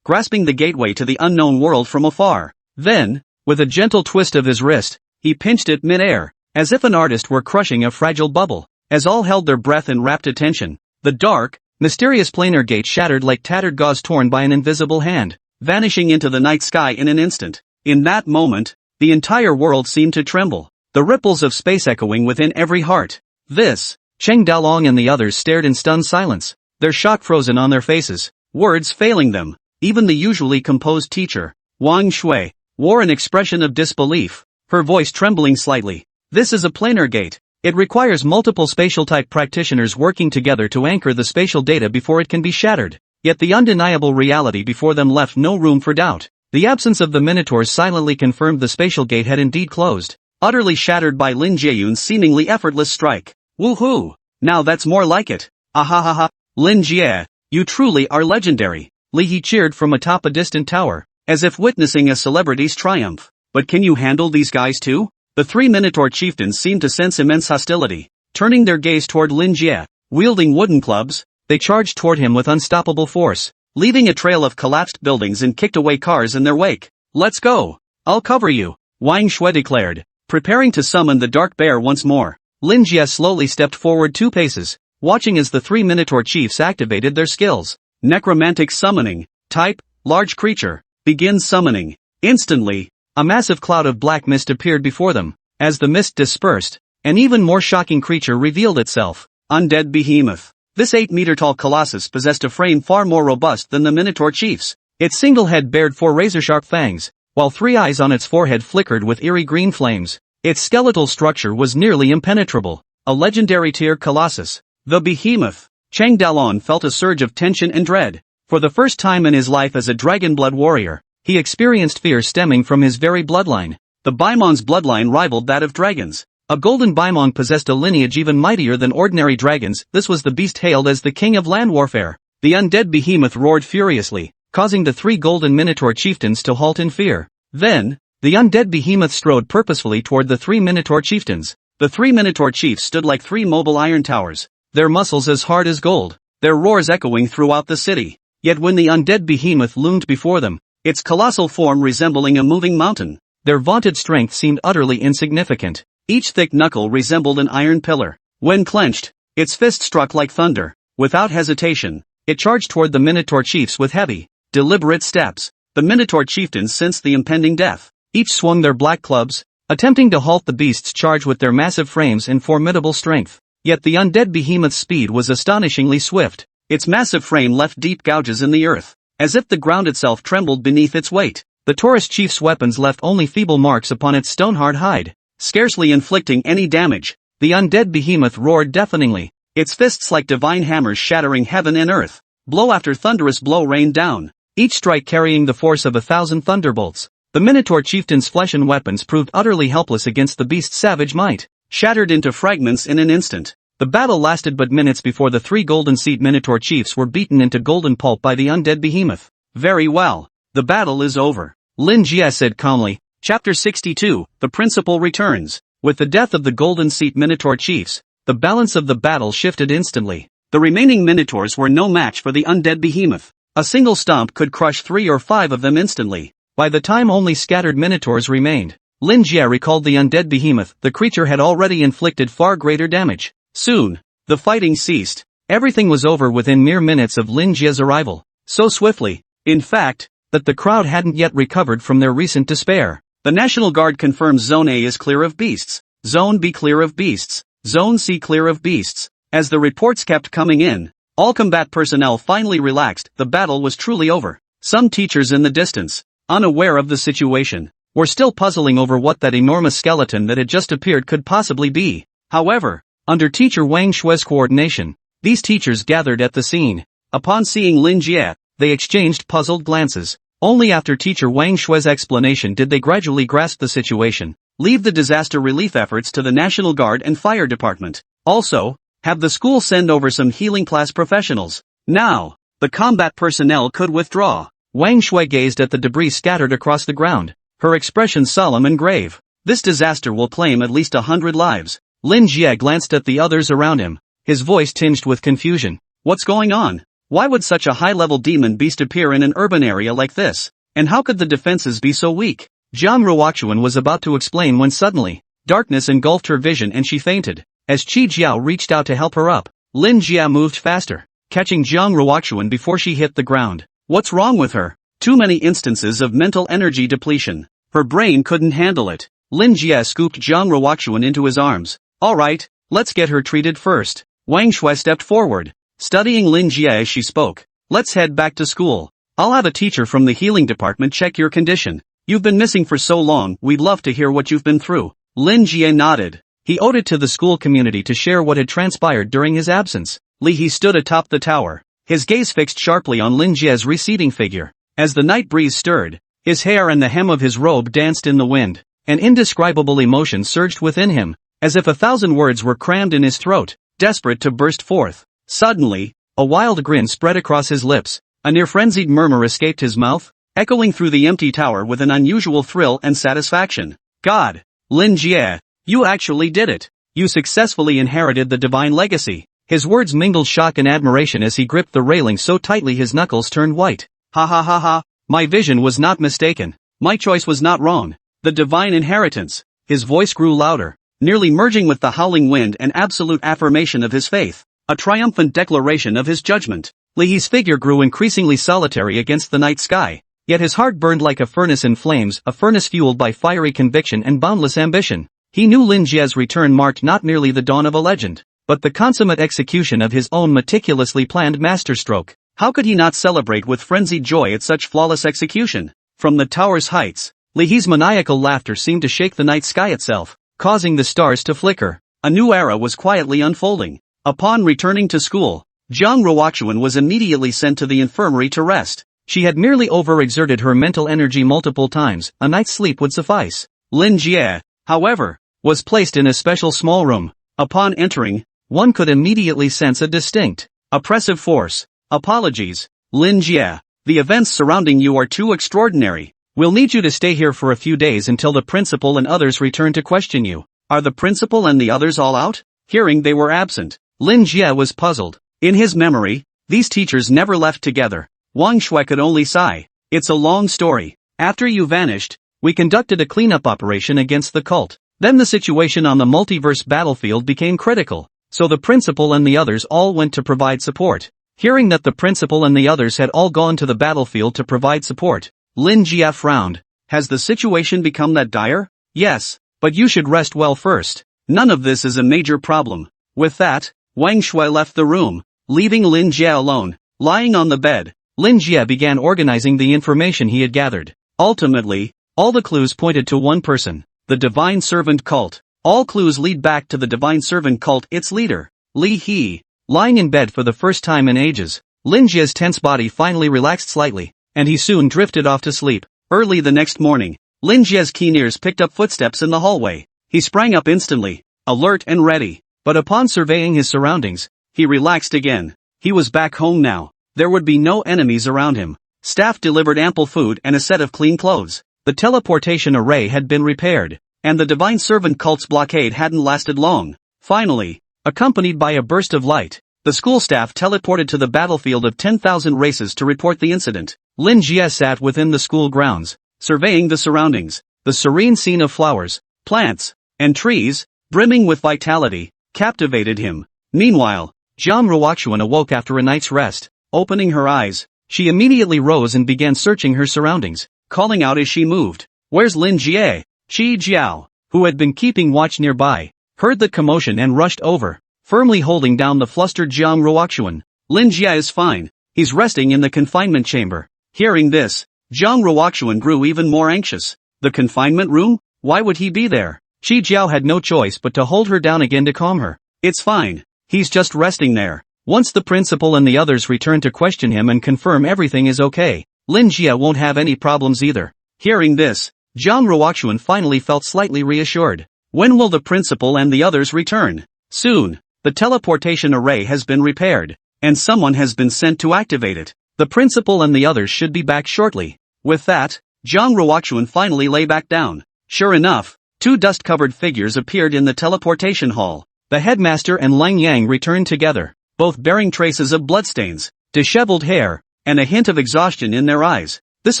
grasping the gateway to the unknown world from afar. Then, with a gentle twist of his wrist, he pinched it mid-air, as if an artist were crushing a fragile bubble. As all held their breath in rapt attention, the dark, mysterious planar gate shattered like tattered gauze torn by an invisible hand, vanishing into the night sky in an instant. In that moment, the entire world seemed to tremble, the ripples of space echoing within every heart. This, Cheng Daolong and the others stared in stunned silence, their shock frozen on their faces, words failing them. Even the usually composed teacher, Wang Shui, wore an expression of disbelief, her voice trembling slightly. This is a planar gate. It requires multiple spatial-type practitioners working together to anchor the spatial data before it can be shattered. Yet the undeniable reality before them left no room for doubt. The absence of the minotaurs silently confirmed the spatial gate had indeed closed, utterly shattered by Lin Jiayun's seemingly effortless strike. Woohoo! Now that's more like it. Ahahaha, Lin Jie, you truly are legendary. Li He cheered from atop a distant tower, as if witnessing a celebrity's triumph. But can you handle these guys too? The three Minotaur chieftains seemed to sense immense hostility. Turning their gaze toward Lin Jie, wielding wooden clubs, they charged toward him with unstoppable force, leaving a trail of collapsed buildings and kicked away cars in their wake. Let's go! I'll cover you, Wang Shui declared, preparing to summon the Dark Bear once more. Lin Jie slowly stepped forward 2 paces, watching as the 3 Minotaur chiefs activated their skills. Necromantic summoning. Type, large creature. Begin summoning. Instantly, a massive cloud of black mist appeared before them. As the mist dispersed, an even more shocking creature revealed itself. Undead Behemoth. This 8-meter-tall colossus possessed a frame far more robust than the Minotaur chiefs. Its single head bared 4 razor-sharp fangs, while 3 eyes on its forehead flickered with eerie green flames. Its skeletal structure was nearly impenetrable. A legendary tier colossus. The Behemoth. Chang Dalon felt a surge of tension and dread. For the first time in his life as a dragon-blood warrior, he experienced fear stemming from his very bloodline. The Baimon's bloodline rivaled that of dragons. A golden Baimon possessed a lineage even mightier than ordinary dragons. This was the beast hailed as the king of land warfare. The undead behemoth roared furiously, causing the 3 golden Minotaur chieftains to halt in fear. Then, the undead behemoth strode purposefully toward the 3 Minotaur chieftains. The 3 Minotaur chiefs stood like 3 mobile iron towers, their muscles as hard as gold, their roars echoing throughout the city. Yet when the undead behemoth loomed before them, its colossal form resembling a moving mountain, their vaunted strength seemed utterly insignificant. Each thick knuckle resembled an iron pillar. When clenched, its fist struck like thunder. Without hesitation, it charged toward the Minotaur chiefs with heavy, deliberate steps. The Minotaur chieftains sensed the impending death. Each swung their black clubs, attempting to halt the beast's charge with their massive frames and formidable strength. Yet the undead behemoth's speed was astonishingly swift. Its massive frame left deep gouges in the earth, as if the ground itself trembled beneath its weight. The Taurus chief's weapons left only feeble marks upon its stone-hard hide, scarcely inflicting any damage. The undead behemoth roared deafeningly, its fists like divine hammers shattering heaven and earth. Blow after thunderous blow rained down, each strike carrying the force of 1,000 thunderbolts. The Minotaur chieftain's flesh and weapons proved utterly helpless against the beast's savage might, shattered into fragments in an instant. The battle lasted but minutes before the 3 golden seat Minotaur chiefs were beaten into golden pulp by the undead behemoth. Very well. The battle is over, Lin Jie said calmly. Chapter 62, The Principal Returns. With the death of the golden seat Minotaur chiefs, the balance of the battle shifted instantly. The remaining Minotaurs were no match for the undead behemoth. A single stomp could crush 3 or 5 of them instantly. By the time only scattered Minotaurs remained, Lin Jie recalled the undead behemoth. The creature had already inflicted far greater damage. Soon, the fighting ceased. Everything was over within mere minutes of Lin Jie's arrival. So swiftly, in fact, that the crowd hadn't yet recovered from their recent despair. The National Guard confirms Zone A is clear of beasts. Zone B clear of beasts. Zone C clear of beasts. As the reports kept coming in, all combat personnel finally relaxed. The battle was truly over. Some teachers in the distance, unaware of the situation, were still puzzling over what that enormous skeleton that had just appeared could possibly be. However, under teacher Wang Shui's coordination, these teachers gathered at the scene. Upon seeing Lin Jie, they exchanged puzzled glances. Only after teacher Wang Shui's explanation did they gradually grasp the situation. Leave the disaster relief efforts to the National Guard and Fire Department. Also, have the school send over some healing class professionals. Now, the combat personnel could withdraw. Wang Shui gazed at the debris scattered across the ground, her expression solemn and grave. This disaster will claim at least 100 lives. Lin Jie glanced at the others around him, his voice tinged with confusion. What's going on? Why would such a high-level demon beast appear in an urban area like this? And how could the defenses be so weak? Jiang Ruoxuan was about to explain when suddenly, darkness engulfed her vision and she fainted. As Qi Jiao reached out to help her up, Lin Jie moved faster, catching Jiang Ruoxuan before she hit the ground. What's wrong with her? Too many instances of mental energy depletion. Her brain couldn't handle it. Lin Jie scooped Jiang Ruoxuan into his arms. Alright, let's get her treated first. Wang Shui stepped forward, studying Lin Jie as she spoke. Let's head back to school. I'll have a teacher from the healing department check your condition. You've been missing for so long, we'd love to hear what you've been through. Lin Jie nodded. He owed it to the school community to share what had transpired during his absence. Li He stood atop the tower, his gaze fixed sharply on Lin Jie's receding figure. As the night breeze stirred, His hair and the hem of his robe danced in the wind. An indescribable emotion surged within him, as if 1,000 words were crammed in his throat, desperate to burst forth. Suddenly, a wild grin spread across his lips, a near-frenzied murmur escaped his mouth, echoing through the empty tower with an unusual thrill and satisfaction. God! Lin Jie, you actually did it! You successfully inherited the divine legacy. His words mingled shock and admiration as he gripped the railing so tightly his knuckles turned white. Ha ha ha ha, my vision was not mistaken. My choice was not wrong. The divine inheritance. His voice grew louder, nearly merging with the howling wind, an absolute affirmation of his faith, a triumphant declaration of his judgment. Li He's figure grew increasingly solitary against the night sky, yet his heart burned like a furnace in flames, a furnace fueled by fiery conviction and boundless ambition. He knew Lin Jie's return marked not merely the dawn of a legend, but the consummate execution of his own meticulously planned masterstroke. How could he not celebrate with frenzied joy at such flawless execution? From the tower's heights, Li He's maniacal laughter seemed to shake the night sky itself, causing the stars to flicker. A new era was quietly unfolding. Upon returning to school, Jiang Ruoxuan was immediately sent to the infirmary to rest. She had merely overexerted her mental energy multiple times, a night's sleep would suffice. Lin Jie, however, was placed in a special small room. Upon entering, one could immediately sense a distinct, oppressive force. Apologies, Lin Jie. The events surrounding you are too extraordinary. We'll need you to stay here for a few days until the principal and others return to question you. Are the principal and the others all out? Hearing they were absent, Lin Jie was puzzled. In his memory, these teachers never left together. Wang Shui could only sigh. It's a long story. After you vanished, we conducted a cleanup operation against the cult. Then the situation on the multiverse battlefield became critical, so the principal and the others all went to provide support. Hearing that the principal and the others had all gone to the battlefield to provide support, Lin Jie frowned. Has the situation become that dire? Yes, but you should rest well first. None of this is a major problem. With that, Wang Shui left the room, leaving Lin Jie alone. Lying on the bed, Lin Jie began organizing the information he had gathered. Ultimately, all the clues pointed to one person. The Divine Servant Cult. All clues lead back to the Divine Servant Cult, its leader, Li He. Lying in bed for the first time in ages, Lin Jie's tense body finally relaxed slightly, and he soon drifted off to sleep. Early the next morning, Lin Jie's keen ears picked up footsteps in the hallway. He sprang up instantly, alert and ready, but upon surveying his surroundings, he relaxed again. He was back home now. There would be no enemies around him. Staff delivered ample food and a set of clean clothes. The teleportation array had been repaired, and the Divine Servant Cult's blockade hadn't lasted long. Finally, accompanied by a burst of light, the school staff teleported to the battlefield of 10,000 races to report the incident. Lin Jie sat within the school grounds, surveying the surroundings. The serene scene of flowers, plants, and trees, brimming with vitality, captivated him. Meanwhile, Jiang Ruoxuan awoke after a night's rest. Opening her eyes, she immediately rose and began searching her surroundings, calling out as she moved. Where's Lin Jie? Shi Jiao, who had been keeping watch nearby, heard the commotion and rushed over, firmly holding down the flustered Jiang Ruoxuan. Lin Jie is fine. He's resting in the confinement chamber. Hearing this, Jiang Ruoxuan grew even more anxious. The confinement room? Why would he be there? Shi Jiao had no choice but to hold her down again to calm her. It's fine. He's just resting there. Once the principal and the others return to question him and confirm everything is okay, Lin Jie won't have any problems either. Hearing this, Jiang Ruoxuan finally felt slightly reassured. When will the principal and the others return? Soon. The teleportation array has been repaired, and someone has been sent to activate it. The principal and the others should be back shortly. With that, Jiang Ruoxuan finally lay back down. Sure enough, two dust-covered figures appeared in the teleportation hall. The headmaster and Lang Yang returned together, both bearing traces of bloodstains, disheveled hair, and a hint of exhaustion in their eyes. This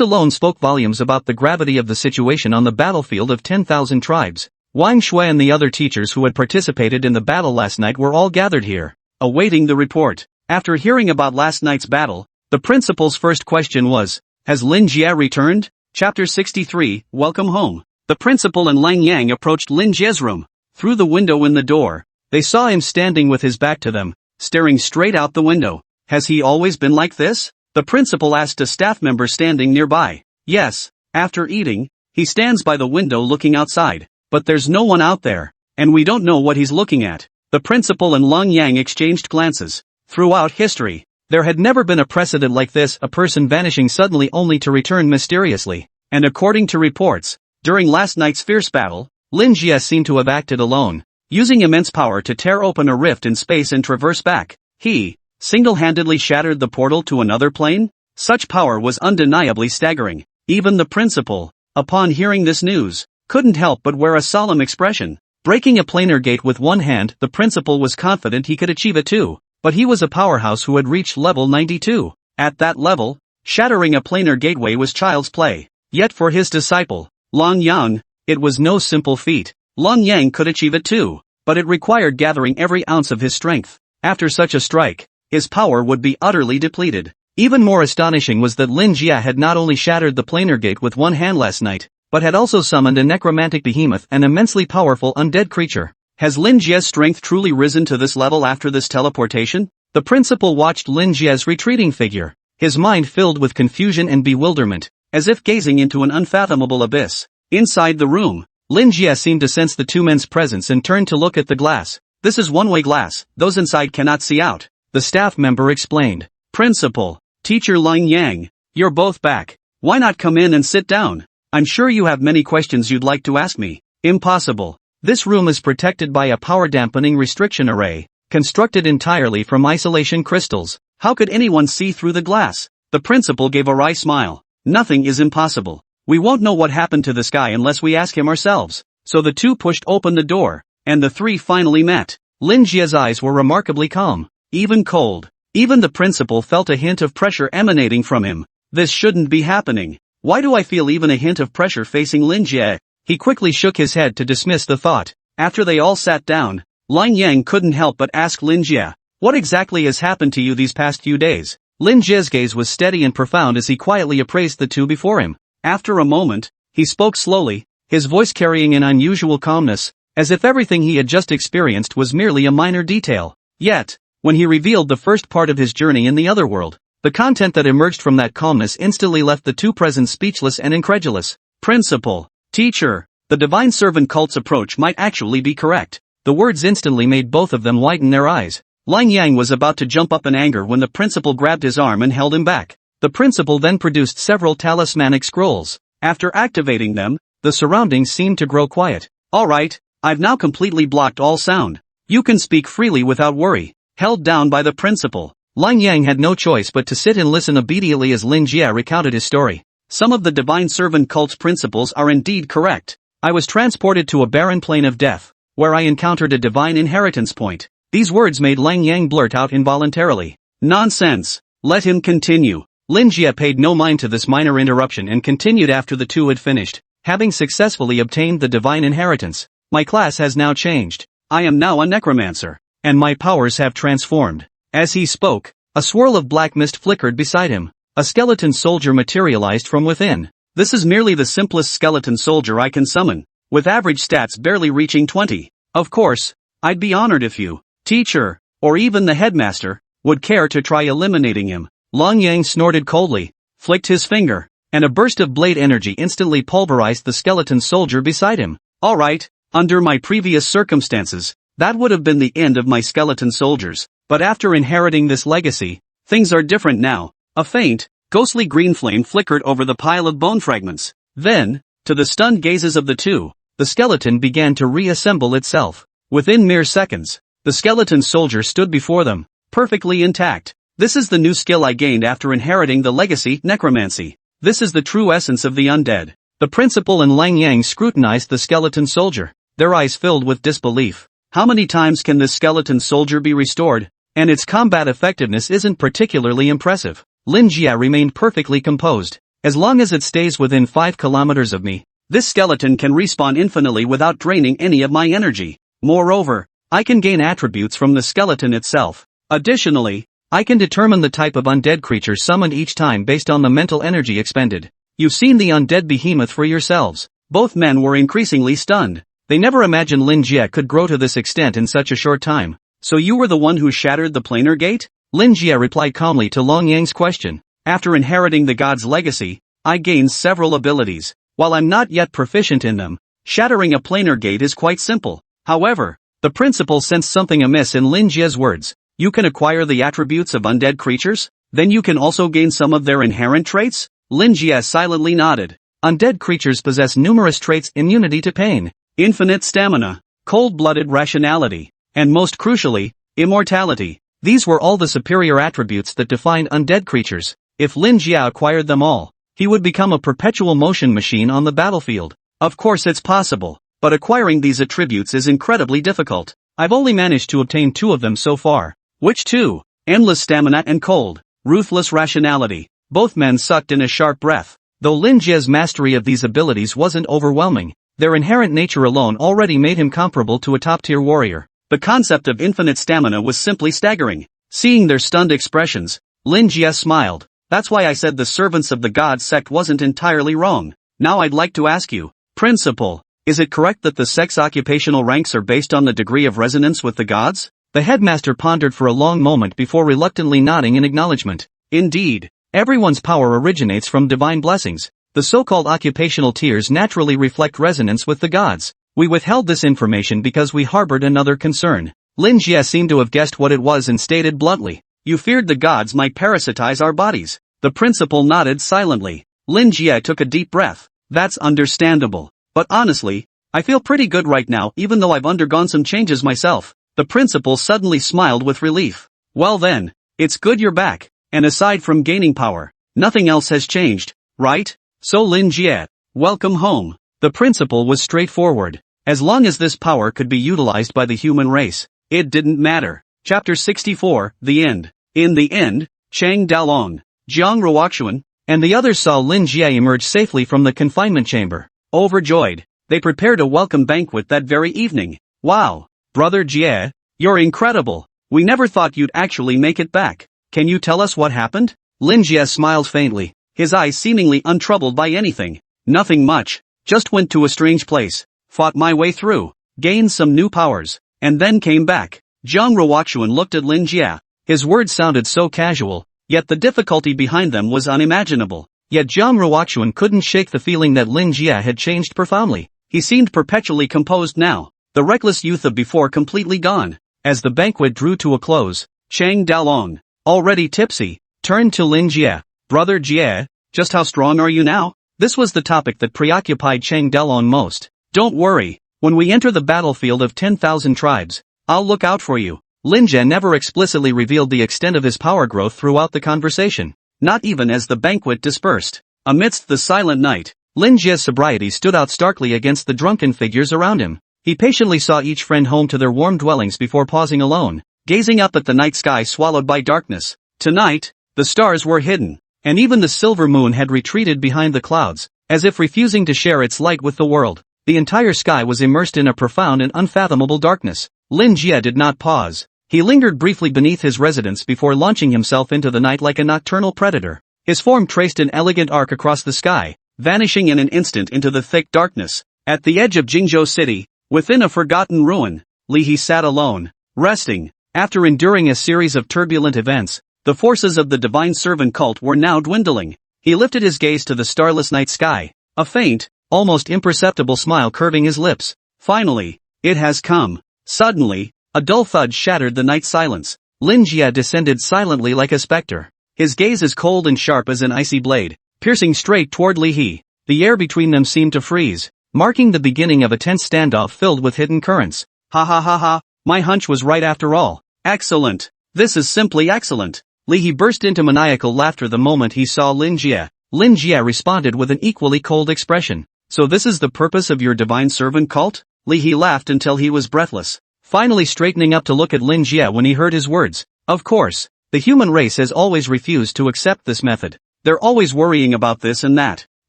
alone spoke volumes about the gravity of the situation on the battlefield of 10,000 tribes. Wang Shui and the other teachers who had participated in the battle last night were all gathered here, awaiting the report. After hearing about last night's battle, the principal's first question was, has Lin Jie returned? Chapter 63, Welcome Home. The principal and Lang Yang approached Lin Jie's room. Through the window in the door, they saw him standing with his back to them, staring straight out the window. Has he always been like this? The principal asked a staff member standing nearby. Yes, after eating, he stands by the window looking outside, but there's no one out there, and we don't know what he's looking at. The principal and Lang Yang exchanged glances. Throughout history, there had never been a precedent like this, a person vanishing suddenly only to return mysteriously. and according to reports, during last night's fierce battle, Lin Jie seemed to have acted alone, using immense power to tear open a rift in space and traverse back. He single-handedly shattered the portal to another plane? Such power was undeniably staggering. Even the principal, upon hearing this news, couldn't help but wear a solemn expression. Breaking a planar gate with one hand, the principal was confident he could achieve it too, but he was a powerhouse who had reached level 92. At that level, shattering a planar gateway was child's play. Yet for his disciple, Long Yang, it was no simple feat. Long Yang could achieve it too, but it required gathering every ounce of his strength. After such a strike, his power would be utterly depleted. Even more astonishing was that Lin Jie had not only shattered the planar gate with one hand last night, but had also summoned a necromantic behemoth, an immensely powerful undead creature. Has Lin Jie's strength truly risen to this level after this teleportation? The principal watched Lin Jie's retreating figure, his mind filled with confusion and bewilderment, as if gazing into an unfathomable abyss. Inside the room, Lin Jie seemed to sense the two men's presence and turned to look at the glass. This is one-way glass, those inside cannot see out, the staff member explained. Principal, Teacher Lin Yang, you're both back. Why not come in and sit down? I'm sure you have many questions you'd like to ask me. Impossible. This room is protected by a power-dampening restriction array, constructed entirely from isolation crystals. How could anyone see through the glass? The principal gave a wry smile. Nothing is impossible. We won't know what happened to this guy unless we ask him ourselves. So the two pushed open the door, and the three finally met. Lin Jie's eyes were remarkably calm, even cold. Even the principal felt a hint of pressure emanating from him. This shouldn't be happening. Why do I feel even a hint of pressure facing Lin Jie? He quickly shook his head to dismiss the thought. After they all sat down, Lin Yang couldn't help but ask Lin Jie, what exactly has happened to you these past few days? Lin Jie's gaze was steady and profound as he quietly appraised the two before him. After a moment, he spoke slowly, his voice carrying an unusual calmness, as if everything he had just experienced was merely a minor detail. Yet, when he revealed the first part of his journey in the other world, the content that emerged from that calmness instantly left the two present speechless and incredulous. Principal, teacher, the divine servant cult's approach might actually be correct. The words instantly made both of them widen their eyes. Lin Yang was about to jump up in anger when the principal grabbed his arm and held him back. The principal then produced several talismanic scrolls. After activating them, the surroundings seemed to grow quiet. Alright, I've now completely blocked all sound. You can speak freely without worry. Held down by the principal, Lin Yang had no choice but to sit and listen obediently as Lin Jie recounted his story. Some of the divine servant cult's principles are indeed correct. I was transported to a barren plane of death, where I encountered a divine inheritance point. These words made Lin Yang blurt out involuntarily. Nonsense. Let him continue. Lin Jie paid no mind to this minor interruption and continued after the two had finished. Having successfully obtained the divine inheritance, my class has now changed. I am now a necromancer, and my powers have transformed. As he spoke, a swirl of black mist flickered beside him. A skeleton soldier materialized from within. This is merely the simplest skeleton soldier I can summon, with average stats barely reaching 20. Of course, I'd be honored if you, teacher, or even the headmaster, would care to try eliminating him. Lin Yang snorted coldly, flicked his finger, and a burst of blade energy instantly pulverized the skeleton soldier beside him. Alright, under my previous circumstances, that would have been the end of my skeleton soldiers, but after inheriting this legacy, things are different now. A faint, ghostly green flame flickered over the pile of bone fragments. Then, to the stunned gazes of the two, the skeleton began to reassemble itself. Within mere seconds, the skeleton soldier stood before them, perfectly intact. This is the new skill I gained after inheriting the legacy, necromancy. This is the true essence of the undead. The principal and Lin Yang scrutinized the skeleton soldier, their eyes filled with disbelief. How many times can this skeleton soldier be restored? And its combat effectiveness isn't particularly impressive. Lin Jie remained perfectly composed. As long as it stays within 5 kilometers of me, this skeleton can respawn infinitely without draining any of my energy. Moreover, I can gain attributes from the skeleton itself. Additionally, I can determine the type of undead creature summoned each time based on the mental energy expended. You've seen the undead behemoth for yourselves. Both men were increasingly stunned. They never imagined Lin Jie could grow to this extent in such a short time. So you were the one who shattered the planar gate? Lin Jie replied calmly to Lin Yang's question. After inheriting the god's legacy, I gained several abilities. While I'm not yet proficient in them, shattering a planar gate is quite simple. However, the principal sensed something amiss in Lin Jie's words. You can acquire the attributes of undead creatures? Then you can also gain some of their inherent traits? Lin Jie silently nodded. Undead creatures possess numerous traits: immunity to pain, infinite stamina, cold-blooded rationality, and most crucially, immortality. These were all the superior attributes that defined undead creatures. If Lin Jia acquired them all, he would become a perpetual motion machine on the battlefield. Of course it's possible, but acquiring these attributes is incredibly difficult. I've only managed to obtain 2 of them so far. Which 2? Endless stamina and cold, ruthless rationality. Both men sucked in a sharp breath. Though Lin Jia's mastery of these abilities wasn't overwhelming, their inherent nature alone already made him comparable to a top-tier warrior. The concept of infinite stamina was simply staggering. Seeing their stunned expressions, Lin Jia smiled. That's why I said the servants of the God sect wasn't entirely wrong. Now I'd like to ask you, Principal, is it correct that the sect's occupational ranks are based on the degree of resonance with the gods? The headmaster pondered for a long moment before reluctantly nodding in acknowledgement. Indeed, everyone's power originates from divine blessings. The so-called occupational tiers naturally reflect resonance with the gods. We withheld this information because we harbored another concern. Lin Jia seemed to have guessed what it was and stated bluntly. You feared the gods might parasitize our bodies. The principal nodded silently. Lin Jia took a deep breath. That's understandable. But honestly, I feel pretty good right now even though I've undergone some changes myself. The principal suddenly smiled with relief. Well then, it's good you're back. And aside from gaining power, nothing else has changed, right? So Lin Jia, welcome home. The principal was straightforward. As long as this power could be utilized by the human race, it didn't matter. Chapter 64, The End. In the end, Chang Daolong, Jiang Ruoxuan, and the others saw Lin Jia emerge safely from the confinement chamber. Overjoyed, they prepared a welcome banquet that very evening. Wow, Brother Jia, you're incredible. We never thought you'd actually make it back. Can you tell us what happened? Lin Jia smiled faintly, his eyes seemingly untroubled by anything. Nothing much, just went to a strange place, fought my way through, gained some new powers, and then came back. Jiang Ruoxuan looked at Lin Jia. His words sounded so casual, yet the difficulty behind them was unimaginable. Yet Jiang Ruoxuan couldn't shake the feeling that Lin Jia had changed profoundly. He seemed perpetually composed now, the reckless youth of before completely gone. As the banquet drew to a close, Chang Daolong, already tipsy, turned to Lin Jia. Brother Jia, just how strong are you now? This was the topic that preoccupied Chang Daolong most. Don't worry, when we enter the battlefield of 10,000 tribes, I'll look out for you. Lin Jia never explicitly revealed the extent of his power growth throughout the conversation, not even as the banquet dispersed. Amidst the silent night, Lin Jia's sobriety stood out starkly against the drunken figures around him. He patiently saw each friend home to their warm dwellings before pausing alone, gazing up at the night sky swallowed by darkness. Tonight, the stars were hidden, and even the silver moon had retreated behind the clouds, as if refusing to share its light with the world. The entire sky was immersed in a profound and unfathomable darkness. Lin Jia did not pause. He lingered briefly beneath his residence before launching himself into the night like a nocturnal predator. His form traced an elegant arc across the sky, vanishing in an instant into the thick darkness. At the edge of Jingzhou City, within a forgotten ruin, Li He sat alone, resting. After enduring a series of turbulent events, the forces of the divine servant cult were now dwindling. He lifted his gaze to the starless night sky, a faint, almost imperceptible smile curving his lips. Finally, it has come. Suddenly, a dull thud shattered the night silence. Lin Jia descended silently like a specter, his gaze as cold and sharp as an icy blade, piercing straight toward Li He. The air between them seemed to freeze, marking the beginning of a tense standoff filled with hidden currents. Ha ha ha ha, my hunch was right after all. Excellent. This is simply excellent. Li He burst into maniacal laughter the moment he saw Lin Jia. Lin Jia responded with an equally cold expression. So this is the purpose of your divine servant cult? Li He laughed until he was breathless, finally straightening up to look at Lin Jia when he heard his words. Of course, the human race has always refused to accept this method. They're always worrying about this and that.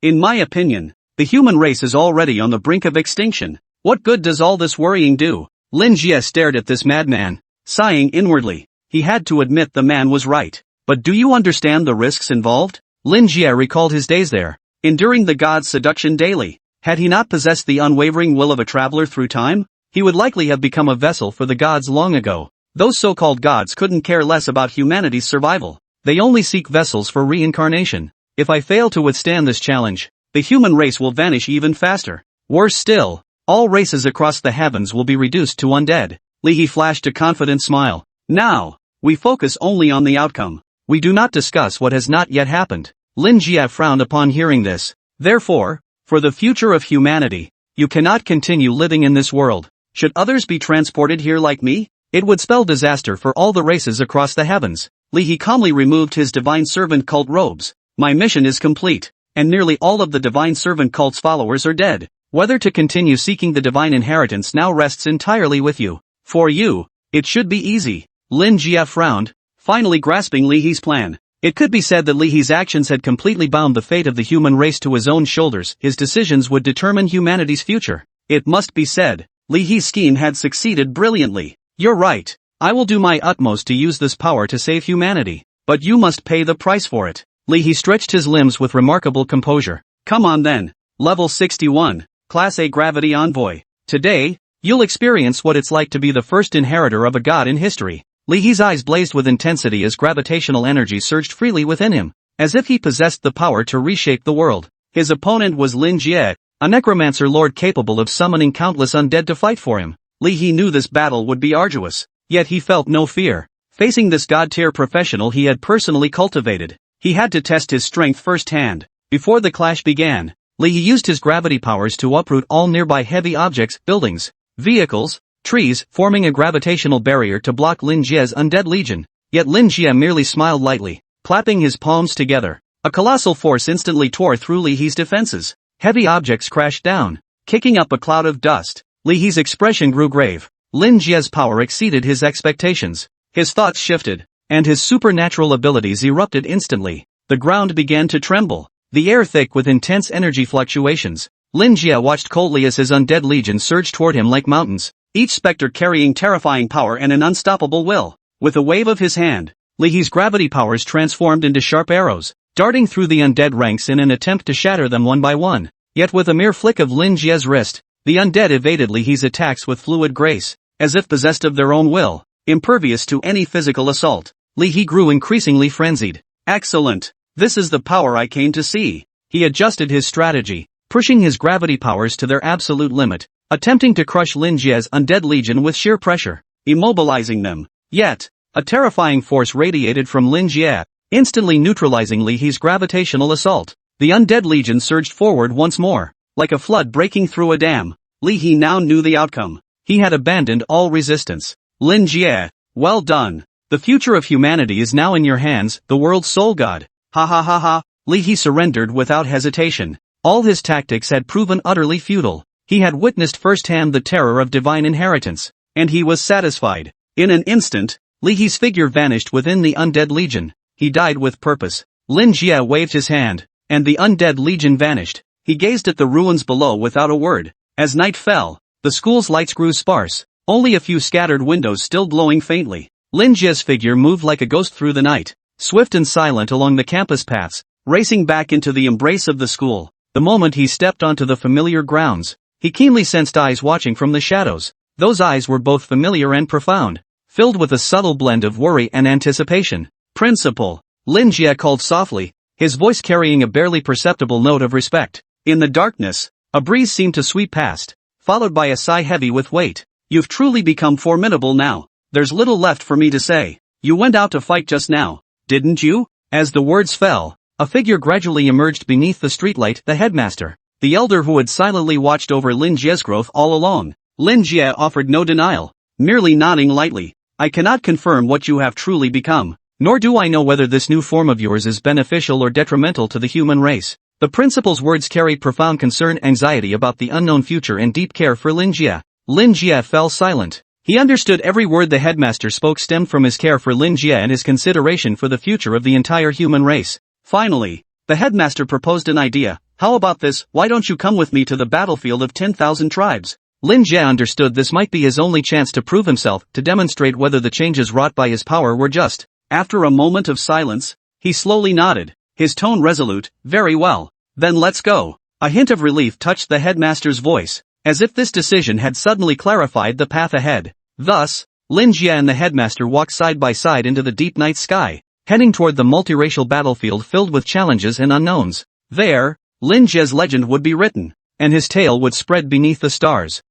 In my opinion, the human race is already on the brink of extinction. What good does all this worrying do? Lin Jia stared at this madman, sighing inwardly. He had to admit the man was right. But do you understand the risks involved? Lin Jia recalled his days there, enduring the god's seduction daily. Had he not possessed the unwavering will of a traveler through time, he would likely have become a vessel for the gods long ago. Those so-called gods couldn't care less about humanity's survival. They only seek vessels for reincarnation. If I fail to withstand this challenge, the human race will vanish even faster. Worse still, all races across the heavens will be reduced to undead. Li He flashed a confident smile. Now, we focus only on the outcome. We do not discuss what has not yet happened. Lin Jia frowned upon hearing this. Therefore, For the future of humanity. You cannot continue living in this world. Should others be transported here like me? It would spell disaster for all the races across the heavens. He calmly removed his divine servant cult robes. My mission is complete, and nearly all of the divine servant cult's followers are dead. Whether to continue seeking the divine inheritance now rests entirely with you. For you, it should be easy. Lin Jie frowned, finally grasping Li He's plan. It could be said that Li He's actions had completely bound the fate of the human race to his own shoulders. His decisions would determine humanity's future. It must be said, Li He's scheme had succeeded brilliantly. You're right. I will do my utmost to use this power to save humanity. But you must pay the price for it. Li He stretched his limbs with remarkable composure. Come on then. Level 61, Class A Gravity Envoy. Today, you'll experience what it's like to be the first inheritor of a god in history. Li He's eyes blazed with intensity as gravitational energy surged freely within him, as if he possessed the power to reshape the world. His opponent was Lin Jie, a necromancer lord capable of summoning countless undead to fight for him. Li He knew this battle would be arduous, yet he felt no fear. Facing this god-tier professional he had personally cultivated, he had to test his strength firsthand. Before the clash began, Li He used his gravity powers to uproot all nearby heavy objects, buildings, vehicles, trees, forming a gravitational barrier to block Lin Jie's undead legion. Yet Lin Jie merely smiled lightly, clapping his palms together. A colossal force instantly tore through Li He's defenses. Heavy objects crashed down, kicking up a cloud of dust. Li He's expression grew grave. Lin Jie's power exceeded his expectations. His thoughts shifted, and his supernatural abilities erupted instantly. The ground began to tremble, the air thick with intense energy fluctuations. Lin Jie watched coldly as his undead legion surged toward him like mountains, each specter carrying terrifying power and an unstoppable will. With a wave of his hand, Li He's gravity powers transformed into sharp arrows, darting through the undead ranks in an attempt to shatter them one by one. Yet with a mere flick of Lin Jie's wrist, the undead evaded Li He's attacks with fluid grace, as if possessed of their own will, impervious to any physical assault. Li He grew increasingly frenzied. Excellent! This is the power I came to see. He adjusted his strategy, pushing his gravity powers to their absolute limit, attempting to crush Lin Jie's undead legion with sheer pressure, immobilizing them. Yet, a terrifying force radiated from Lin Jie, instantly neutralizing Li He's gravitational assault. The undead legion surged forward once more, like a flood breaking through a dam. Li He now knew the outcome. He had abandoned all resistance. Lin Jie, well done. The future of humanity is now in your hands, the world's sole god. Ha ha ha ha. Li He surrendered without hesitation. All his tactics had proven utterly futile. He had witnessed firsthand the terror of divine inheritance, and he was satisfied. In an instant, Li He's figure vanished within the undead legion. He died with purpose. Lin Jie waved his hand, and the undead legion vanished. He gazed at the ruins below without a word. As night fell, the school's lights grew sparse, only a few scattered windows still glowing faintly. Lin Jie's figure moved like a ghost through the night, swift and silent along the campus paths, racing back into the embrace of the school. The moment he stepped onto the familiar grounds, he keenly sensed eyes watching from the shadows. Those eyes were both familiar and profound, filled with a subtle blend of worry and anticipation. Principal, Lin Jie called softly, his voice carrying a barely perceptible note of respect. In the darkness, a breeze seemed to sweep past, followed by a sigh heavy with weight. You've truly become formidable now. There's little left for me to say. You went out to fight just now, didn't you? As the words fell, a figure gradually emerged beneath the streetlight, the headmaster, the elder who had silently watched over Lin Jie's growth all along. Lin Jie offered no denial, merely nodding lightly. I cannot confirm what you have truly become, nor do I know whether this new form of yours is beneficial or detrimental to the human race. The principal's words carried profound concern, anxiety about the unknown future, and deep care for Lin Jie. Lin Jie fell silent. He understood every word the headmaster spoke stemmed from his care for Lin Jie and his consideration for the future of the entire human race. Finally, the headmaster proposed an idea. How about this? Why don't you come with me to the battlefield of 10,000 tribes? Lin Jie understood this might be his only chance to prove himself, to demonstrate whether the changes wrought by his power were just. After a moment of silence, he slowly nodded, his tone resolute. Very well. Then let's go. A hint of relief touched the headmaster's voice, as if this decision had suddenly clarified the path ahead. Thus, Lin Jie and the headmaster walked side by side into the deep night sky, heading toward the multiracial battlefield filled with challenges and unknowns. There, Lin Jie's legend would be written, and his tale would spread beneath the stars.